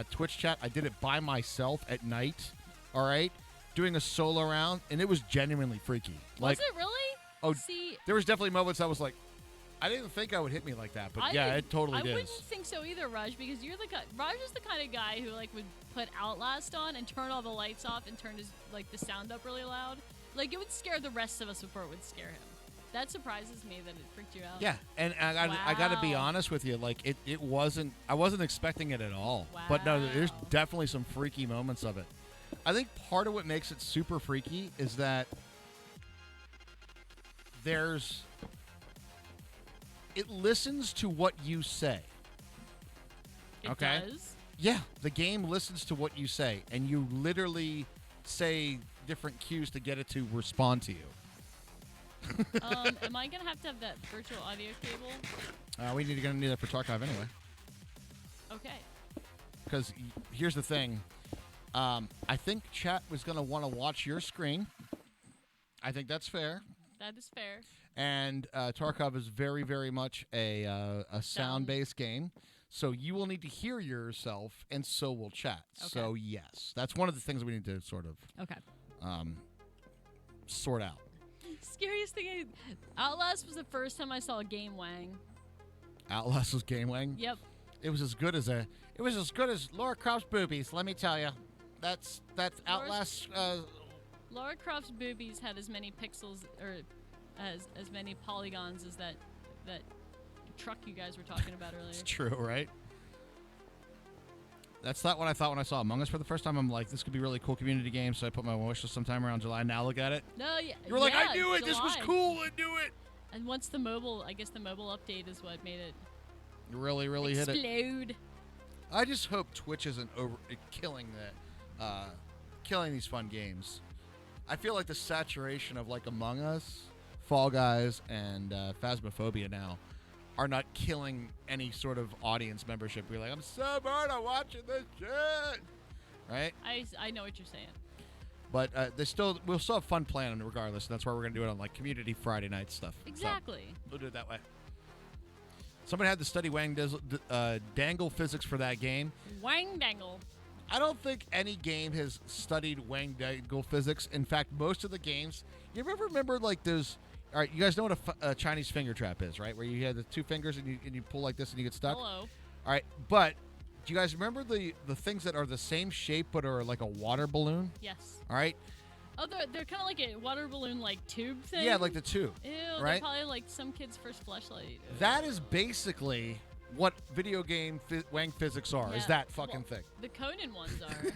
Speaker 2: Twitch chat. I did it by myself at night, all right? doing a solo round, and it was genuinely freaky.
Speaker 7: Was it really?
Speaker 2: Oh,
Speaker 7: see,
Speaker 2: there was definitely moments I was like, I didn't think I would hit me like that, but yeah, it totally did.
Speaker 7: I wouldn't think so either, Raj, because you're the Raj is the kind of guy who like would put Outlast on and turn all the lights off and turn his the sound up really loud. Like it would scare the rest of us before it would scare him. That surprises me that it freaked you out.
Speaker 2: Yeah, and I got to be honest with you, like it wasn't. I wasn't expecting it at all.
Speaker 7: Wow.
Speaker 2: But no, there's definitely some freaky moments of it. I think part of what makes it super freaky is that it listens to what you say.
Speaker 7: It does?
Speaker 2: Yeah, the game listens to what you say, and you literally say different cues to get it to respond to you.
Speaker 7: Am I gonna have to have that virtual audio cable?
Speaker 2: We gonna need that for Tarkov anyway.
Speaker 7: Okay.
Speaker 2: Because here's the thing, I think chat was gonna want to watch your screen. I think that's fair.
Speaker 7: That is fair.
Speaker 2: And Tarkov is very, very much a sound-based game, so you will need to hear yourself, and so will chat.
Speaker 7: Okay.
Speaker 2: So yes, that's one of the things we need to sort of sort out.
Speaker 7: Scariest thing, Outlast was the first time I saw a game wang.
Speaker 2: Outlast was game wang.
Speaker 7: Yep.
Speaker 2: It was as good as Lara Croft's boobies. Let me tell you, that's Outlast.
Speaker 7: Lara Croft's boobies had as many pixels or as many polygons as that truck you guys were talking about earlier.
Speaker 2: It's true, right? That's not what I thought when I saw Among Us for the first time. I'm like, this could be a really cool community game, so I put my wish list sometime around July. Now look at it.
Speaker 7: No, yeah.
Speaker 2: You were like,
Speaker 7: yeah,
Speaker 2: I knew it.
Speaker 7: July.
Speaker 2: This was cool. I knew it.
Speaker 7: And once the mobile update is what made it
Speaker 2: Really, really hit it.
Speaker 7: explode.
Speaker 2: I just hope Twitch isn't killing these fun games. I feel like the saturation of like Among Us, Fall Guys, and Phasmophobia now are not killing any sort of audience membership. We're like, I'm so bored of watching this shit. Right?
Speaker 7: I know what you're saying.
Speaker 2: But we'll still have fun playing it regardless. And that's why we're going to do it on like community Friday night stuff.
Speaker 7: Exactly.
Speaker 2: So we'll do it that way. Somebody had to study Wang Dangle physics for that game.
Speaker 7: Wang Dangle.
Speaker 2: I don't think any game has studied Wang Dangle physics. In fact, most of the games, you ever remember like those? All right, you guys know what a Chinese finger trap is, right? Where you have the two fingers and you pull like this and you get stuck.
Speaker 7: Hello.
Speaker 2: All right, but do you guys remember the things that are the same shape but are like a water balloon?
Speaker 7: Yes.
Speaker 2: All right.
Speaker 7: Oh, they're kind of like a water balloon like tube thing.
Speaker 2: Yeah, like the tube.
Speaker 7: Ew,
Speaker 2: right?
Speaker 7: They're probably like some kid's first flashlight.
Speaker 2: That is basically what video game Wang physics are.
Speaker 7: Yeah.
Speaker 2: Is that fucking thing?
Speaker 7: The Conan ones are.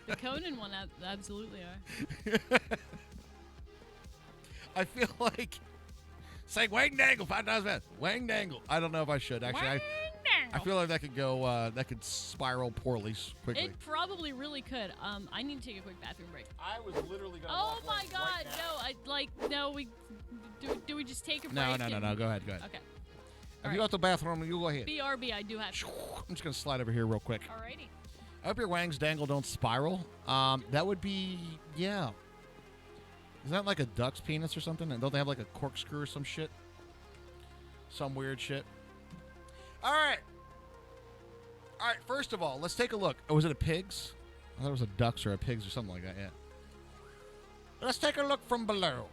Speaker 7: The Conan one absolutely are.
Speaker 2: I feel like saying Wang Dangle 5 times fast. Wang Dangle. I don't know if I should actually. I feel like that could go. That could spiral poorly quickly.
Speaker 7: It probably really could. I need to take a quick bathroom break.
Speaker 2: I was literally gonna.
Speaker 7: Oh my God! No, we do we just take a break?
Speaker 2: No. Go ahead.
Speaker 7: Okay.
Speaker 2: If you go to the bathroom, you go ahead.
Speaker 7: BRB, I do have.
Speaker 2: I'm just gonna slide over here real quick.
Speaker 7: Alrighty.
Speaker 2: I hope your Wang's Dangle don't spiral. That would be Is that like a duck's penis or something? And don't they have like a corkscrew or some shit? Some weird shit. All right, first of all, let's take a look. Oh, was it a pig's? I thought it was a duck's or a pig's or something like that, yeah. Let's take a look from below.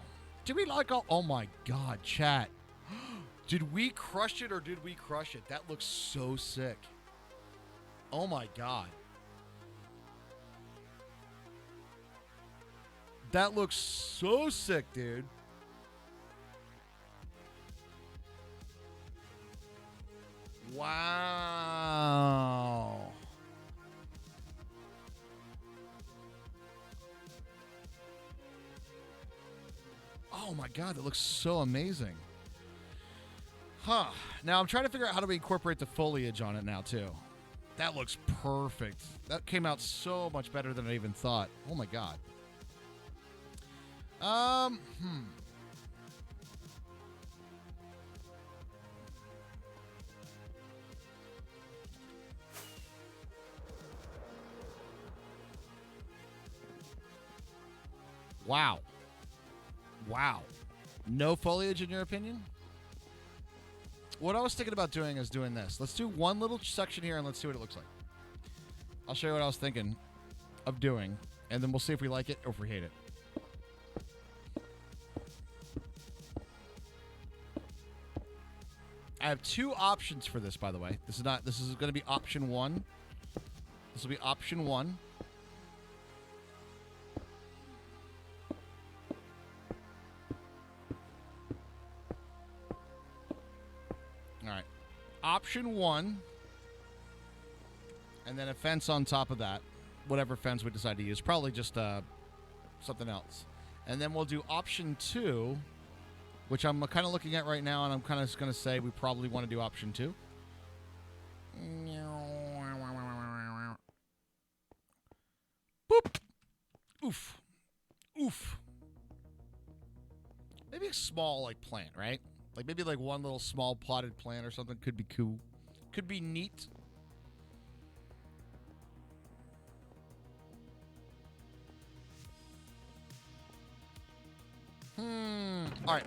Speaker 2: Did we like all... Oh, my God, chat. Did we crush it or did we crush it? That looks so sick. Oh, my God. That looks so sick, dude. Wow. Oh my God, that looks so amazing. Huh. Now I'm trying to figure out how do we incorporate the foliage on it now too. That looks perfect. That came out so much better than I even thought. Oh my God. Wow. Wow. No foliage in your opinion? What I was thinking about doing is doing this. Let's do one little section here and let's see what it looks like. I'll show you what I was thinking of doing. And then we'll see if we like it or if we hate it. I have 2 options for this, by the way. This is going to be option 1. This will be option 1. All right. Option 1. And then a fence on top of that. Whatever fence we decide to use. Probably just something else. And then we'll do option 2, which I'm kind of looking at right now, and I'm kind of going to say we probably want to do option 2. Boop. Oof. Oof. Maybe a small, like, plant, right? Like, maybe, like, one little small potted plant or something could be cool. Could be neat. All right.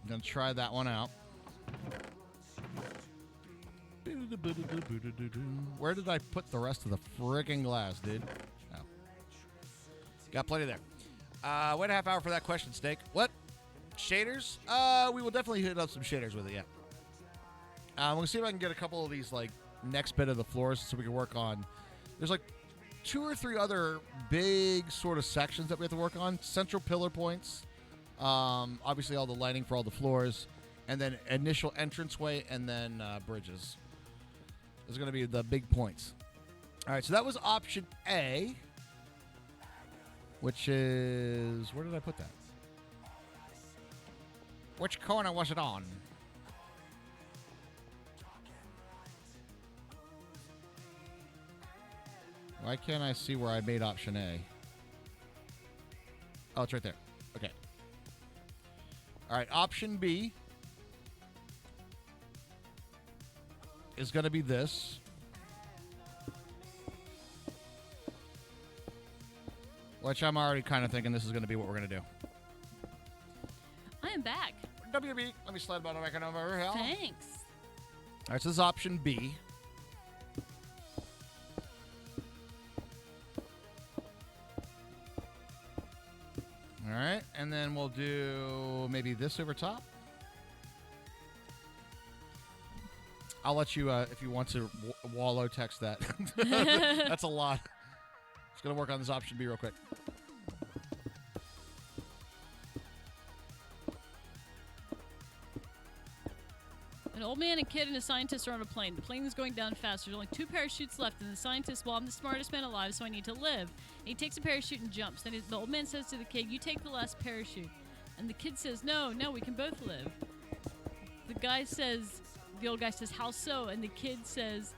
Speaker 2: I'm going to try that one out. Where did I put the rest of the friggin' glass, dude? Oh. Got plenty there. Wait a half hour for that question, Snake. What? Shaders? We will definitely hit up some shaders with it, yeah. I'm going to see if I can get a couple of these, like, next bit of the floors so we can work on. There's, like, 2 or 3 other big sort of sections that we have to work on. Central pillar points. Obviously, all the lighting for all the floors. And then initial entranceway and then bridges. Those are going to be the big points. All right, so that was option A. Which is... Where did I put that? Which corner was it on? Why can't I see where I made option A? Oh, it's right there. Okay. All right, option B is going to be this. Which I'm already kind of thinking this is going to be what we're going to do.
Speaker 7: I am back.
Speaker 2: WB. Let me slide my mic over here.
Speaker 7: Thanks.
Speaker 2: All right, so this is option B. All right, and then we'll do maybe this over top. I'll let you, if you want to wallow text that. That's a lot. Just going to work on this option B real quick.
Speaker 7: An old man, a kid, and a scientist are on a plane. The plane is going down fast. There's only 2 parachutes left, and the scientist, well, I'm the smartest man alive, so I need to live. And he takes a parachute and jumps. Then the old man says to the kid, you take the last parachute. And the kid says, no, we can both live. The old guy says, how so? And the kid says,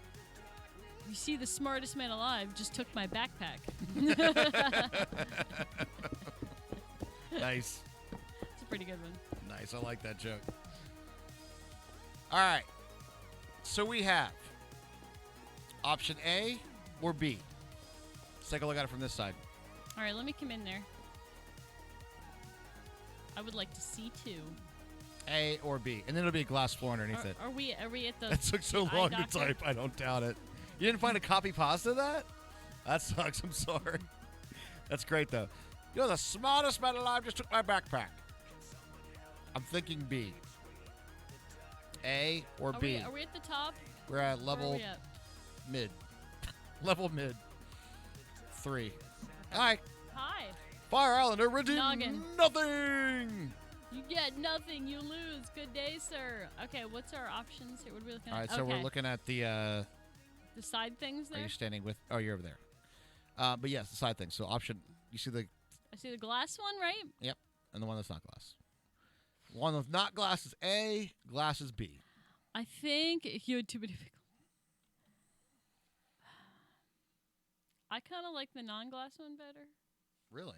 Speaker 7: you see, the smartest man alive just took my backpack.
Speaker 2: Nice.
Speaker 7: It's a pretty good one.
Speaker 2: Nice. I like that joke. All right. So we have option A or B. Let's take a look at it from this side.
Speaker 7: All right, let me come in there. I would like to see 2.
Speaker 2: A or B. And then it'll be a glass floor underneath it.
Speaker 7: Are we at the...
Speaker 2: That took so
Speaker 7: the
Speaker 2: long to
Speaker 7: doctor?
Speaker 2: type. I don't doubt it. You didn't find a copy pasta of that? That sucks. I'm sorry. That's great, though. You're the smartest man alive. Just took my backpack. I'm thinking B. A or B.
Speaker 7: Are we at the top?
Speaker 2: We're at
Speaker 7: Where
Speaker 2: level
Speaker 7: are we at?
Speaker 2: mid. Level mid. 3. Hi.
Speaker 7: Hi.
Speaker 2: Fire Islander redeemed
Speaker 7: Noggin.
Speaker 2: nothing.
Speaker 7: You get nothing. You lose. Good day, sir. Okay, what's our options here? What are we looking at?
Speaker 2: All right, so
Speaker 7: okay.
Speaker 2: we're looking at the...
Speaker 7: The side things
Speaker 2: Are
Speaker 7: there?
Speaker 2: you standing with... Oh, you're over there. But yes, the side thing. So option... You see the...
Speaker 7: I see the glass one, right?
Speaker 2: Yep. And the one that's not glass. One with not glass is A. Glass is B.
Speaker 7: I think you had too many pickles. I kind of like the non-glass one better.
Speaker 2: Really?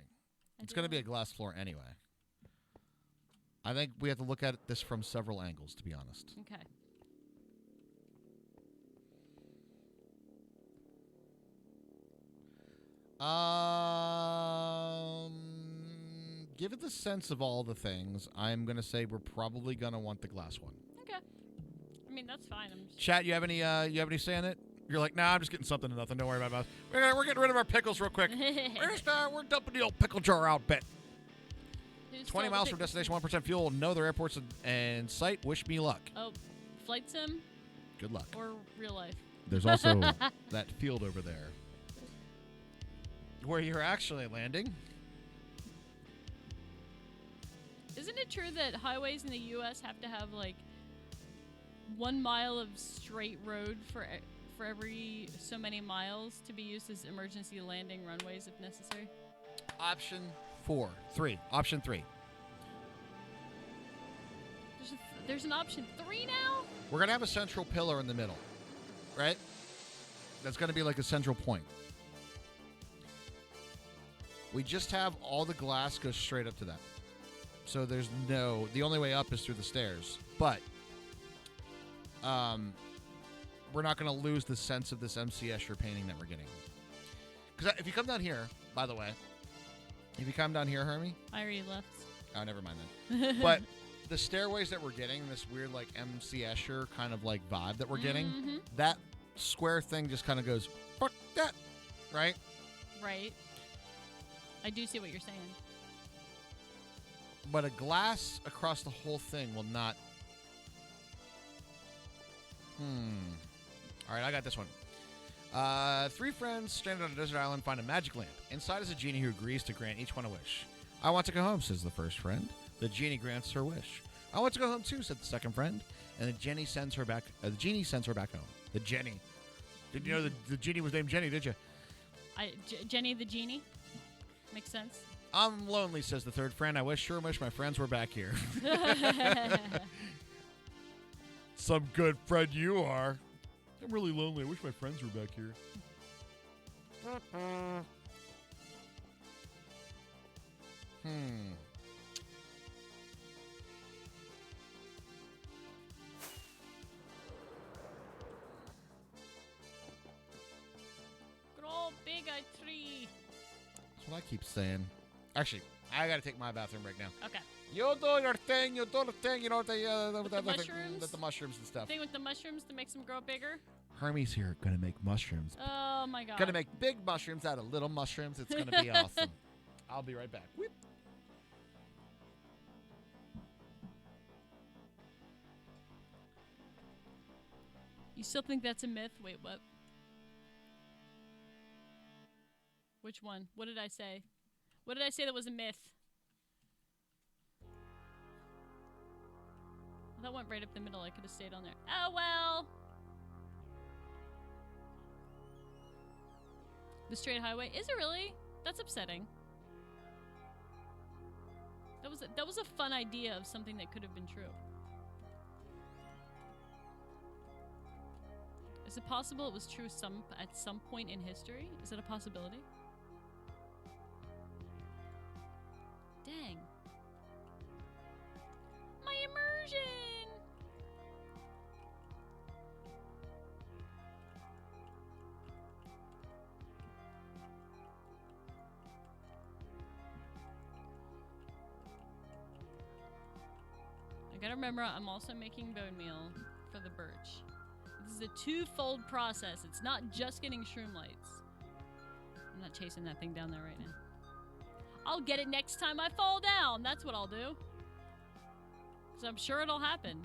Speaker 7: I
Speaker 2: It's
Speaker 7: do.
Speaker 2: going to be a glass floor anyway. I think we have to look at this from several angles, to be honest.
Speaker 7: Okay.
Speaker 2: Given the sense of all the things, I'm going to say we're probably going to want the glass one.
Speaker 7: Okay. I mean, that's fine. I'm just...
Speaker 2: Chat, you have any say on it? You're like, nah, I'm just getting something to nothing. Don't worry about it. We're getting rid of our pickles real quick. We're dumping the old pickle jar out bet. 20 miles from destination, 1% fuel. No other airports in sight. Wish me luck.
Speaker 7: Oh, flight sim?
Speaker 2: Good luck.
Speaker 7: Or real life?
Speaker 2: There's also that field over there where you're actually landing.
Speaker 7: Isn't it true that highways in the U.S. have to have, like, 1 mile of straight road for every so many miles to be used as emergency landing runways if necessary?
Speaker 2: Option 3.
Speaker 7: There's an option 3 now?
Speaker 2: We're going to have a central pillar in the middle, right? That's going to be like a central point. We just have all the glass go straight up to that. So there's the only way up is through the stairs. But we're not going to lose the sense of this MC Escher painting that we're getting. Because if you come down here, by the way, if you come down here, Hermie.
Speaker 7: I already left.
Speaker 2: Oh, never mind then. But the stairways that we're getting, this weird like MC Escher kind of like vibe that we're getting, that square thing just kind of goes, fuck that, right?
Speaker 7: Right. I do see what you're saying.
Speaker 2: But a glass across the whole thing will not. All right, I got this one. 3 friends stranded on a desert island find a magic lamp. Inside is a genie who agrees to grant each one a wish. I want to go home, says the first friend. The genie grants her wish. I want to go home too, said the second friend. And the genie sends her back. The genie sends her back home. The Jenny. Did you know the genie was named Jenny? Did you?
Speaker 7: Jenny the genie. Makes sense.
Speaker 2: I'm lonely, says the third friend. I sure wish my friends were back here. Some good friend you are. I'm really lonely. I wish my friends were back here.
Speaker 7: Good old big-eyed tree.
Speaker 2: That's what I keep saying. Actually, I gotta take my bathroom break now.
Speaker 7: Okay.
Speaker 2: You do your thing. You do the thing. You know the
Speaker 7: mushrooms?
Speaker 2: the mushrooms and stuff.
Speaker 7: Thing with the mushrooms to make them grow bigger.
Speaker 2: Hermie's here, gonna make mushrooms.
Speaker 7: Oh my god.
Speaker 2: Gonna make big mushrooms out of little mushrooms. It's gonna be awesome. I'll be right back. Whip.
Speaker 7: You still think that's a myth? Wait, what? Which one? What did I say? What did I say that was a myth? That went right up the middle. I could have stayed on there. Oh, well. The straight highway? Is it really? That's upsetting. That was a fun idea of something that could have been true. Is it possible it was true at some point in history? Is it a possibility? Dang. My immersion! I gotta remember, I'm also making bone meal for the birch. This is a twofold process. It's not just getting shroom lights. I'm not chasing that thing down there right now. I'll get it next time I fall down. That's what I'll do. Because I'm sure it'll happen.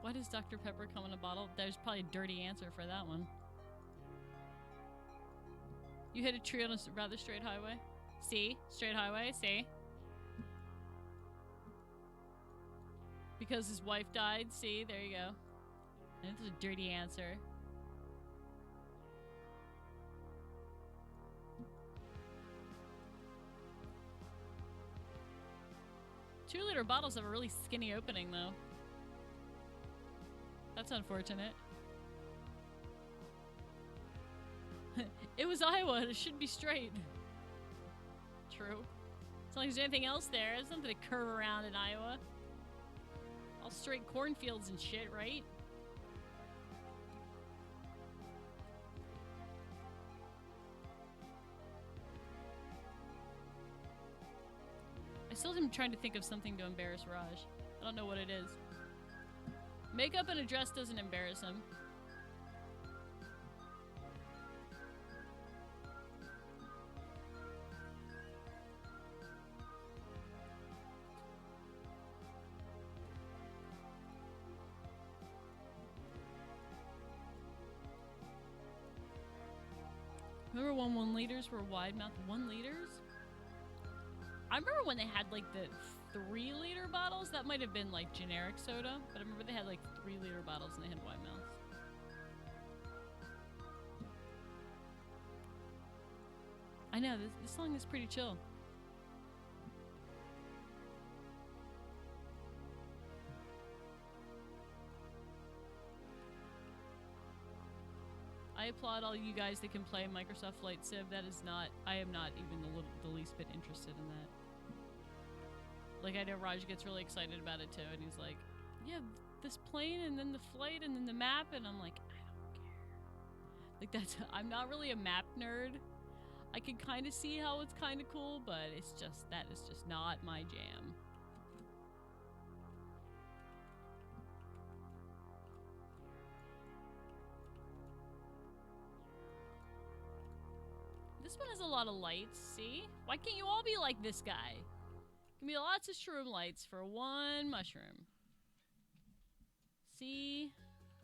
Speaker 7: Why does Dr. Pepper come in a bottle? There's probably a dirty answer for that one. You hit a tree on a rather straight highway? See? Straight highway? See? Because his wife died? See? There you go. That's a dirty answer. Two-liter bottles have a really skinny opening, though. That's unfortunate. It was Iowa. It should be straight. True. As long as there's anything else there, there's nothing to curve around in Iowa. All straight cornfields and shit, right? still am trying to think of something to embarrass Raj. I don't know what it is. Makeup and a dress doesn't embarrass him. Remember when 1 liters were wide mouth? 1 liters? I remember when they had like the 3-liter bottles. That might have been like generic soda, but I remember they had like 3-liter bottles and they had wide mouths. I know, this song is pretty chill. I applaud all you guys that can play Microsoft Flight Sim. That is not, I am not even the least bit interested in that. Like, I know Raj gets really excited about it too, and he's like, yeah, this plane, and then the flight, and then the map, and I'm like, I don't care. Like, that's, I'm not really a map nerd. I can kind of see how it's kind of cool, but it's just, that is just not my jam. This one has a lot of lights, see? Why can't you all be like this guy? Give me lots of shroom lights for 1 mushroom. See?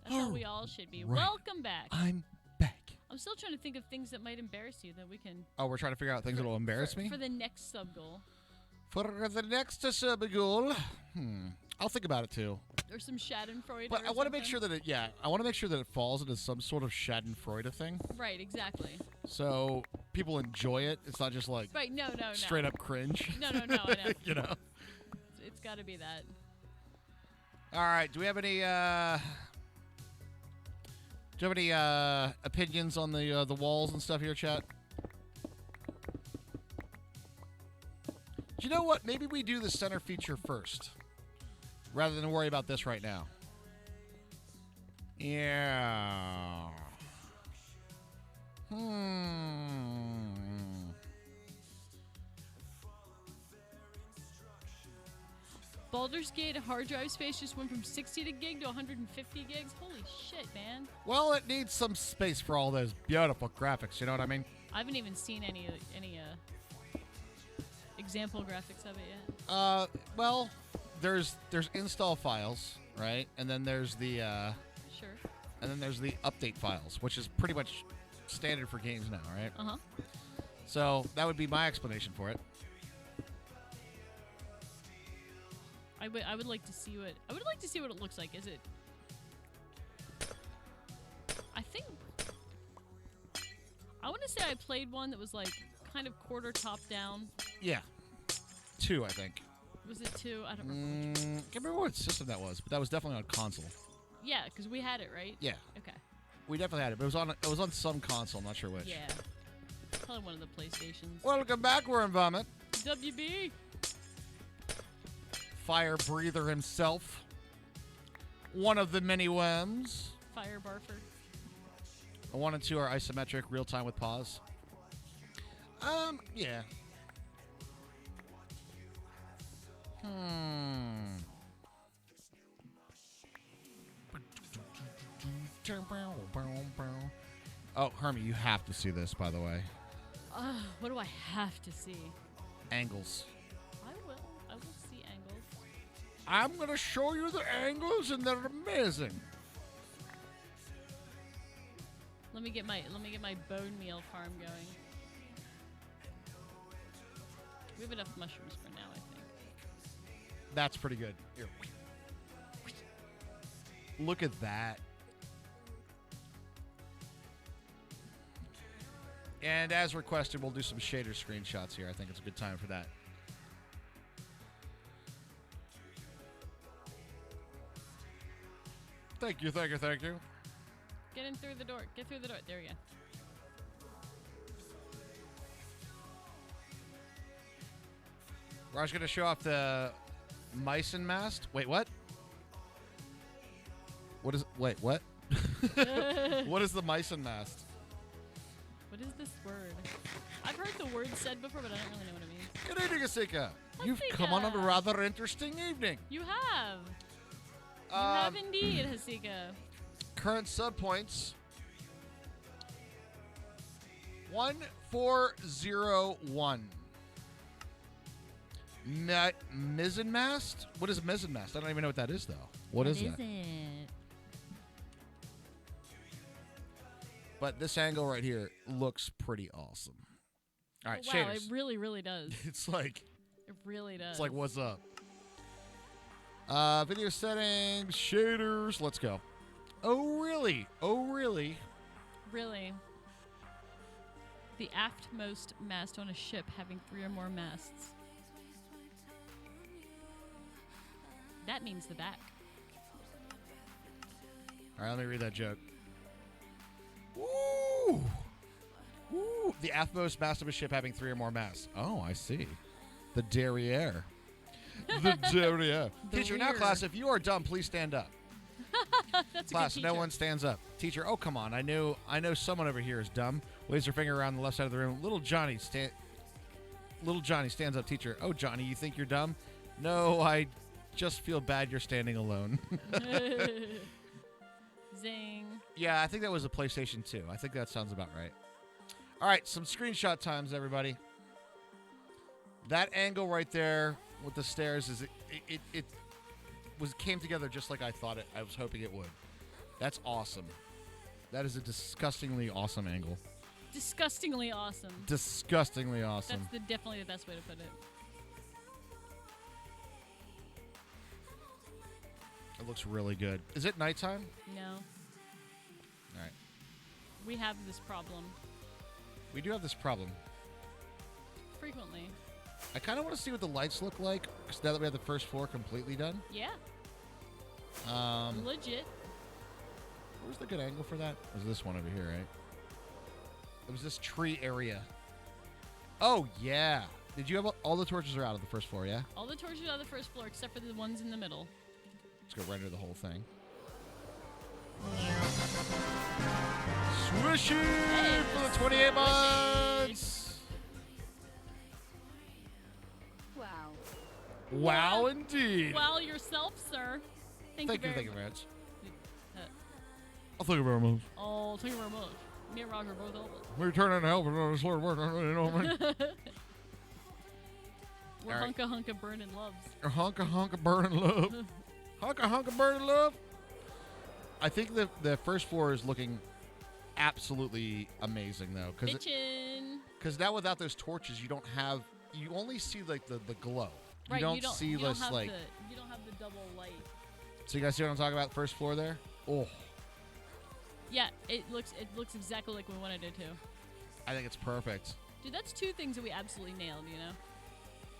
Speaker 7: That's how we all should be.
Speaker 2: Right.
Speaker 7: Welcome back.
Speaker 2: I'm back.
Speaker 7: I'm still trying to think of things that might embarrass you that we can...
Speaker 2: Oh, we're trying to figure out things that will embarrass me?
Speaker 7: For the next sub-goal.
Speaker 2: For the next sub-goal. I'll think about it too.
Speaker 7: Or some Schadenfreude.
Speaker 2: But I want to make sure that it, I want to make sure that it falls into some sort of Schadenfreude thing.
Speaker 7: Right, exactly.
Speaker 2: So people enjoy it. It's not just like
Speaker 7: right, no.
Speaker 2: straight up cringe.
Speaker 7: No, I know.
Speaker 2: You know?
Speaker 7: It's got to be that.
Speaker 2: All right. Do we have any opinions on the walls and stuff here, chat? Do you know what? Maybe we do the center feature first, rather than worry about this right now. Yeah.
Speaker 7: Baldur's Gate hard drive space just went from 60 gig to 150 gigs. Holy shit, man.
Speaker 2: Well, it needs some space for all those beautiful graphics. You know what I mean?
Speaker 7: I haven't even seen any example graphics of it yet.
Speaker 2: Well, there's install files, right? And then there's the
Speaker 7: Sure.
Speaker 2: and then there's the update files, which is pretty much standard for games now, right?
Speaker 7: Uh-huh.
Speaker 2: So that would be my explanation for it.
Speaker 7: I would like to see what it looks like. Is it? I think I want to say I played one that was like kind of quarter top down.
Speaker 2: Yeah, 2, I think.
Speaker 7: Was it 2? I don't remember.
Speaker 2: Can't remember what system that was, but that was definitely on console.
Speaker 7: Yeah, because we had it, right?
Speaker 2: Yeah.
Speaker 7: Okay.
Speaker 2: We definitely had it, but it was on some console. I'm not sure which.
Speaker 7: Yeah. Probably one of the PlayStations.
Speaker 2: Welcome back, Worm Vomit.
Speaker 7: WB.
Speaker 2: Fire breather himself. One of the many worms.
Speaker 7: Fire Barford.
Speaker 2: 1 and 2 are isometric, real time with pause. Yeah. Oh, Hermie, you have to see this, by the way.
Speaker 7: What do I have to see?
Speaker 2: Angles.
Speaker 7: I will see angles.
Speaker 2: I'm going to show you the angles, and they're amazing.
Speaker 7: Let me get my bone meal farm going. We have enough mushrooms for now, I think.
Speaker 2: That's pretty good. Here. Look at that. And as requested, we'll do some shader screenshots here. I think it's a good time for that. Thank you, thank you, thank you.
Speaker 7: Get in through the door. Get through the door. There we go.
Speaker 2: Raj going to show off the Mycin mast. Wait, what? Wait, what? What is the Mycin mast?
Speaker 7: What is this word? I've heard the word said before, but I don't really know what it means.
Speaker 2: Good evening, Asika. You've come on a rather interesting evening.
Speaker 7: You have. You have indeed, Hasika.
Speaker 2: Current sub points 1401. Mizzen mast? What is a mizzen mast? I don't even know what that is, though. What is that?
Speaker 7: It?
Speaker 2: But this angle right here looks pretty awesome. All right,
Speaker 7: wow,
Speaker 2: shaders.
Speaker 7: it really, really does.
Speaker 2: It's like...
Speaker 7: It really does.
Speaker 2: It's like, what's up? Video settings, shaders. Let's go. Oh, really? Oh, really?
Speaker 7: Really. The aftmost mast on a ship having 3 or more masts. That means the back.
Speaker 2: All right, let me read that joke. Woo! Woo! The aftmost mast of a ship having 3 or more masts. Oh, I see. The derriere. The derriere. Teacher, now class, if you are dumb, please stand up.
Speaker 7: That's
Speaker 2: Class,
Speaker 7: a good
Speaker 2: no
Speaker 7: teacher.
Speaker 2: one stands up. Teacher, oh, come on. I know someone over here is dumb. Waves her finger around the left side of the room. Little Johnny stands up. Teacher, oh, Johnny, you think you're dumb? No, I just feel bad you're standing alone.
Speaker 7: Zing.
Speaker 2: Yeah, I think that was a PlayStation 2. I think that sounds about right. All right, some screenshot times, everybody. That angle right there with the stairs is it came together just like I thought I was hoping it would. That's awesome. That is a disgustingly awesome angle.
Speaker 7: Disgustingly awesome.
Speaker 2: Disgustingly awesome.
Speaker 7: That's definitely the best way to put it.
Speaker 2: It looks really good. Is it nighttime?
Speaker 7: No.
Speaker 2: All right.
Speaker 7: We have this problem.
Speaker 2: We do have this problem.
Speaker 7: Frequently.
Speaker 2: I kind of want to see what the lights look like, because now that we have the first floor completely done.
Speaker 7: Yeah. Legit.
Speaker 2: Where's the good angle for that? It was this one over here, right? It was this tree area. Oh, yeah. Did you have all the torches are out of the first floor, yeah?
Speaker 7: All the torches are on the first floor except for the ones in the middle.
Speaker 2: Let's go render the whole thing. Swishy for the 28 months!
Speaker 4: Wow.
Speaker 2: Wow, indeed.
Speaker 7: Wow yourself, sir. Thank you very
Speaker 2: very much.
Speaker 7: Uh,
Speaker 2: Oh, thank you very much.
Speaker 7: Oh, thank you very much. Me and Roger both help us.
Speaker 2: We turn into help and slur work. You know what I mean?
Speaker 7: We're
Speaker 2: All right.
Speaker 7: hunka burning loves.
Speaker 2: Honka burning love. Honka burning love. I think the first floor is looking absolutely amazing though,
Speaker 7: Bitchin'.
Speaker 2: because now without those torches, you only see like the glow.
Speaker 7: Right,
Speaker 2: you don't see
Speaker 7: you don't
Speaker 2: this
Speaker 7: have
Speaker 2: like.
Speaker 7: you don't have the double light.
Speaker 2: So you guys see what I'm talking about? First floor there. Oh,
Speaker 7: Yeah, it looks exactly like we wanted it to.
Speaker 2: I think it's perfect.
Speaker 7: Dude, that's 2 things that we absolutely nailed. You know.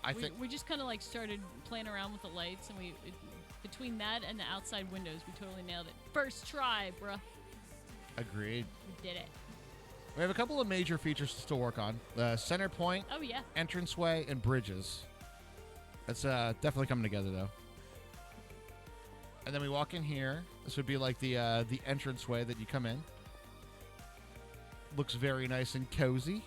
Speaker 2: I think
Speaker 7: we just kind of like started playing around with the lights, and between that and the outside windows, we totally nailed it. First try, bruh.
Speaker 2: agreed.
Speaker 7: We did it.
Speaker 2: We have a couple of major features to still work on: center point,
Speaker 7: Oh yeah.
Speaker 2: entranceway, and bridges. That's definitely coming together though. And then we walk in here. This would be like the entranceway that you come in. Looks very nice and cozy.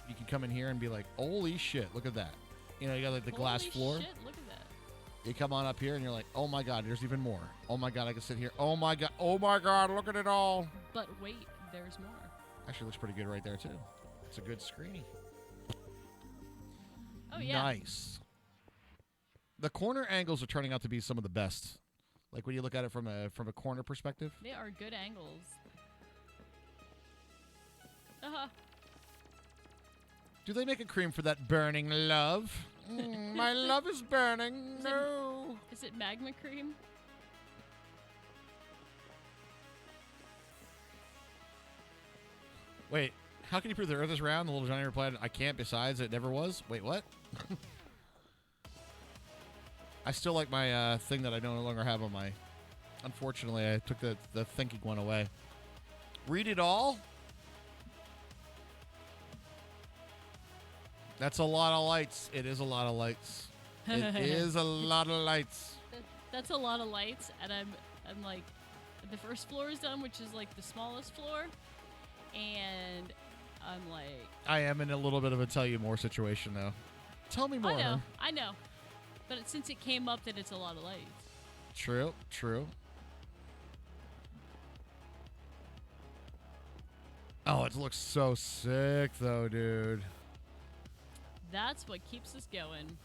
Speaker 2: You can come in here and be like, "Holy shit, look at that!" You know, you got like the glass
Speaker 7: Holy
Speaker 2: floor.
Speaker 7: Shit, look at that.
Speaker 2: You come on up here and you're like, "Oh my god, there's even more! Oh my god, I can sit here! Oh my god, look at it all!"
Speaker 7: But wait, there's more.
Speaker 2: Actually, looks pretty good right there too. It's a good screen.
Speaker 7: Oh yeah.
Speaker 2: Nice. The corner angles are turning out to be some of the best. Like when you look at it from a corner perspective.
Speaker 7: They are good angles. Uh-huh.
Speaker 2: Do they make a cream for that burning love? My love is burning. No.
Speaker 7: Is it magma cream?
Speaker 2: Wait, how can you prove the Earth is round? The little Johnny replied, "I can't. Besides, it never was." Wait, what? I still like my thing that I no longer have on my. Unfortunately, I took the thinking one away. Read it all. That's a lot of lights. It is a lot of lights. It is a lot of lights.
Speaker 7: That's a lot of lights, and I'm like, the first floor is done, which is like the smallest floor, and I'm like.
Speaker 2: I am in a little bit of a tell you more situation though. Tell me more.
Speaker 7: I know. But since it came up that it's a lot of light.
Speaker 2: True, true. Oh, it looks so sick, though, dude.
Speaker 7: That's what keeps us going.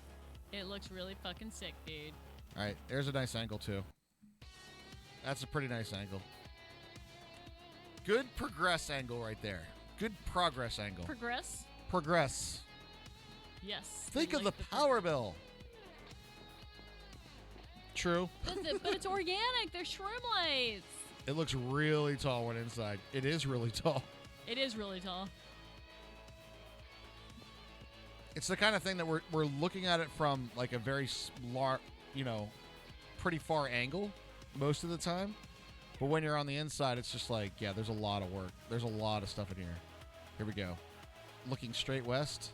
Speaker 7: It looks really fucking sick, dude.
Speaker 2: All right, there's a nice angle, too. That's a pretty nice angle. Good progress angle right there. Good progress angle.
Speaker 7: Progress?
Speaker 2: Progress.
Speaker 7: Yes.
Speaker 2: Think
Speaker 7: we
Speaker 2: of
Speaker 7: like
Speaker 2: the power bill. True.
Speaker 7: But it's organic. They're shroom lights.
Speaker 2: It looks really tall when inside. It is really tall.
Speaker 7: It is really tall.
Speaker 2: It's the kind of thing that we're looking at it from like a very pretty far angle most of the time. But when you're on the inside, it's just like, yeah, there's a lot of work. There's a lot of stuff in here. Here we go. Looking straight west.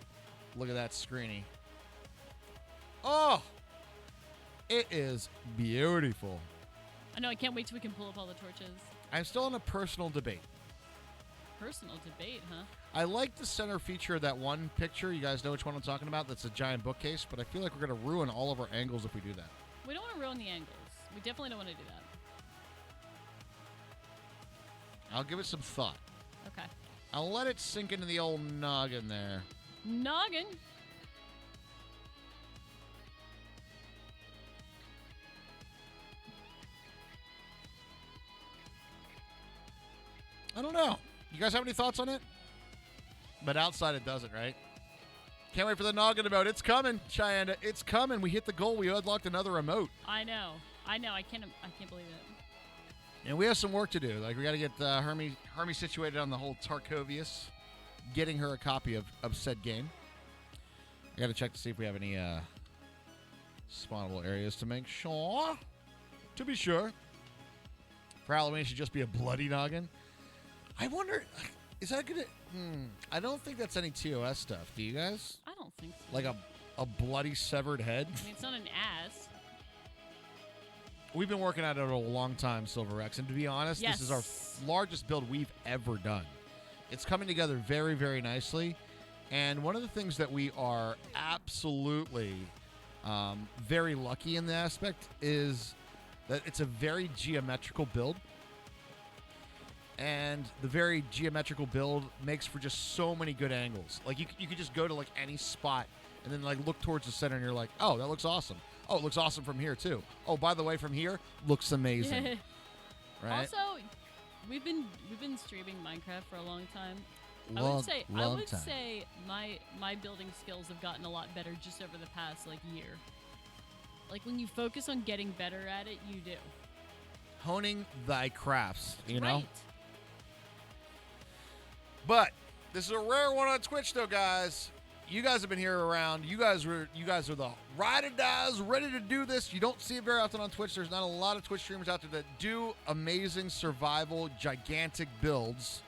Speaker 2: Look at that screeny. Oh! It is beautiful.
Speaker 7: I know. I can't wait till we can pull up all the torches.
Speaker 2: I'm still in a personal debate.
Speaker 7: Personal debate, huh?
Speaker 2: I like the center feature of that one picture. You guys know which one I'm talking about? That's a giant bookcase, but I feel like we're going to ruin all of our angles if we do that.
Speaker 7: We don't want to ruin the angles. We definitely don't want to do that.
Speaker 2: I'll give it some thought.
Speaker 7: Okay.
Speaker 2: I'll let it sink into the old noggin there.
Speaker 7: Noggin.
Speaker 2: I don't know. You guys have any thoughts on it? But outside it doesn't, right? Can't wait for the noggin about. It's coming, Cheyenne. It's coming. We hit the goal. We unlocked another remote.
Speaker 7: I know. I can't believe it.
Speaker 2: And we have some work to do. Like, we got to get Hermie situated on the whole Tarkovius, getting her a copy of said game. I got to check to see if we have any spawnable areas to make sure. To be sure. For Halloween, it should just be a bloody noggin. I wonder, is that going to... I don't think that's any TOS stuff. Do you guys?
Speaker 7: I don't think so.
Speaker 2: Like a bloody severed head?
Speaker 7: I mean, it's not an ass.
Speaker 2: We've been working at it a long time, Silver Rex, and to be honest,
Speaker 7: Yes.
Speaker 2: this is our largest build we've ever done. It's coming together very, very nicely, and one of the things that we are absolutely very lucky in the aspect is that it's a very geometrical build, and the very geometrical build makes for just so many good angles. Like, you could just go to, like, any spot and then, like, look towards the center, and you're like, oh, that looks awesome. Oh, it looks awesome from here, too. Oh, by the way, from here, looks amazing. Right?
Speaker 7: Also, we've been streaming Minecraft for a long time. I would say my building skills have gotten a lot better just over the past year. Like, when you focus on getting better at it, you do.
Speaker 2: Honing thy crafts, you know?
Speaker 7: Right.
Speaker 2: But this is a rare one on Twitch, though, guys. You guys have been here around. You guys are the ride or dies, ready to do this. You don't see it very often on Twitch. There's not a lot of Twitch streamers out there that do amazing survival, gigantic builds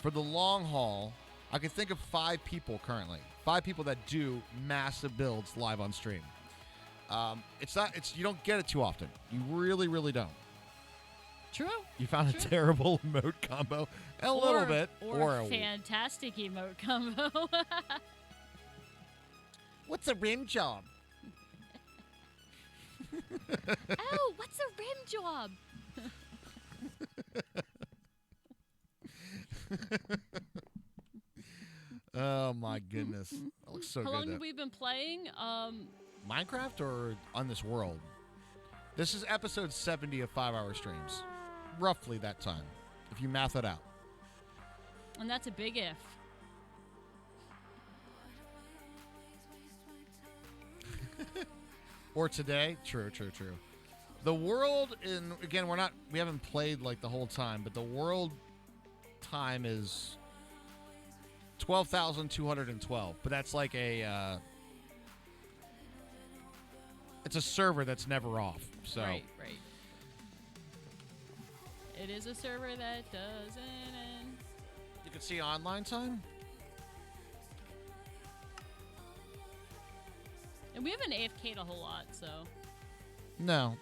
Speaker 2: for the long haul. I can think of 5 people currently. 5 people that do massive builds live on stream. You don't get it too often. You really, really don't.
Speaker 7: True.
Speaker 2: You found a terrible emote combo. A little bit.
Speaker 7: Or a fantastic emote combo.
Speaker 2: What's a rim job?
Speaker 7: Oh, what's a rim job?
Speaker 2: Oh my goodness. That looks so good.
Speaker 7: How long
Speaker 2: though.
Speaker 7: have we been playing?
Speaker 2: Minecraft or on this world? This is episode 70 of 5-hour streams. Roughly that time, if you math it out.
Speaker 7: And that's a big if.
Speaker 2: Or today. True. The world we haven't played the whole time, but the world time is 12,212. But that's like it's a server that's never off. So
Speaker 7: Right. It is a server that doesn't end.
Speaker 2: You can see online time.
Speaker 7: And we haven't AFK'd a whole lot, so
Speaker 2: No.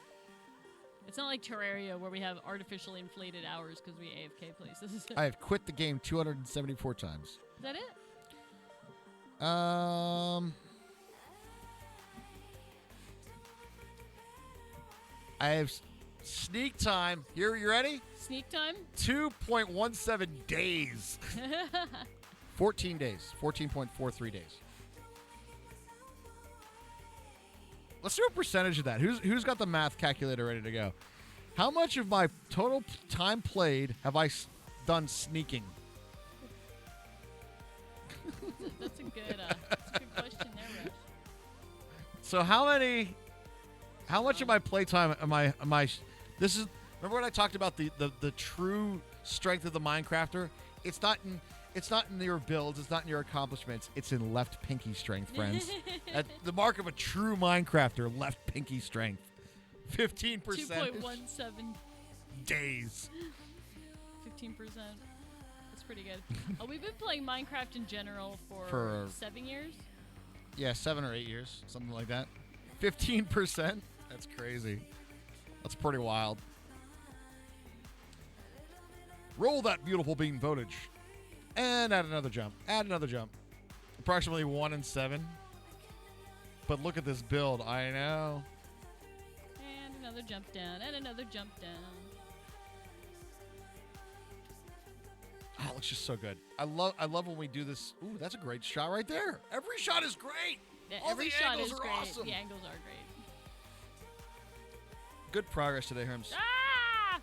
Speaker 7: it's not like Terraria where we have artificially inflated hours because we AFK places. Is
Speaker 2: I have quit the game 274 times.
Speaker 7: that it?
Speaker 2: I have sneak time. Here, you ready?
Speaker 7: Sneak time?
Speaker 2: 2.17 days. 14 days. 14.43 days. Let's do a percentage of that. Who's got the math calculator ready to go? How much of my total time played have I done sneaking?
Speaker 7: That's a good question there, Rush.
Speaker 2: So how much of my playtime am I this is, remember when I talked about the true strength of the Minecrafter? It's not in your builds, it's not in your accomplishments, it's in left pinky strength, friends. At the mark of a true Minecrafter, left pinky strength. 15%.
Speaker 7: 2.17
Speaker 2: days.
Speaker 7: 15%. That's pretty good. We've been playing Minecraft in general for 7 years.
Speaker 2: Yeah, 7 or 8 years, something like that. 15%? That's crazy. That's pretty wild. Roll that beautiful bean footage. And add another jump. Add another jump. Approximately 1 in 7. But look at this build. I know.
Speaker 7: And another jump down. And another jump down.
Speaker 2: Oh, it looks just so good. I love when we do this. Ooh, that's a great shot right there. Every shot is great.
Speaker 7: Yeah,
Speaker 2: All
Speaker 7: every
Speaker 2: the
Speaker 7: shot
Speaker 2: angles
Speaker 7: is
Speaker 2: are
Speaker 7: great.
Speaker 2: awesome.
Speaker 7: The angles are great.
Speaker 2: Good progress today, Herms.
Speaker 7: Ah!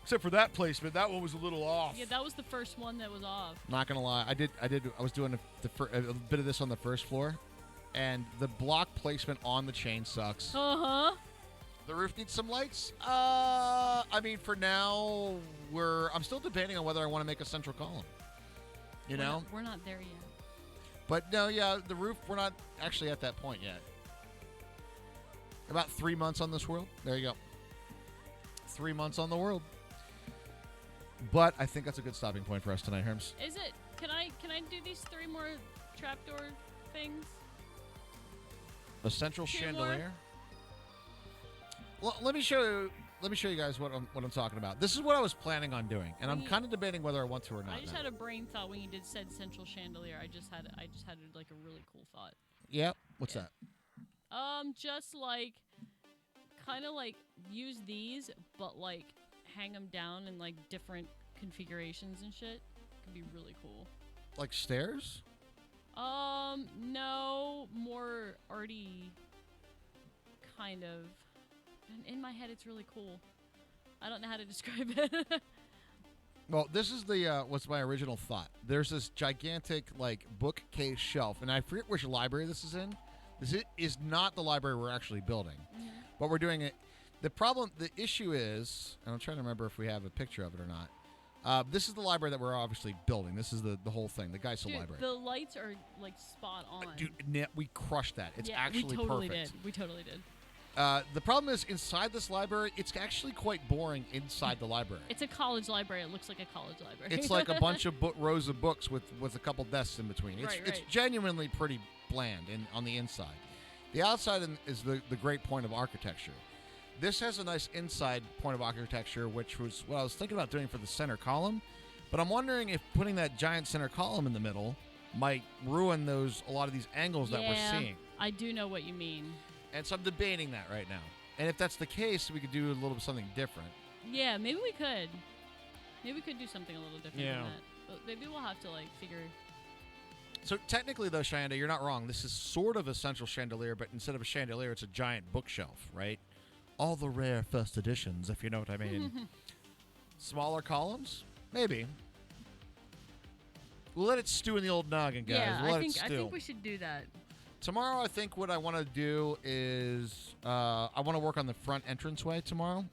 Speaker 2: Except for that placement, that one was a little off.
Speaker 7: Yeah, that was the first one that was off.
Speaker 2: Not gonna lie, I was doing a bit of this on the first floor, and the block placement on the chain sucks.
Speaker 7: Uh-huh.
Speaker 2: The roof needs some lights. I mean, for now, I'm still debating on whether I want to make a central column. You know?
Speaker 7: We're not there yet.
Speaker 2: But no, yeah, the roof, we're not actually at that point yet. About 3 months on this world. There you go. 3 months on the world. But I think that's a good stopping point for us tonight, Herms.
Speaker 7: Is it? Can I do these 3 more trapdoor things?
Speaker 2: A central
Speaker 7: 2
Speaker 2: chandelier. Well, let me show you guys what I'm talking about. This is what I was planning on doing, and I'm kind of debating whether I want to or not.
Speaker 7: I just
Speaker 2: now.
Speaker 7: had a brain thought when you said central chandelier. I just had like a really cool thought.
Speaker 2: Yep. What's that?
Speaker 7: Just like, kind of like use these, but like hang them down in like different configurations and shit. Could be really cool.
Speaker 2: Like stairs?
Speaker 7: No, more arty kind of. In my head, it's really cool. I don't know how to describe it.
Speaker 2: Well, this is what's my original thought. There's this gigantic like bookcase shelf, and I forget which library this is in. This is not the library we're actually building, but we're doing it. The issue is, and I'm trying to remember if we have a picture of it or not. This is the library that we're obviously building. This is the whole thing, the Geisel library.
Speaker 7: The lights are like spot on.
Speaker 2: Dude, we crushed that. It's actually
Speaker 7: we totally
Speaker 2: perfect.
Speaker 7: did. We totally did.
Speaker 2: The problem is inside this library, it's actually quite boring inside the library.
Speaker 7: It's a college library. It looks like a college library.
Speaker 2: It's like a bunch of rows of books with a couple desks in between. It's genuinely pretty bland on the inside. The outside is the great point of architecture. This has a nice inside point of architecture, which was what I was thinking about doing for the center column. But I'm wondering if putting that giant center column in the middle might ruin a lot of these angles that we're seeing.
Speaker 7: I do know what you mean.
Speaker 2: And so I'm debating that right now. And if that's the case, we could do a little bit something different.
Speaker 7: Yeah, maybe we could. Maybe we could do something a little different than
Speaker 2: Yeah.
Speaker 7: that. But maybe we'll have to like figure.
Speaker 2: So technically, though, Cheyenne, you're not wrong. This is sort of a central chandelier, but instead of a chandelier, it's a giant bookshelf, right? All the rare first editions, if you know what I mean. Smaller columns? Maybe. We'll let it stew in the old noggin, guys.
Speaker 7: Yeah,
Speaker 2: we'll
Speaker 7: I
Speaker 2: let it stew.
Speaker 7: I think we should do that.
Speaker 2: Tomorrow, I think what I want to do is I want to work on the front entranceway tomorrow,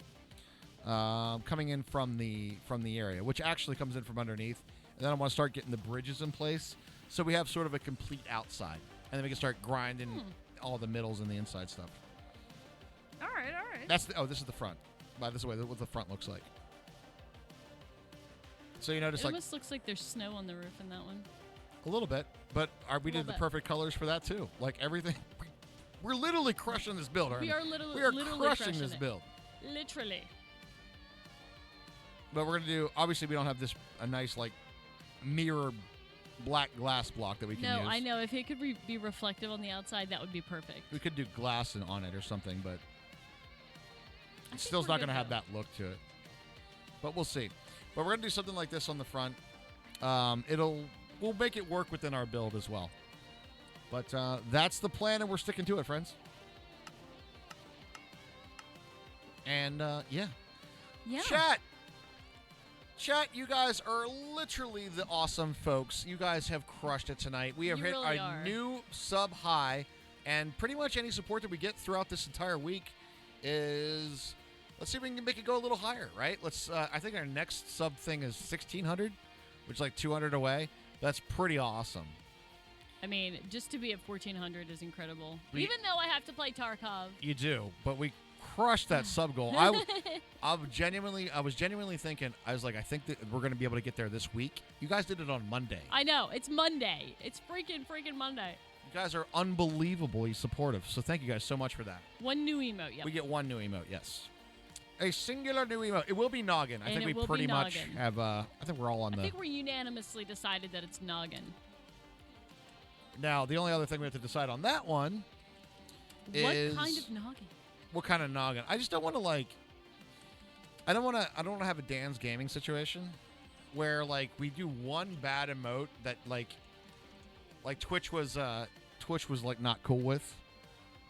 Speaker 2: coming in from the area, which actually comes in from underneath. And then I want to start getting the bridges in place so we have sort of a complete outside. And then we can start grinding all the middles and the inside stuff.
Speaker 7: All right, all right.
Speaker 2: This is the front. By this way, what the front looks like. So you notice
Speaker 7: It almost looks like there's snow on the roof in that one.
Speaker 2: A little bit, but we did the perfect colors for that too. Like everything, we're literally crushing this build.
Speaker 7: We are
Speaker 2: literally
Speaker 7: literally
Speaker 2: crushing this build.
Speaker 7: Literally.
Speaker 2: But we're gonna do. Obviously, we don't have a nice like mirror black glass block that we can use.
Speaker 7: No, I know. If it could be reflective on the outside, that would be perfect.
Speaker 2: We could do glass on it or something, but It still's
Speaker 7: we're
Speaker 2: not
Speaker 7: good,
Speaker 2: going to have
Speaker 7: though.
Speaker 2: that look to it. But we'll see. But we're going to do something like this on the front. We'll make it work within our build as well. But that's the plan, and we're sticking to it, friends. And, yeah.
Speaker 7: Yeah.
Speaker 2: Chat, you guys are literally the awesome folks. You guys have crushed it tonight. We have
Speaker 7: You
Speaker 2: hit
Speaker 7: really
Speaker 2: a
Speaker 7: are.
Speaker 2: new sub high, and pretty much any support that we get throughout this entire week is... Let's see if we can make it go a little higher, right? Let's. I think our next sub thing is 1,600, which is like 200 away. That's pretty awesome.
Speaker 7: I mean, just to be at 1,400 is incredible. Even though I have to play Tarkov.
Speaker 2: You do, but we crushed that sub goal. I was genuinely thinking. I was like, I think that we're going to be able to get there this week. You guys did it on Monday.
Speaker 7: I know. It's Monday. It's freaking Monday.
Speaker 2: You guys are unbelievably supportive. So thank you guys so much for that.
Speaker 7: One new emote. Yep.
Speaker 2: We get one new emote. Yes. A singular new emote. It will be Noggin. I
Speaker 7: And
Speaker 2: think we
Speaker 7: it will
Speaker 2: pretty
Speaker 7: be
Speaker 2: much
Speaker 7: Noggin.
Speaker 2: have. I think we're all on
Speaker 7: I
Speaker 2: the.
Speaker 7: think we're unanimously decided that it's Noggin.
Speaker 2: Now, the only other thing we have to decide on that one is
Speaker 7: What kind of Noggin?
Speaker 2: what kind of Noggin. I just don't want to like. I don't want to have a Dan's Gaming situation where like we do one bad emote that like Twitch was like not cool with.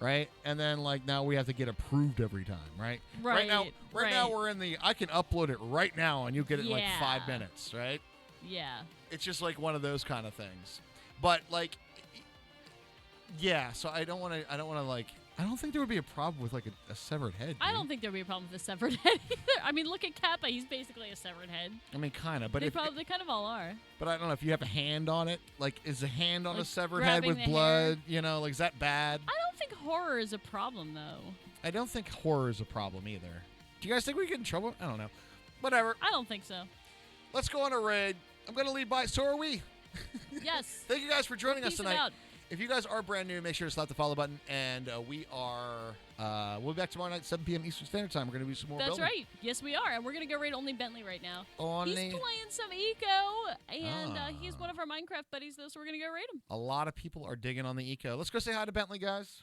Speaker 2: Right? And then, like, now we have to get approved every time, right?
Speaker 7: Right
Speaker 2: now
Speaker 7: right.
Speaker 2: we're in the, I can upload it right now and you get it in, like,
Speaker 7: Yeah.
Speaker 2: 5 minutes, right?
Speaker 7: Yeah.
Speaker 2: It's just, like, one of those kind of things. But, like, yeah, so I don't want to, like, I don't think there would be a problem with, like, a severed head.
Speaker 7: I don't think there'd be a problem with a severed head either. I mean, look at Kappa. He's basically a severed head.
Speaker 2: I mean, kind of, but
Speaker 7: They kind of all are.
Speaker 2: But I don't know if you have a hand on it. Like, is a hand on
Speaker 7: Like
Speaker 2: a severed head
Speaker 7: grabbing
Speaker 2: with
Speaker 7: the
Speaker 2: blood? You know, like, is that bad?
Speaker 7: I don't think horror is a problem, though.
Speaker 2: I don't think horror is a problem either. Do you guys think we get in trouble? I don't know. Whatever.
Speaker 7: I don't think so.
Speaker 2: Let's go on a raid. I'm going to lead by. So are we.
Speaker 7: Yes.
Speaker 2: Thank you guys for joining us
Speaker 7: Peace it
Speaker 2: tonight.
Speaker 7: out.
Speaker 2: If you guys are brand new, make sure to slap the follow button. And we'll be back tomorrow night, 7 p.m. Eastern Standard Time. We're going to do some more
Speaker 7: That's
Speaker 2: building.
Speaker 7: right. Yes, we are. And we're going to go raid only Bentley right now.
Speaker 2: Only.
Speaker 7: He's playing some eco, and he's one of our Minecraft buddies, though, so we're going to go raid him.
Speaker 2: A lot of people are digging on the eco. Let's go say hi to Bentley, guys.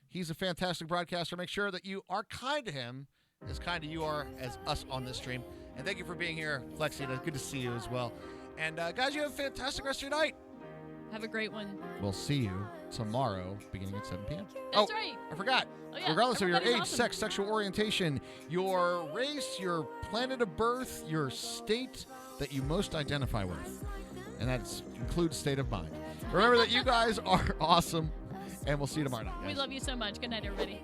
Speaker 2: He's a fantastic broadcaster. Make sure that you are kind to him, as kind to you are as us on this stream. And thank you for being here, Flexi. Good to see you as well. And, guys, you have a fantastic rest of your night.
Speaker 7: Have a great one.
Speaker 2: We'll see you tomorrow, beginning at 7 p.m.
Speaker 7: That's right.
Speaker 2: I forgot.
Speaker 7: Oh, yeah.
Speaker 2: Regardless of your age,
Speaker 7: Everybody's awesome.
Speaker 2: sex, sexual orientation, your race, your planet of birth, your state that you most identify with. And that includes state of mind. Remember that you guys are awesome, and we'll see you tomorrow night.
Speaker 7: We
Speaker 2: guys.
Speaker 7: love you so much. Good night, everybody.